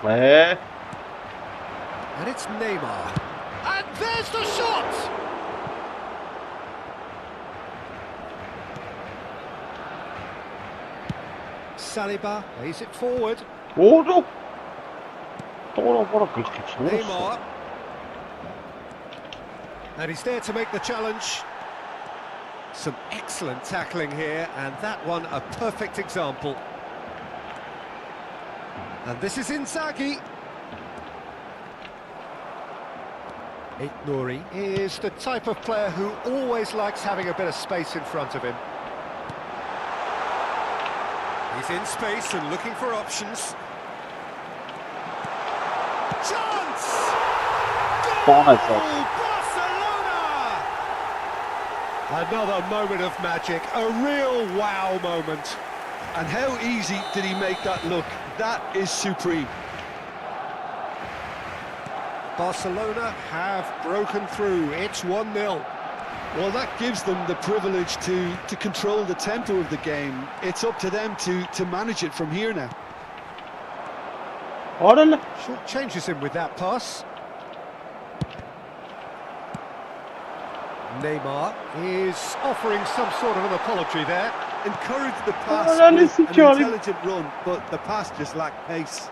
And it's Neymar. And there's the shot! Saliba lays it forward. Neymar. And he's there to make the challenge. Some excellent tackling here, and that one a perfect example. And this is Inzaghi. Nouri is the type of player who always likes having a bit of space in front of him. He's in space and looking for options. Chance! Goal! Barcelona! Another moment of magic, a real wow moment.
And how easy did he make that look? That is supreme.
Barcelona have broken through. It's 1-0.
Well, that gives them the privilege to control the tempo of the game. It's up to them to manage it from here now.
Short changes him with that pass. Neymar is offering some sort of an apology there.
Encouraged the pass with an intelligent run, but the pass just lacked pace.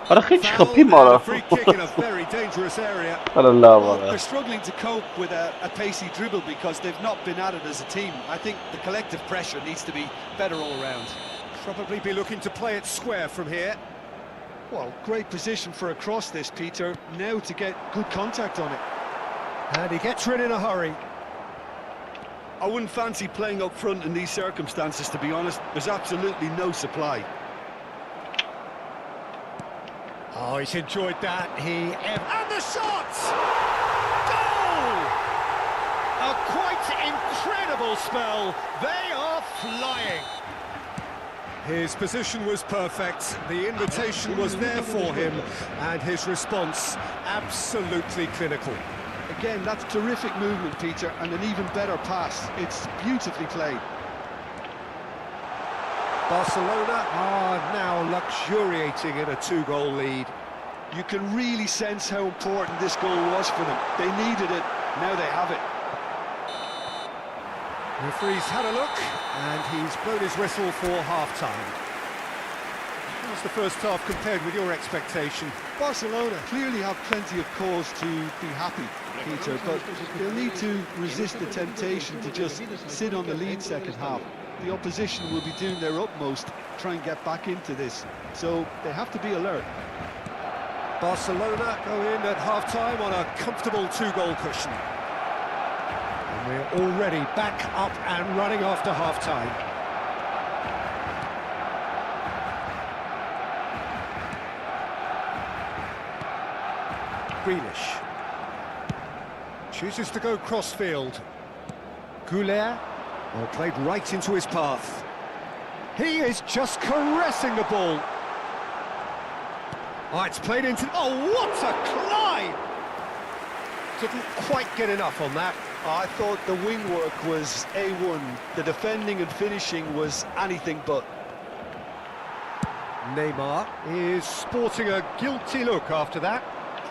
Free kick in a very dangerous area.
Well, they're struggling to cope with a pacey dribble because they've not been at it as a team. I think the collective pressure needs to be better all around.
Probably be looking to play it square from here.
Well, great position for a cross this, Peter. Now to get good contact on it.
And he gets rid in a hurry.
I wouldn't fancy playing up front in these circumstances, to be honest. There's absolutely no supply.
Oh, he's enjoyed that. And the shot! Goal! A quite incredible spell. They are flying. His position was perfect. The invitation was there for him, and his response absolutely clinical.
Again, that's terrific movement, Peter, and an even better pass. It's beautifully played.
Barcelona are now luxuriating in a 2-goal lead.
You can really sense how important this goal was for them. They needed it, now they have it.
The referee's had a look, and he's blown his whistle for half-time. How's the first half compared with your expectation?
Barcelona clearly have plenty of cause to be happy, Peter, but they'll need to resist the temptation to just sit on the lead second half. The opposition will be doing their utmost to try and get back into this, so they have to be alert.
Barcelona go in at half-time on a comfortable 2-goal cushion. And we're already back up and running after half-time. Grealish chooses to go cross-field. Goulet played right into his path. He is just caressing the ball. Oh, it's played into... Oh, what a climb! Didn't quite get enough on that.
I thought the wing work was A1. The defending and finishing was anything but.
Neymar is sporting a guilty look after that.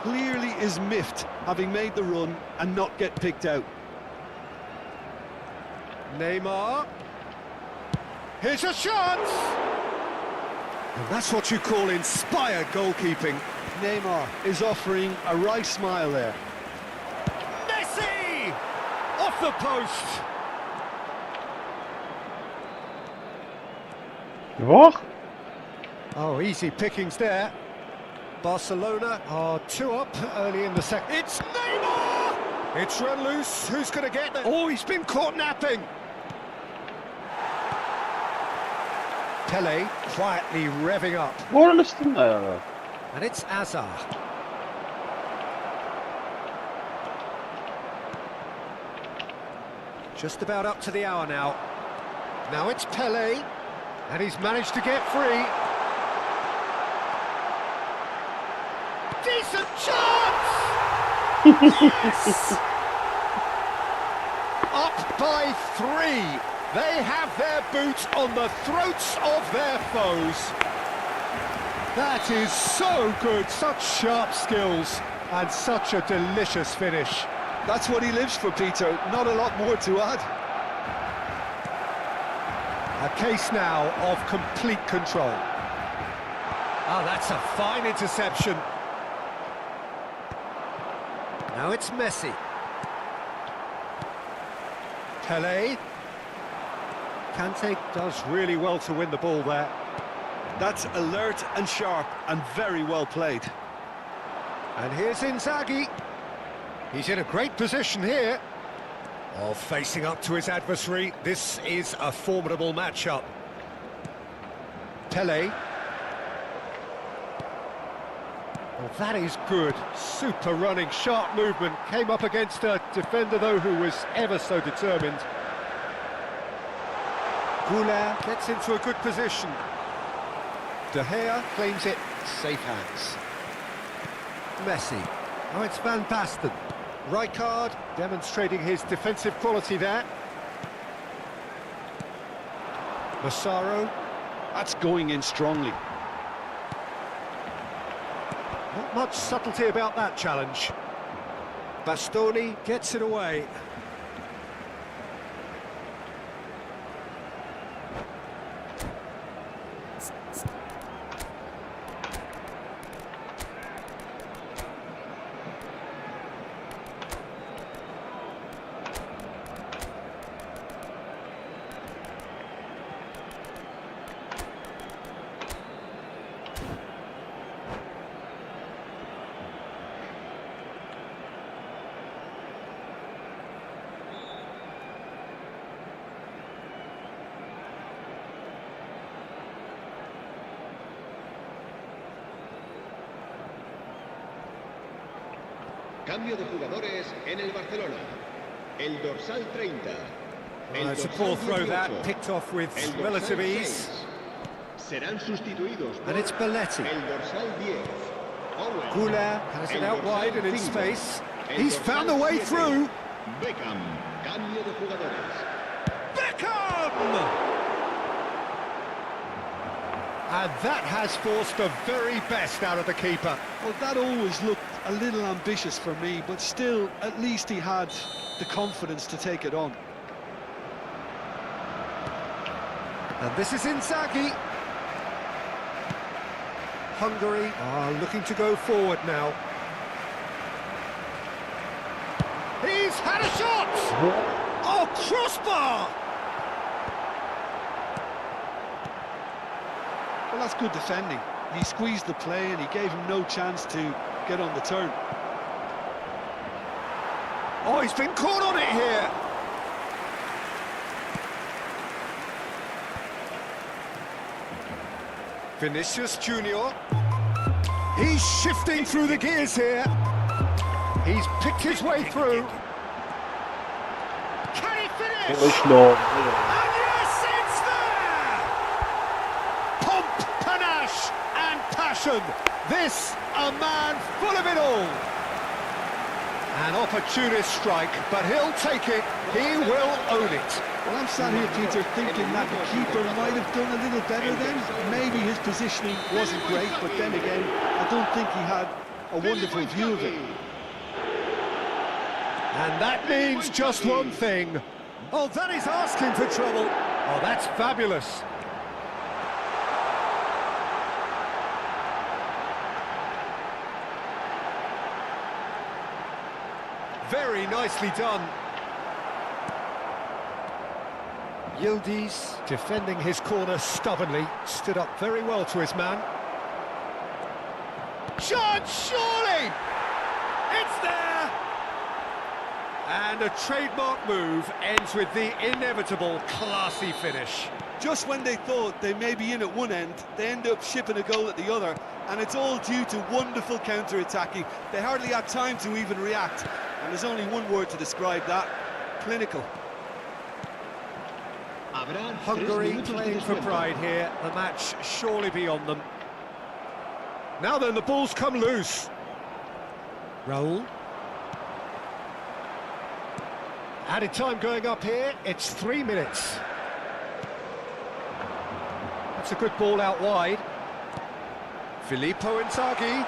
Clearly is miffed, having made the run and not get picked out.
Neymar. Here's a chance! And that's what you call inspired goalkeeping.
Neymar is offering a right smile there.
Messi! Off the post!
What?
Oh, easy pickings there. Barcelona are 2 up early in the second. It's Neymar! It's run loose. Who's going to get it? Oh, he's been caught napping. Pele quietly revving up. And it's Azar. Just about up to the hour now. Now it's Pele. And he's managed to get free. Decent chance! Yes! Up by 3. They have their boot on the throats of their foes. That is so good, such sharp skills and such a delicious finish.
That's what he lives for, Peter, not a lot more to add.
A case now of complete control. Oh, that's a fine interception. Now it's Messi. Pele. Kante does really well to win the ball there.
That's alert and sharp and very well played.
And here's Inzaghi. He's in a great position here. Oh, facing up to his adversary. This is a formidable matchup. Pele. Well, that is good. Super running, sharp movement. Came up against a defender, though, who was ever so determined. Goulart gets into a good position. De Gea claims it. Safe hands. Messi. Oh, it's Van Basten. Rijkaard demonstrating his defensive quality there. Massaro.
That's going in strongly.
Not much subtlety about that challenge. Bastoni gets it away.
Cambio de jugadores en el Barcelona. El dorsal 30.
It's a poor throw that, picked off with relative ease.
Serán sustituidos por
And it's Belletti.
el dorsal 10.
Goulart has it out wide and in space. He's found a way through.
Beckham. Cambio de jugadores.
Beckham! And that has forced the very best out of the keeper.
Well, that always looked a little ambitious for me, but still, at least he had the confidence to take it on.
And this is Inzaghi. Hungary are looking to go forward now. He's had a shot! Oh, crossbar!
Well, that's good defending. He squeezed the play and he gave him no chance to get on the turn.
Oh, he's been caught on it here. Vinicius Junior. He's shifting through the gears here. He's picked his way through. Can he finish? And yes, it's there! Pomp, panache and passion. This, a man full of it all. An opportunist strike, but he'll take it. He will own it.
Well, I'm sat here, Peter, thinking that the keeper might have done a little better then. Maybe his positioning wasn't great, but then again, I don't think he had a wonderful view of it.
And that means just one thing. Oh, that is asking for trouble. Oh, that's fabulous. Very nicely done. Yildiz defending his corner stubbornly, stood up very well to his man. Chance, surely! It's there! And a trademark move ends with the inevitable classy finish.
Just when they thought they may be in at one end, they end up shipping a goal at the other, and it's all due to wonderful counter-attacking. They hardly had time to even react, and there's only one word to describe that: clinical.
Hungary playing for pride here, the match surely beyond them. Now then, the ball's come loose. Raul. Added time going up here, it's 3 minutes. That's a good ball out wide. Filippo Inzaghi.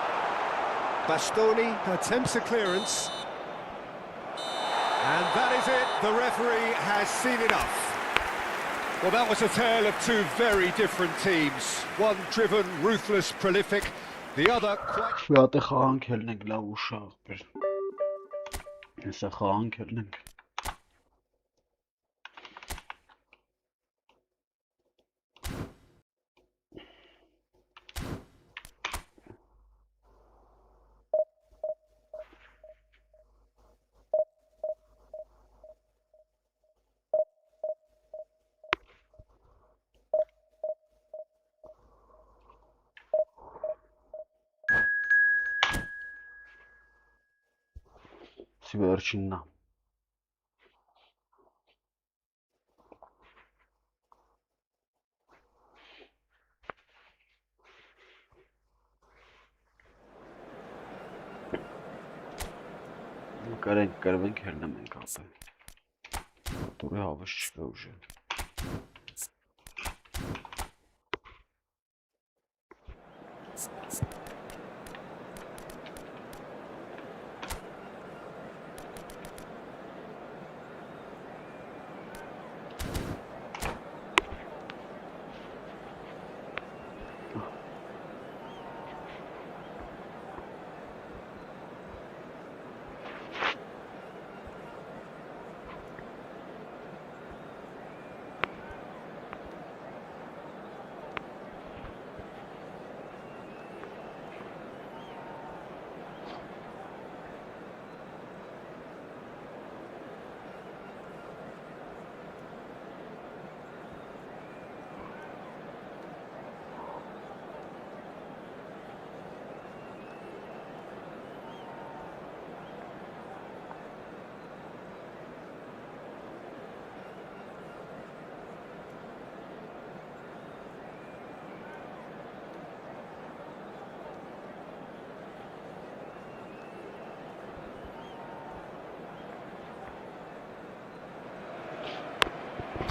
Bastoni attempts a clearance. And that is it, the referee has seen enough. Well, that was a tale of two very different teams. One driven, ruthless, prolific, the other quite...
Շուտ է խաղանք ելնենք, լավ ուշ աղբեր։ Հեսա խաղանք ելնենք։ Վերջինն է։ Կարենք հելնեմ ենք ապել։ Դուրի հավես չկա ուժը։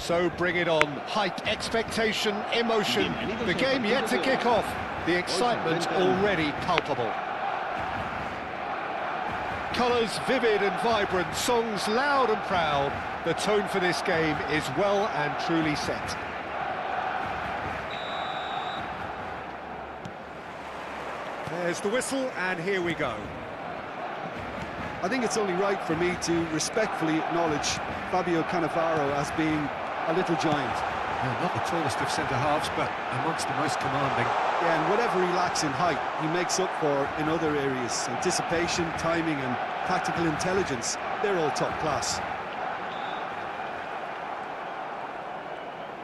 So bring it on. Height, expectation, emotion. The game yet to kick off. The excitement already palpable. Colours vivid and vibrant, songs loud and proud. The tone for this game is well and truly set. There's the whistle, and here we go.
I think it's only right for me to respectfully acknowledge Fabio Cannavaro as being a little giant.
Yeah, not the tallest of centre-halves, but amongst the most commanding.
Yeah, and whatever he lacks in height, he makes up for in other areas. Anticipation, timing and tactical intelligence, they're all top class.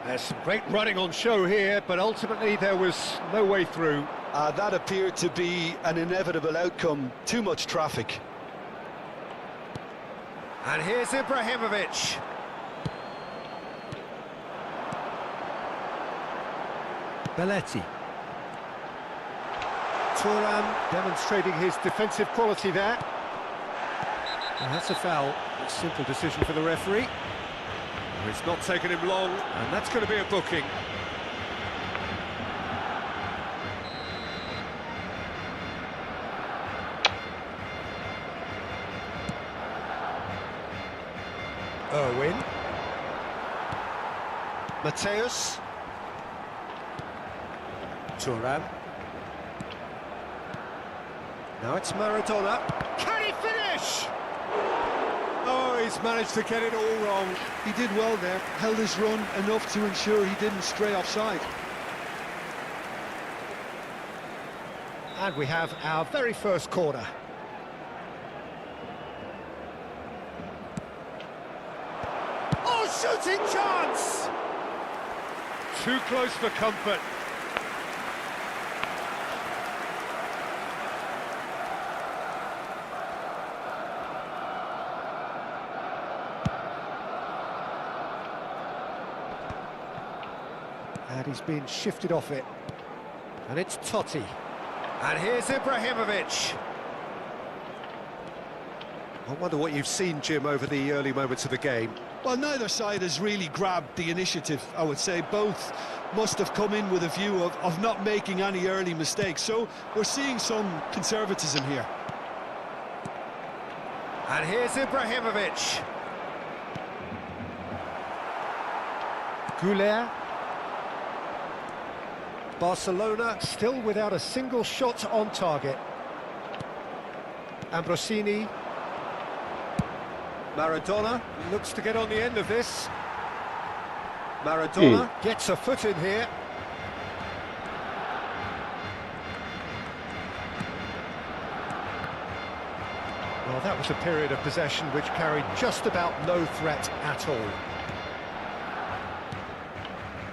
There's some great running on show here, but ultimately there was no way through.
That appeared to be an inevitable outcome. Too much traffic.
And here's Ibrahimovic.
Belletti.
Thuram demonstrating his defensive quality there. And that's a foul. A simple decision for the referee. It's not taken him long, and that's going to be a booking. Irwin. Mateus. Thuram. Now it's Maradona. Can he finish? Oh, he's managed to get it all wrong.
He did well there, held his run enough to ensure he didn't stray offside.
And we have our very first corner. Oh, shooting chance! Too close for comfort. And he's been shifted off it. And it's Totti. And here's Ibrahimovic. I wonder what you've seen, Jim, over the early moments of the game.
Well, neither side has really grabbed the initiative, I would say. Both must have come in with a view of not making any early mistakes. So we're seeing some conservatism here.
And here's Ibrahimovic. Goulet. Barcelona still without a single shot on target. Ambrosini. Maradona looks to get on the end of this. Maradona gets a foot in here. Well, that was a period of possession which carried just about no threat at all.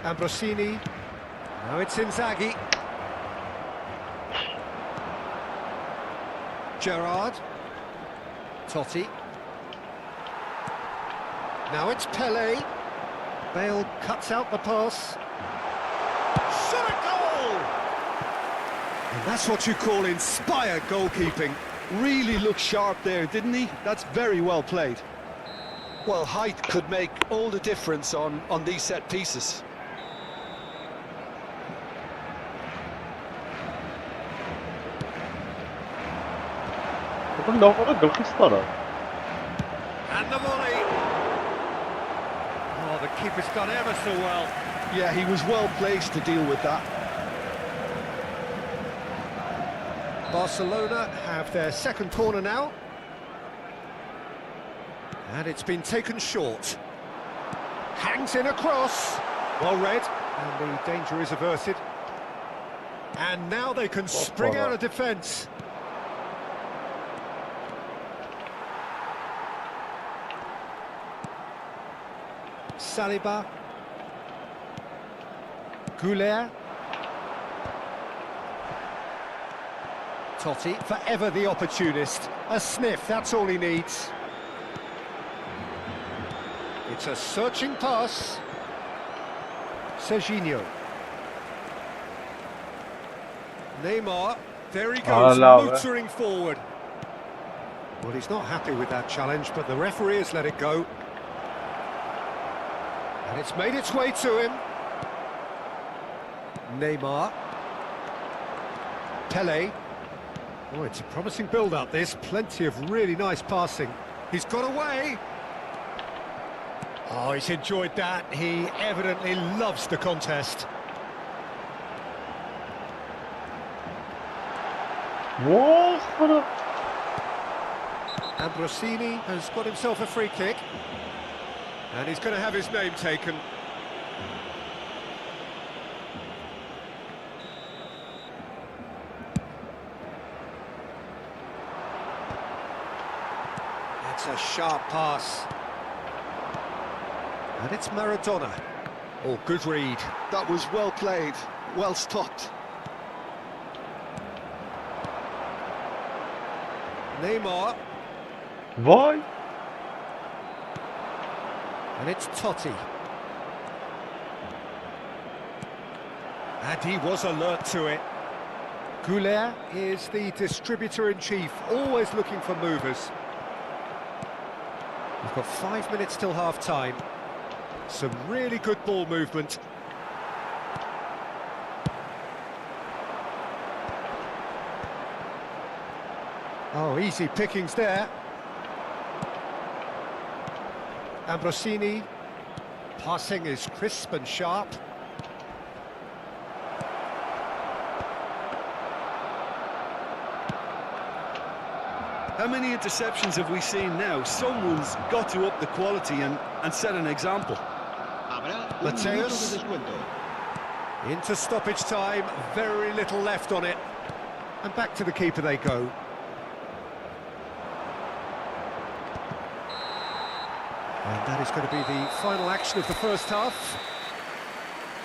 Ambrosini. Now it's Inzaghi. Gerrard. Totti. Now it's Pelé. Bale cuts out the pass. Shot a goal! And that's what you call inspired goalkeeping.
Really looked sharp there, didn't he? That's very well played. Well, height could make all the difference on these set pieces.
And the volley. Oh, the keeper's done ever so well.
Yeah, he was well placed to deal with that.
Barcelona have their second corner now. And it's been taken short. Hangs in a cross. Well read. And the danger is averted. And now they can spring out of defence. Saliba. Goulet. Totti, forever the opportunist. A sniff, that's all he needs. It's a searching pass. Serginho. Neymar, there he goes, motoring forward. Well, he's not happy with that challenge, but the referee has let it go. And it's made its way to him. Neymar. Pelé. Oh, it's a promising build-up, this. Plenty of really nice passing. He's got away. Oh, he's enjoyed that. He evidently loves the contest. Ambrosini has got himself a free kick. And he's going to have his name taken. That's a sharp pass. And it's Maradona. Oh, good read.
That was well played, well stopped.
Neymar.
Why?
And it's Totti. And he was alert to it. Goulet is the distributor-in-chief, always looking for movers. We've got 5 minutes till half-time. Some really good ball movement. Oh, easy pickings there. Ambrosini. Passing is crisp and sharp.
How many interceptions have we seen now? Someone's got to up the quality and set an example.
Mateus. Into stoppage time, very little left on it. And back to the keeper they go. And that is going to be the final action of the first half.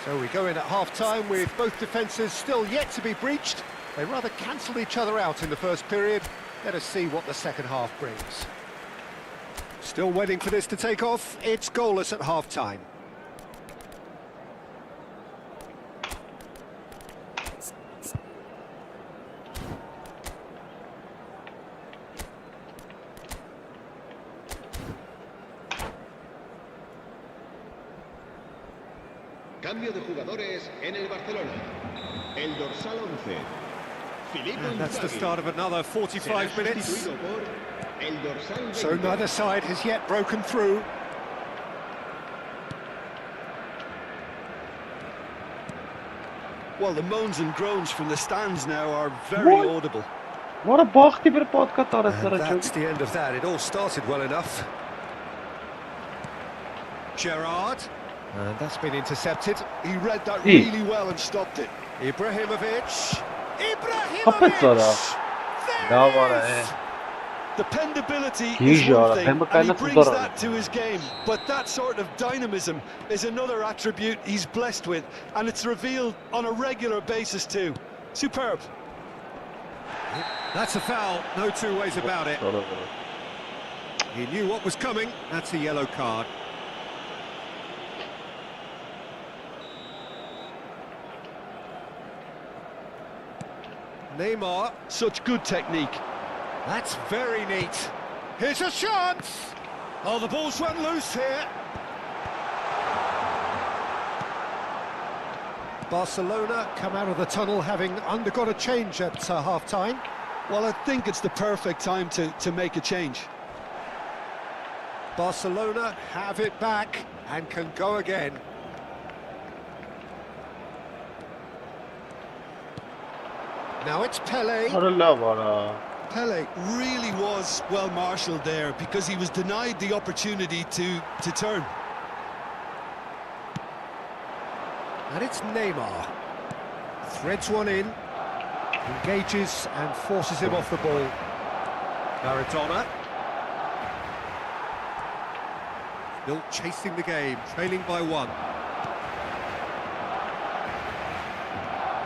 So we go in at half-time with both defences still yet to be breached. They rather cancelled each other out in the first period. Let us see what the second half brings. Still waiting for this to take off. It's goalless at half-time.
Cambio de jugadores en el Barcelona. El dorsal 11.
And that's the start of another 45 minutes. So neither side has yet broken through.
Well, the moans and groans from the stands now are very audible.
What a bachti bir podcast
And that's the end of that. It all started well enough. Gerrard. And that's been intercepted.
He read that really well and stopped it.
Ibrahimovic.
Dependability is one thing, and he brings that to his game. But that sort of dynamism is another attribute he's blessed with, and it's revealed on a regular basis too. Superb.
That's a foul, no two ways about it. He knew what was coming. That's a yellow card. Neymar.
Such good technique.
That's very neat. Here's a chance. Oh, the ball's run loose here. Barcelona come out of the tunnel having undergone a change at half-time.
Well, I think it's the perfect time to make a change.
Barcelona have it back and can go again. Now it's Pele.
Pele really was well marshalled there because he was denied the opportunity to turn.
And it's Neymar. Threads one in, engages and forces him off the ball. Maradona. Still chasing the game, trailing by one.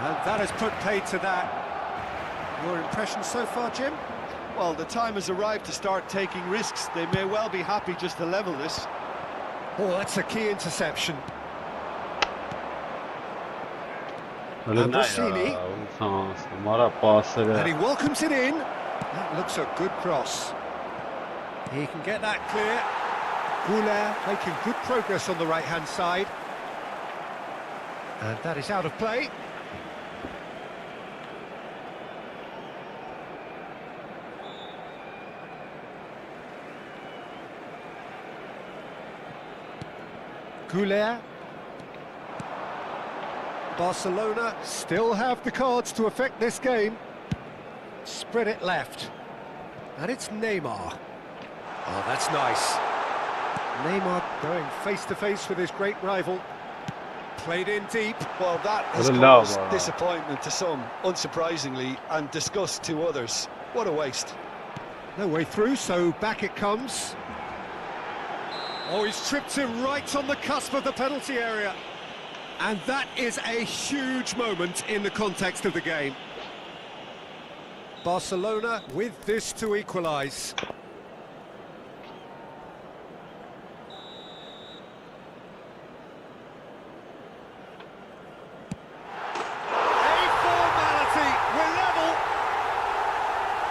And that has put paid to that. Your impression so far, Jim?
Well, the time has arrived to start taking risks. They may well be happy just to level this.
Oh, that's a key interception. And he welcomes it in. That looks a good cross. He can get that clear. Goulart making good progress on the right-hand side. And that is out of play. Goulart. Barcelona still have the cards to affect this game. Spread it left. And it's Neymar. Oh, that's nice. Neymar going face-to-face with his great rival. Played in deep.
Well, that has caused disappointment to some, unsurprisingly, and disgust to others. What a waste.
No way through, so back it comes. Oh, he's tripped him right on the cusp of the penalty area. And that is a huge moment in the context of the game. Barcelona with this to equalise.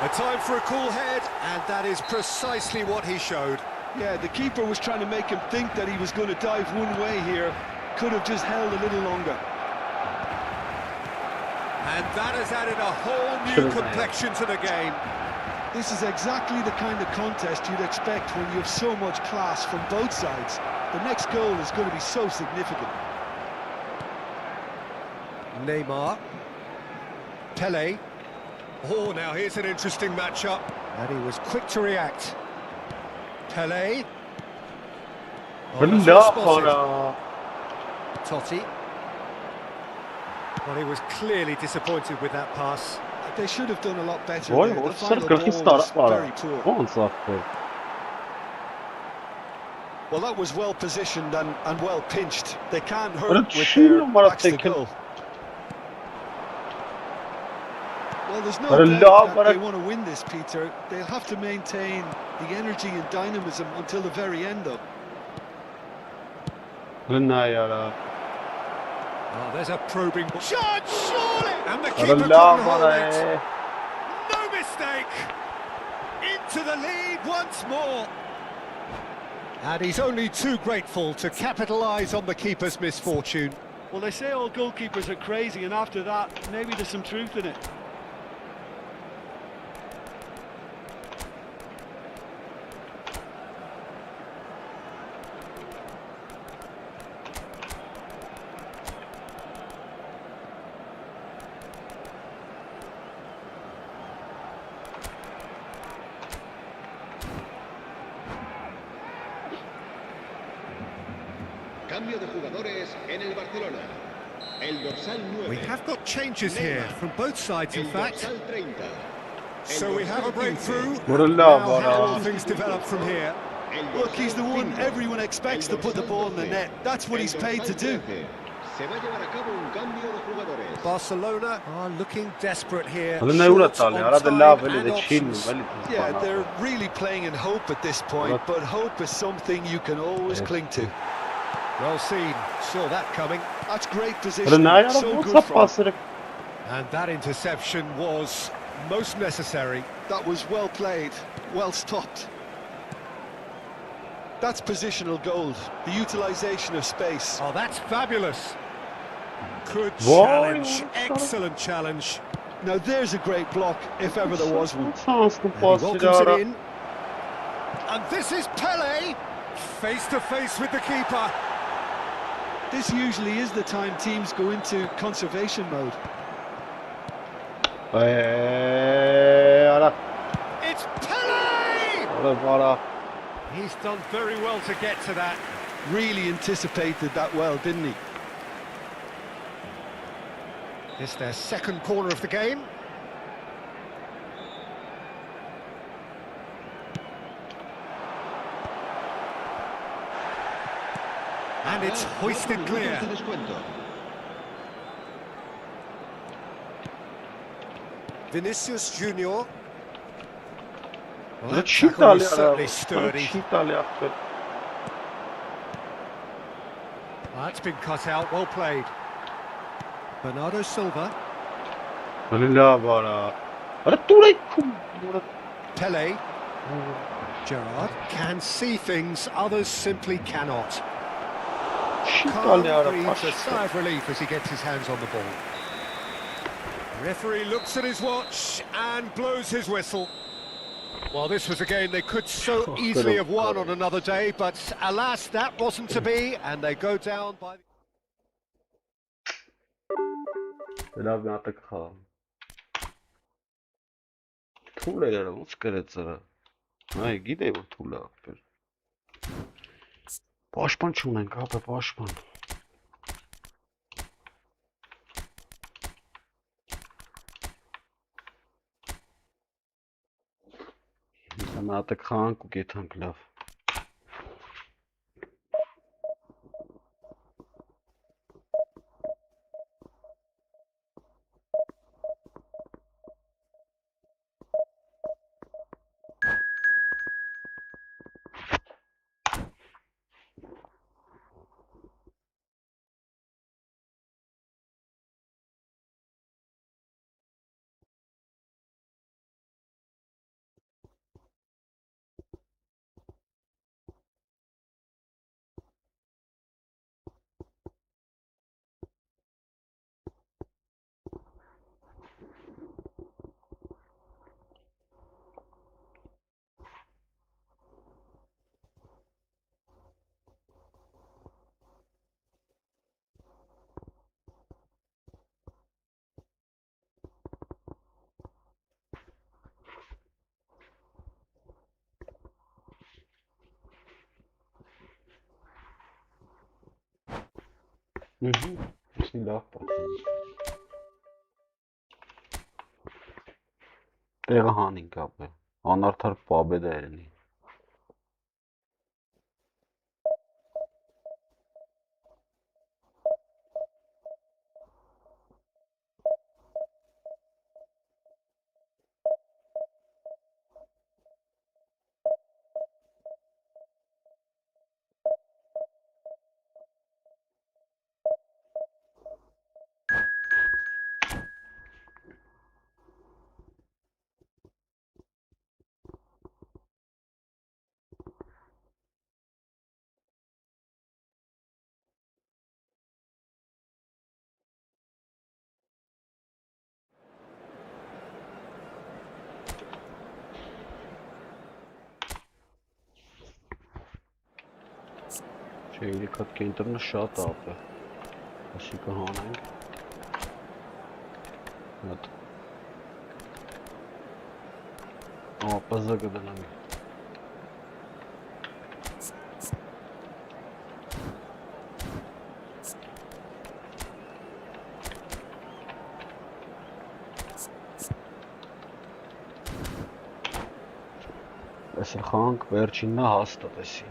A time for a cool head, and that is precisely what he showed.
Yeah, the keeper was trying to make him think that he was going to dive one way here. Could have just held a little longer.
And that has added a whole new complexion to the game.
This is exactly the kind of contest you'd expect when you have so much class from both sides. The next goal is going to be so significant.
Neymar. Pele. Oh, now here's an interesting matchup. And he was quick to react. Pele. Oh, Totti. Well, he was clearly disappointed with that pass.
They should have done a lot better there. The final ball was very poor. Well, that was well positioned and well pinched. They can't hurt with their backs to goal. Well, there's no doubt that they want to win this, Peter. They'll have to maintain the energy and dynamism until the very end, though.
Oh, there's a probing shot, surely! And the keeper couldn't hold it. No mistake! Into the lead once more. And he's only too grateful to capitalise on the keeper's misfortune.
Well, they say all goalkeepers are crazy, and after that, maybe there's some truth in it.
Cambio de jugadores en el Barcelona. El dorsal 9.
We have got changes here from both sides, in fact.
El dorsal 30.
So we have a breakthrough.
Voilà,
Now, how
voilà.
will things develop from here?
Look, he's the one everyone expects to put the ball in the net. That's what he's paid to do.
Se va a llevar a cabo un cambio de jugadores.
Barcelona are looking desperate here.
Alla ne
Short
urattali,
on
alla
time
dell'Aveli,
and
the chin,
options.
Yeah, they're really playing in hope at this point, but hope is something you can always cling to.
Well seen, saw that coming.
That's great
Alla
position,
ne
so
ayağına
good
vursa
from.
pasırık.
And that interception was most necessary.
That was well played, well stopped. That's positional gold, the utilisation of space.
Oh, that's fabulous. Good
Whoa.
challenge, excellent challenge.
Now there's a great block, if ever there was one.
Şanslı
And he
pas
welcomes it
Dilara.
in. And this is Pele, face to face with the keeper.
This usually is the time teams go into conservation mode.
Ara.
It's Pele!
Ara.
He's done very well to get to that.
Really anticipated that well, didn't he?
It's their second corner of the game. And it's hoisted clear. Vinicius Junior. Well, that tackle was certainly sturdy. That's been cut out, well played. Bernardo Silva. Pele. Gerrard can see things others simply cannot. Calm breathes a sigh of relief as he gets his hands on the ball. Referee looks at his watch and blows his whistle. Well, this was a game they could so easily have won on another day, but alas, that wasn't to be, and they go down by...
Լավ մատը քա։ Թուլ է եղել, ոնց կրեց արա։ Այ գիտեի որ թուլ է ապեր։ Պաշտպան չունենք, ապա պաշտպան։ Մատը քանք ու գեթանք լավ։ Լավ պատմում։ Տեղը հանինք ապե։ Անարդար պաբեդա երնի։ Okay, cut կենտրոնը շատ ապ է։ Ասի կհանենք։ Հատ։ Պզը կդնանք։ Այսը խանք վերջիննա հաստատ էսի։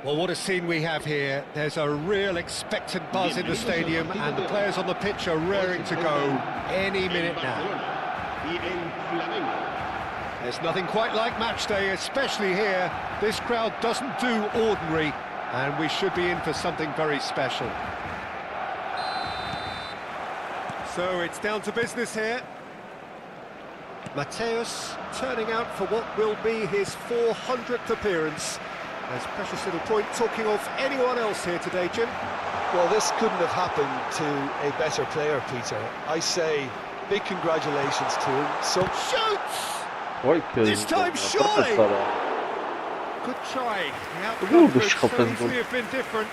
Well, what a scene we have here. There's a real expectant buzz in the stadium and the players on the pitch are raring to go any minute now. There's nothing quite like match day, especially here. This crowd doesn't do ordinary and we should be in for something very special. So it's down to business here. Mateus turning out for what will be his 400th appearance. There's a precious little point talking of anyone else here today, Jim.
Well, this couldn't have happened to a better player, Peter. I say big congratulations to him. So
shoots!
This
time, surely! Good try. The outcome could so easily have been different.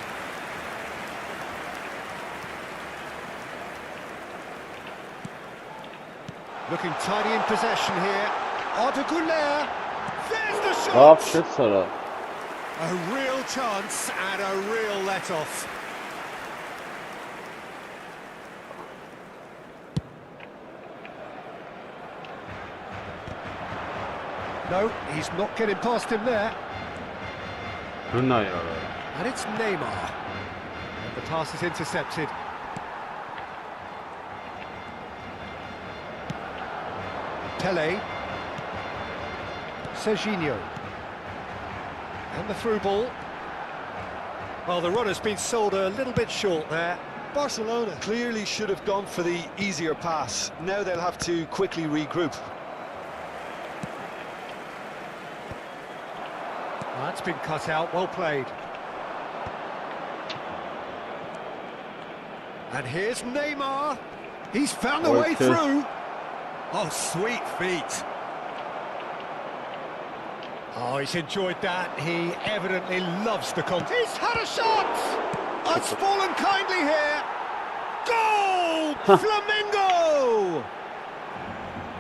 Looking tidy in possession here. Arda. There's the shot! A real chance and a real let-off. No, he's not getting past him there. And it's Neymar. And the pass is intercepted. Pele. Serginho. And the through ball. Well, the runner's been sold a little bit short there.
Barcelona clearly should have gone for the easier pass. Now they'll have to quickly regroup.
That's been cut out, well played. And here's Neymar. He's found the way through. Oh, sweet feet. Oh, he's enjoyed that. He evidently loves the contest. He's had a shot! It's fallen kindly here. Goal! Flamengo!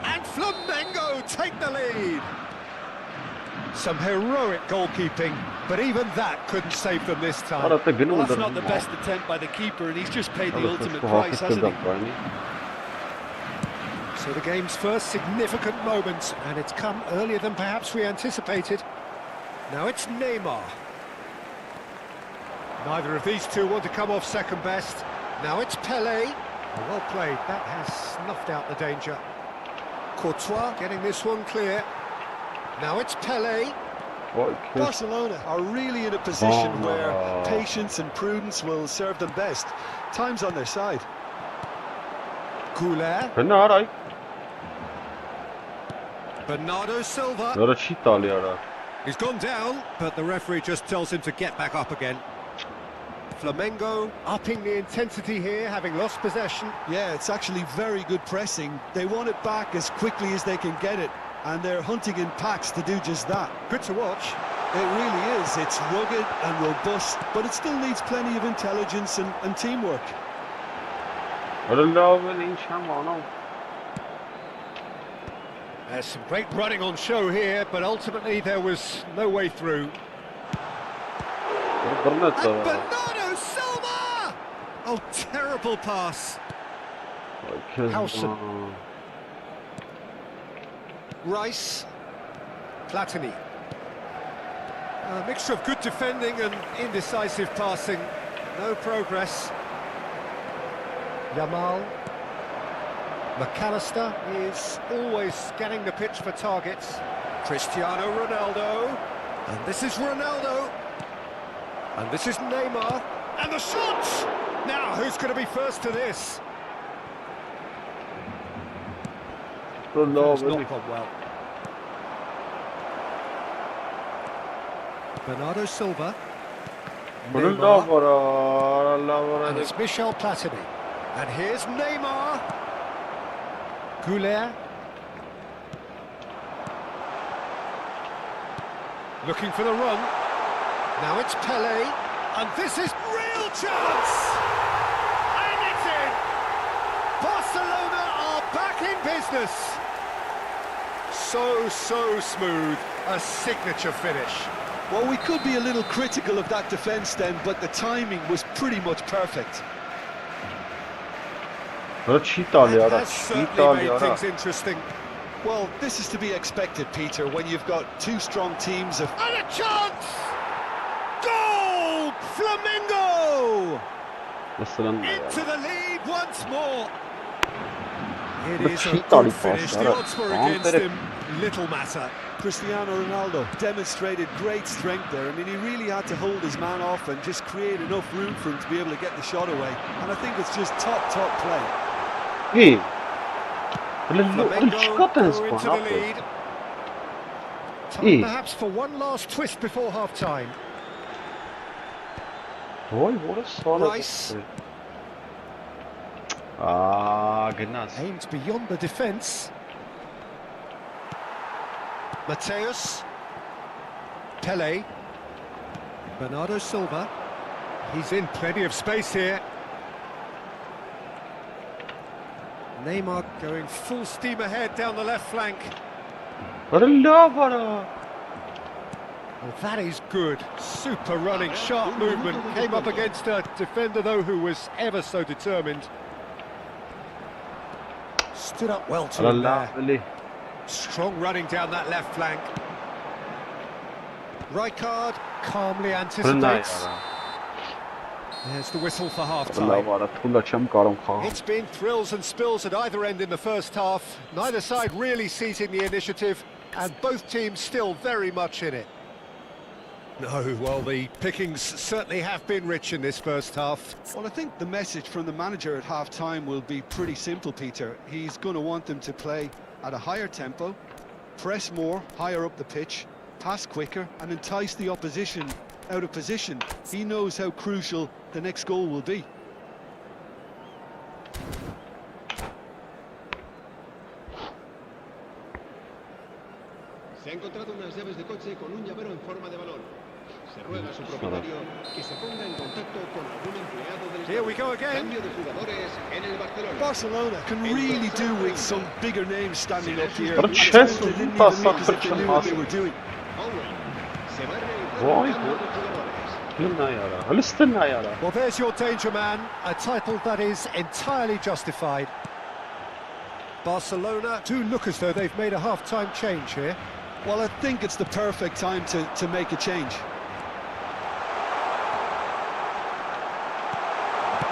And Flamengo take the lead. Some heroic goalkeeping, but even that couldn't save them this time.
Well, that's not the best attempt by the keeper, and he's just paid the ultimate price, hasn't he?
So the game's first significant moment, and it's come earlier than perhaps we anticipated. Now it's Neymar. Neither of these two want to come off second best. Now it's Pele. Well played, that has snuffed out the danger. Courtois getting this one clear. Now it's Pele.
Barcelona are really in a position where patience and prudence will serve them best. Time's on their side.
Goulet. Bernardo Silva. He's gone down, but the referee just tells him to get back up again. Flamengo upping the intensity here, having lost possession.
Yeah, it's actually very good pressing. They want it back as quickly as they can get it, and they're hunting in packs to do just that.
Good to watch.
It really is. It's rugged and robust, but it still needs plenty of intelligence and teamwork.
There's some great running on show here, but ultimately there was no way through. And Bernardo Silva! Oh, terrible pass. Howson. Rice. Platini. A mixture of good defending and indecisive passing. No progress. Yamal. McAllister is always scanning the pitch for targets. Cristiano Ronaldo. And this is Ronaldo. And this is Neymar. And the shot! Now, who's going to be first to this? It's not gone well. Bernardo Silva. Neymar. And it's Michel Platini. And here's Neymar. Goulet. Looking for the run. Now it's Pelé. And this is real chance! And it's in! Barcelona are back in business. So smooth. A signature finish.
Well, we could be a little critical of that defence then, but the timing was pretty much perfect.
That has certainly made things interesting.
Well, this is to be expected, Peter, when you've got two strong teams of...
And a chance! Goal! Flamengo! Into the lead once more. It is a good finish. The odds were against him. Little matter.
Cristiano Ronaldo demonstrated great strength there. I mean, he really had to hold his man off and just create enough room for him to be able to get the shot away. And I think it's just top play.
Hey.
Flamengo go into the lead. Time perhaps for one last twist before half-time. Rice.
Goodness.
Aimed beyond the defence. Mateus. Pelé. Bernardo Silva. He's in plenty of space here. Neymar going full steam ahead down the left flank. Well, that is good. Super running, sharp movement. Came up against a defender, though, who was ever so determined. Stood up well to him there. Strong running down that left flank. Rijkaard calmly anticipates. There's the whistle for half-time. It's been thrills and spills at either end in the first half. Neither side really seizing the initiative, and both teams still very much in it. No, well, the pickings certainly have been rich in this first half.
Well, I think the message from the manager at half-time will be pretty simple, Peter. He's going to want them to play at a higher tempo, press more, higher up the pitch, pass quicker, and entice the opposition out of position. He knows how crucial the next goal will be.
Se ha encontrado unas llaves de coche con un llavero en forma de balón. Se ruega a su propietario que se ponga en contacto con algún empleado del
Here we go again.
Cambio de jugadores en el Barcelona.
Barcelona can really do with some bigger names standing up here.
Well,
there's your danger man, a title that is entirely justified. Barcelona do look as though they've made a half-time change here.
Well, I think it's the perfect time to make a change.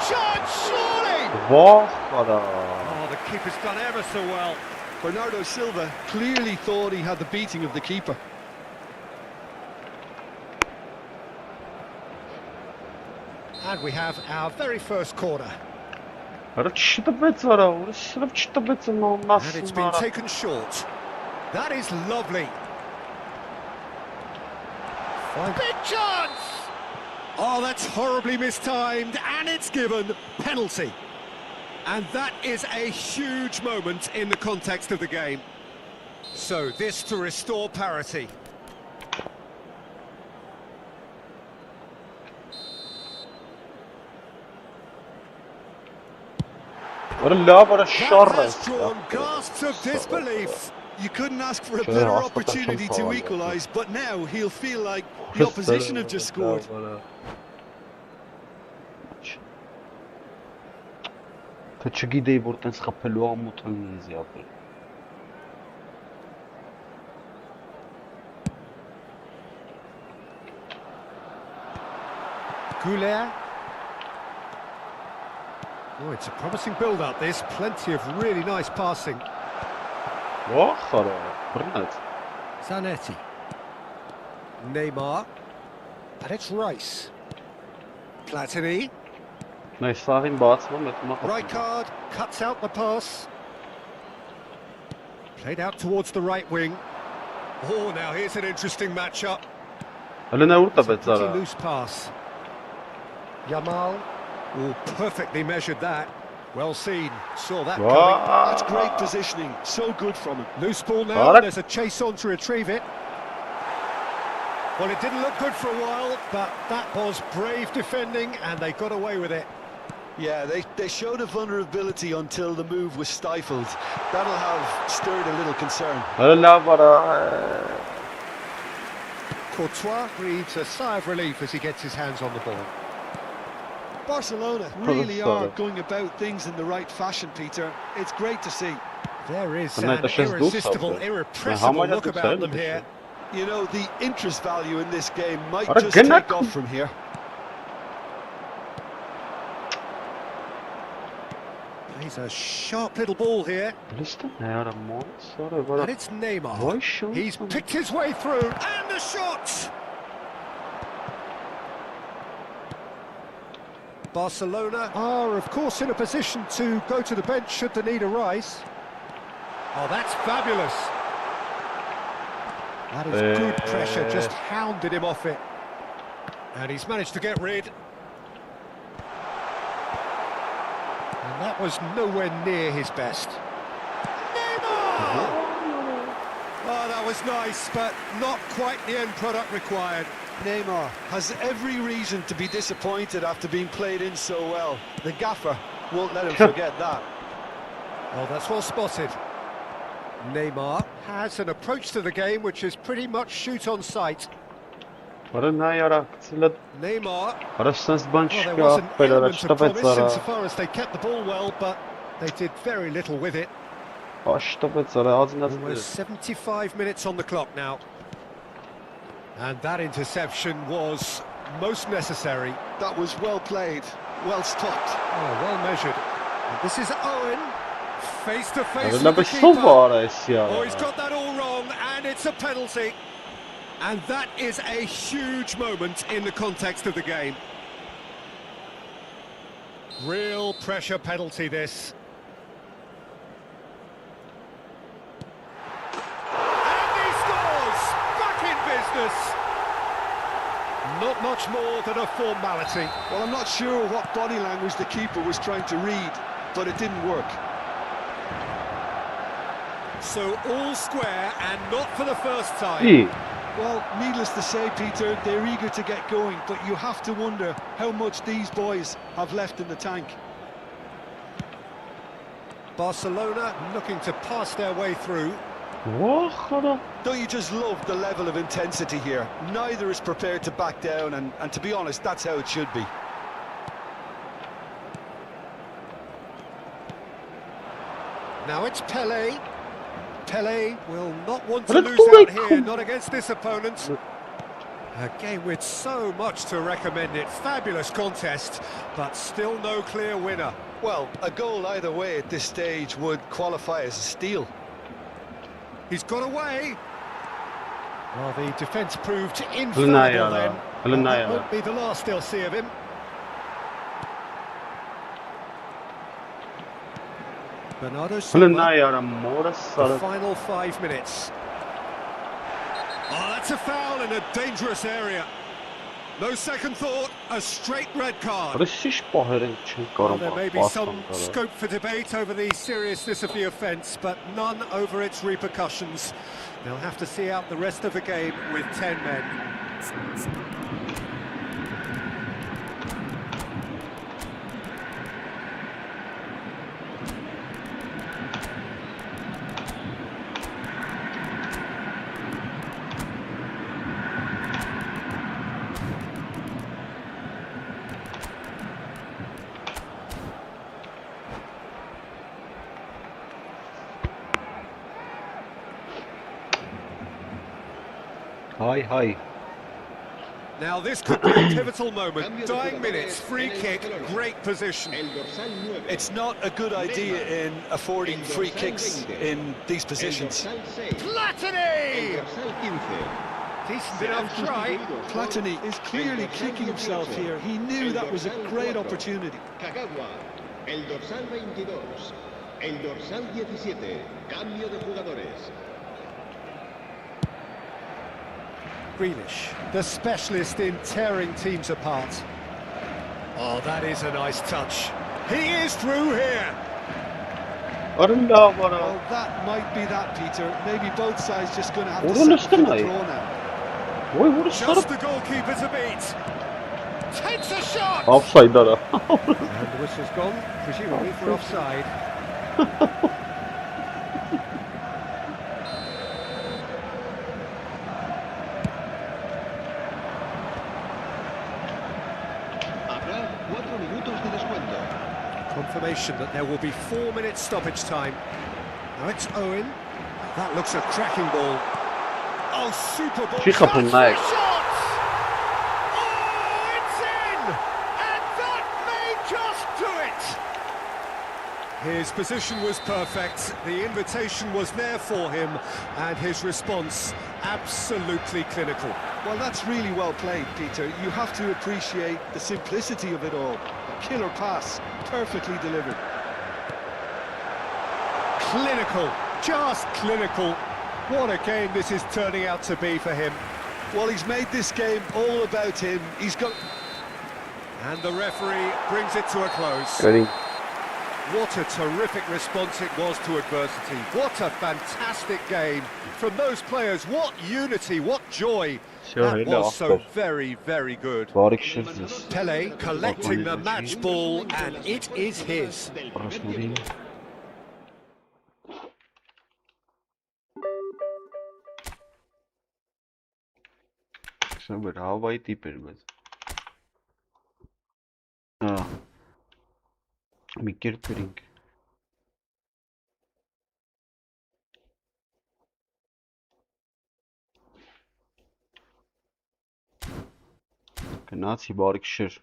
Shot, surely!
Oh,
the keeper's done ever so well.
Bernardo Silva clearly thought he had the beating of the keeper.
And we have our very first corner.
And it's
been taken short. That is lovely. Big chance! Oh, that's horribly mistimed, and it's given penalty. And that is a huge moment in the context of the game. So this to restore parity.
What a love, what a shot.
Has drawn gasps of disbelief.
You couldn't ask for a better opportunity to equalise, but now he'll feel like the opposition have just scored.
Goulet. Oh, it's a promising build-up, this. Plenty of really nice passing. Zanetti. Neymar. And it's Rice. Platini. Rijkaard cuts out the pass. Played out towards the right wing. Oh, now here's an interesting matchup. Pretty loose pass. Yamal. Oh, perfectly measured that. Well seen, saw that
Wow.
coming.
That's great positioning, so good from him.
Loose ball now,
Alright.
there's a chase on to retrieve it. Well, it didn't look good for a while, but that was brave defending, and they got away with it.
Yeah, they showed a vulnerability until the move was stifled. That'll have stirred a little concern.
Courtois breathes a sigh of relief as he gets his hands on the ball.
Barcelona really are going about things in the right fashion, Peter. It's great to see.
There is
And
an
that just
irresistible,
goes up.
irrepressible look about them here.
You know, the interest value in this game might
What a
just
gimmick.
take off from here.
He's a sharp little ball here. And it's Neymar. He's picked his way through, and the shot! Barcelona are, of course, in a position to go to the bench should the need arise. Oh, that's fabulous. That is good pressure, just hounded him off it. And he's managed to get rid. And that was nowhere near his best. Neymar! Oh, that was nice, but not quite the end product required.
Neymar has every reason to be disappointed after being played in so well. The gaffer won't let him forget that.
Oh, that's well spotted. Neymar has an approach to the game which is pretty much shoot on sight. Neymar, well, there was an element of promise insofar as they kept the ball well, but they did very little with it. Almost 75 minutes on the clock now. And that interception was most necessary.
That was well played, well stopped.
Oh, well measured. And this is Owen, face to face with
Oh,
the keeper. Oh, he's got that all wrong, and it's a penalty. And that is a huge moment in the context of the game. Real pressure penalty, this. And he scores! Back in business! Not much more than a formality.
Well, I'm not sure what body language the keeper was trying to read, but it didn't work.
So all square, and not for the first time.
Well, needless to say, Peter, they're eager to get going, but you have to wonder how much these boys have left in the tank.
Barcelona looking to pass their way through.
Don't you just love the level of intensity here? Neither is prepared to back down, and to be honest, that's how it should be.
Now it's Pelé. Pelé will not want to lose out here, not against this opponent. A game with so much to recommend it. Fabulous contest, but still no clear winner.
Well, a goal either way at this stage would qualify as a steal.
He's got away. Well, the defence proved infallible then. That won't be the last they'll see of him. Bernardo Silva, the final 5 minutes. Oh, that's a foul in a dangerous area. No second thought, a straight red card. Well, there may be some scope for debate over the seriousness of the offence, but none over its repercussions. They'll have to see out the rest of the game with 10 men.
Hi.
Now this could be a pivotal moment. Dying minutes, free kick, great position.
It's not a good idea in affording free kicks in these positions.
Platini! Decent enough try.
Platini is clearly kicking himself here. He knew that was a great opportunity.
El dorsal 22, el dorsal 17, cambio de jugadores.
Grealish, the specialist in tearing teams apart. Oh, that is a nice touch. He is through here.
Well, that might be that, Peter. Maybe both sides just going to have to settle for the draw now.
Just the goalkeeper to beat. Takes a shot.
Offside
And the whistle's gone, presumably for offside. Confirmation that there will be 4 minutes stoppage time. Now it's Owen. That looks a cracking ball. Oh, super ball.
Shot.
Oh, it's in! And that may just do it! His position was perfect. The invitation was there for him, and his response absolutely clinical.
Well, that's really well played, Peter. You have to appreciate the simplicity of it all. A killer pass, perfectly delivered.
Clinical, just clinical. What a game this is turning out to be for him.
Well, he's made this game all about him. He's got...
And the referee brings it to a close.
Ready.
What a terrific response it was to adversity. What a fantastic game from those players. What unity, what joy. That was so very, very good. Pele collecting the match ball, and it is his.
But how by the pyramid? Mikir Turing. Nazi Barikshire.